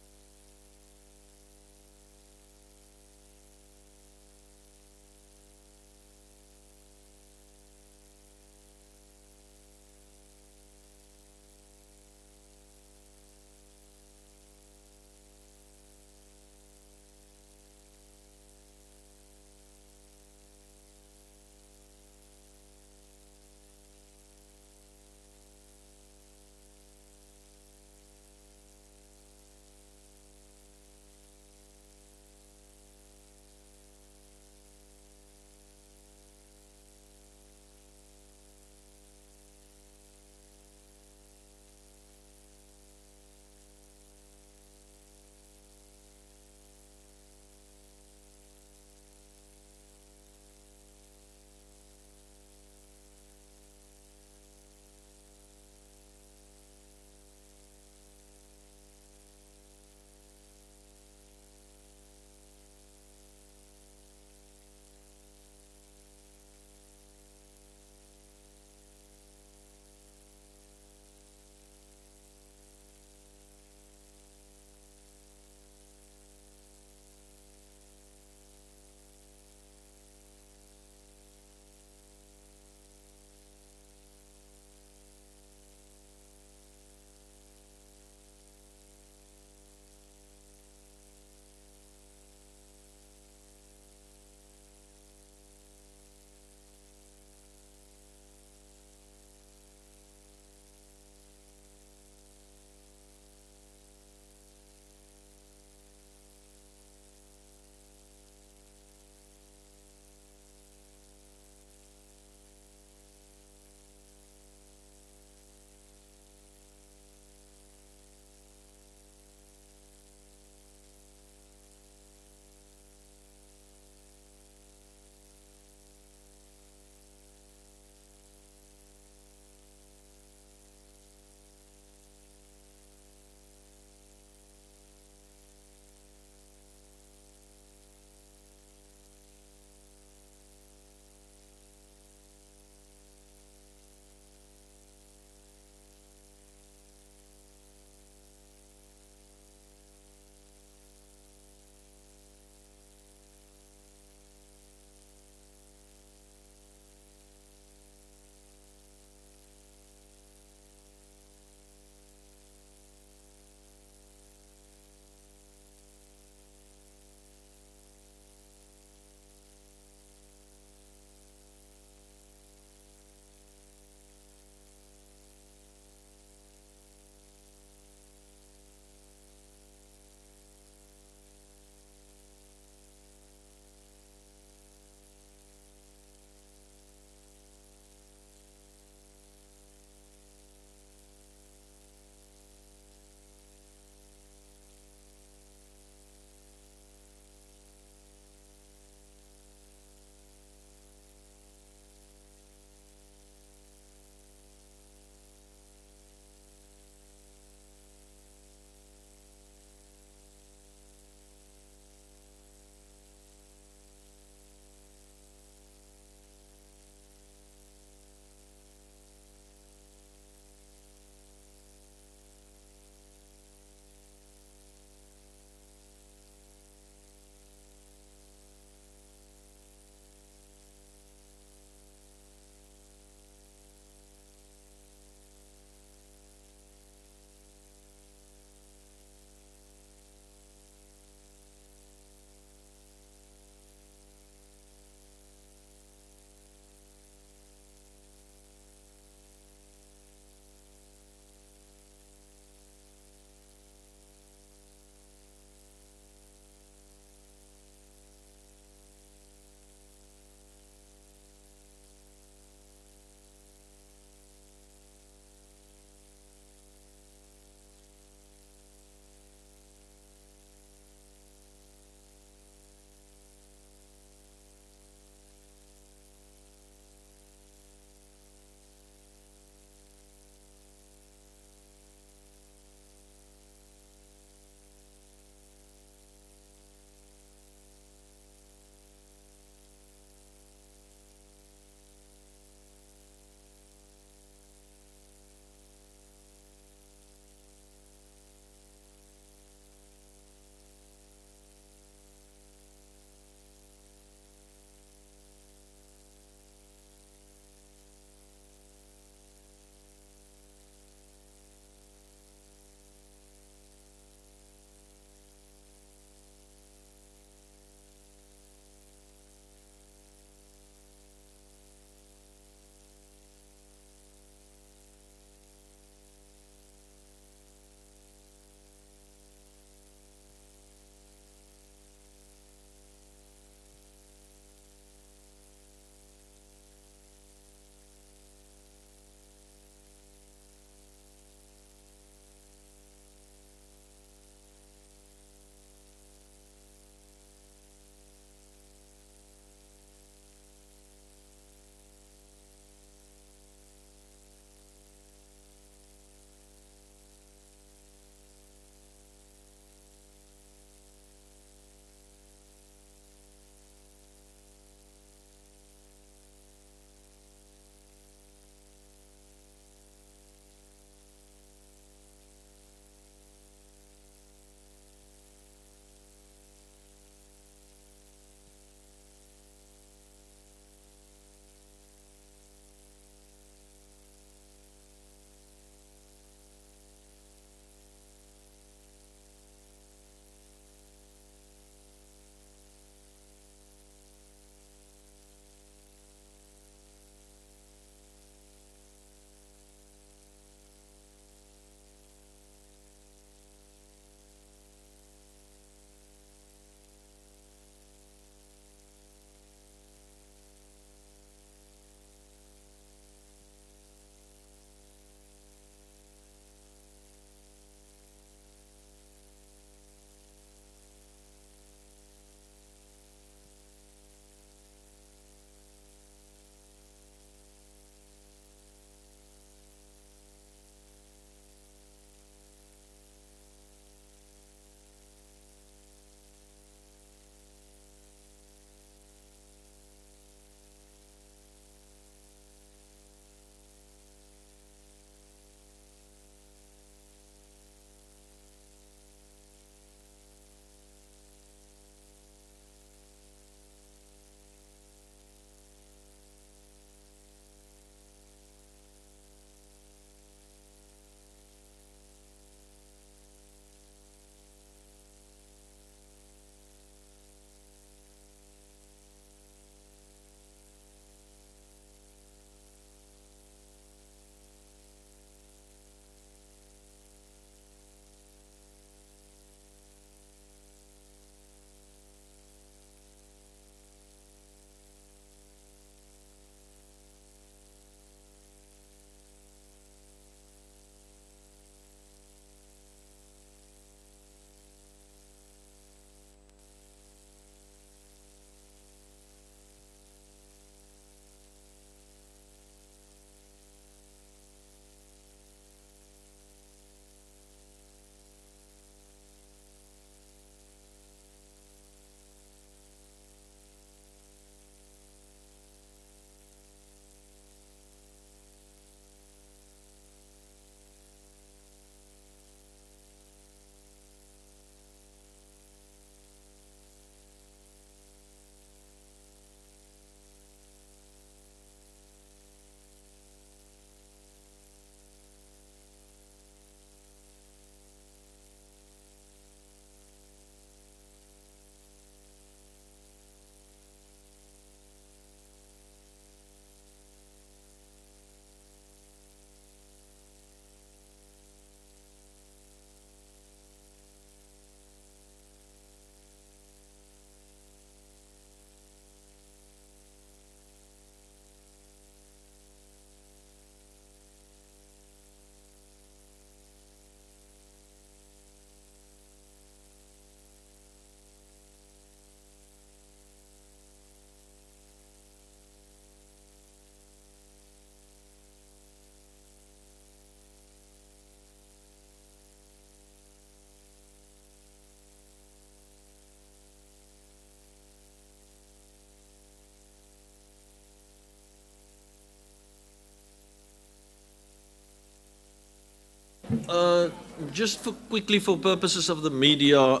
Just quickly for purposes of the media,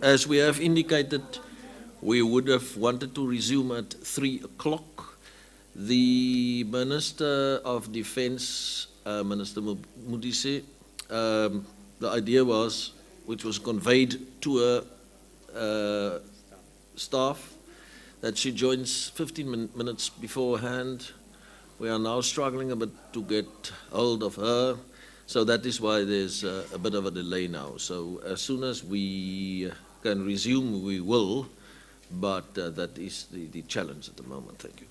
as we have indicated, we would have wanted to resume at 3 o'clock. The Minister of Defence, Minister Modise, the idea was, which was conveyed to her staff, that she joins 15 minutes beforehand. We are now struggling a bit to get hold of her, so that is why there's a bit of a delay now. So as soon as we can resume, we will, but that is the challenge at the moment. Thank you.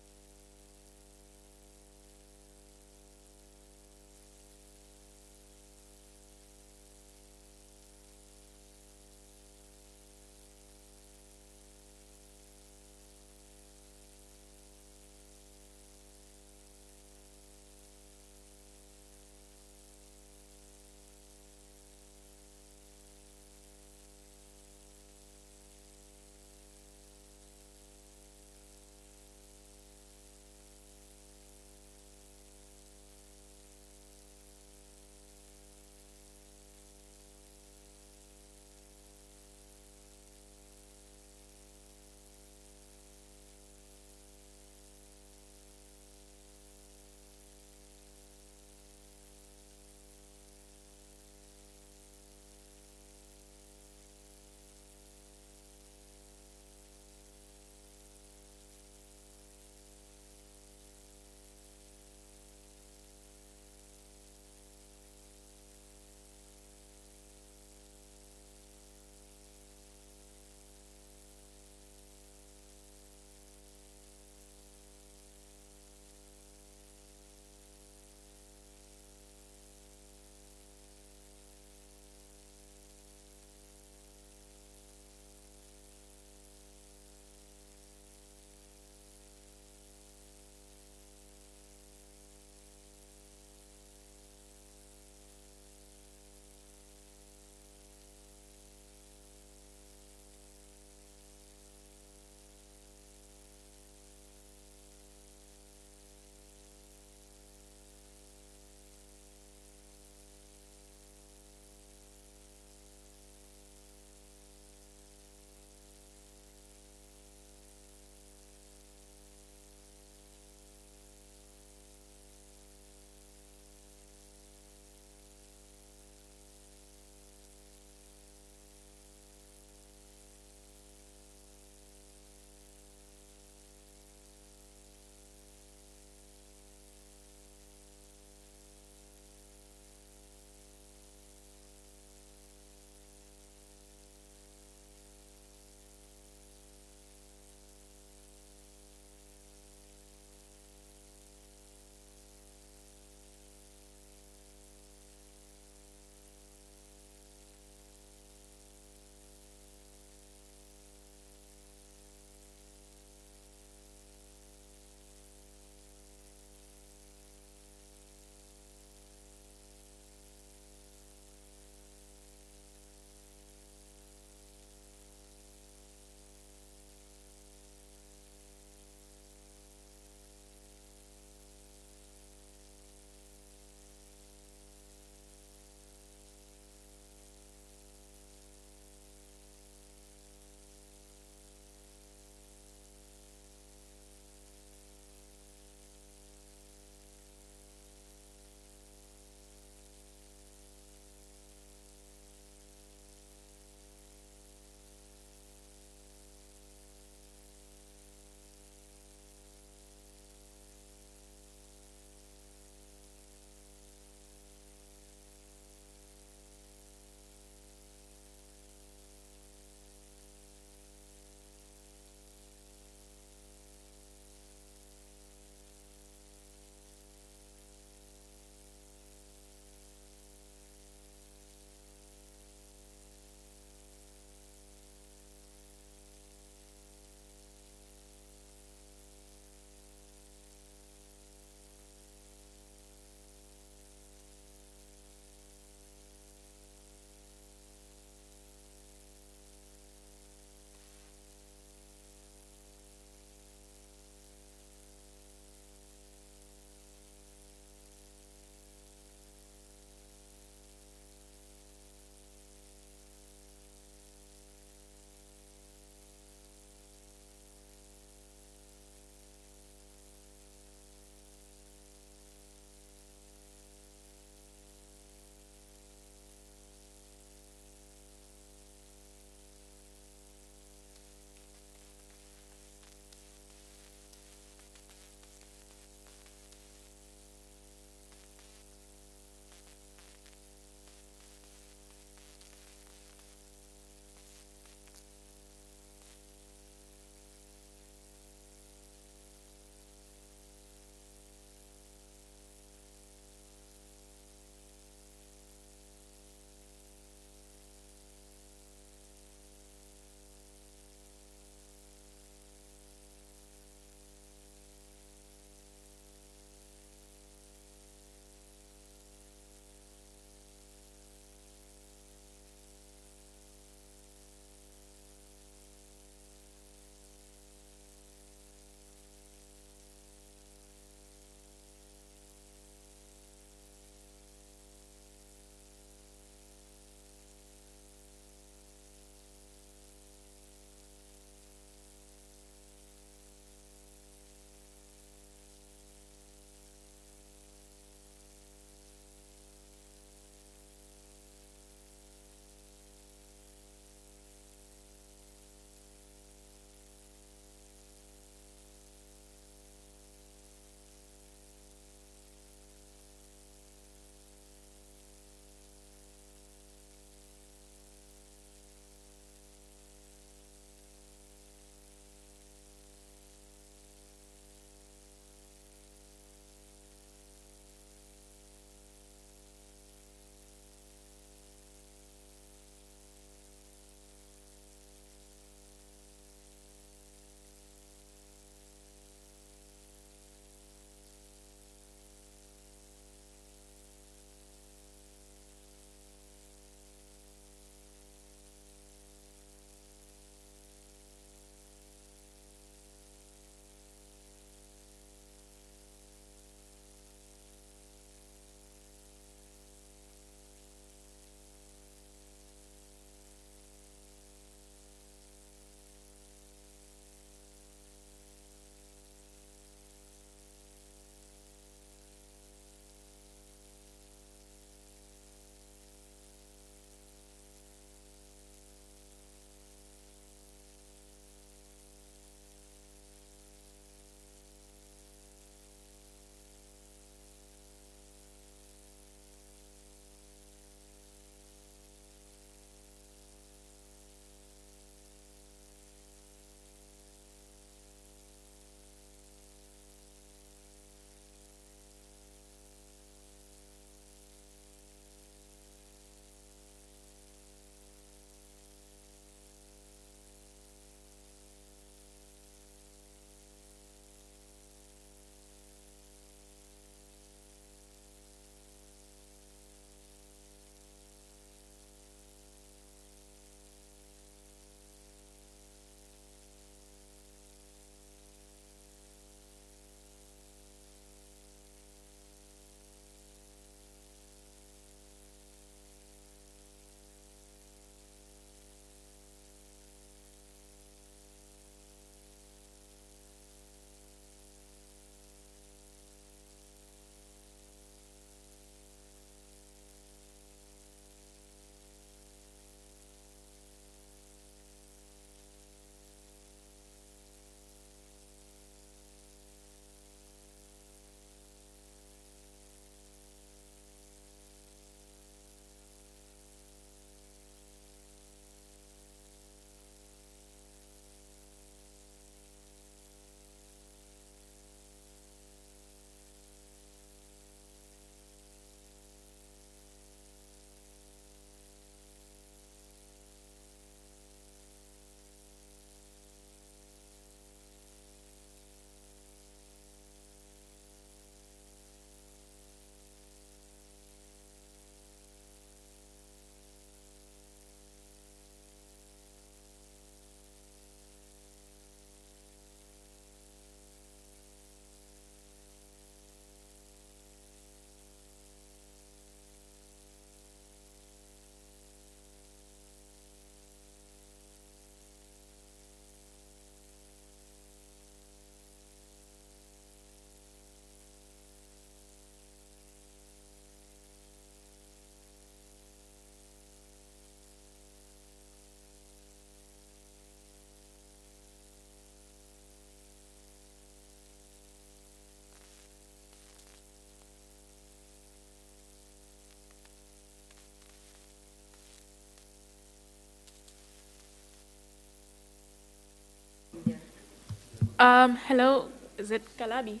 Hello, is it Kalabi?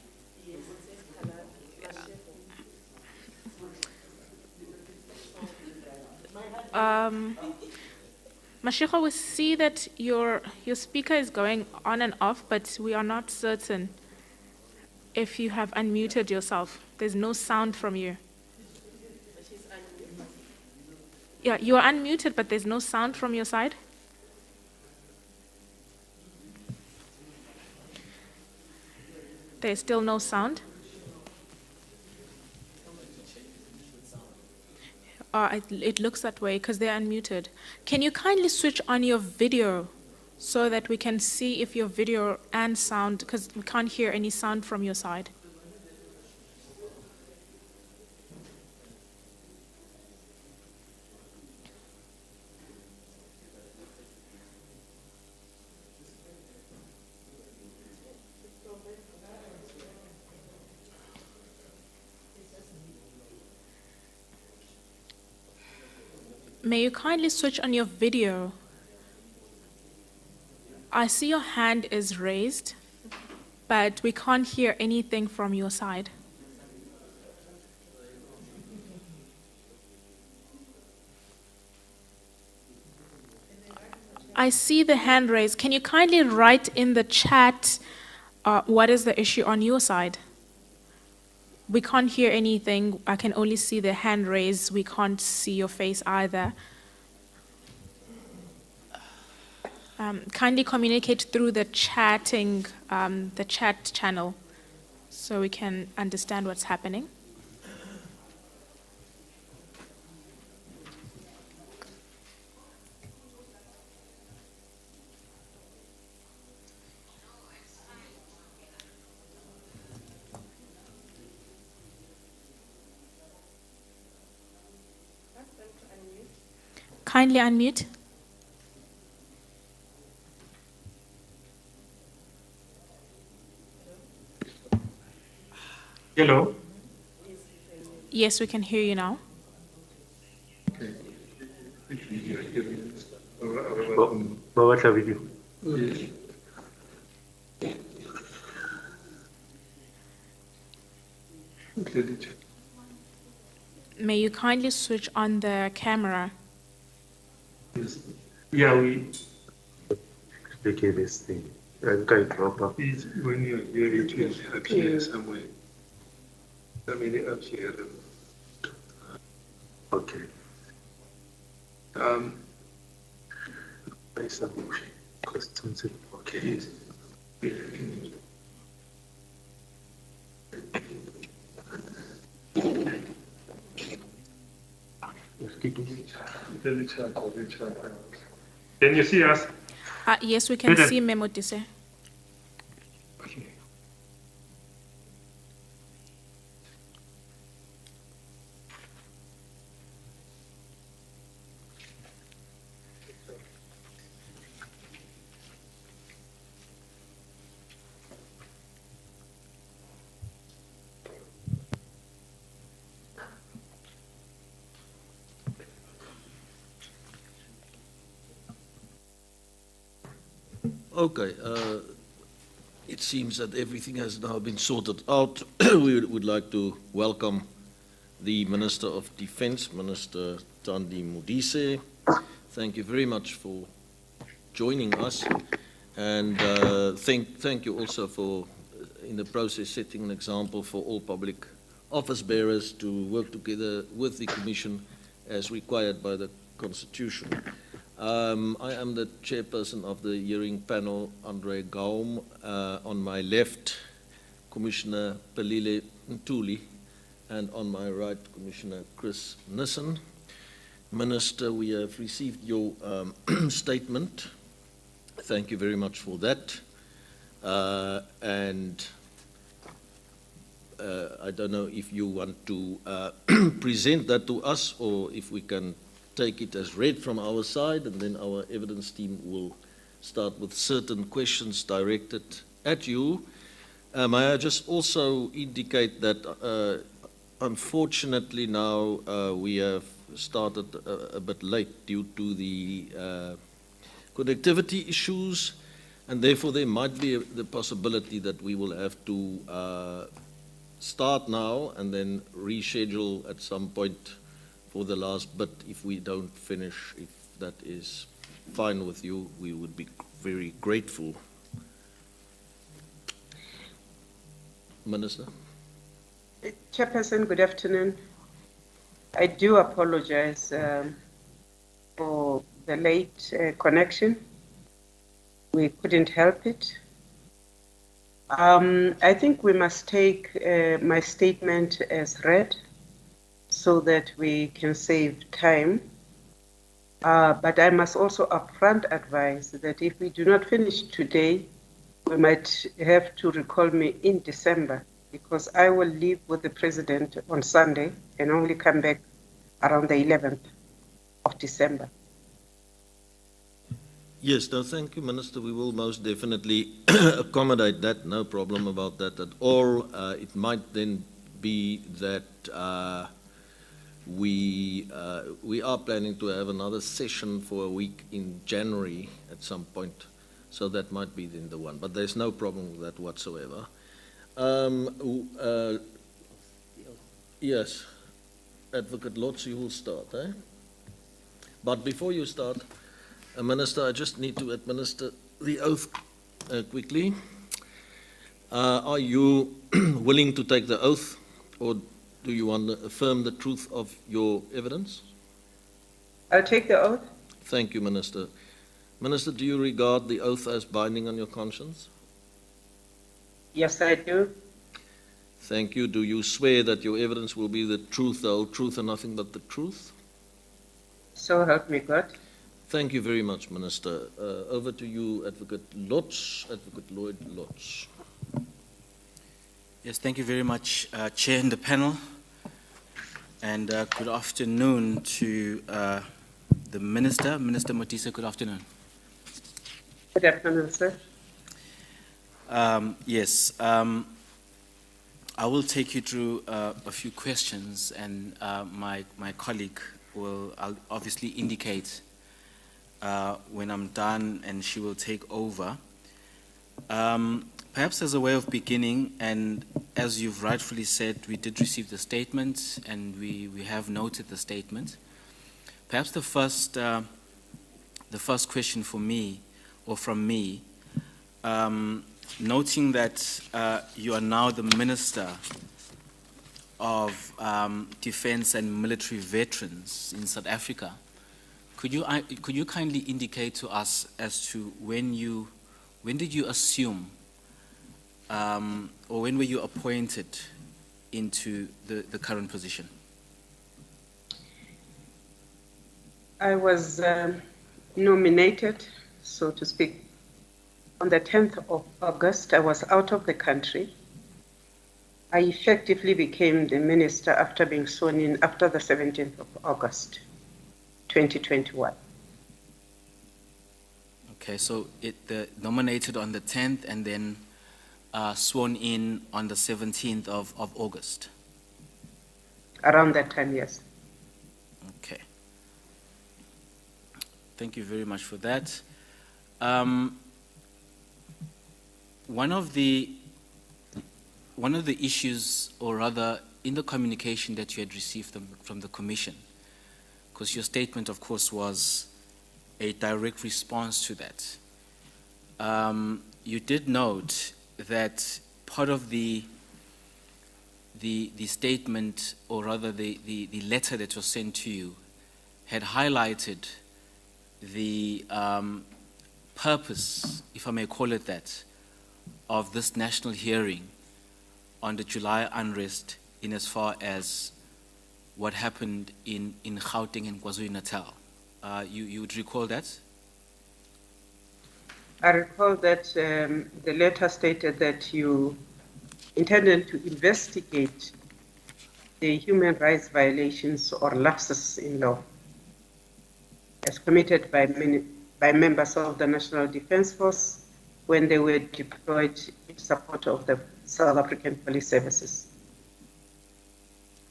Mashiko, we see that your speaker is going on and off, but we are not certain if you have unmuted yourself. There's no sound from you. Yeah, you are unmuted, but there's no sound from your side. There's still no sound. It looks that way because they're unmuted. Can you kindly switch on your video so that we can see if your video and sound, because we can't hear any sound from your side. May you kindly switch on your video? I see your hand is raised, but we can't hear anything from your side. I see the hand raised. Can you kindly write in the chat what is the issue on your side? We can't hear anything. I can only see the hand raised. We can't see your face either. Kindly communicate through the chat channel so we can understand what's happening. Kindly unmute. Hello. Yes, we can hear you now. May you kindly switch on the camera? Yeah, we. Okay, this thing. I think I drop up. Please, when you're here, it will appear somewhere. I mean, up here. Okay. By some questions. Okay. Can you see us? Yes, we can see Memotise. Okay. Okay, it seems that everything has now been sorted out. We would like to welcome the Minister of Defence, Minister Thandi Modise. Thank you very much for joining us, and thank you also for, in the process, setting an example for all public office bearers to work together with the Commission as required by the Constitution. I am the chairperson of the hearing panel, Andre Gaum. On my left, Commissioner Pelile Ntuli, and on my right, Commissioner Chris Nissen. Minister, we have received your statement. Thank you very much for that. I don't know if you want to present that to us or if we can take it as read from our side, and then our evidence team will start with certain questions directed at you. May I just also indicate that unfortunately now we have started a bit late due to the connectivity issues. And therefore, there might be the possibility that we will have to start now and then reschedule at some point for the last bit if we don't finish. If that is fine with you, we would be very grateful. Minister. Chairperson, good afternoon. I do apologize for the late connection. We couldn't help it. I think we must take my statement as read so that we can save time. But I must also upfront advise that if we do not finish today, we might have to recall me in December, because I will leave with the President on Sunday and only come back around the 11th of December. Yes, no, thank you, Minister. We will most definitely accommodate that. No problem about that at all. It might then be that we are planning to have another session for a week in January at some point. So that might be then the one. But there's no problem with that whatsoever. Yes, Advocate Lotz, you will start, eh? But before you start, Minister, I just need to administer the oath quickly. Are you willing to take the oath, or do you want to affirm the truth of your evidence? I'll take the oath. Thank you, Minister. Minister, do you regard the oath as binding on your conscience? Yes, I do. Thank you. Do you swear that your evidence will be the truth, the whole truth, and nothing but the truth? So help me God. Thank you very much, Minister. Over to you, Advocate Lotz, Advocate Lloyd Lotz. Yes, thank you very much, Chair and the panel. And good afternoon to the Minister. Minister Matisa, good afternoon. Good afternoon, sir. Yes, I will take you through a few questions, and my colleague will obviously indicate when I'm done, and she will take over. Perhaps as a way of beginning, and as you've rightfully said, we did receive the statement, and we have noted the statement. Perhaps the first question for me, or from me, noting that you are now the Minister of Defense and Military Veterans in South Africa, could you kindly indicate to us as to when did you assume, or when were you appointed into the current position? I was nominated, so to speak, on the 10th of August. I was out of the country. I effectively became the minister after being sworn in after the 17th of August, 2021. Okay, so nominated on the 10th and then sworn in on the 17th of August? Around that time, yes. Okay. Thank you very much for that. One of the issues, or rather in the communication that you had received from the Commission, because your statement, of course, was a direct response to that, you did note that part of the statement, or rather the letter that was sent to you, had highlighted the purpose, if I may call it that, of this national hearing on the July unrest, in as far as what happened in Gauteng and KwaZulu-Natal. You would recall that? I recall that the letter stated that you intended to investigate the human rights violations or lapses in law as committed by members of the National Defence Force when they were deployed in support of the South African Police Services.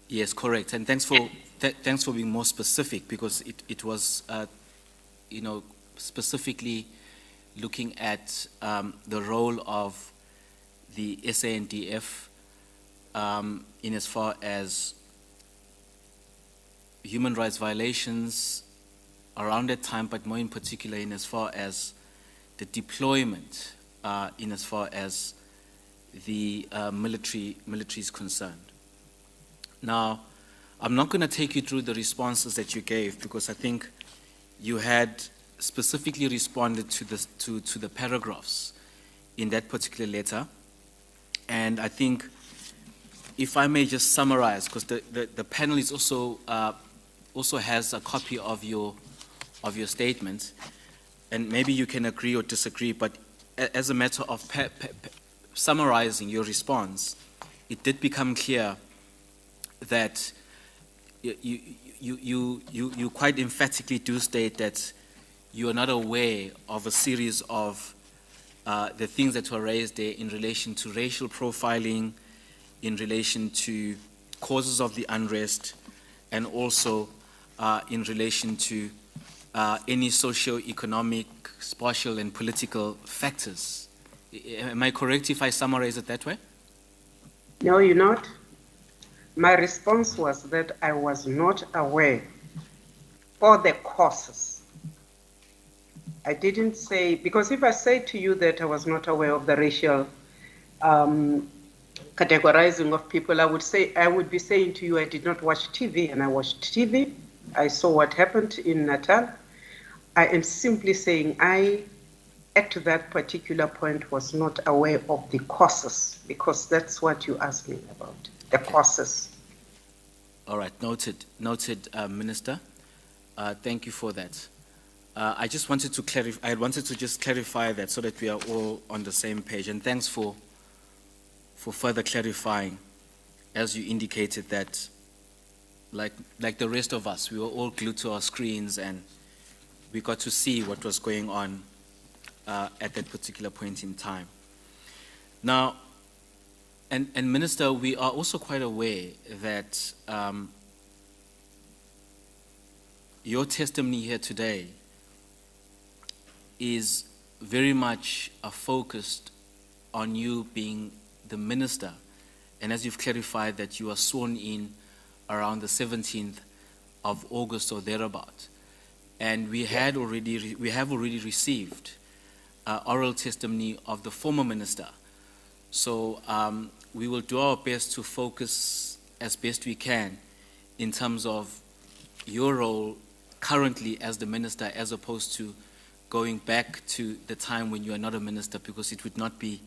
Yes, correct. And thanks for being more specific, because it was, specifically looking at the role of the SANDF in as far as human rights violations around that time, but more in particular in as far as the deployment, in as far as the military is concerned. Now, I'm not going to take you through the responses that you gave, because I think you had specifically responded to the paragraphs in that particular letter. And I think, if I may just summarize, because the panel is also has a copy of your statement, and maybe you can agree or disagree, but as a matter of summarizing your response, it did become clear that you quite emphatically do state that you are not aware of a series of the things that were raised there in relation to racial profiling, in relation to causes of the unrest, and also in relation to any socio-economic, spatial, and political factors. Am I correct if I summarize it that way? No, you're not. My response was that I was not aware of the causes. I didn't say, because if I say to you that I was not aware of the racial categorizing of people, I would be saying to you I did not watch TV, and I watched TV. I saw what happened in Natal. I am simply saying I, at that particular point, was not aware of the causes, because that's what you asked me about, the causes. All right, noted, Minister. Thank you for that. I just wanted to clarify. I wanted to just clarify that so that we are all on the same page. And thanks for further clarifying, as you indicated that, like the rest of us, we were all glued to our screens and we got to see what was going on at that particular point in time. Now, and Minister, we are also quite aware that your testimony here today is very much focused on you being the minister, and as you've clarified that you are sworn in around the 17th of August or thereabout, and we have already received oral testimony of the former minister. So we will do our best to focus as best we can in terms of your role currently as the minister, as opposed to going back to the time when you are not a minister, because it would not be,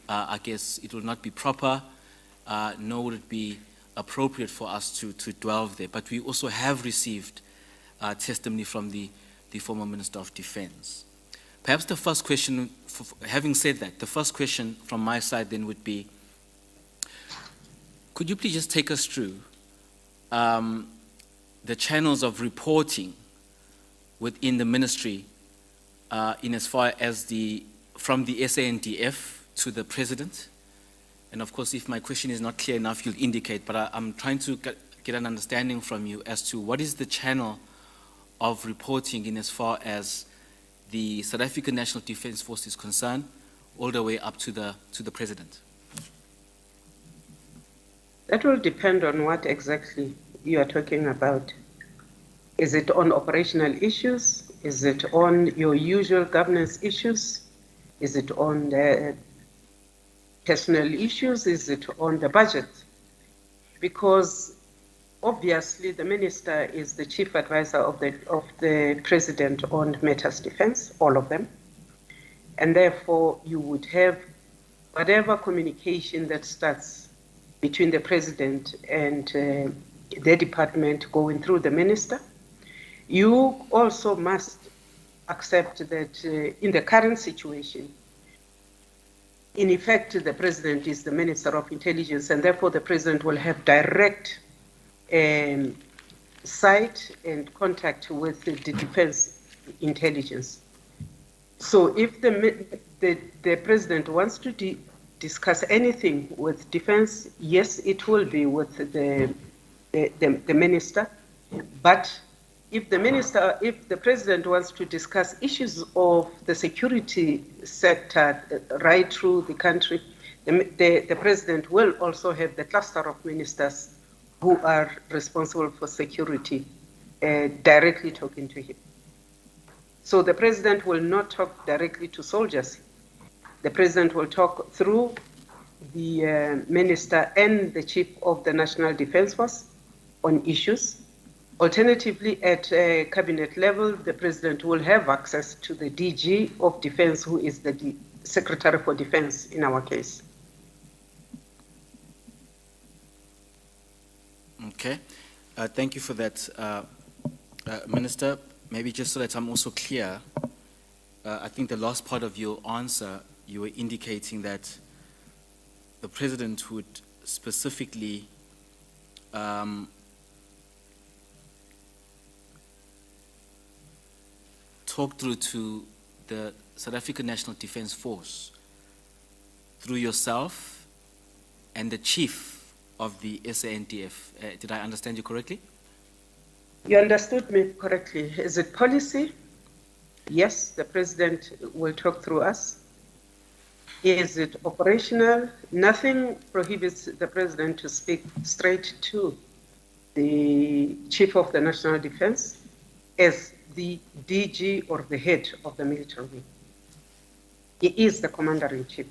I guess, it will not be proper, nor would it be appropriate for us to delve there. But we also have received testimony from the former Minister of Defense. Perhaps the first question, having said that, the first question from my side then would be, could you please just take us through the channels of reporting within the ministry in as far as from the SANDF to the President? And of course, if my question is not clear enough, you'll indicate, but I'm trying to get an understanding from you as to what is the channel of reporting in as far as the South African National Defence Force is concerned, all the way up to the President. That will depend on what exactly you are talking about. Is it on operational issues? Is it on your usual governance issues? Is it on the personal issues? Is it on the budget? Because obviously the minister is the chief advisor of the president on matters defense, all of them. And therefore you would have whatever communication that starts between the president and the department going through the minister. You also must accept that in the current situation, in effect, the president is the Minister of Intelligence, and therefore the president will have direct sight and contact with the defense intelligence. So if the president wants to discuss anything with defense, yes, it will be with the minister, but if the president wants to discuss issues of the security sector right through the country, the president will also have the cluster of ministers who are responsible for security directly talking to him. So the president will not talk directly to soldiers. The president will talk through the minister and the chief of the National Defense Force on issues. Alternatively, at cabinet level, the president will have access to the DG of Defense, who is the Secretary for Defense in our case. Okay, thank you for that, Minister. Maybe just so that I'm also clear, I think the last part of your answer, you were indicating that the President would specifically talk through to the South African National Defense Force through yourself and the Chief of the SANDF. Did I understand you correctly? You understood me correctly. Is it policy? Yes, the President will talk through us. Is it operational? Nothing prohibits the President to speak straight to the Chief of the National Defense as the DG or the head of the military wing. He is the Commander-in-Chief.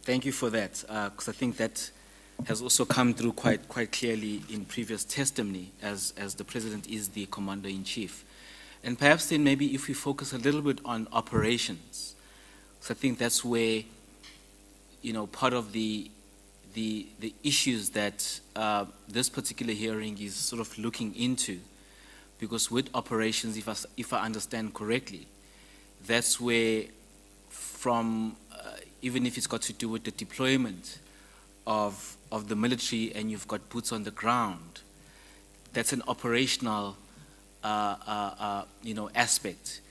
Thank you for that, because I think that has also come through quite clearly in previous testimony as the President is the Commander-in-Chief. And perhaps then maybe if we focus a little bit on operations, so I think that's where, you know, part of the issues that this particular hearing is sort of looking into, because with operations, if I understand correctly, that's where from, even if it's got to do with the deployment of the military and you've got boots on the ground, that's an operational aspect,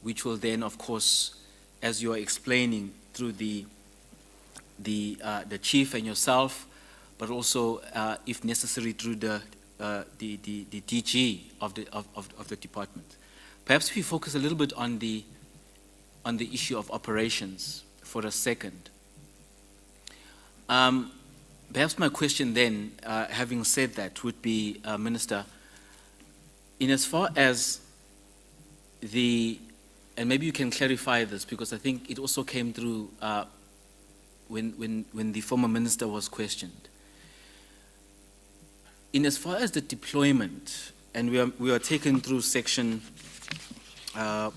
which will then, of course, as you are explaining through the chief and yourself, but also, if necessary, through the DG of the department. Perhaps if we focus a little bit on the issue of operations for a second. Perhaps my question then, having said that, would be, Minister, in as far as and maybe you can clarify this, because I think it also came through when the former minister was questioned. In as far as the deployment, and we are taken through section,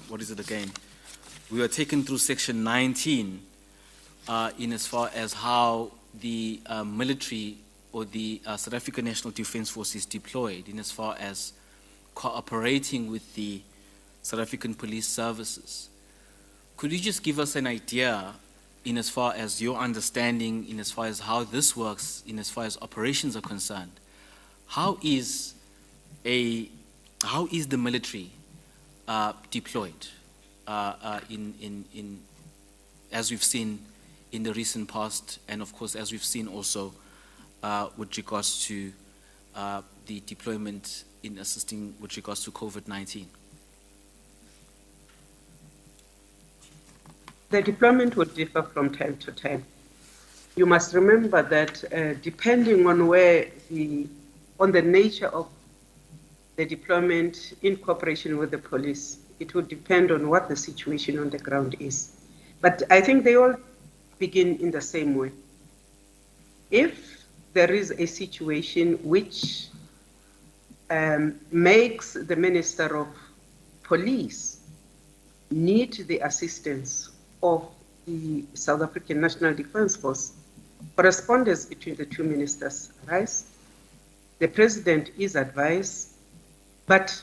what is it again? We are taken through section 19 in as far as how the military or the South African National Defense Force is deployed, in as far as cooperating with the South African police services. Could you just give us an idea in as far as your understanding, in as far as how this works, in as far as operations are concerned? How is the military deployed as we've seen in the recent past, and of course as we've seen also with regards to the deployment in assisting with regards to COVID-19? The deployment will differ from time to time. You must remember that depending on on the nature of the deployment in cooperation with the police, it would depend on what the situation on the ground is. But I think they all begin in the same way. If there is a situation which makes the Minister of Police need the assistance of the South African National Defense Force, correspondence between the two ministers arise. The President is advised, but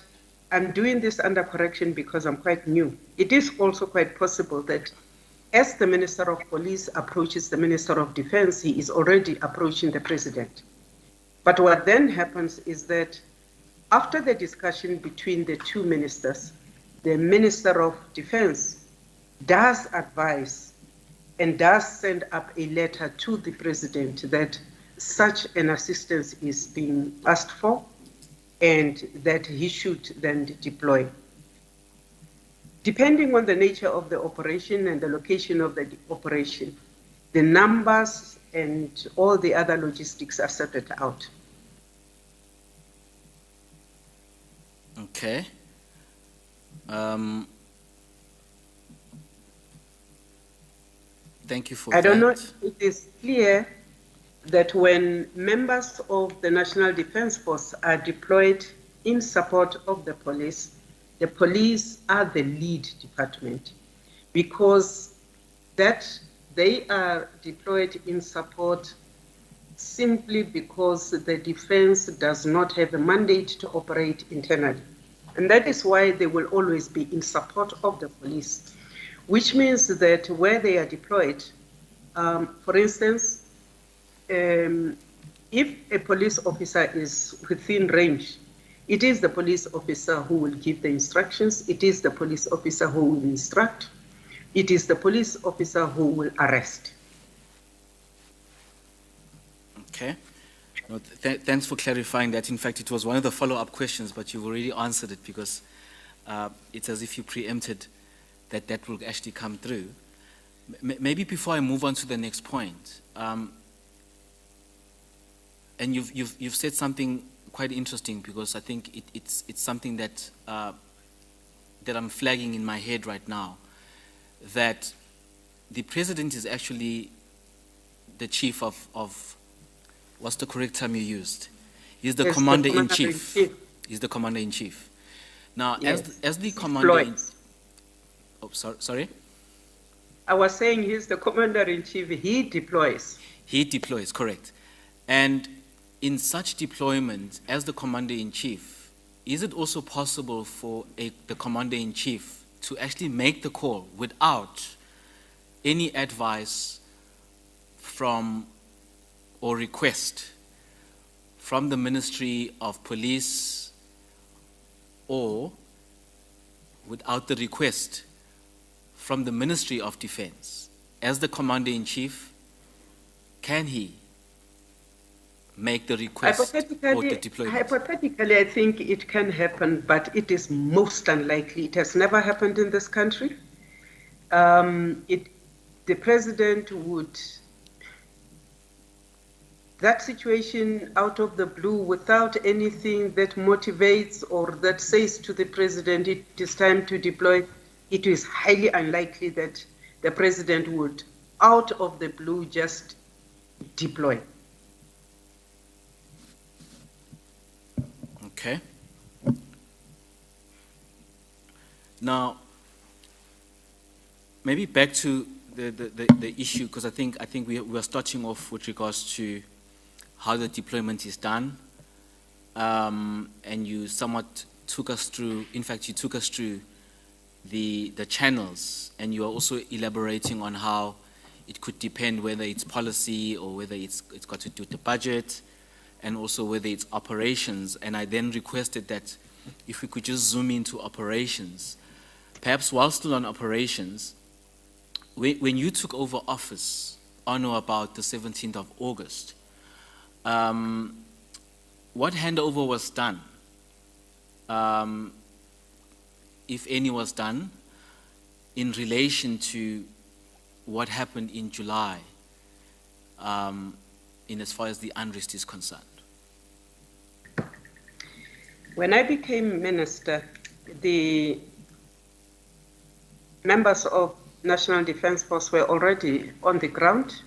I'm doing this under correction because I'm quite new. It is also quite possible that as the Minister of Police approaches the Minister of Defense, he is already approaching the President. But what then happens is that after the discussion between the two ministers, the Minister of Defense does advise and does send up a letter to the President that such an assistance is being asked for, and that he should then deploy. Depending on the nature of the operation and the location of the operation, the numbers and all the other logistics are sorted out. Okay. Thank you for that. I don't know if it is clear that when members of the National Defence Force are deployed in support of the police are the lead department, because that they are deployed in support simply because the defense does not have a mandate to operate internally. And that is why they will always be in support of the police, which means that where they are deployed, for instance, if a police officer is within range, it is the police officer who will give the instructions, it is the police officer who will instruct, it is the police officer who will arrest. Okay. No, thanks for clarifying that. In fact, it was one of the follow-up questions, but you've already answered it, because it's as if you preempted that that will actually come through. Maybe before I move on to the next point, and you've said something quite interesting, because I think it's something that that I'm flagging in my head right now, that the president is actually the chief of what's the correct term you used? He's the commander-in-chief. He's the commander-in-chief. Now, yes, as the commander... Oh, sorry? I was saying he's the commander-in-chief. He deploys. He deploys, correct. And in such deployment, as the commander-in-chief, is it also possible for the commander-in-chief to actually make the call without any advice from or request from the Ministry of Police, or without the request from the Ministry of Defense? As the Commander-in-Chief, can he make the request or the deployment? Hypothetically, I think it can happen, but it is most unlikely. It has never happened in this country. The president would... That situation out of the blue, without anything that motivates or that says to the president it is time to deploy, it is highly unlikely that the president would, out of the blue, just deploy. Okay. Now, maybe back to the issue, because I think we are starting off with regards to how the deployment is done, and you somewhat took us through, in fact, you took us through the channels, and you are also elaborating on how it could depend whether it's policy or whether it's got to do with the budget, and also whether it's operations. And I then requested that if we could just zoom into operations, perhaps while still on operations, when you took over office on or about the 17th of August, what handover was done, if any was done, in relation to what happened in July, in as far as the unrest is concerned? When I became minister, the members of National Defence Force were already on the ground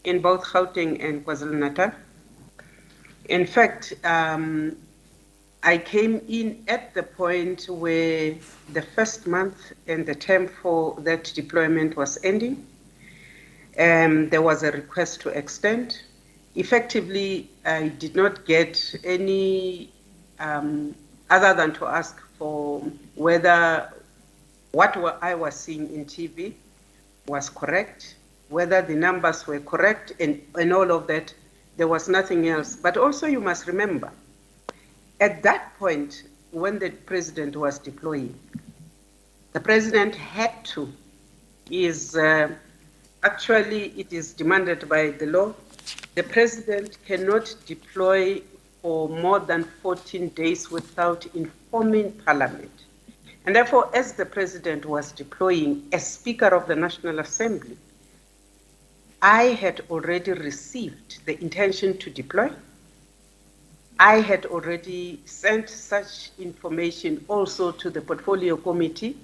in both Gauteng and KwaZulu-Natal. In fact, I came in at the point where the first month and the term for that deployment was ending. There was a request to extend. Effectively, I did not get any, other than to ask for whether what I was seeing in TV was correct, whether the numbers were correct, and all of that. There was nothing else. But also you must remember, at that point, when the president was deploying, the president had to, actually it is demanded by the law, the president cannot deploy for more than 14 days without informing Parliament. And therefore, as the President was deploying as Speaker of the National Assembly, I had already received the intention to deploy. I had already sent such information also to the Portfolio Committee.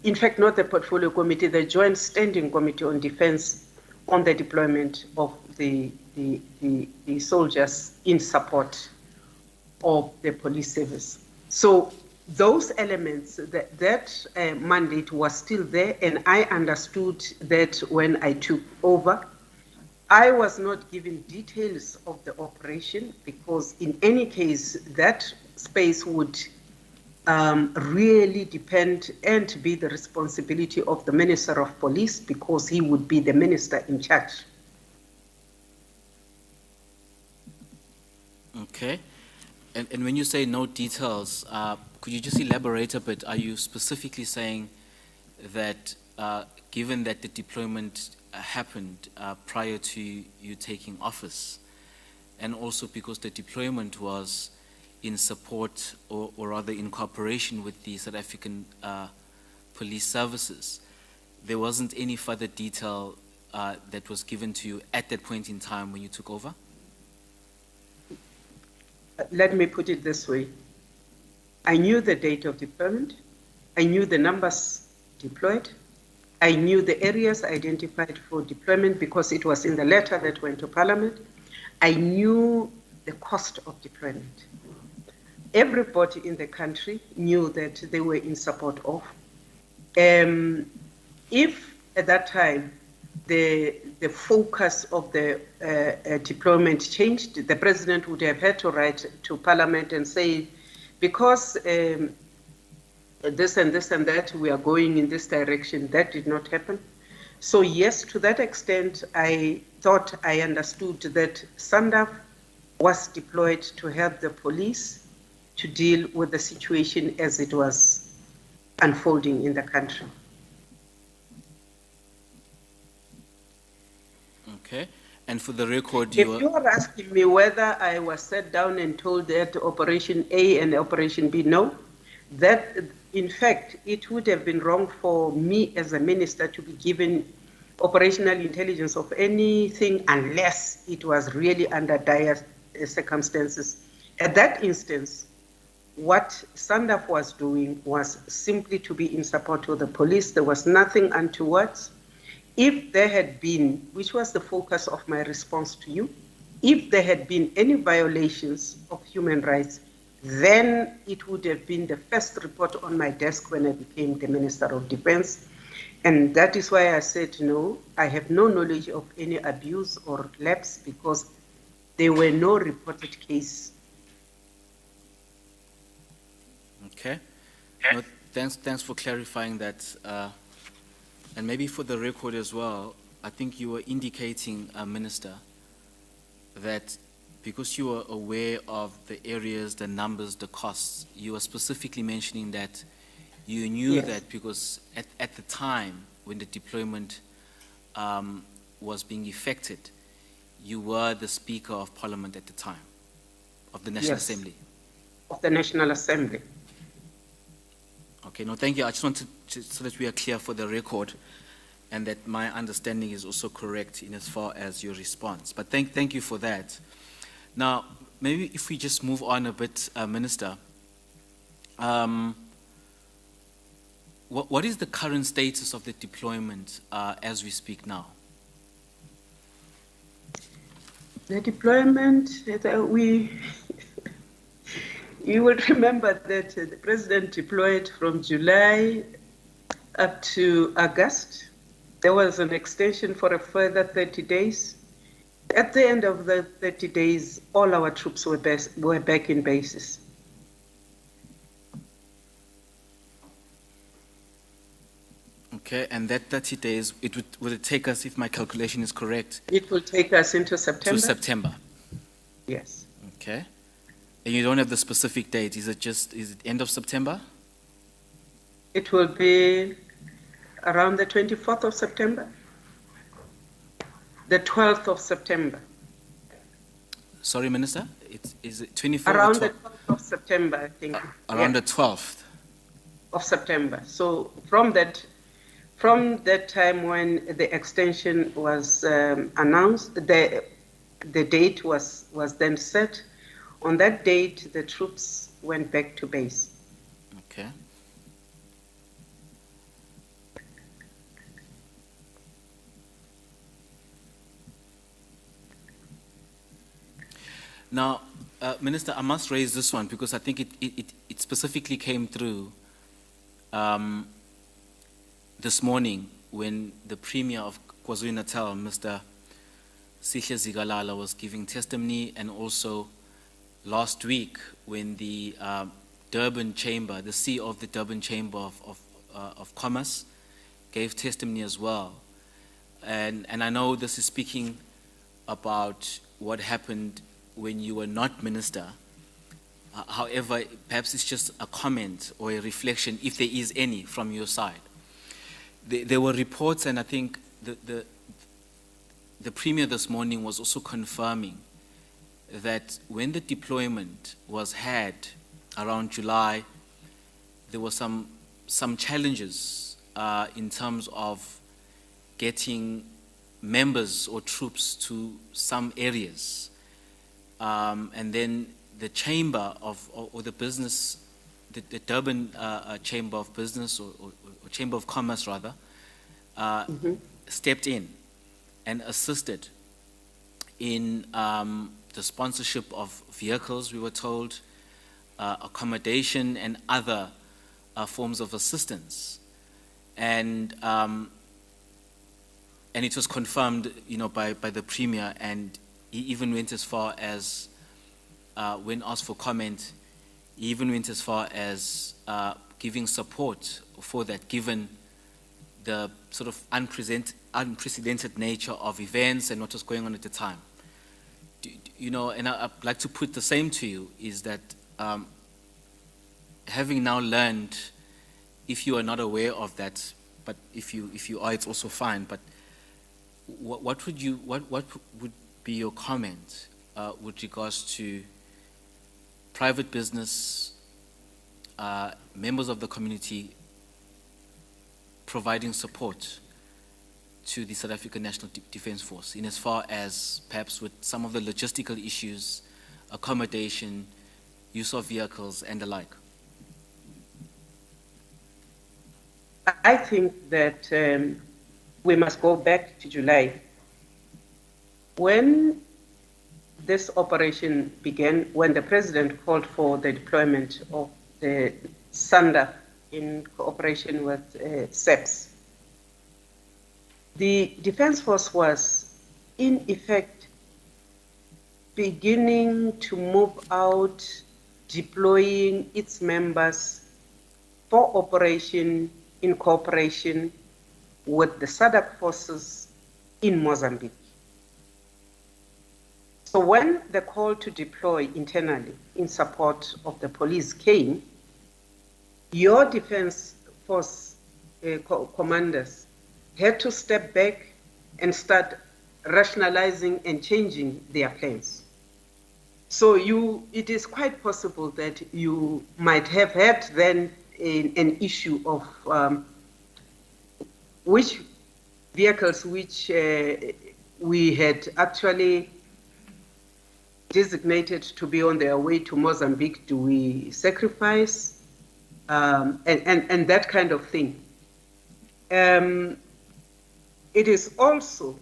In fact, not the Portfolio Committee, the Joint Standing Committee on Defense on the deployment of the soldiers in support of the police service. So those elements, that mandate was still there, and I understood that when I took over. I was not given details of the operation because in any case, that space would really depend and be the responsibility of the Minister of Police because he would be the minister in charge. Okay. And when you say no details, could you just elaborate a bit? Are you specifically saying that given that the deployment happened prior to you taking office, and also because the deployment was in support or rather in cooperation with the South African police services, there wasn't any further detail that was given to you at that point in time when you took over? Let me put it this way. I knew the date of deployment. I knew the numbers deployed. I knew the areas identified for deployment because it was in the letter that went to Parliament. I knew the cost of deployment. Everybody in the country knew that they were in support of. If at that time the focus of the deployment changed, the President would have had to write to Parliament and say, because this and this and that, we are going in this direction. That did not happen. So yes, to that extent, I thought I understood that SANDF was deployed to help the police to deal with the situation as it was unfolding in the country. Okay. And for the record, if you are asking me whether I was sat down and told that Operation A and Operation B, no. That, in fact, it would have been wrong for me as a minister to be given operational intelligence of anything unless it was really under dire circumstances. At that instance, what SANDF was doing was simply to be in support of the police. There was nothing untoward. If there had been, which was the focus of my response to you, if there had been any violations of human rights, then it would have been the first report on my desk when I became the Minister of Defense. And that is why I said, no, I have no knowledge of any abuse or lapse because there were no reported cases. Okay. No, thanks for clarifying that. And maybe for the record as well, I think you were indicating, Minister, that because you were aware of the areas, the numbers, the costs, you were specifically mentioning that you knew Yes. that because at the time when the deployment was being effected, you were the Speaker of Parliament at the time, of the National Yes. Assembly. Of the National Assembly. Okay, no, thank you. I just wanted to, so that we are clear for the record and that my understanding is also correct in as far as your response. But thank you for that. Now, maybe if we just move on a bit, Minister, what is the current status of the deployment as we speak now? The deployment, you will remember that the President deployed from July up to August. There was an extension for a further 30 days. At the end of the 30 days, all our troops were back in bases. Okay, and that 30 days, would it take us, if my calculation is correct? It will take us into September. To September. Yes. Okay. And you don't have the specific date. Is it end of September? It will be around the 24th of September. The 12th of September. Sorry, Minister, is it 24 Around or the 12? 12th of September, I think. Around Yeah, the 12th. of September. So from that time when the extension was announced, the date was then set. On that date, the troops went back to base. Okay. Now, Minister, I must raise this one because I think it specifically came through this morning when the Premier of KwaZulu-Natal, Mr. Sihle Zikalala, was giving testimony, and also last week when the Durban Chamber, the CEO of the Durban Chamber of Commerce, gave testimony as well. And I know this is speaking about what happened when you were not minister. However, perhaps it's just a comment or a reflection, if there is any, from your side. There were reports, and I think the Premier this morning was also confirming that when the deployment was had around July, there were some challenges in terms of getting members or troops to some areas. And then the chamber or the business, the Durban Chamber of Business or Chamber of Commerce rather, stepped in and assisted in the sponsorship of vehicles, we were told, accommodation and other forms of assistance. And it was confirmed, by the Premier, and he even went as far as, when asked for comment, he even went as far as giving support for that, given the sort of unprecedented nature of events and what was going on at the time. And I'd like to put the same to you, is that having now learned, if you are not aware of that, but if you are, it's also fine, but what would be your comment with regards to private business, members of the community providing support to the South African National Defence Force, in as far as perhaps with some of the logistical issues, accommodation, use of vehicles, and the like? I think that we must go back to July. When this operation began, when the President called for the deployment of the SANDA in cooperation with SABC, the Defence Force was, in effect, beginning to move out, deploying its members for operation in cooperation with the SADC forces in Mozambique. So when the call to deploy internally in support of the police came, your Defence Force commanders had to step back and start rationalizing and changing their plans. So it is quite possible that you might have had then an issue of which vehicles which we had actually designated to be on their way to Mozambique do we sacrifice, and that kind of thing. It is also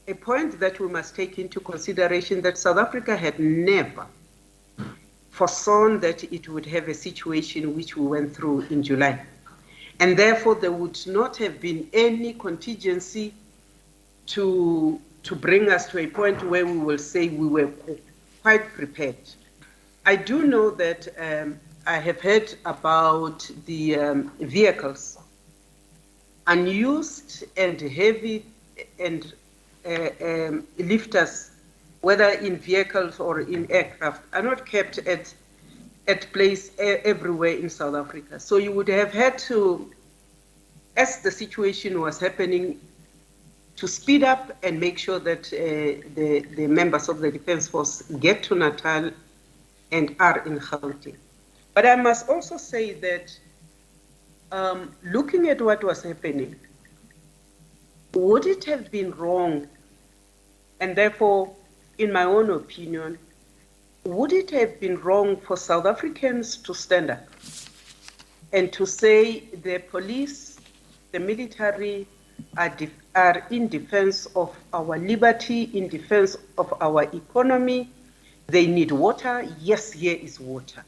a point that we must take into consideration that South Africa had never foresawn that it would have a situation which we went through in July. And therefore, there would not have been any contingency to bring us to a point where we will say we were quite prepared. I do know that I have heard about the vehicles, unused and heavy and lifters, whether in vehicles or in aircraft, are not kept at place everywhere in South Africa. So you would have had to, as the situation was happening, to speed up and make sure that the members of the Defence Force get to Natal and are in Gauteng. But I must also say that looking at what was happening, would it have been wrong, and therefore, in my own opinion, would it have been wrong for South Africans to stand up and to say the police, the military are in defense of our liberty, in defense of our economy? They need water. Yes, here is water.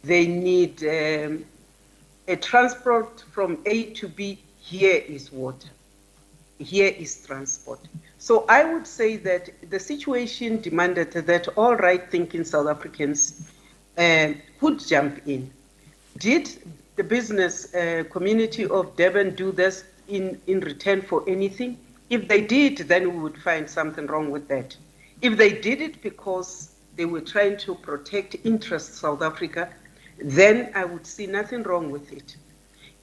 They need a transport from A to B. Here is water. Here is transport. So I would say that the situation demanded that all right-thinking South Africans could jump in. Did the business community of Durban do this in return for anything? If they did, then we would find something wrong with that. If they did it because they were trying to protect interests of South Africa, then I would see nothing wrong with it.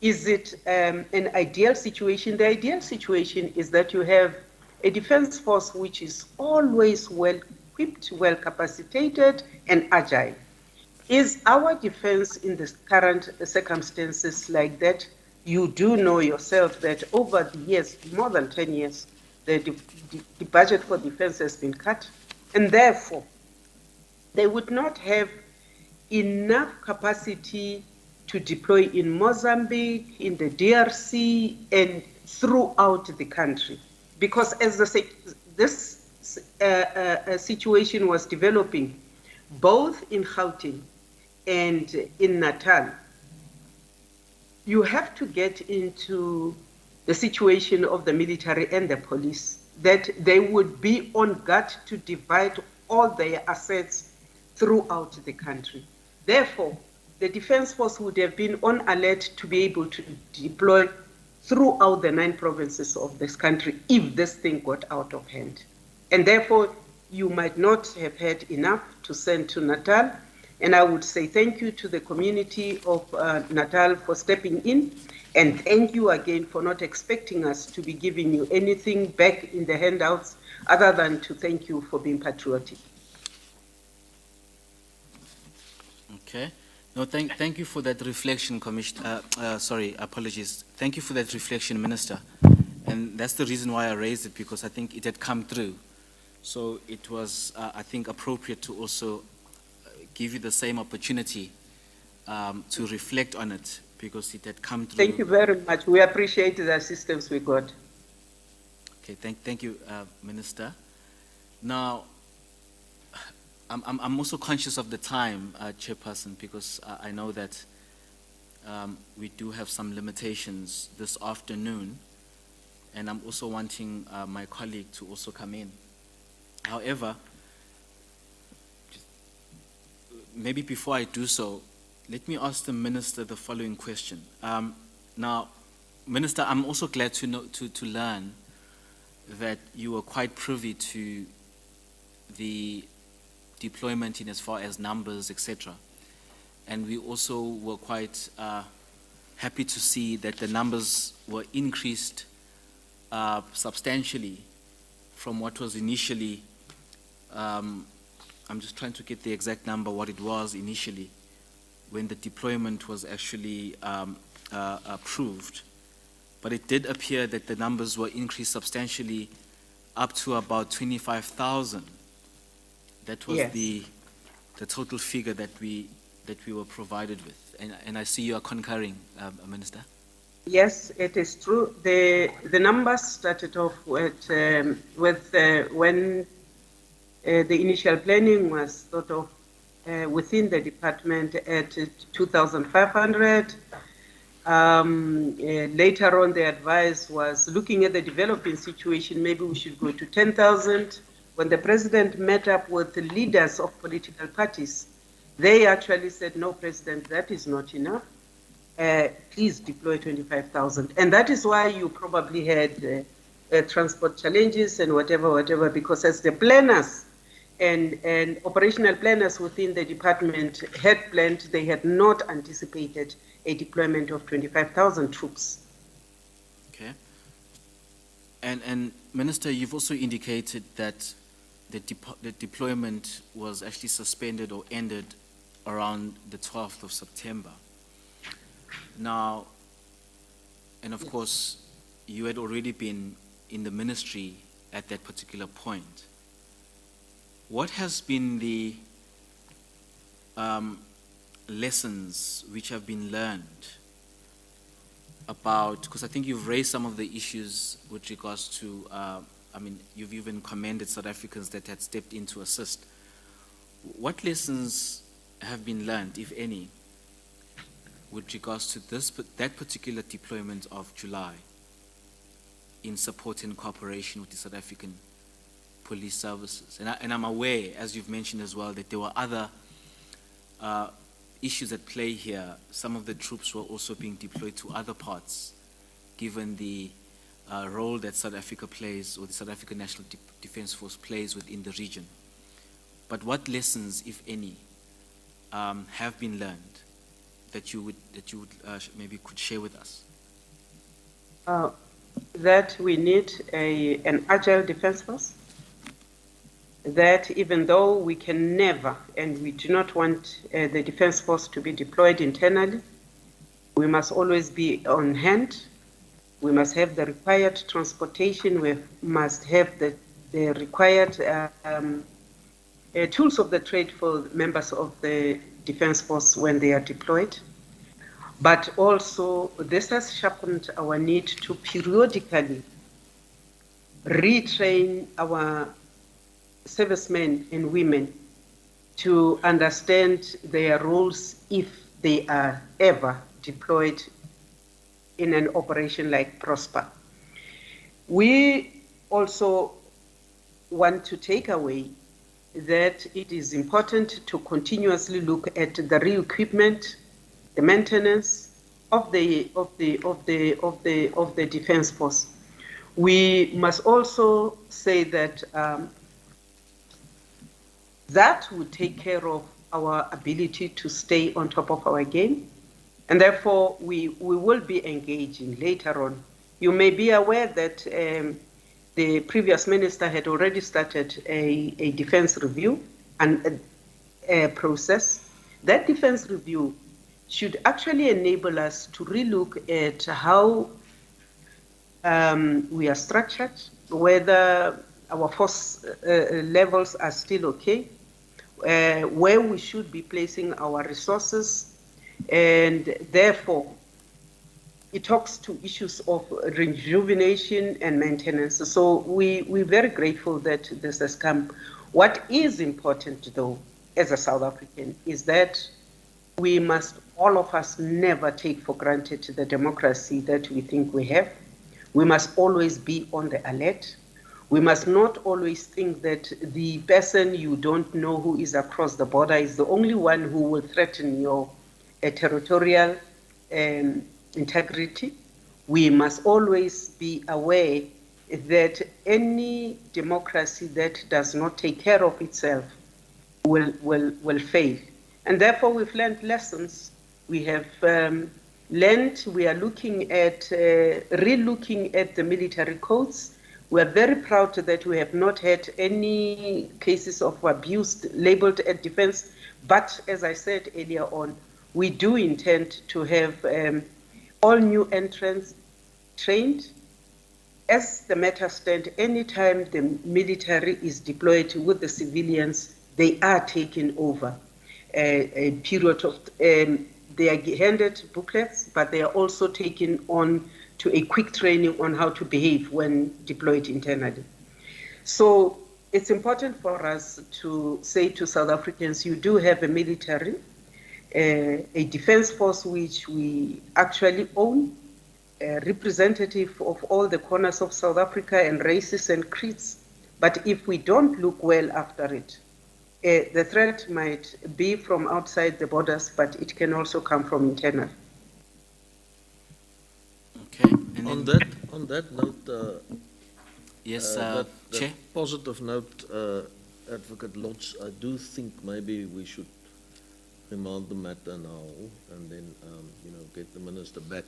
Is it an ideal situation? The ideal situation is that you have a defense force which is always well equipped, well capacitated, and agile. Is our defense in the current circumstances like that? You do know yourself that over the years, more than 10 years, the budget for defense has been cut, and therefore they would not have enough capacity to deploy in Mozambique, in the DRC, and throughout the country. Because as this situation was developing, both in Gauteng and in Natal, you have to get into the situation of the military and the police, that they would be on guard to divide all their assets throughout the country. Therefore, the Defence Force would have been on alert to be able to deploy throughout the 9 provinces of this country if this thing got out of hand. And therefore, you might not have had enough to send to Natal. And I would say thank you to the community of Natal for stepping in. And thank you again for not expecting us to be giving you anything back in the handouts other than to thank you for being patriotic. Okay. No, thank you for that reflection, Commissioner. Apologies. Thank you for that reflection, Minister. And that's the reason why I raised it, because I think it had come through. So it was, I think, appropriate to also give you the same opportunity to reflect on it, because it had come through. Thank you very much. We appreciate the assistance we got. Okay, thank you, Minister. Now, I'm also conscious of the time, Chairperson, because I know that we do have some limitations this afternoon, and I'm also wanting my colleague to also come in. However, maybe before I do so, let me ask the Minister the following question. Now, Minister, I'm also glad to learn that you were quite privy to the deployment in as far as numbers, etc. And we also were quite happy to see that the numbers were increased substantially from what was initially, I'm just trying to get the exact number, what it was initially when the deployment was actually approved. But it did appear that the numbers were increased substantially up to about 25,000. That was the total figure that we were provided with, and I see you are concurring, Minister. Yes, it is true. The numbers started off with when the initial planning was thought of within the department at 2,500. Later on, the advice was looking at the developing situation. Maybe we should go to 10,000. When the president met up with the leaders of political parties, they actually said, no, President, that is not enough. Please deploy 25,000. And that is why you probably had transport challenges and whatever, because as the planners and operational planners within the department had planned, they had not anticipated a deployment of 25,000 troops. Okay. And Minister, you've also indicated that the deployment was actually suspended or ended around the 12th of September. Now, and of course, you had already been in the ministry at that particular point. What has been the lessons which have been learned about, because I think you've raised some of the issues with regards to, I mean, you've even commended South Africans that had stepped in to assist. What lessons have been learned, if any, with regards to that particular deployment of July in support and cooperation with the South African police services? And I'm aware, as you've mentioned as well, that there were other issues at play here. Some of the troops were also being deployed to other parts, given the role that South Africa plays, or the South African National Defence Force plays within the region. But what lessons, if any, have been learned that you would maybe could share with us? That we need an agile defense force. That even though we can never, and we do not want the defense force to be deployed internally, we must always be on hand. We must have the required transportation. We must have the required tools of the trade for members of the defense force when they are deployed. But also, this has sharpened our need to periodically retrain our servicemen and women to understand their roles if they are ever deployed in an operation like Prosper. We also want to take away that it is important to continuously look at the re-equipment, the maintenance of the defense force. We must also say that that would take care of our ability to stay on top of our game, and therefore we will be engaging later on. You may be aware that the previous minister had already started a defense review and a process. That defense review should actually enable us to relook at how we are structured, whether our force levels are still okay, where we should be placing our resources, and therefore it talks to issues of rejuvenation and maintenance. So we're very grateful that this has come. What is important, though, as a South African, is that we must, all of us, never take for granted the democracy that we think we have. We must always be on the alert. We must not always think that the person you don't know who is across the border is the only one who will threaten your territorial integrity. We must always be aware that any democracy that does not take care of itself will fail. And therefore, we've learned lessons. We have learned, we are looking at, re-looking at the military codes. We are very proud that we have not had any cases of abuse labeled at defense. But as I said earlier on, we do intend to have all new entrants trained. As the matter stands, anytime the military is deployed with the civilians, they are taken over. A period of, they are handed booklets, but they are also taken on to a quick training on how to behave when deployed internally. So it's important for us to say to South Africans, you do have a military, a defense force which we actually own, a representative of all the corners of South Africa and races and creeds. But if we don't look well after it, the threat might be from outside the borders, but it can also come from internal. Okay. And On that note, yes, that Chair. positive note, Advocate Lodge, I do think maybe we should remand the matter now and then, get the minister back.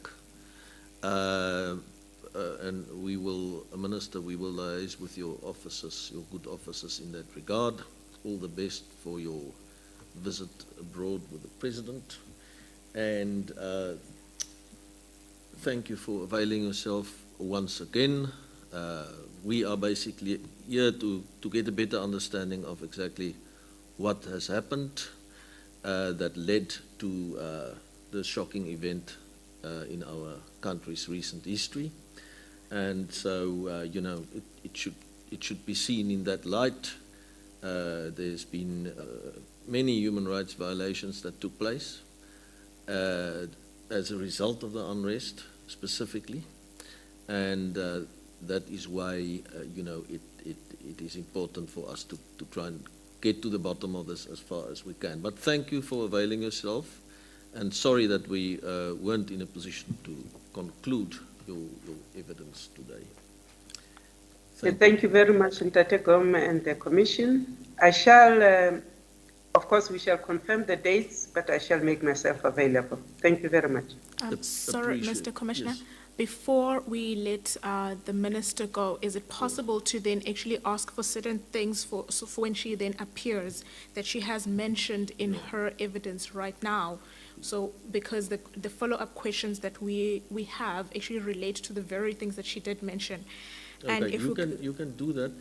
and we will, Minister, we will liaise with your officers, your good officers in that regard. All the best for your visit abroad with the President. And thank you for availing yourself once again. We are basically here to get a better understanding of exactly what has happened that led to the shocking event in our country's recent history. And so, you know, it should be seen in that light. There's been many human rights violations that took place as a result of the unrest specifically. And that is why, you know, it is important for us to try and get to the bottom of this as far as we can. But thank you for availing yourself, and sorry that we weren't in a position to conclude your evidence today. Thank you very much, Ntate Goma and the Commission. I shall, of course, we shall confirm the dates, but I shall make myself available. Thank you very much. Sorry, Mr. Commissioner. Yes. Before we let the minister go, is it possible to then actually ask for certain things for when she then appears that she has mentioned in her evidence right now? So because the follow-up questions that we have actually relate to the very things that she did mention. Okay, and if you can do that.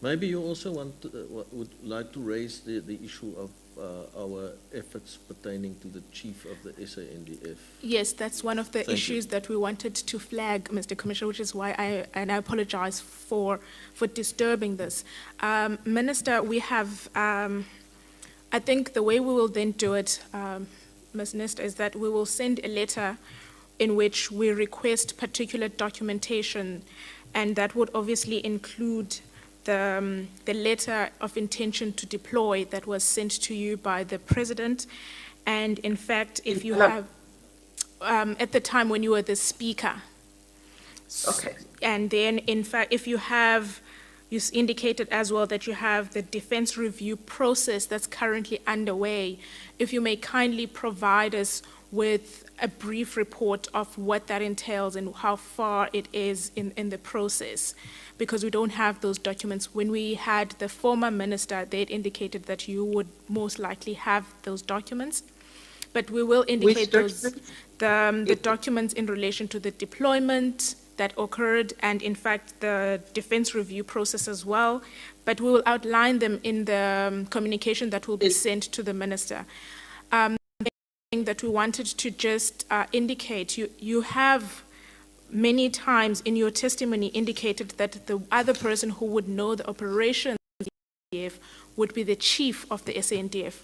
Maybe you also would like to raise the issue of our efforts pertaining to the chief of the SANDF. Yes, that's one of the issues that we wanted to flag, Mr. Commissioner, which is why I apologize for disturbing this. Minister, we have, I think the way we will then do it, Ms. Nist, is that we will send a letter in which we request particular documentation, and that would obviously include the letter of intention to deploy that was sent to you by the President. And in fact, if you have, at the time when you were the Speaker. Okay. And then, in fact, if you have, you indicated as well that you have the defense review process that's currently underway. If you may kindly provide us with a brief report of what that entails and how far it is in the process, because we don't have those documents. When we had the former minister, they had indicated that you would most likely have those documents, but we will indicate the documents in relation to the deployment that occurred, and in fact the defense review process as well, but we will outline them in the communication that will be sent to the minister. That we wanted to just indicate, you have many times in your testimony indicated that the other person who would know the operations of the SANDF would be the chief of the SANDF.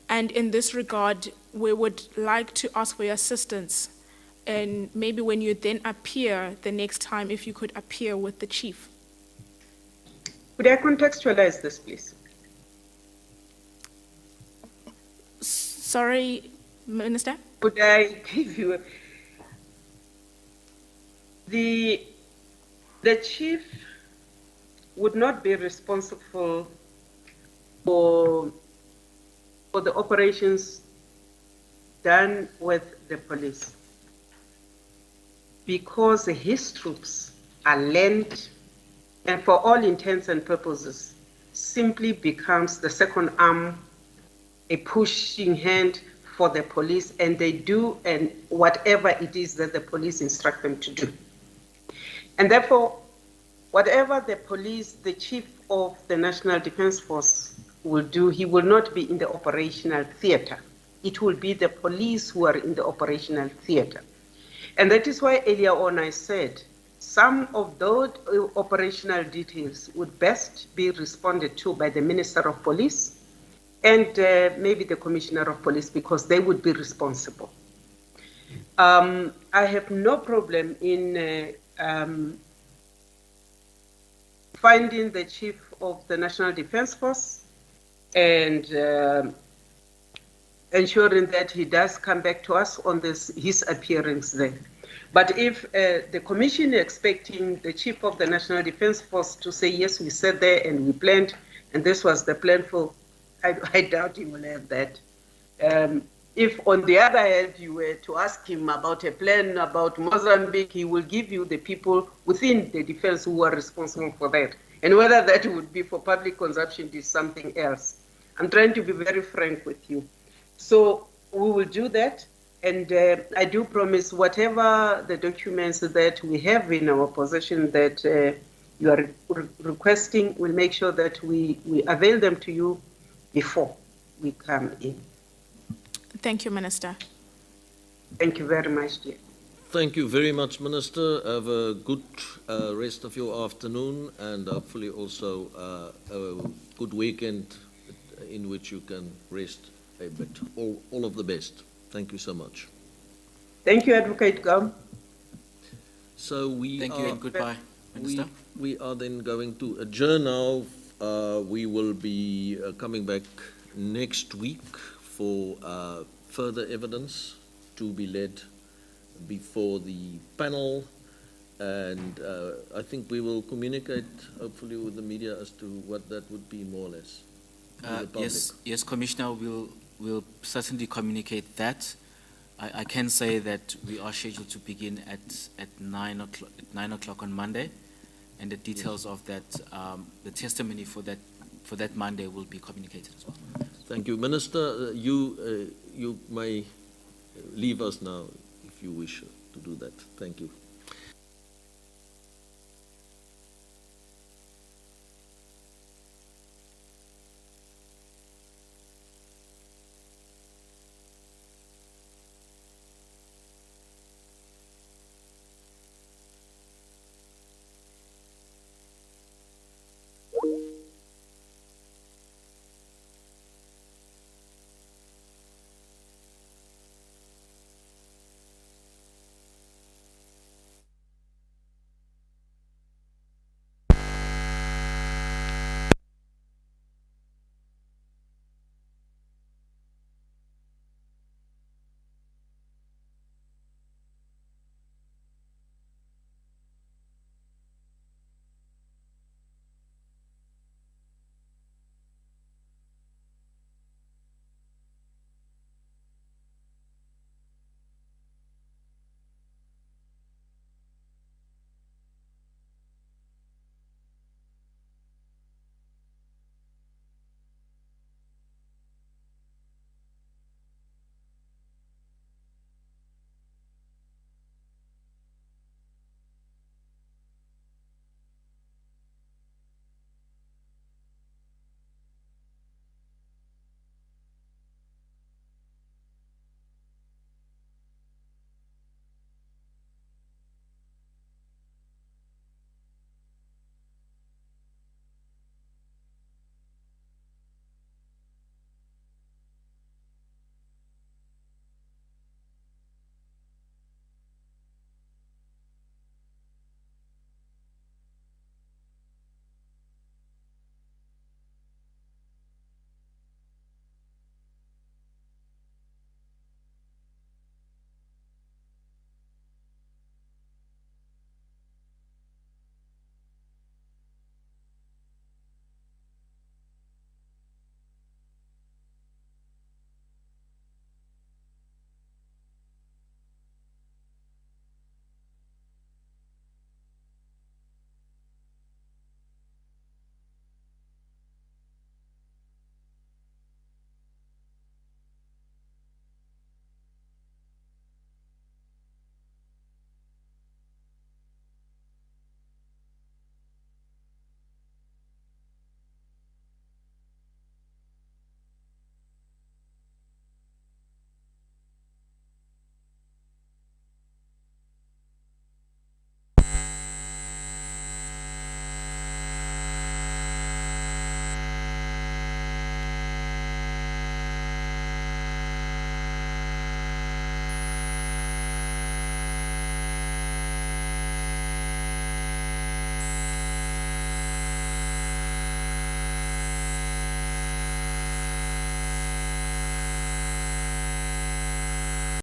And in this regard, we would like to ask for your assistance, and maybe when you then appear the next time, if you could appear with the chief. Could I contextualize this, please? Sorry, Minister? Could I give you the chief would not be responsible for the operations done with the police, because his troops are lent, and for all intents and purposes simply becomes the second arm, a pushing hand for the police, and they do and whatever it is that the police instruct them to do. And therefore, whatever the police, the chief of the National Defense Force will do, he will not be in the operational theater. It will be the police who are in the operational theater. And that is why earlier on I said some of those operational details would best be responded to by the Minister of Police and maybe the Commissioner of Police, because they would be responsible. I have no problem in finding the chief of the National Defense Force and ensuring that he does come back to us on his appearance there. But if the commission is expecting the chief of the National Defense Force to say, yes, we sat there and we planned, and this was the plan for, I doubt he will have that. If, on the other hand, you were to ask him about a plan about Mozambique, he will give you the people within the defense who are responsible for that. And whether that would be for public consumption is something else. I'm trying to be very frank with you. So we will do that. And I do promise whatever the documents that we have in our possession that you are requesting, we'll make sure that we avail them to you before we come in. Thank you, Minister. Thank you very much, dear. Thank you very much, Minister. Have a good rest of your afternoon and hopefully also a good weekend in which you can rest a bit. All of the best. Thank you so much. Thank you, Advocate Gum. So Thank you and goodbye, Minister. We are then going to adjourn now. We will be coming back next week for further evidence to be led before the panel, and I think we will communicate hopefully with the media as to what that would be more or less. Yes, Commissioner, we'll certainly communicate that. I can say that we are scheduled to begin at 9 o'clock on Monday, and the details of that, the testimony for that Monday will be communicated as well. Thank you, Minister. You may leave us now if you wish to do that. Thank you.